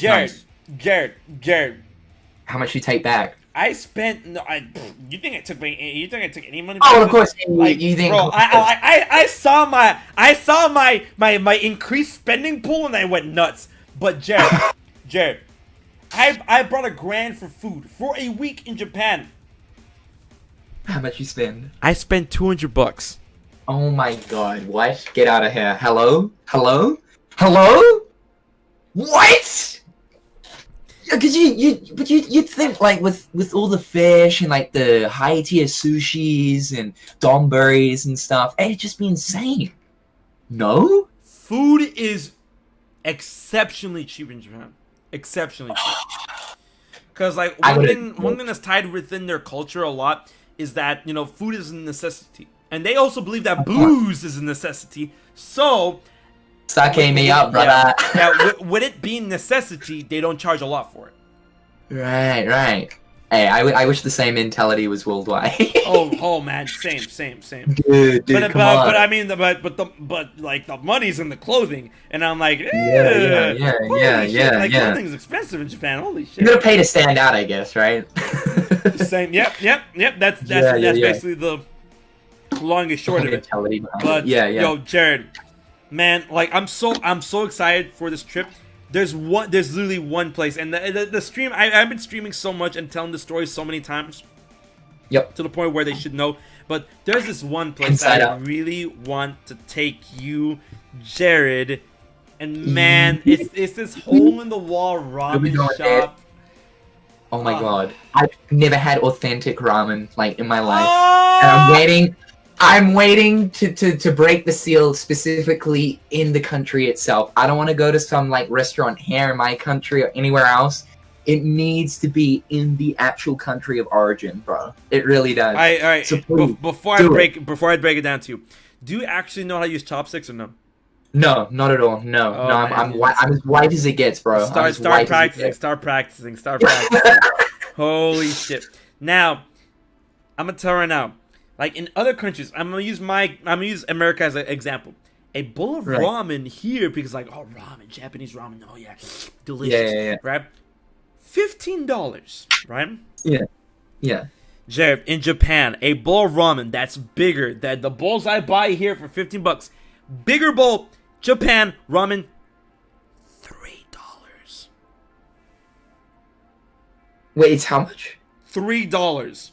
Nice. Jared. How much you take back? I spent you think I took any money? Oh, of course. Like, you think? Bro, I saw my increased spending pool and I went nuts. But Jared, I brought $1,000 for food for a week in Japan. How much you spend? I spent $200. Oh my god! What? Get out of here! Hello? What? Because you'd think like with all the fish and like the high tier sushis and donburis and stuff, it'd just be insane. No? Food is exceptionally cheap in Japan. Exceptionally cheap. Because like one thing that's tied within their culture a lot is that food is a necessity, and they also believe that booze is a necessity. So. Sake me up, brother. With it being necessity, they don't charge a lot for it. Right. Hey, I wish the same mentality was worldwide. oh man, same. Dude, come on. But I mean, but like the money's in the clothing, and I'm like, yeah. Like clothing's expensive in Japan. Holy shit. You're gonna pay to stand out, I guess, right? Same. Yep. That's basically the long and short of it. But yo, Jared. Man, like I'm so excited for this trip. There's literally one place, and the stream. I've been streaming so much and telling the story so many times. Yep. To the point where they should know. But there's this one place that I really want to take you, Jared. And man, it's this hole in the wall ramen shop. Oh my god, I've never had authentic ramen like in my life, and I'm waiting to break the seal specifically in the country itself. I don't want to go to some like restaurant here in my country or anywhere else. It needs to be in the actual country of origin, bro. It really does. All right. So before I break it down to you, do you actually know how to use chopsticks or no? No, not at all. No, I'm as white as it gets, bro. Start practicing. Holy shit! Now, I'm gonna tell you right now. Like in other countries, I'm gonna use America as an example. A bowl of ramen here, because like, ramen, Japanese ramen, delicious, yeah. Right? $15, right? Yeah. Jared, in Japan, a bowl of ramen that's bigger than the bowls I buy here for $15. Bigger bowl, Japan ramen, $3. Wait, it's how much? $3.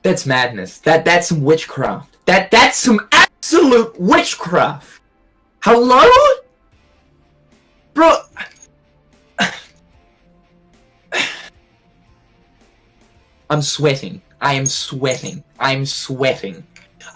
That's madness. That's some witchcraft. That's some absolute witchcraft. Hello? Bro. I'm sweating. I am sweating.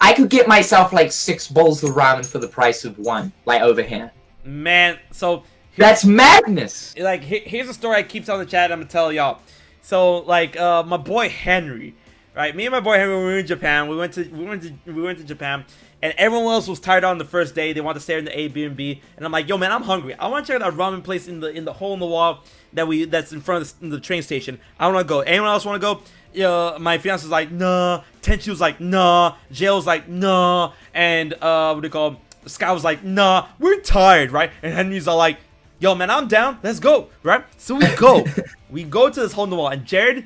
I could get myself like 6 bowls of ramen for the price of one, like over here. Man, so that's madness. Like, here's a story I keep telling the chat. I'm gonna tell y'all. So, like, my boy Henry, right? Me and my boy Henry, we were in Japan. We went to Japan, and everyone else was tired on the first day. They wanted to stay in the Airbnb, and I'm like, yo, man, I'm hungry. I want to check out that ramen place in the hole in the wall that's in front of the train station. I want to go. Anyone else want to go? My fiance was like, nah. Tenchi was like, nah. Jail was like, nah. And Sky was like, nah, we're tired, right? And Henry's all like, yo, man, I'm down. Let's go, right? So we go. We go to this hole in the wall. And Jared,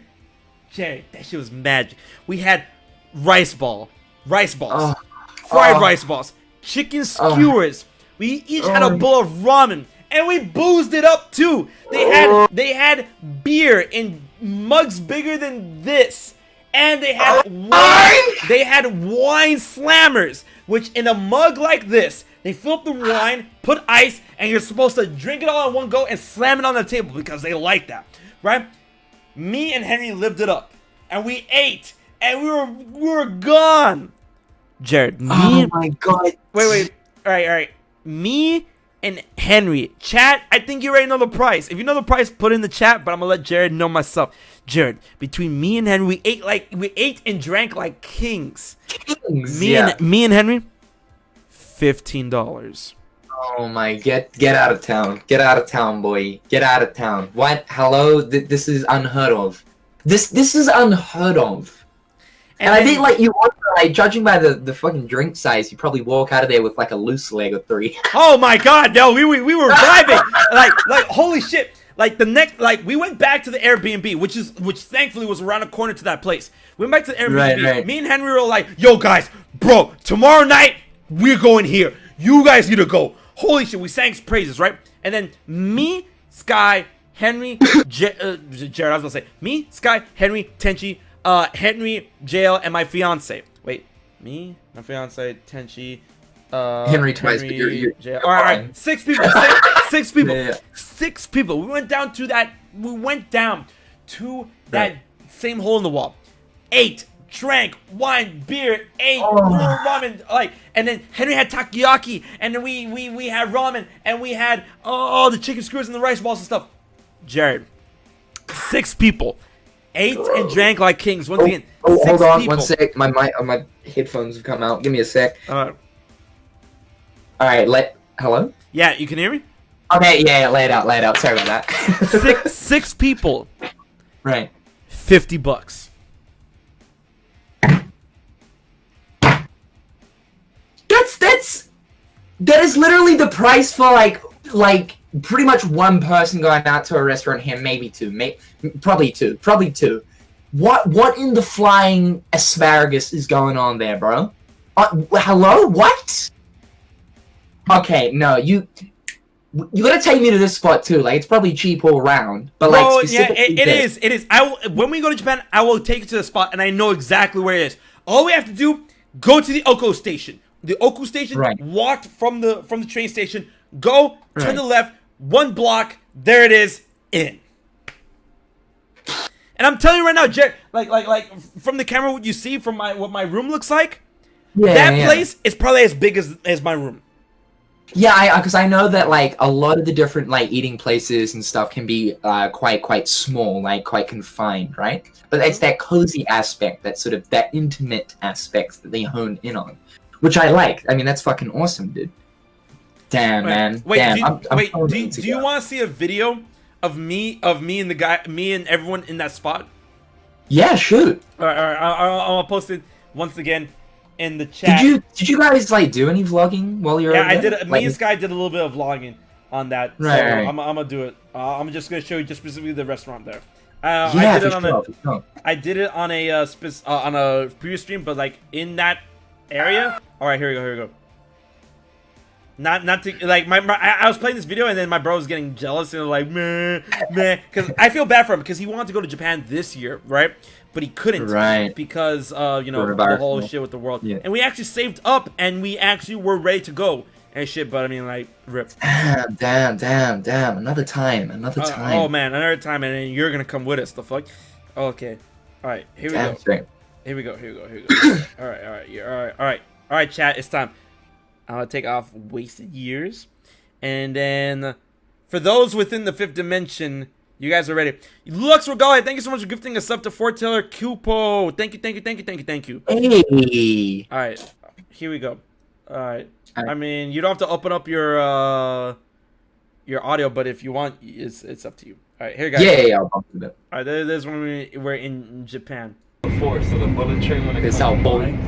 that shit was magic. We had rice balls, fried rice balls, chicken skewers. We each had a bowl of ramen. And we boozed it up, too. They had beer in mugs bigger than this. And they had wine slammers, which in a mug like this, they fill up the wine, put ice, and you're supposed to drink it all in one go and slam it on the table because they like that, right? Me and Henry lived it up, and we ate, and we were gone. Jared, oh my god. Wait. All right. Me and Henry, chat. I think you already know the price. If you know the price, put it in the chat. But I'm gonna let Jared know myself. Jared, between me and Henry, we ate and drank like kings. Me and Henry, $15. Oh my, get out of town. Get out of town, boy. Get out of town. What? Hello? This is unheard of. This is unheard of. And I think, like, you order, like, judging by the fucking drink size, you probably walk out of there with, like, a loose leg or 3. Oh my god, no, we were vibing. like, holy shit. Like, we went back to the Airbnb, which thankfully was around the corner to that place. We went back to the Airbnb. Right. Me and Henry were like, yo, guys, bro, tomorrow night, we're going here. You guys need to go. Holy shit, we sang praises, right? And then me, Sky, Henry, Jared, I was gonna say, me, Sky, Henry, Tenchi, Henry, JL, and my fiance. Wait, me, my fiance, Tenchi, Henry twice, but you're JL. All right, 6 people. Six people. Yeah. 6 people. We went down to that same hole in the wall. Ate, drank, wine, beer, ate, ramen, and then Henry had takoyaki, and then we had ramen, and we had the chicken skewers and the rice balls and stuff. Jared, 6 people. Ate and drank like kings. Once again, 6 hold on, people. 1 sec. My headphones have come out. Give me a sec. All right, hello? Yeah, you can hear me? Okay, yeah, lay it out. Sorry about that. six people. Right. $50. That is literally the price for like pretty much one person going out to a restaurant here, maybe 2, probably two. What in the flying asparagus is going on there, bro? Hello? What? Okay, no, you gotta take me to this spot too. Like, it's probably cheap all around, but like, specifically it is. When we go to Japan, I will take you to the spot, and I know exactly where it is. All we have to do, go to the Oko station. The Oko station, right. Walk from the train station, go, turn to the left, 1 block, there it is, in. And I'm telling you right now, Jared, like from the camera, what you see from what my room looks like, that place is probably as big as my room. Yeah, because I know that like a lot of the different like eating places and stuff can be quite small, like quite confined, right? But it's that cozy aspect, that sort of that intimate aspect that they hone in on, which I like. I mean, that's fucking awesome, dude. Damn, man. Do you want to see a video of me and everyone in that spot? Yeah, shoot. All right. I'll post it once again in the chat. Did you guys like do any vlogging while you were? Yeah, I did. Me and Sky did a little bit of vlogging on that. Right. So right. I'm gonna do it. I'm just gonna show you just specifically the restaurant there. I did it on a previous stream, but like in that area. All right, here we go. Not to like I was playing this video and then my bro was getting jealous and like meh, because I feel bad for him because he wanted to go to Japan this year, right? But he couldn't, right? Because the whole shit with the world. Yeah. And we actually saved up and we actually were ready to go and shit. But I mean, like, rip. Damn! Another time. Oh man, another time, and then you're gonna come with us. The fuck? Okay. All right. Here we go. Straight. Here we go. All right, chat. It's time. I'm gonna take off wasted years, and then for those within the 5th dimension, you guys are ready. Luxord, thank you so much for gifting us up to Forteller Cupo. Thank you. Hey. All right, here we go. All right. I mean, you don't have to open up your audio, but if you want, it's up to you. All right, here, guys. Yeah, I'll bump it. All right, there's when we're in Japan. Before, so the bullet train when it It's comes how boring.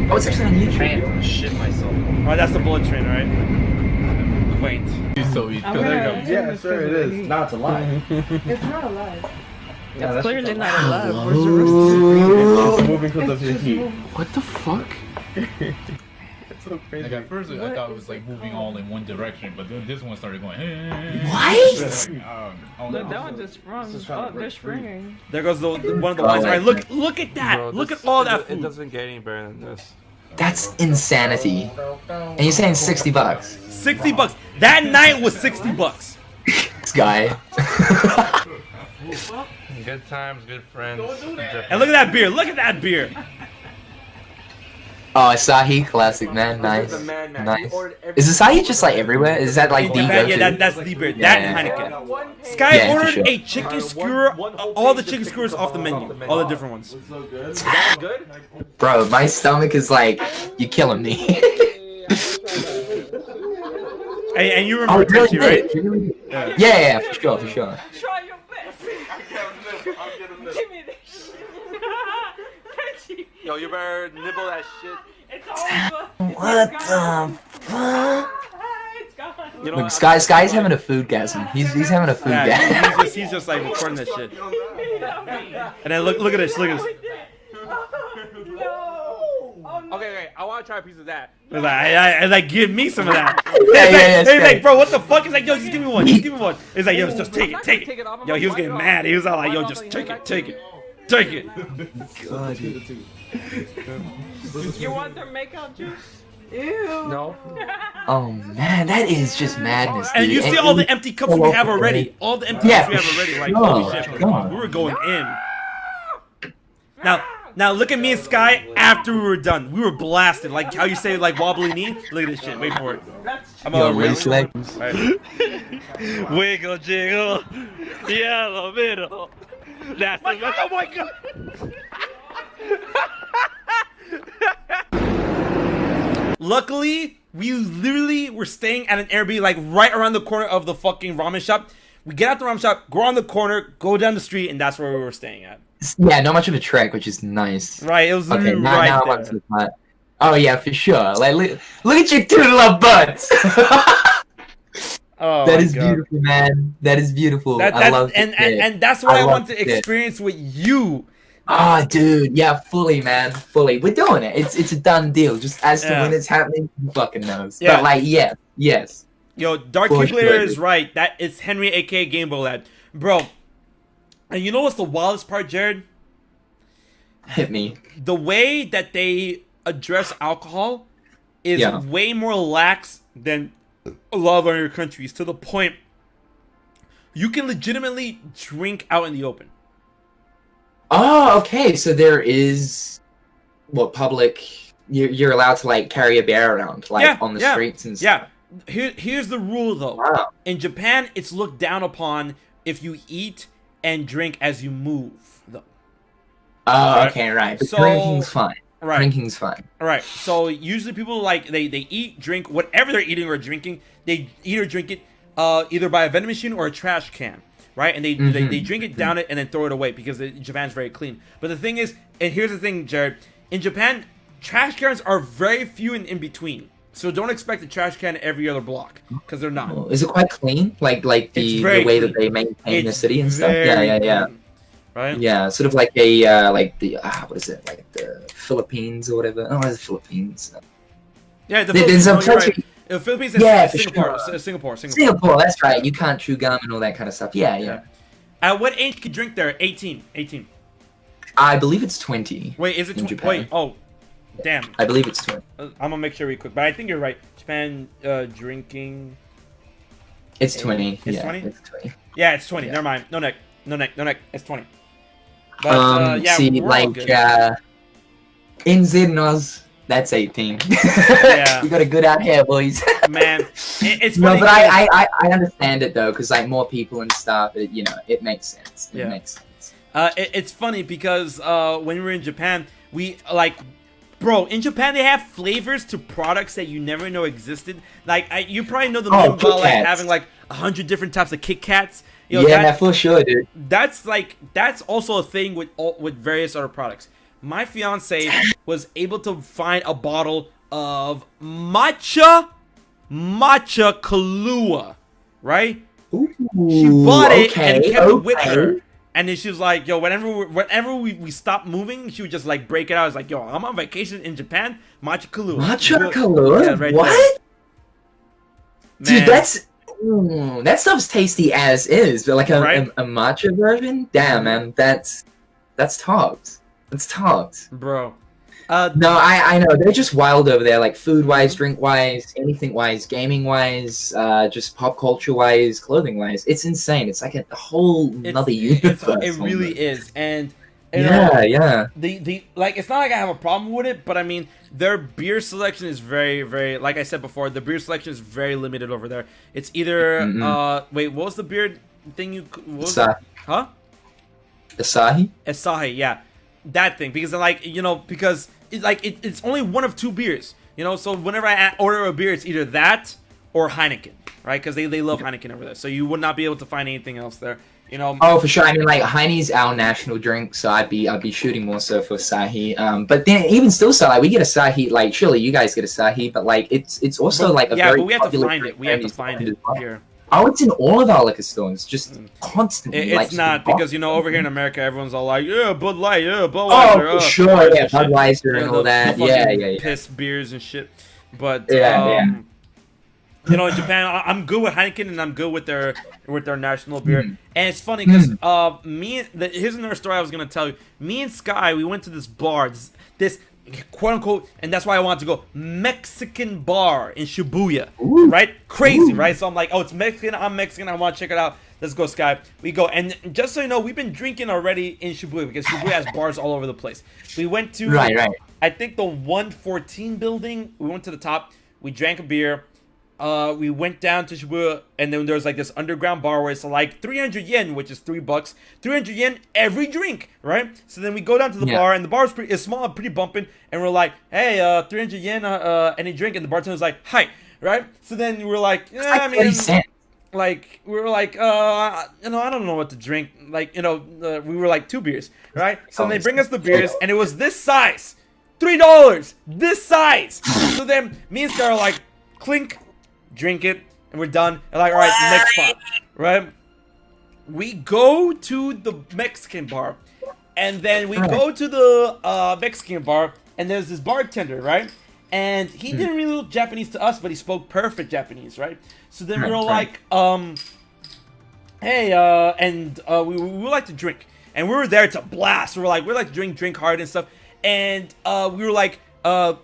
Oh, it's actually on YouTube. Man, shit myself. Alright, that's the bullet train, right? Quaint. He's so easy. I'm gonna- Yeah, sure it is. No, it's a lie. It's not alive. Yeah, It's clearly just not a lie. alive. Where's the rest of It's moving because of his heat. What the fuck? It's so crazy. Like at first, I thought it was like moving all in one direction, but then this one started going. What? Look, that one just sprung. Oh, they're springing. There goes the one of the lines. Alright, look at that! Bro, Look this- at all that It food! doesn't get any better than this. That's insanity. And you're saying $60? 60 bucks. That night was 60 bucks. This guy. Good times, good friends. And look at that beer. Look at that beer. Oh, Asahi, classic, man. Nice. Nice. Is Asahi just like everywhere? Is that like the go-to? Yeah, that's the beer. Yeah, That yeah. and Heineken. Sky Yeah, for ordered sure. a chicken skewer, all the chicken skewers off the menu, all the different ones. Bro, my stomach is like, you're killing me. And you Oh, remember really Tenchi, right? did. Yeah, for sure, for sure. Try your best. Give me this shit. Yo, you better nibble that shit. It's over. What It's the gone. fuck? It's gone. You know, Look, Sky's having a food gasm. He's having a food Yeah, gasm. he's just like recording that shit. And then look at this, look at this. okay, I want to try a piece of that. It's like, give me some of that. yeah, He's like, straight. bro, what the fuck? He's like, yo, just give me one, just give me one. He's like, yo, just take it, take it. Yo, he was getting mad. He was all like, yo, just take it, take it, take it. God. You want their makeout juice? Ew. No. Oh man, that is just madness. And dude. you see all the empty cups we have already. All the empty Yeah, cups we have already. Like, for holy sure. shit. God. We were going in. Now look at me and Sky after we were done. We were blasted. Like how you say like wobbly knee. Look at this shit. Wait for it. I'm Yo, all race ready. legs. Alright. Wiggle, jiggle, yellow middle. That's the best. Oh my god. Luckily, we literally were staying at an Airbnb like right around the corner of the fucking ramen shop. We get out the ramen shop, go around the corner, go down the street, and that's where we were staying at. Yeah, not much of a trek, which is nice. Right, it was Okay, literally now I'm right onto there. the part. Oh yeah, for sure. Like, look at your two little butts. Oh, That my is God. beautiful, man. That is beautiful. I That, love and, it. and that's what I love want to it. experience with you. Ah, dude, yeah, fully, man, fully. We're doing it. It's a done deal. Just as to Yeah. when it's happening, who fucking knows. Yeah. But like, yes. Yo, Dark For Calculator sure. is right. That is Henry, aka Gameboy Lad. Bro, and you know what's the wildest part, Jared? Hit me. The way that they address alcohol is Yeah. way more lax than a lot of other countries, to the point you can legitimately drink out in the open. Oh, okay. So there is what public? You're allowed to like carry a beer around, like Yeah, on the yeah, streets and stuff. Yeah. Here's the rule though. Wow. In Japan, it's looked down upon if you eat and drink as you move, though. Oh, Right. okay, right. But So- drinking's fine. Right. Drinking's fine. Right. So usually people like they eat, drink, whatever they're eating or drinking, they eat or drink it either by a vending machine or a trash can. Right, and they drink it, down it, and then throw it away because Japan's very clean. But the thing is, and here's the thing, Jared, in Japan, trash cans are very few and in between. So don't expect a trash can every other block because they're not. Oh, is it quite clean? Like It's the very way clean. that they maintain the It's city and stuff? very Yeah. clean, Right? Yeah, sort of like a what is it? Like the Philippines or whatever. Oh, it's Philippines. Yeah, the There's Philippines, a no, you're country- right. The Philippines and Yeah, for Singapore, sure. Singapore. Singapore, that's right. You can't chew gum and all that kind of stuff. Yeah. At what age can you drink there? 18. I believe it's 20. Wait, is it In 20? Japan. Wait, oh, damn. I believe it's 20. I'm gonna make sure real quick, but I think you're right. Japan drinking. It's 20. It's yeah, 20? It's 20. Yeah, it's 20. Yeah. Never mind. No neck. It's 20. But yeah, see, we're all like good. in Zidnos, that's 18. Yeah. You got a good out here, boys. Man, it's No, funny. but 'cause- I understand it though, because like more people and stuff, it makes sense. It Yeah. makes sense. It's funny because when we were in Japan, bro, in Japan they have flavors to products that you never know existed. Like you probably know the Oh, name about like Kit Kats. having like 100 different types of Kit Kats. You know, Yeah, for sure, dude. that's also a thing with various other products. my fiance was able to find a bottle of matcha Kahlua, right? Ooh, She bought it okay, and kept it with okay. her. And then she was like, yo, whenever we stopped moving, she would just like break it out. I was like, yo, I'm on vacation in Japan, matcha Kahlua. Matcha Kahlua? Yeah, right what? there. Dude, that stuff's tasty as is, but like a matcha version? Damn, man, that's tops. That's tops. Bro. No, I know. They're just wild over there, like food-wise, drink-wise, anything-wise, gaming-wise, just pop culture-wise, clothing-wise. It's insane. It's like a whole nother universe. It really is. And yeah. The like, it's not like I have a problem with it, but I mean, their beer selection is very, very, like I said before, the beer selection is very limited over there. It's either wait, what was the beer thing you Asahi. Huh? Asahi, yeah, that thing, because because it's only one of two beers, so whenever I order a beer, it's either that or Heineken, right? Because they love Heineken over there, so you would not be able to find anything else there. Oh, for sure. I mean, like, Heine's our national drink, so I'd be shooting more so for Asahi. But then, even still, so like, we get Asahi. Like, surely you guys get Asahi, but like, it's also like a very but we have to popular find it. We have to find it here. Oh, it's in all of our liquor stores, just constantly. It's not because over here in America, everyone's all like, yeah, Bud Light, yeah, Budweiser. Oh, sure, yeah, Budweiser and all that. Yeah. Piss beers and shit. But yeah. In Japan, I'm good with Heineken and I'm good with their national beer. And it's funny because here's another story I was gonna tell you. Me and Sky, we went to this bar, this quote unquote, and that's why I wanted to go, Mexican bar in Shibuya. Ooh. Right? Crazy, right? So I'm like, oh, it's Mexican, I'm Mexican, I want to check it out. Let's go, Sky. We go, and just so you know, we've been drinking already in Shibuya because Shibuya has bars all over the place. We went to right. I think the 114 building. We went to the top. We drank a beer. We went down to Shibuya, and then there was like this underground bar where it's like 300 yen, which is $3. 300 yen every drink, right? So then we go down to the bar, and the bar is small and pretty bumping, and we're like, hey, 300 yen, any drink? And the bartender's like, hi, right? So then we're like, yeah, I mean, like, we were like, I don't know what to drink. Like, we were like 2 beers, right? So they bring us the beers, and it was this size, $3, this size. So then me and Star are like, clink, drink it, and we're done. And like, all right, next spot, right? We go to the Mexican bar, and then we go to the Mexican bar, and there's this bartender, right? And he didn't really look Japanese to us, but he spoke perfect Japanese, right? So then we were like, hey, we would like to drink. And we were there to blast. We were like to drink hard and stuff. And we were like,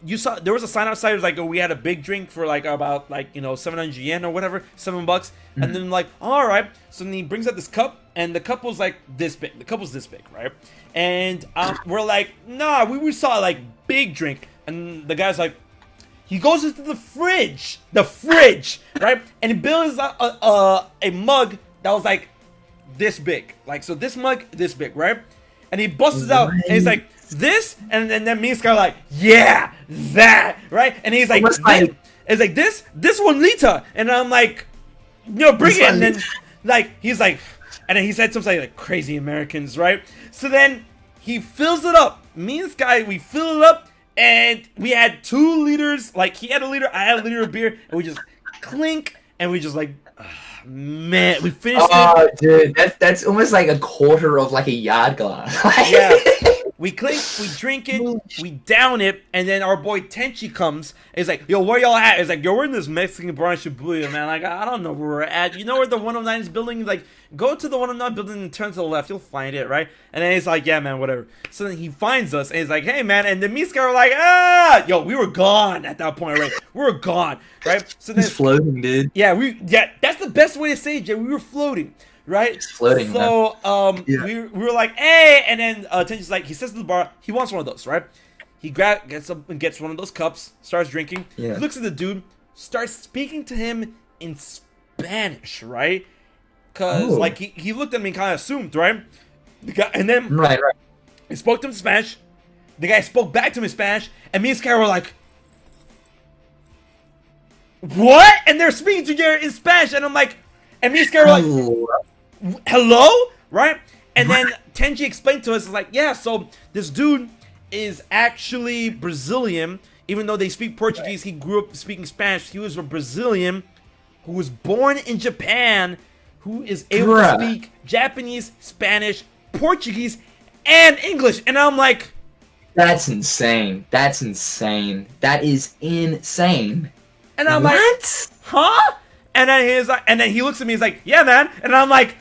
you saw, there was a sign outside, it was like, we had a big drink for like about 700 yen or whatever, $7. And then like, all right. So then he brings out this cup, and the cup was like this big. The cup was this big, right? And we're like, nah, we saw like big drink. And the guy's like, he goes into the fridge, right? And he builds a mug that was like this big, like, so this mug this big, right? And he busts it out, and he's like, this, and then me and Sky are like, yeah, that, right? And he's like, it's like this 1 liter, and I'm like, bring it. And then like he's like, and then he said something like crazy Americans, right? So then he fills it up. Me and Sky, we fill it up. And we had 2 liters, like he had a liter, I had a liter of beer, and we just clink, and we just like, man, we finished it. Oh, dude, that's almost like a quarter of like a yard glass. Yeah. We clink, we drink it, we down it, and then our boy Tenchi comes, and he's like, yo, where y'all at? It's like, yo, we're in this Mexican bar in Shibuya, man. Like, I don't know where we're at. You know where the 109 is building? Like, go to the 109 building and turn to the left. You'll find it, right? And then he's like, yeah, man, whatever. So then he finds us, and he's like, hey, man. And then me and Sky were like, yo, we were gone at that point, right? We were gone, right? So then, he's floating, dude. Yeah, that's the best way to say it, Jay. We were floating. Right? It's floating, so, we were like, hey, and then Tenchi's like, he says to the bar, he wants one of those, right? He gets up and gets one of those cups, starts drinking. Yeah. He looks at the dude, starts speaking to him in Spanish, right? Because, like, he looked at me and kind of assumed, right? The guy, and then right. He spoke to him in Spanish. The guy spoke back to him in Spanish, and me and Sky were like, what? And they're speaking together in Spanish, and I'm like, and me and Sky were like, hello, right? And then Tenchi explained to us, like, yeah, so this dude is actually Brazilian. Even though they speak Portuguese, he grew up speaking Spanish. He was a Brazilian who was born in Japan, who is able to speak Japanese, Spanish, Portuguese, and English. And I'm like, that's insane. That's insane. That is insane. And I'm what? like, huh? And then he looks at me. He's like, yeah, man. And I'm like,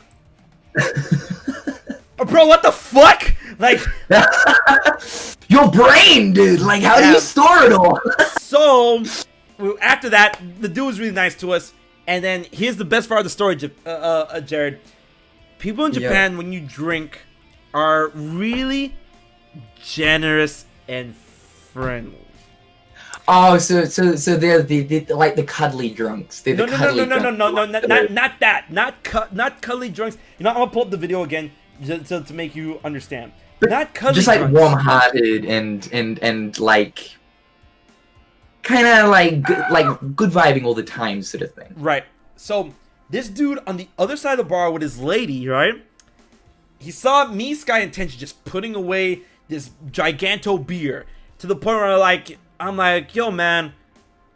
bro, what the fuck? Like, your brain, dude. Like, how do you store it all? So after that, the dude was really nice to us. And then here's the best part of the story, Jared. People in Japan, when you drink, are really generous and friendly. Oh, so they're the like the cuddly drunks. They're No, not that. Not cuddly drunks. You know, I'm gonna pull up the video again just to make you understand. Not cuddly just like drunks. warm-hearted and like kind of like good vibing all the time sort of thing. Right. So this dude on the other side of the bar with his lady, right? He saw me, Sky, and Tenchi just putting away this giganto beer to the point where I'm like, yo, man,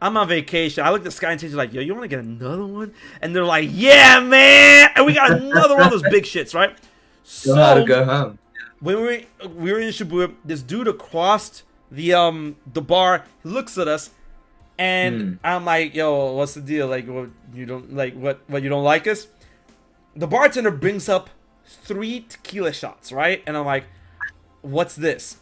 I'm on vacation. I looked at Sky and Tenchi like, yo, you want to get another one? And they're like, yeah, man. And we got another one of those big shits, right? So how to go home. When we were in Shibuya, this dude across the bar looks at us, and I'm like, yo, what's the deal? Like, what you don't like us? The bartender brings up 3 tequila shots, right? And I'm like, what's this?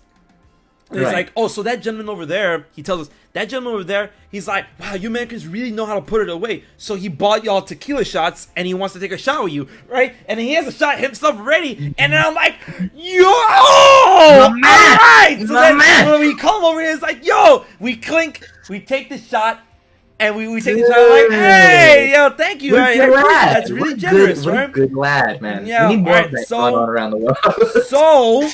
And he's like, oh, so that gentleman over there, he tells us, that gentleman over there, he's like, wow, you Americans really know how to put it away. So he bought y'all tequila shots, and he wants to take a shot with you, right? And he has a shot himself ready, and then I'm like, yo, alright! So then when we come over here, it's like, yo, we clink, we take the shot, and we take the shot, like, hey, yo, thank you. Right? That's really generous, right? Good lad, man. Yeah, we need more of that going on around the world. So,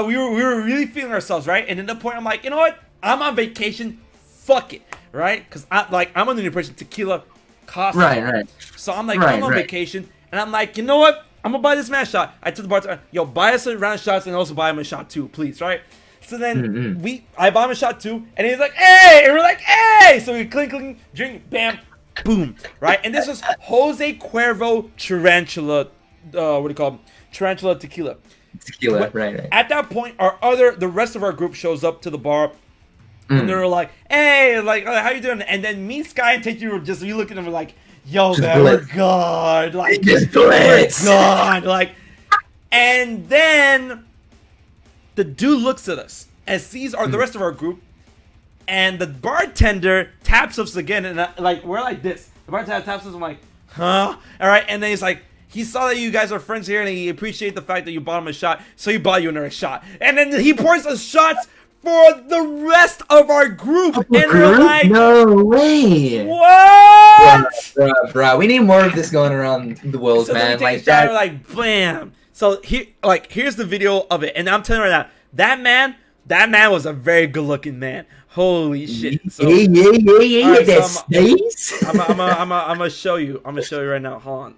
we were really feeling ourselves, right? And at the point, I'm like, you know what? I'm on vacation. Fuck it, right? Because I'm under the impression tequila costs. Right. So I'm like, I'm on vacation, and I'm like, you know what? I'm gonna buy this man a shot. I told the bartender, yo, buy us a round of shots and also buy him a shot too, please, right? So then I bought him a shot too, and he's like, hey, and we're like, hey. So we clink, drink, bam, boom, right? And this was Jose Cuervo Tarantula, what do you call him? Tarantula tequila. Tequila, right. At that point, the rest of our group shows up to the bar, and they're like, "Hey, like, how you doing?" And then me, Sky, and Tenchi were just looking at them like, "Yo, man, we're gone, like, we're gone, like." And then the dude looks at us and sees the rest of our group, and the bartender taps us again, and we're like this. The bartender taps us. I'm like, "Huh?" All right, and then he's like, he saw that you guys are friends here, and he appreciated the fact that you bought him a shot, so he bought you another shot. And then he pours us shots for the rest of our group, and we're like, no way! What? Bro, we need more of this going around the world, so man. Like that, we're like, bam. So here's the video of it, and I'm telling you right now, that man was a very good-looking man. Holy shit! So, yeah. That's space. I'm gonna show you. I'm gonna show you right now. Hold on.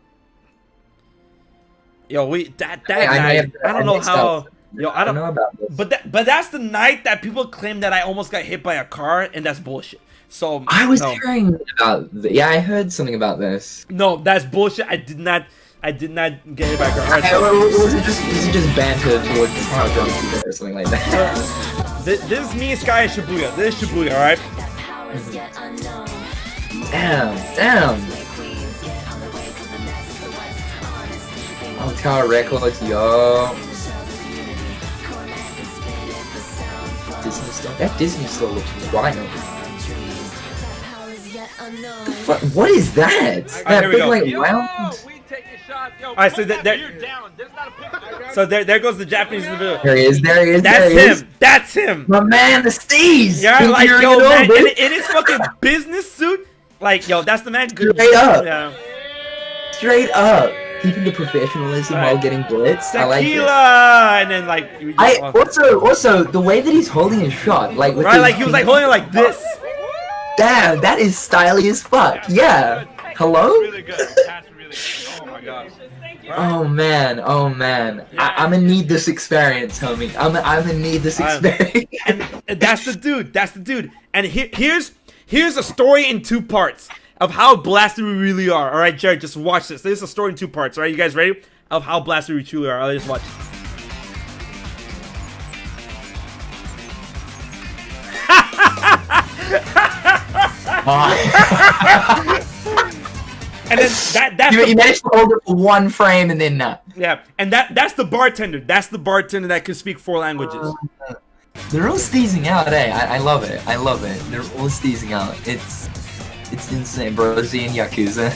Yo, that guy. I don't know how. Yo, I don't know about this. But that's the night that people claim that I almost got hit by a car, and that's bullshit. So I was hearing about. I heard something about this. No, that's bullshit. I did not get hit by a car. Right, was it just banter towards how drunk you were or something like that? This is me and Sky in Shibuya. This is Shibuya, all right? Damn. Tower Records, yo. Disney store. That Disney store looks wild. The fuck? What is that? That big like round. Alright, so there goes the Japanese in the video. There he is. That's him. My man, the Steez. Yeah, like, yo, man, in his fucking business suit. Like, yo, that's the man. Straight up. Yeah. Straight up. Keeping the professionalism while getting blitzed. Tequila! I like it. And then like also the way that he's holding his shot, like with he was like holding it like this. Damn, that is stylish as fuck. Yeah. Hello? Really good. That's really good. Oh my god. Oh man, oh man. I'm gonna need this experience, homie. I'm gonna need this experience. And that's the dude. That's the dude. And here's a story in 2 parts of how blasted we really are. All right, Jared, just watch this. This is a story in 2 parts. All right, you guys ready? Of how blasted we truly are. I'll just watch. And then that's you managed to hold it for 1 frame and then not. Yeah, and that's the bartender. That's the bartender that can speak 4 languages. They're all steezing out, eh? I love it. I love it. They're all steezing out. It's insane, bro. Seeing Yakuza.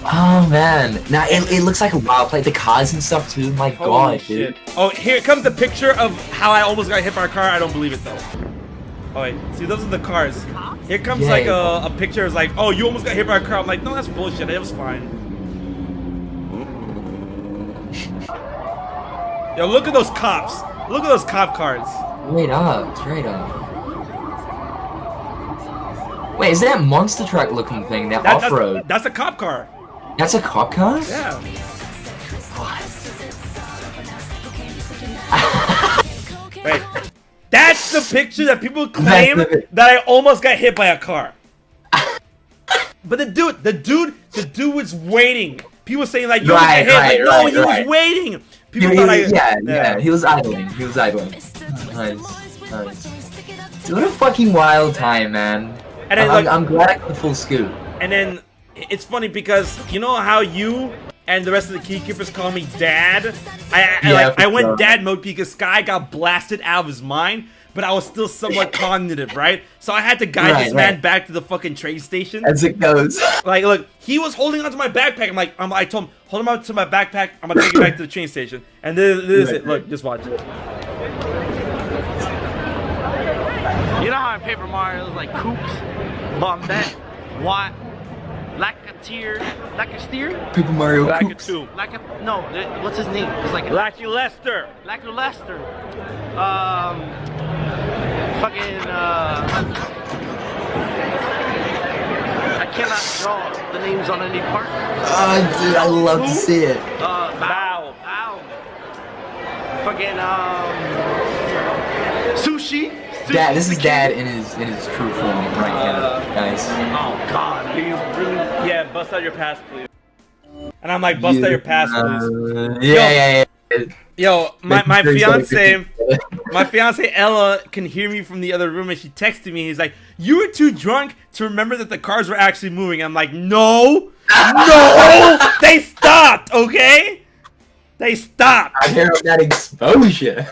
Oh man, now it looks like a wild play. The cars and stuff too. My God, dude. Oh, here comes the picture of how I almost got hit by a car. I don't believe it though. Oh wait, see those are the cars. Here comes like a picture. It's like, oh, you almost got hit by a car. I'm like, no, that's bullshit. It was fine. Yo, look at those cops. Look at those cop cars. Straight up, straight up. Wait, is that monster truck looking thing? That off-road? That's a cop car. That's a cop car? Yeah. Wait, that's the picture that people claim that I almost got hit by a car. But the dude was waiting. People saying like, you got hit. Like, no, he was waiting. People thought he was idling. He was idling. Nice, nice. What a fucking wild time, man. And then, I'm glad I got the full scoop. And then it's funny because you know how you and the rest of the keykeepers call me Dad? I went Dad mode because Sky got blasted out of his mind, but I was still somewhat cognitive, right? So I had to guide this man back to the fucking train station. As it goes. Like, look, he was holding onto my backpack. I told him, hold him onto my backpack. I'm gonna take you back to the train station. And this is it. Look, just watch it. You know how in Paper Mario there's like Koops, Bombette, Watt, Lacketeer, Paper Mario Koops. No, what's his name? It's like Laculester. I cannot draw the names on any part. Oh, dude, I love to see it. Bow. Fucking Sushi. Dad, this is Dad in his true form right here, guys. Oh God, do you really? Yeah, bust out your pass, please. And I'm like, bust out your pass, please. Yeah. Yo, my fiance Ella can hear me from the other room, and she texted me. He's like, "You were too drunk to remember that the cars were actually moving." I'm like, "No, they stopped, okay." They stopped. I hear that exposure.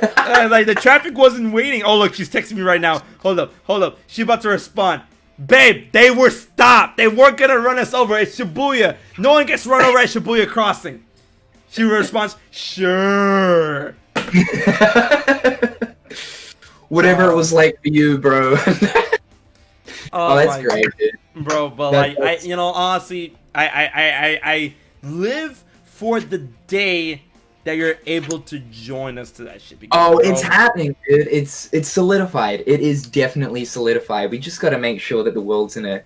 Like the traffic wasn't waiting. Oh look, she's texting me right now. Hold up. She's about to respond. Babe, they were stopped. They weren't gonna run us over. It's Shibuya. No one gets run over at Shibuya Crossing. She responds, sure. Whatever it was like for you, bro. Oh, that's great, dude. Bro, but like, honestly, I live for the day that you're able to join us to that shit. Because, it's happening, dude. It's solidified. It is definitely solidified. We just got to make sure that the world's in a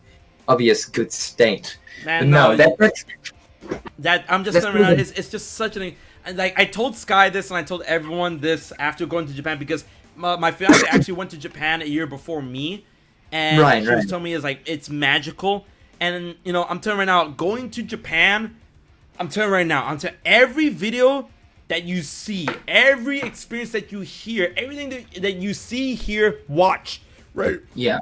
obvious good state. Man, I'm just saying, it's just such an, like, I told Sky this and I told everyone this after going to Japan because my fiance actually went to Japan a year before me, and she was telling me it's magical. And I'm telling right now, going to Japan, I'm telling right now, onto every video that you see, every experience that you hear, everything that you see, hear, watch, right? Yeah.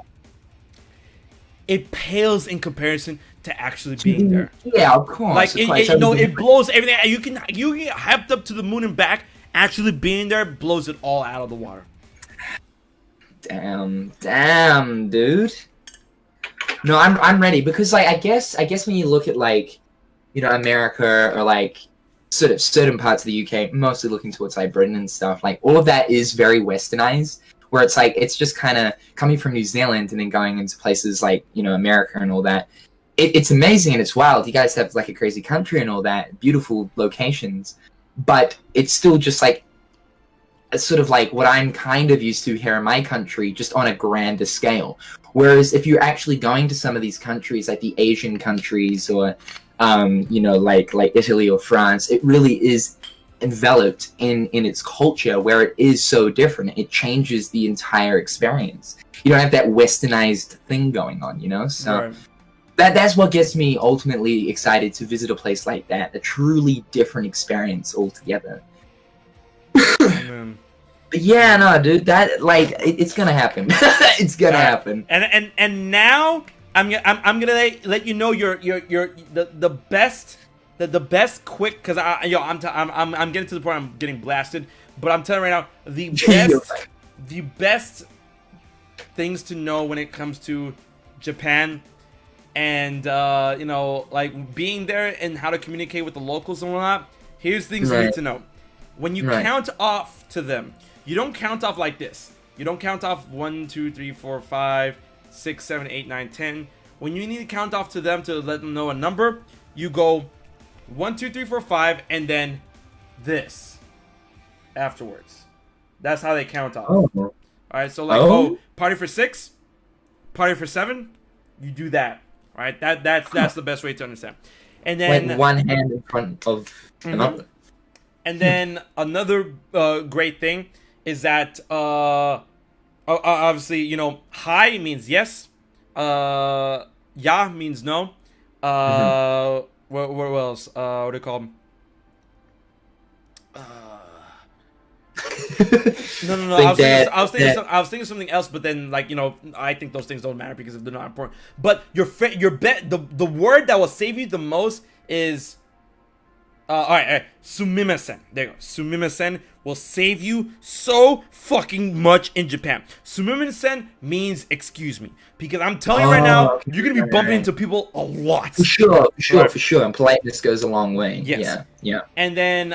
It pales in comparison to actually being there. Yeah, of course. Like, it blows everything. You can get hyped up to the moon and back. Actually being there blows it all out of the water. Damn, dude. No, I'm ready because, like, I guess when you look at, like, America or like sort of certain parts of the UK, mostly looking towards like Britain and stuff, like all of that is very westernized, where it's like it's just kind of coming from New Zealand and then going into places like America and all that. It's amazing and it's wild. You guys have like a crazy country and all that, beautiful locations, but it's still just like a sort of like what I'm kind of used to here in my country, just on a grander scale. Whereas if you're actually going to some of these countries, like the Asian countries or you know, like Italy or France. It really is enveloped in its culture, where it is so different. It changes the entire experience. You don't have that westernized thing going on, you know. So Right. that's what gets me ultimately excited to visit a place like that. A truly different experience altogether. Man. But yeah, no, dude, that like it's gonna happen. It's gonna happen. And now I'm gonna let you know the best quick, because I'm getting to the point I'm getting blasted, but I'm telling you right now, the best things to know when it comes to Japan, and you know, like being there and how to communicate with the locals and whatnot. Here's things you need to know. When you count off to them, you don't count off like this. You don't count off 1, 2, 3, 4, 5, 6, 7, 8, 9, 10. When you need to count off to them to let them know a number, you go 1, 2, 3, 4, 5, and then this afterwards. That's how they count off. Oh. Alright, so like, party for 6, party for 7, you do that. Alright, that's the best way to understand. And then like one hand in front of another. And then another great thing is that obviously, you know, hi means yes, ya means no. What else? What do you call them? No. I was thinking something else, but then, like, you know, I think those things don't matter because they're not important. But the word that will save you the most is all right, sumimasen. There you go. Sumimasen will save you so fucking much in Japan. Sumimasen means excuse me, because I'm telling you right now, you're gonna be bumping into people a lot. For sure. And politeness goes a long way. Yes. Yeah. And then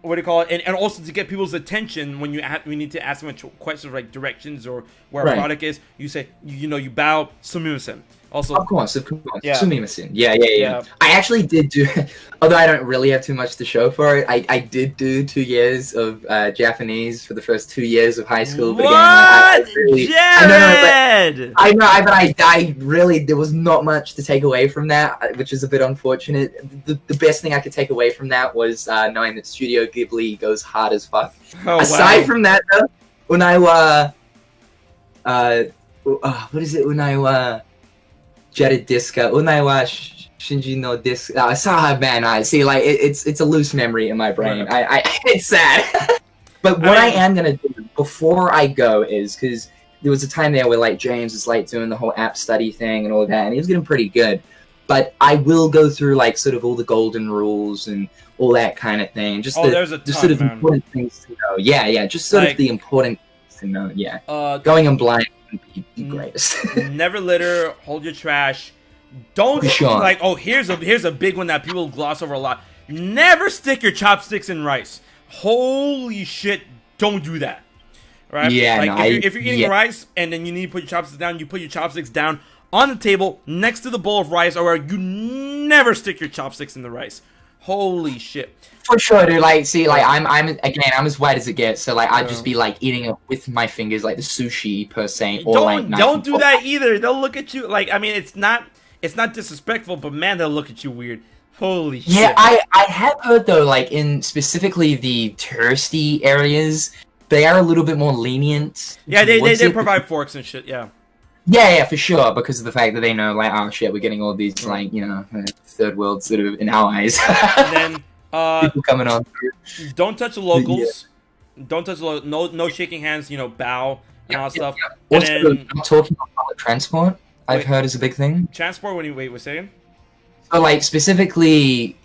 what do you call it? And also to get people's attention when we need to ask them questions like directions or where a product is. You say, you bow, sumimasen. Also, of course. Yeah. Sumimasen. Yeah. I actually did do, although I don't really have too much to show for it, I did do 2 years of Japanese for the first 2 years of high school. But what? Again, I know, but I really, there was not much to take away from that, which is a bit unfortunate. The best thing I could take away from that was knowing that Studio Ghibli goes hard as fuck. Aside from that, though, when I what is it? When I Jetta Disca, Unai Shinji no Disca. Man, I see. Like it's a loose memory in my brain. I it's sad. But what I am gonna do before I go is, because there was a time there where like James was like doing the whole app study thing and all that, and he was getting pretty good. But I will go through like sort of all the golden rules and all that kind of thing. Just there's a ton, sort of man. important things to know. Yeah. Just sort of the important things to know. Yeah. Going in blind. The greatest. Never litter. Hold your trash. Don't like. Oh, here's a big one that people gloss over a lot. Never stick your chopsticks in rice. Holy shit! Don't do that. Right? Yeah. Like if you're eating rice and then you need to put your chopsticks down, you put your chopsticks down on the table next to the bowl of rice, or you never stick your chopsticks in the rice. Holy shit. For sure, dude. Like, see, like, I'm as white as it gets, so like, I'd just be like eating it with my fingers, like the sushi per se, or don't do that either. They'll look at you like, I mean, it's not disrespectful, but man, they'll look at you weird. Holy shit. Yeah, I have heard though, like in specifically the touristy areas, they are a little bit more lenient. Yeah, they provide forks and shit. Yeah. Yeah, for sure, because of the fact that they know, like, oh shit, we're getting all these, like, you know, third world sort of in our eyes. And then people coming on. Don't touch the locals. Yeah. Don't touch the no shaking hands. Bow and all that stuff. Yeah. Also, and then, I'm talking about public transport. I've heard is a big thing. Transport. When you wait, we're saying. So, like, specifically,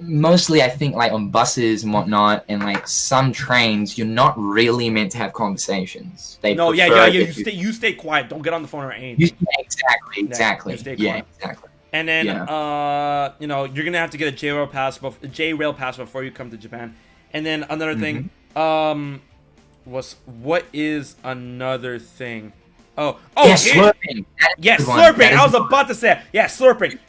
mostly I think like on buses and whatnot, and like some trains, you're not really meant to have conversations. You stay quiet. Don't get on the phone or anything. Exactly. Exactly. And then you're gonna have to get a J-Rail pass before you come to Japan. And then another thing, what is another thing? Slurping. Yes, slurping. I was about to say it. Yeah, slurping.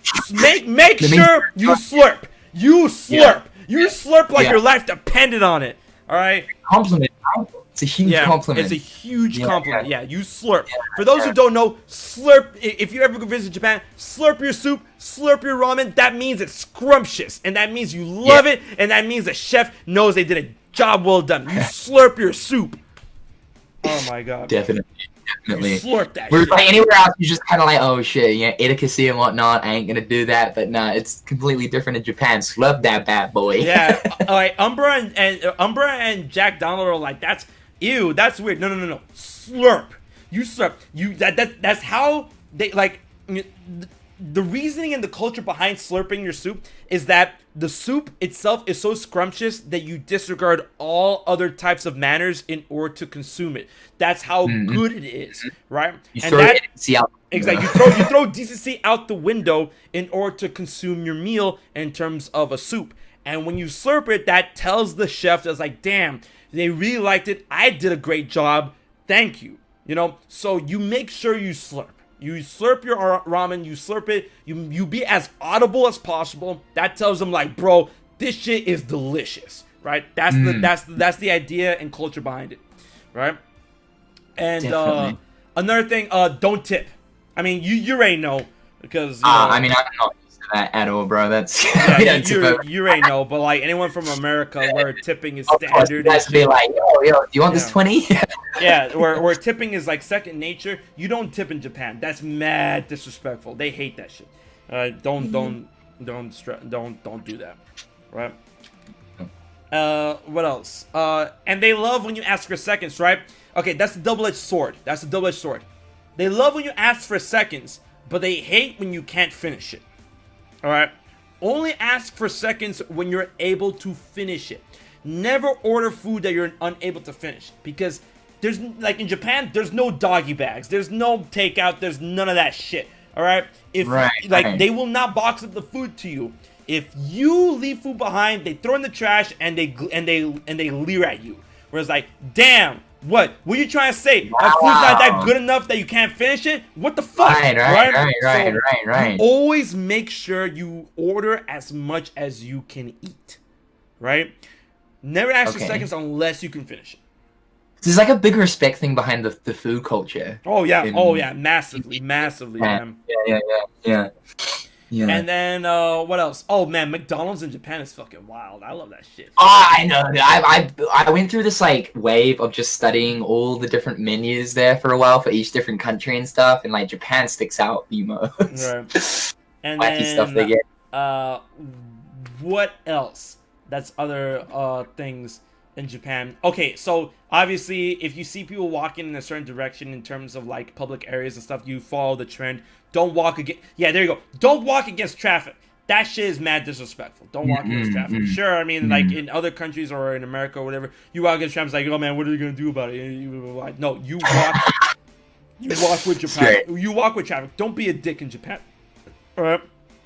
Make sure you slurp. You slurp. You slurp like your life depended on it. All right. Compliment. It's a huge compliment. It's a huge compliment. Yeah, you slurp. For those who don't know, slurp, if you ever go visit Japan, slurp your soup, slurp your ramen. That means it's scrumptious, and that means you love it, and that means the chef knows they did a job well done. You slurp your soup. Oh my god. Definitely. You slurp that Whereas shit. like anywhere else, you're just kind of like, oh shit, etiquette and whatnot. I ain't gonna do that. But nah, it's completely different in Japan. Slurp that bad boy. Yeah, like Umbra and Jack Donald are like, that's ew, that's weird. No. Slurp. You slurp. That's how they like. The reasoning and the culture behind slurping your soup is that the soup itself is so scrumptious that you disregard all other types of manners in order to consume it. That's how good it is, right? You throw decency out. Exactly. You throw decency out the window in order to consume your meal in terms of a soup. And when you slurp it, that tells the chef that's like, damn, they really liked it. I did a great job. Thank you. So you make sure you slurp. You slurp your ramen, you slurp it, you be as audible as possible. That tells them like, bro, this shit is delicious, right? That's the idea and culture behind it, right? And another thing, don't tip. I mean, you already know because I mean, I'm not used to that at all, bro. That's you already know. But like anyone from America, where tipping is standard, you guys be like, yo, do you want this 20? Yeah, where tipping is like second nature. You don't tip in Japan. That's mad disrespectful. They hate that shit. Don't do that, right? What else? And they love when you ask for seconds, right? Okay, that's the double-edged sword. They love when you ask for seconds, but they hate when you can't finish it. All right? Only ask for seconds when you're able to finish it. Never order food that you're unable to finish, because there's like in Japan, there's no doggy bags, there's no takeout, there's none of that shit. All right? They will not box up the food to you. If you leave food behind, they throw in the trash and they leer at you. Whereas like, damn, what are you trying to say? That food's not that good enough that you can't finish it? What the fuck? Right. You always make sure you order as much as you can eat. Right? Never ask for seconds unless you can finish it. There's like a big respect thing behind the food culture. Oh yeah, massively, man. Yeah. And then what else? Oh man, McDonald's in Japan is fucking wild. I love that shit. I know. I went through this like wave of just studying all the different menus there for a while for each different country and stuff, and like Japan sticks out the most. Right. And wacky then, stuff they get. What else? That's other things in Japan. Okay, so obviously if you see people walking in a certain direction in terms of like public areas and stuff, you follow the trend. Don't walk against. Yeah, there you go. Don't walk against traffic. That shit is mad disrespectful. Don't walk against traffic. Sure, I mean, like in other countries or in America or whatever, you walk against traffic, it's like, oh man, what are you gonna do about it? No, you walk. You walk with Japan. You walk with traffic. Don't be a dick in Japan. All right.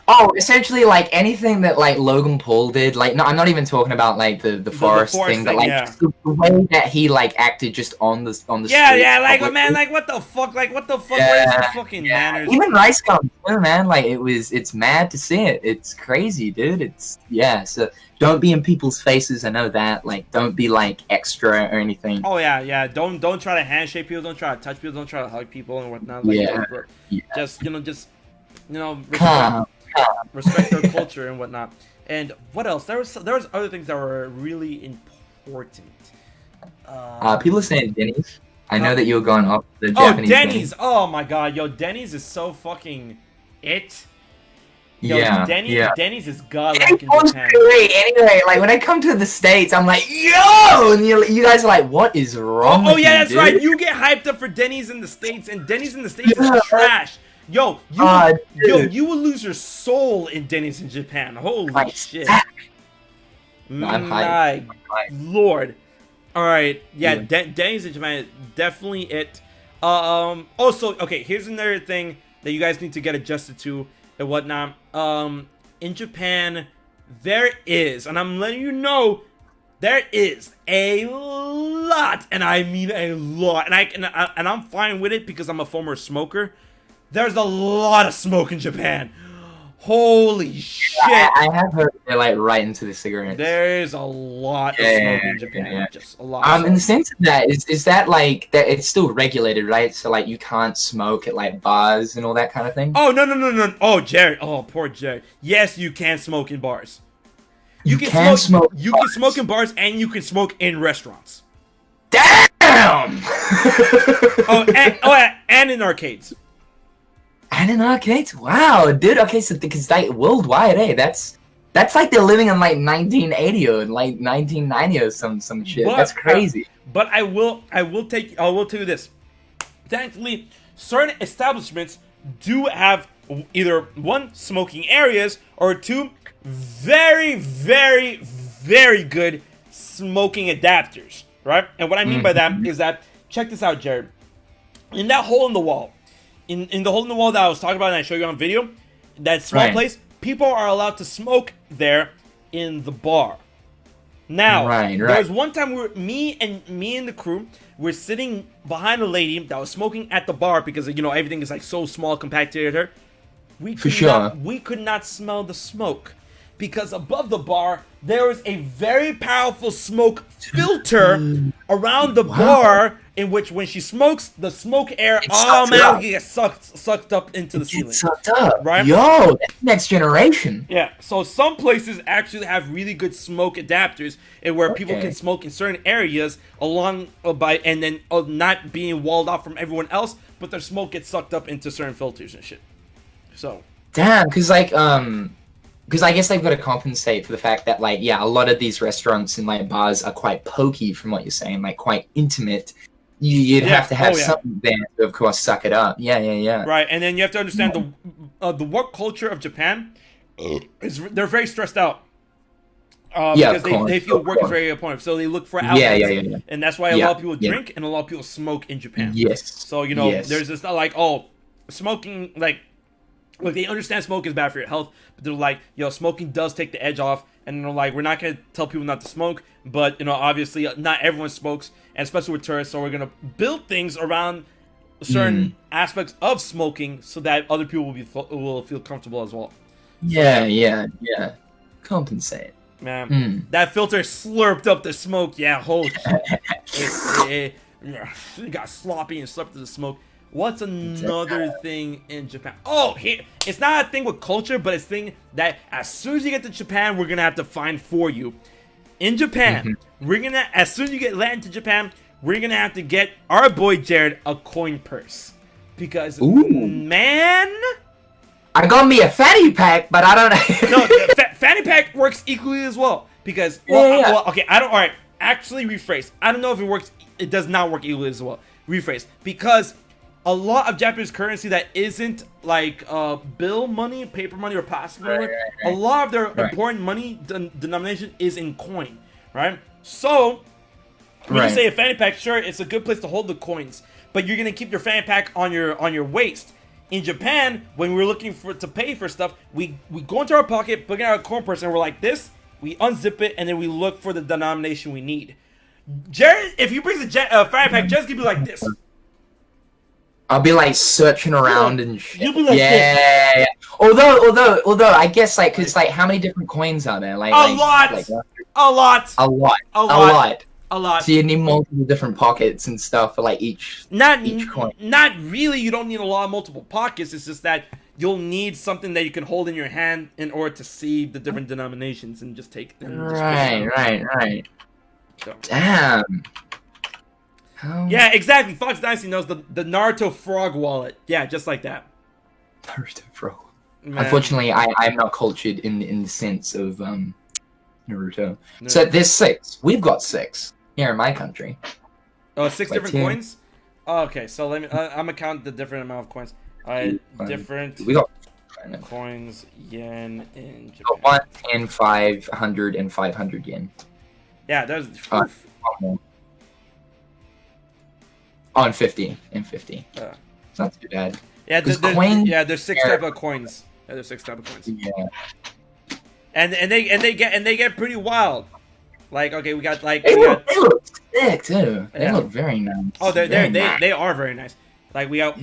Oh, essentially, like anything that like Logan Paul did. Like, no, I'm not even talking about like the forest thing, but like just the way that he like acted just on the street. Yeah, like man, like what the fuck, what is your fucking manners? Even Rice Gum too, man. Like it's mad to see it. It's crazy, dude. So don't be in people's faces. I know that. Like, don't be like extra or anything. Oh yeah. Don't try to handshake people. Don't try to touch people. Don't try to hug people and whatnot. Like, just respect their culture and whatnot. And what else? There was other things that were really important. People are saying Denny's. I know that you were going off the Japanese. Oh, Denny's! Oh my god, yo, Denny's is so fucking it. Yo, Denny's is godlike in Japan. Anyway, like when I come to the States, I'm like, yo, and you guys are like, what is wrong? Oh yeah, that's right. You get hyped up for Denny's in the States, and Denny's in the States is trash. Yo, you will lose your soul in Denny's in Japan. Holy shit. My lord. Alright, yeah, Denny's in Japan, definitely it. Also, okay, here's another thing that you guys need to get adjusted to and whatnot. In Japan, there is, and I'm letting you know, there is a lot, and I mean a lot, and I'm fine with it because I'm a former smoker. There's a lot of smoke in Japan. Holy shit! I have heard they're like right into the cigarettes. There's a lot of smoke in Japan. Just a lot. In the sense of that, is that like that? It's still regulated, right? So like you can't smoke at like bars and all that kind of thing. Oh no! Oh Jared! Oh poor Jared. Yes, you can smoke in bars. You can smoke. You can smoke in bars and you can smoke in restaurants. Damn! And in arcades. And in arcades? Wow, dude. Okay, so because like worldwide, that's like they're living in like 1980 or like 1990 or some shit. That's crazy. But I will tell you this. Thankfully, certain establishments do have either one, smoking areas, or two, very, very, very good smoking adapters, right? And what I mean by that is that, check this out, Jared. In that hole in the wall, in the hole in the wall that I was talking about and I showed you on video, that small place, people are allowed to smoke there in the bar. Now, there was one time where me and the crew were sitting behind a lady that was smoking at the bar because, you know, everything is like so small compared to her. We could not smell the smoke because above the bar there was a very powerful smoke filter around the bar, in which when she smokes, the smoke air automatically gets sucked up into the ceiling. Sucked up, right? Yo, that's next generation. Yeah. So some places actually have really good smoke adapters, and where people can smoke in certain areas and then not being walled off from everyone else, but their smoke gets sucked up into certain filters and shit. So. Damn, because I guess they've got to compensate for the fact that, like, yeah, a lot of these restaurants and like bars are quite pokey, from what you're saying, like quite intimate. You'd have to have something there to, of course, suck it up. Yeah. Right, and then you have to understand the work culture of Japan they're very stressed out. Because they feel work is very important, so they look for outlets. And that's why a lot of people drink and a lot of people smoke in Japan. Yes. So, you know, there's this not like, smoking, like they understand smoke is bad for your health, but they're like, smoking does take the edge off, and they're like, we're not going to tell people not to smoke, but, you know, obviously not everyone smokes, and especially with tourists, so we're going to build things around certain aspects of smoking so that other people will feel comfortable as well. Yeah. Compensate. Man, that filter slurped up the smoke. Yeah, holy shit. It got sloppy and slurped the smoke. What's another thing in Japan? Oh, here, it's not a thing with culture, but it's a thing that as soon as you get to Japan, we're gonna have to find for you. In Japan, as soon as you get land to Japan, we're gonna have to get our boy Jared a coin purse. Because, man, I got me a fanny pack, but I don't know. No, fanny pack works equally as well. Because, actually rephrase. I don't know if it works, it does not work equally as well. Rephrase. Because a lot of Japanese currency that isn't like bill money, paper money, or plastic money, a lot of their important money denomination is in coin, right? So, when you say a fanny pack, sure, it's a good place to hold the coins, but you're gonna keep your fanny pack on your waist. In Japan, when we're looking to pay for stuff, we go into our pocket, bring out a coin purse, and we're like this. We unzip it, and then we look for the denomination we need. Jared, if you bring a fanny pack, Jared's gonna be like this. I'll be like searching around and shit. You'll be like this. Although I guess like, cause like how many different coins are there? Like a lot. So you need multiple different pockets and stuff for like each coin. Not really. You don't need a lot of multiple pockets. It's just that you'll need something that you can hold in your hand in order to see the different denominations and just take them. Right. So. Damn. Yeah, exactly. Fox Dynasty knows the Naruto frog wallet. Yeah, just like that. Naruto frog. Man. Unfortunately, I'm not cultured in the sense of Naruto. No. So there's 6. We've got 6 here in my country. Oh, 6 different coins? Oh, okay, so let me. I'm gonna count the different amount of coins. Different. We got coins yen in Japan. We got 1, 10, 5, 100, and 500 yen. Yeah, there's. And 50. It's not too bad. Yeah, there's 6 type of coins. Yeah, there's 6 type of coins. Yeah. And they get pretty wild. Like, okay, we got like they look sick too. They look very nice. Oh, they are very nice. Like we got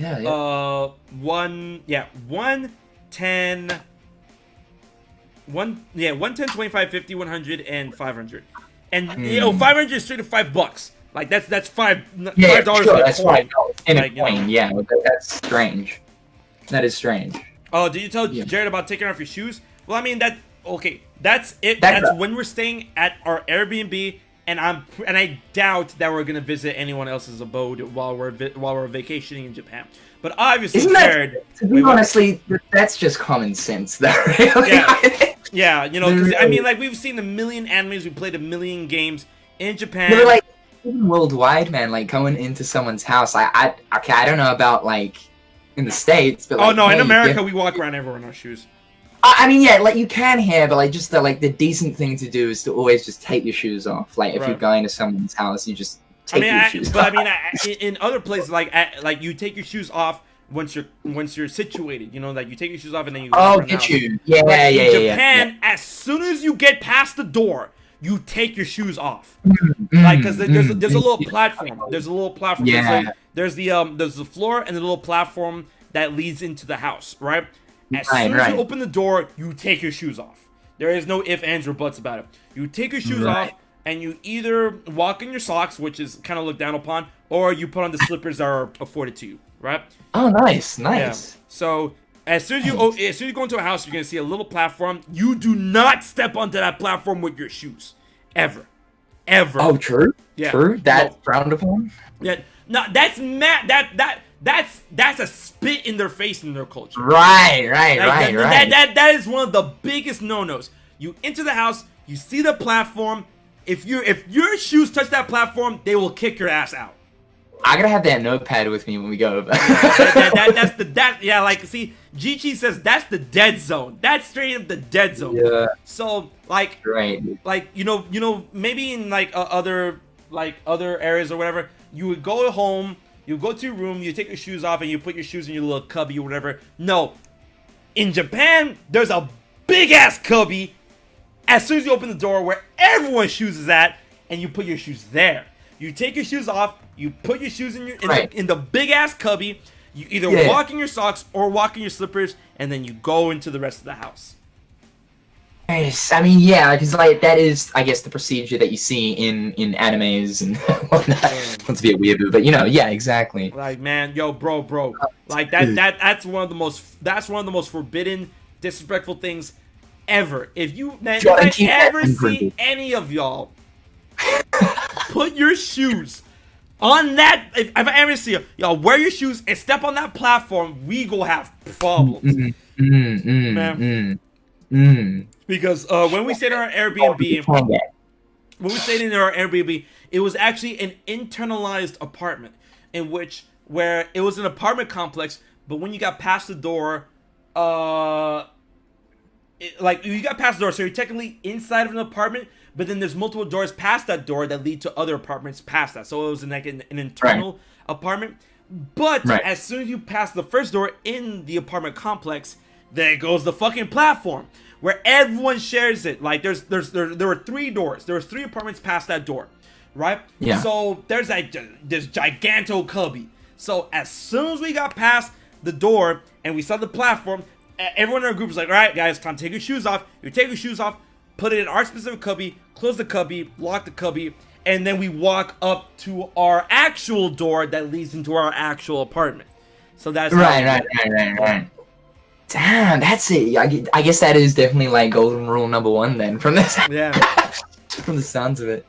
1, 10, 110, 25, 50, 100, and 500. And 500 is straight to $5. Like that's $5 sure, in a that's coin. $5 in Like, a coin. Yeah, that's strange. That is strange. Oh, did you tell Jared about taking off your shoes? Well, I mean that's it. That's when we're staying at our Airbnb, and I doubt that we're gonna visit anyone else's abode while we're vacationing in Japan. But obviously, Jared. To be honestly, that's just common sense, though. Really. Yeah, you know, 'cause, I mean, like we've seen a million animes, we played a million games in Japan. But like even worldwide, man, like going into someone's house. I don't know about like in the States, but like, in America we walk around everywhere in our shoes. I mean, yeah, like you can here, but like just the decent thing to do is to always just take your shoes off. Like if you're going to someone's house, you just take your shoes off. But I mean, in other places, like you take your shoes off once you're situated. You know, like you take your shoes off and then you. Oh, get you. Yeah, in Japan, as soon as you get past the door, you take your shoes off. Like because there's a little platform. There's a little platform. Yeah. There's the floor and the little platform that leads into the house, right? As soon as you open the door, you take your shoes off. There is no ifs, ands, or buts about it. You take your shoes off, and you either walk in your socks, which is kind of looked down upon, or you put on the slippers that are afforded to you, right? Oh, nice. Yeah. So as soon as you go into a house, you're gonna see a little platform. You do not step onto that platform with your shoes, ever. Oh, true. Yeah. True. That's frowned upon. Yeah. No, that's that's a spit in their face in their culture. Right. That is one of the biggest no-nos. You enter the house, you see the platform. If your shoes touch that platform, they will kick your ass out. I gotta have that notepad with me when we go over. See, G-Chi says that's the dead zone. That's straight up the dead zone. Yeah. So like you know maybe in like other areas or whatever, you would go home, you go to your room, you take your shoes off, and you put your shoes in your little cubby or whatever. No, in Japan, there's a big ass cubby as soon as you open the door where everyone's shoes is at, and you put your shoes there. You take your shoes off, you put your shoes in the big ass cubby. You either walk in your socks or walk in your slippers, and then you go into the rest of the house. Nice. I mean, yeah, because like that is, I guess, the procedure that you see in animes and whatnot. Not to be a weeaboo, but you know, yeah, exactly. Like, man, bro, like that's one of the most forbidden, disrespectful things ever. If I ever see any of y'all put your shoes on that, if I ever see y'all wear your shoes and step on that platform, we go have problems, man. Because when we stayed in our Airbnb, it was actually an internalized apartment where it was an apartment complex, but when you got past the door, so you're technically inside of an apartment, but then there's multiple doors past that door that lead to other apartments past that. So it was like an internal apartment. But as soon as you pass the first door in the apartment complex, there goes the fucking platform where everyone shares it. Like there were 3 doors. There were 3 apartments past that door, right? Yeah. So there's like this giganto cubby. So as soon as we got past the door and we saw the platform, everyone in our group was like, "All right, guys, time to take your shoes off." You take your shoes off, put it in our specific cubby, close the cubby, lock the cubby, and then we walk up to our actual door that leads into our actual apartment. So that's right. Damn, that's it. I guess that is definitely like golden rule number 1 then from this. Yeah. From the sounds of it.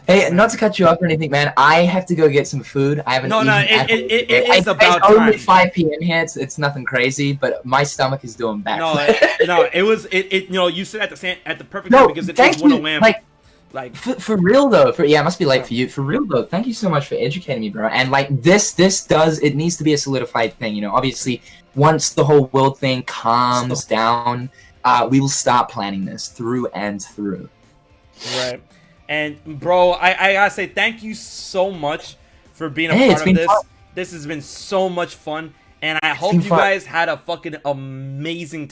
Hey, not to cut you off or anything, man. I have to go get some food. I haven't eaten. It is about time. It's only time. 5 p.m. here. It's nothing crazy, but my stomach is doing bad. You said at the perfect time because it is 1 a.m. Like for real though, it must be late for you. For real though, thank you so much for educating me, bro. And like this needs to be a solidified thing. You know, obviously, once the whole world thing calms down, we will start planning this through and through. Right. And bro, I gotta say thank you so much for being a part of this. Fun. This has been so much fun, and I hope you guys had a fucking amazing time.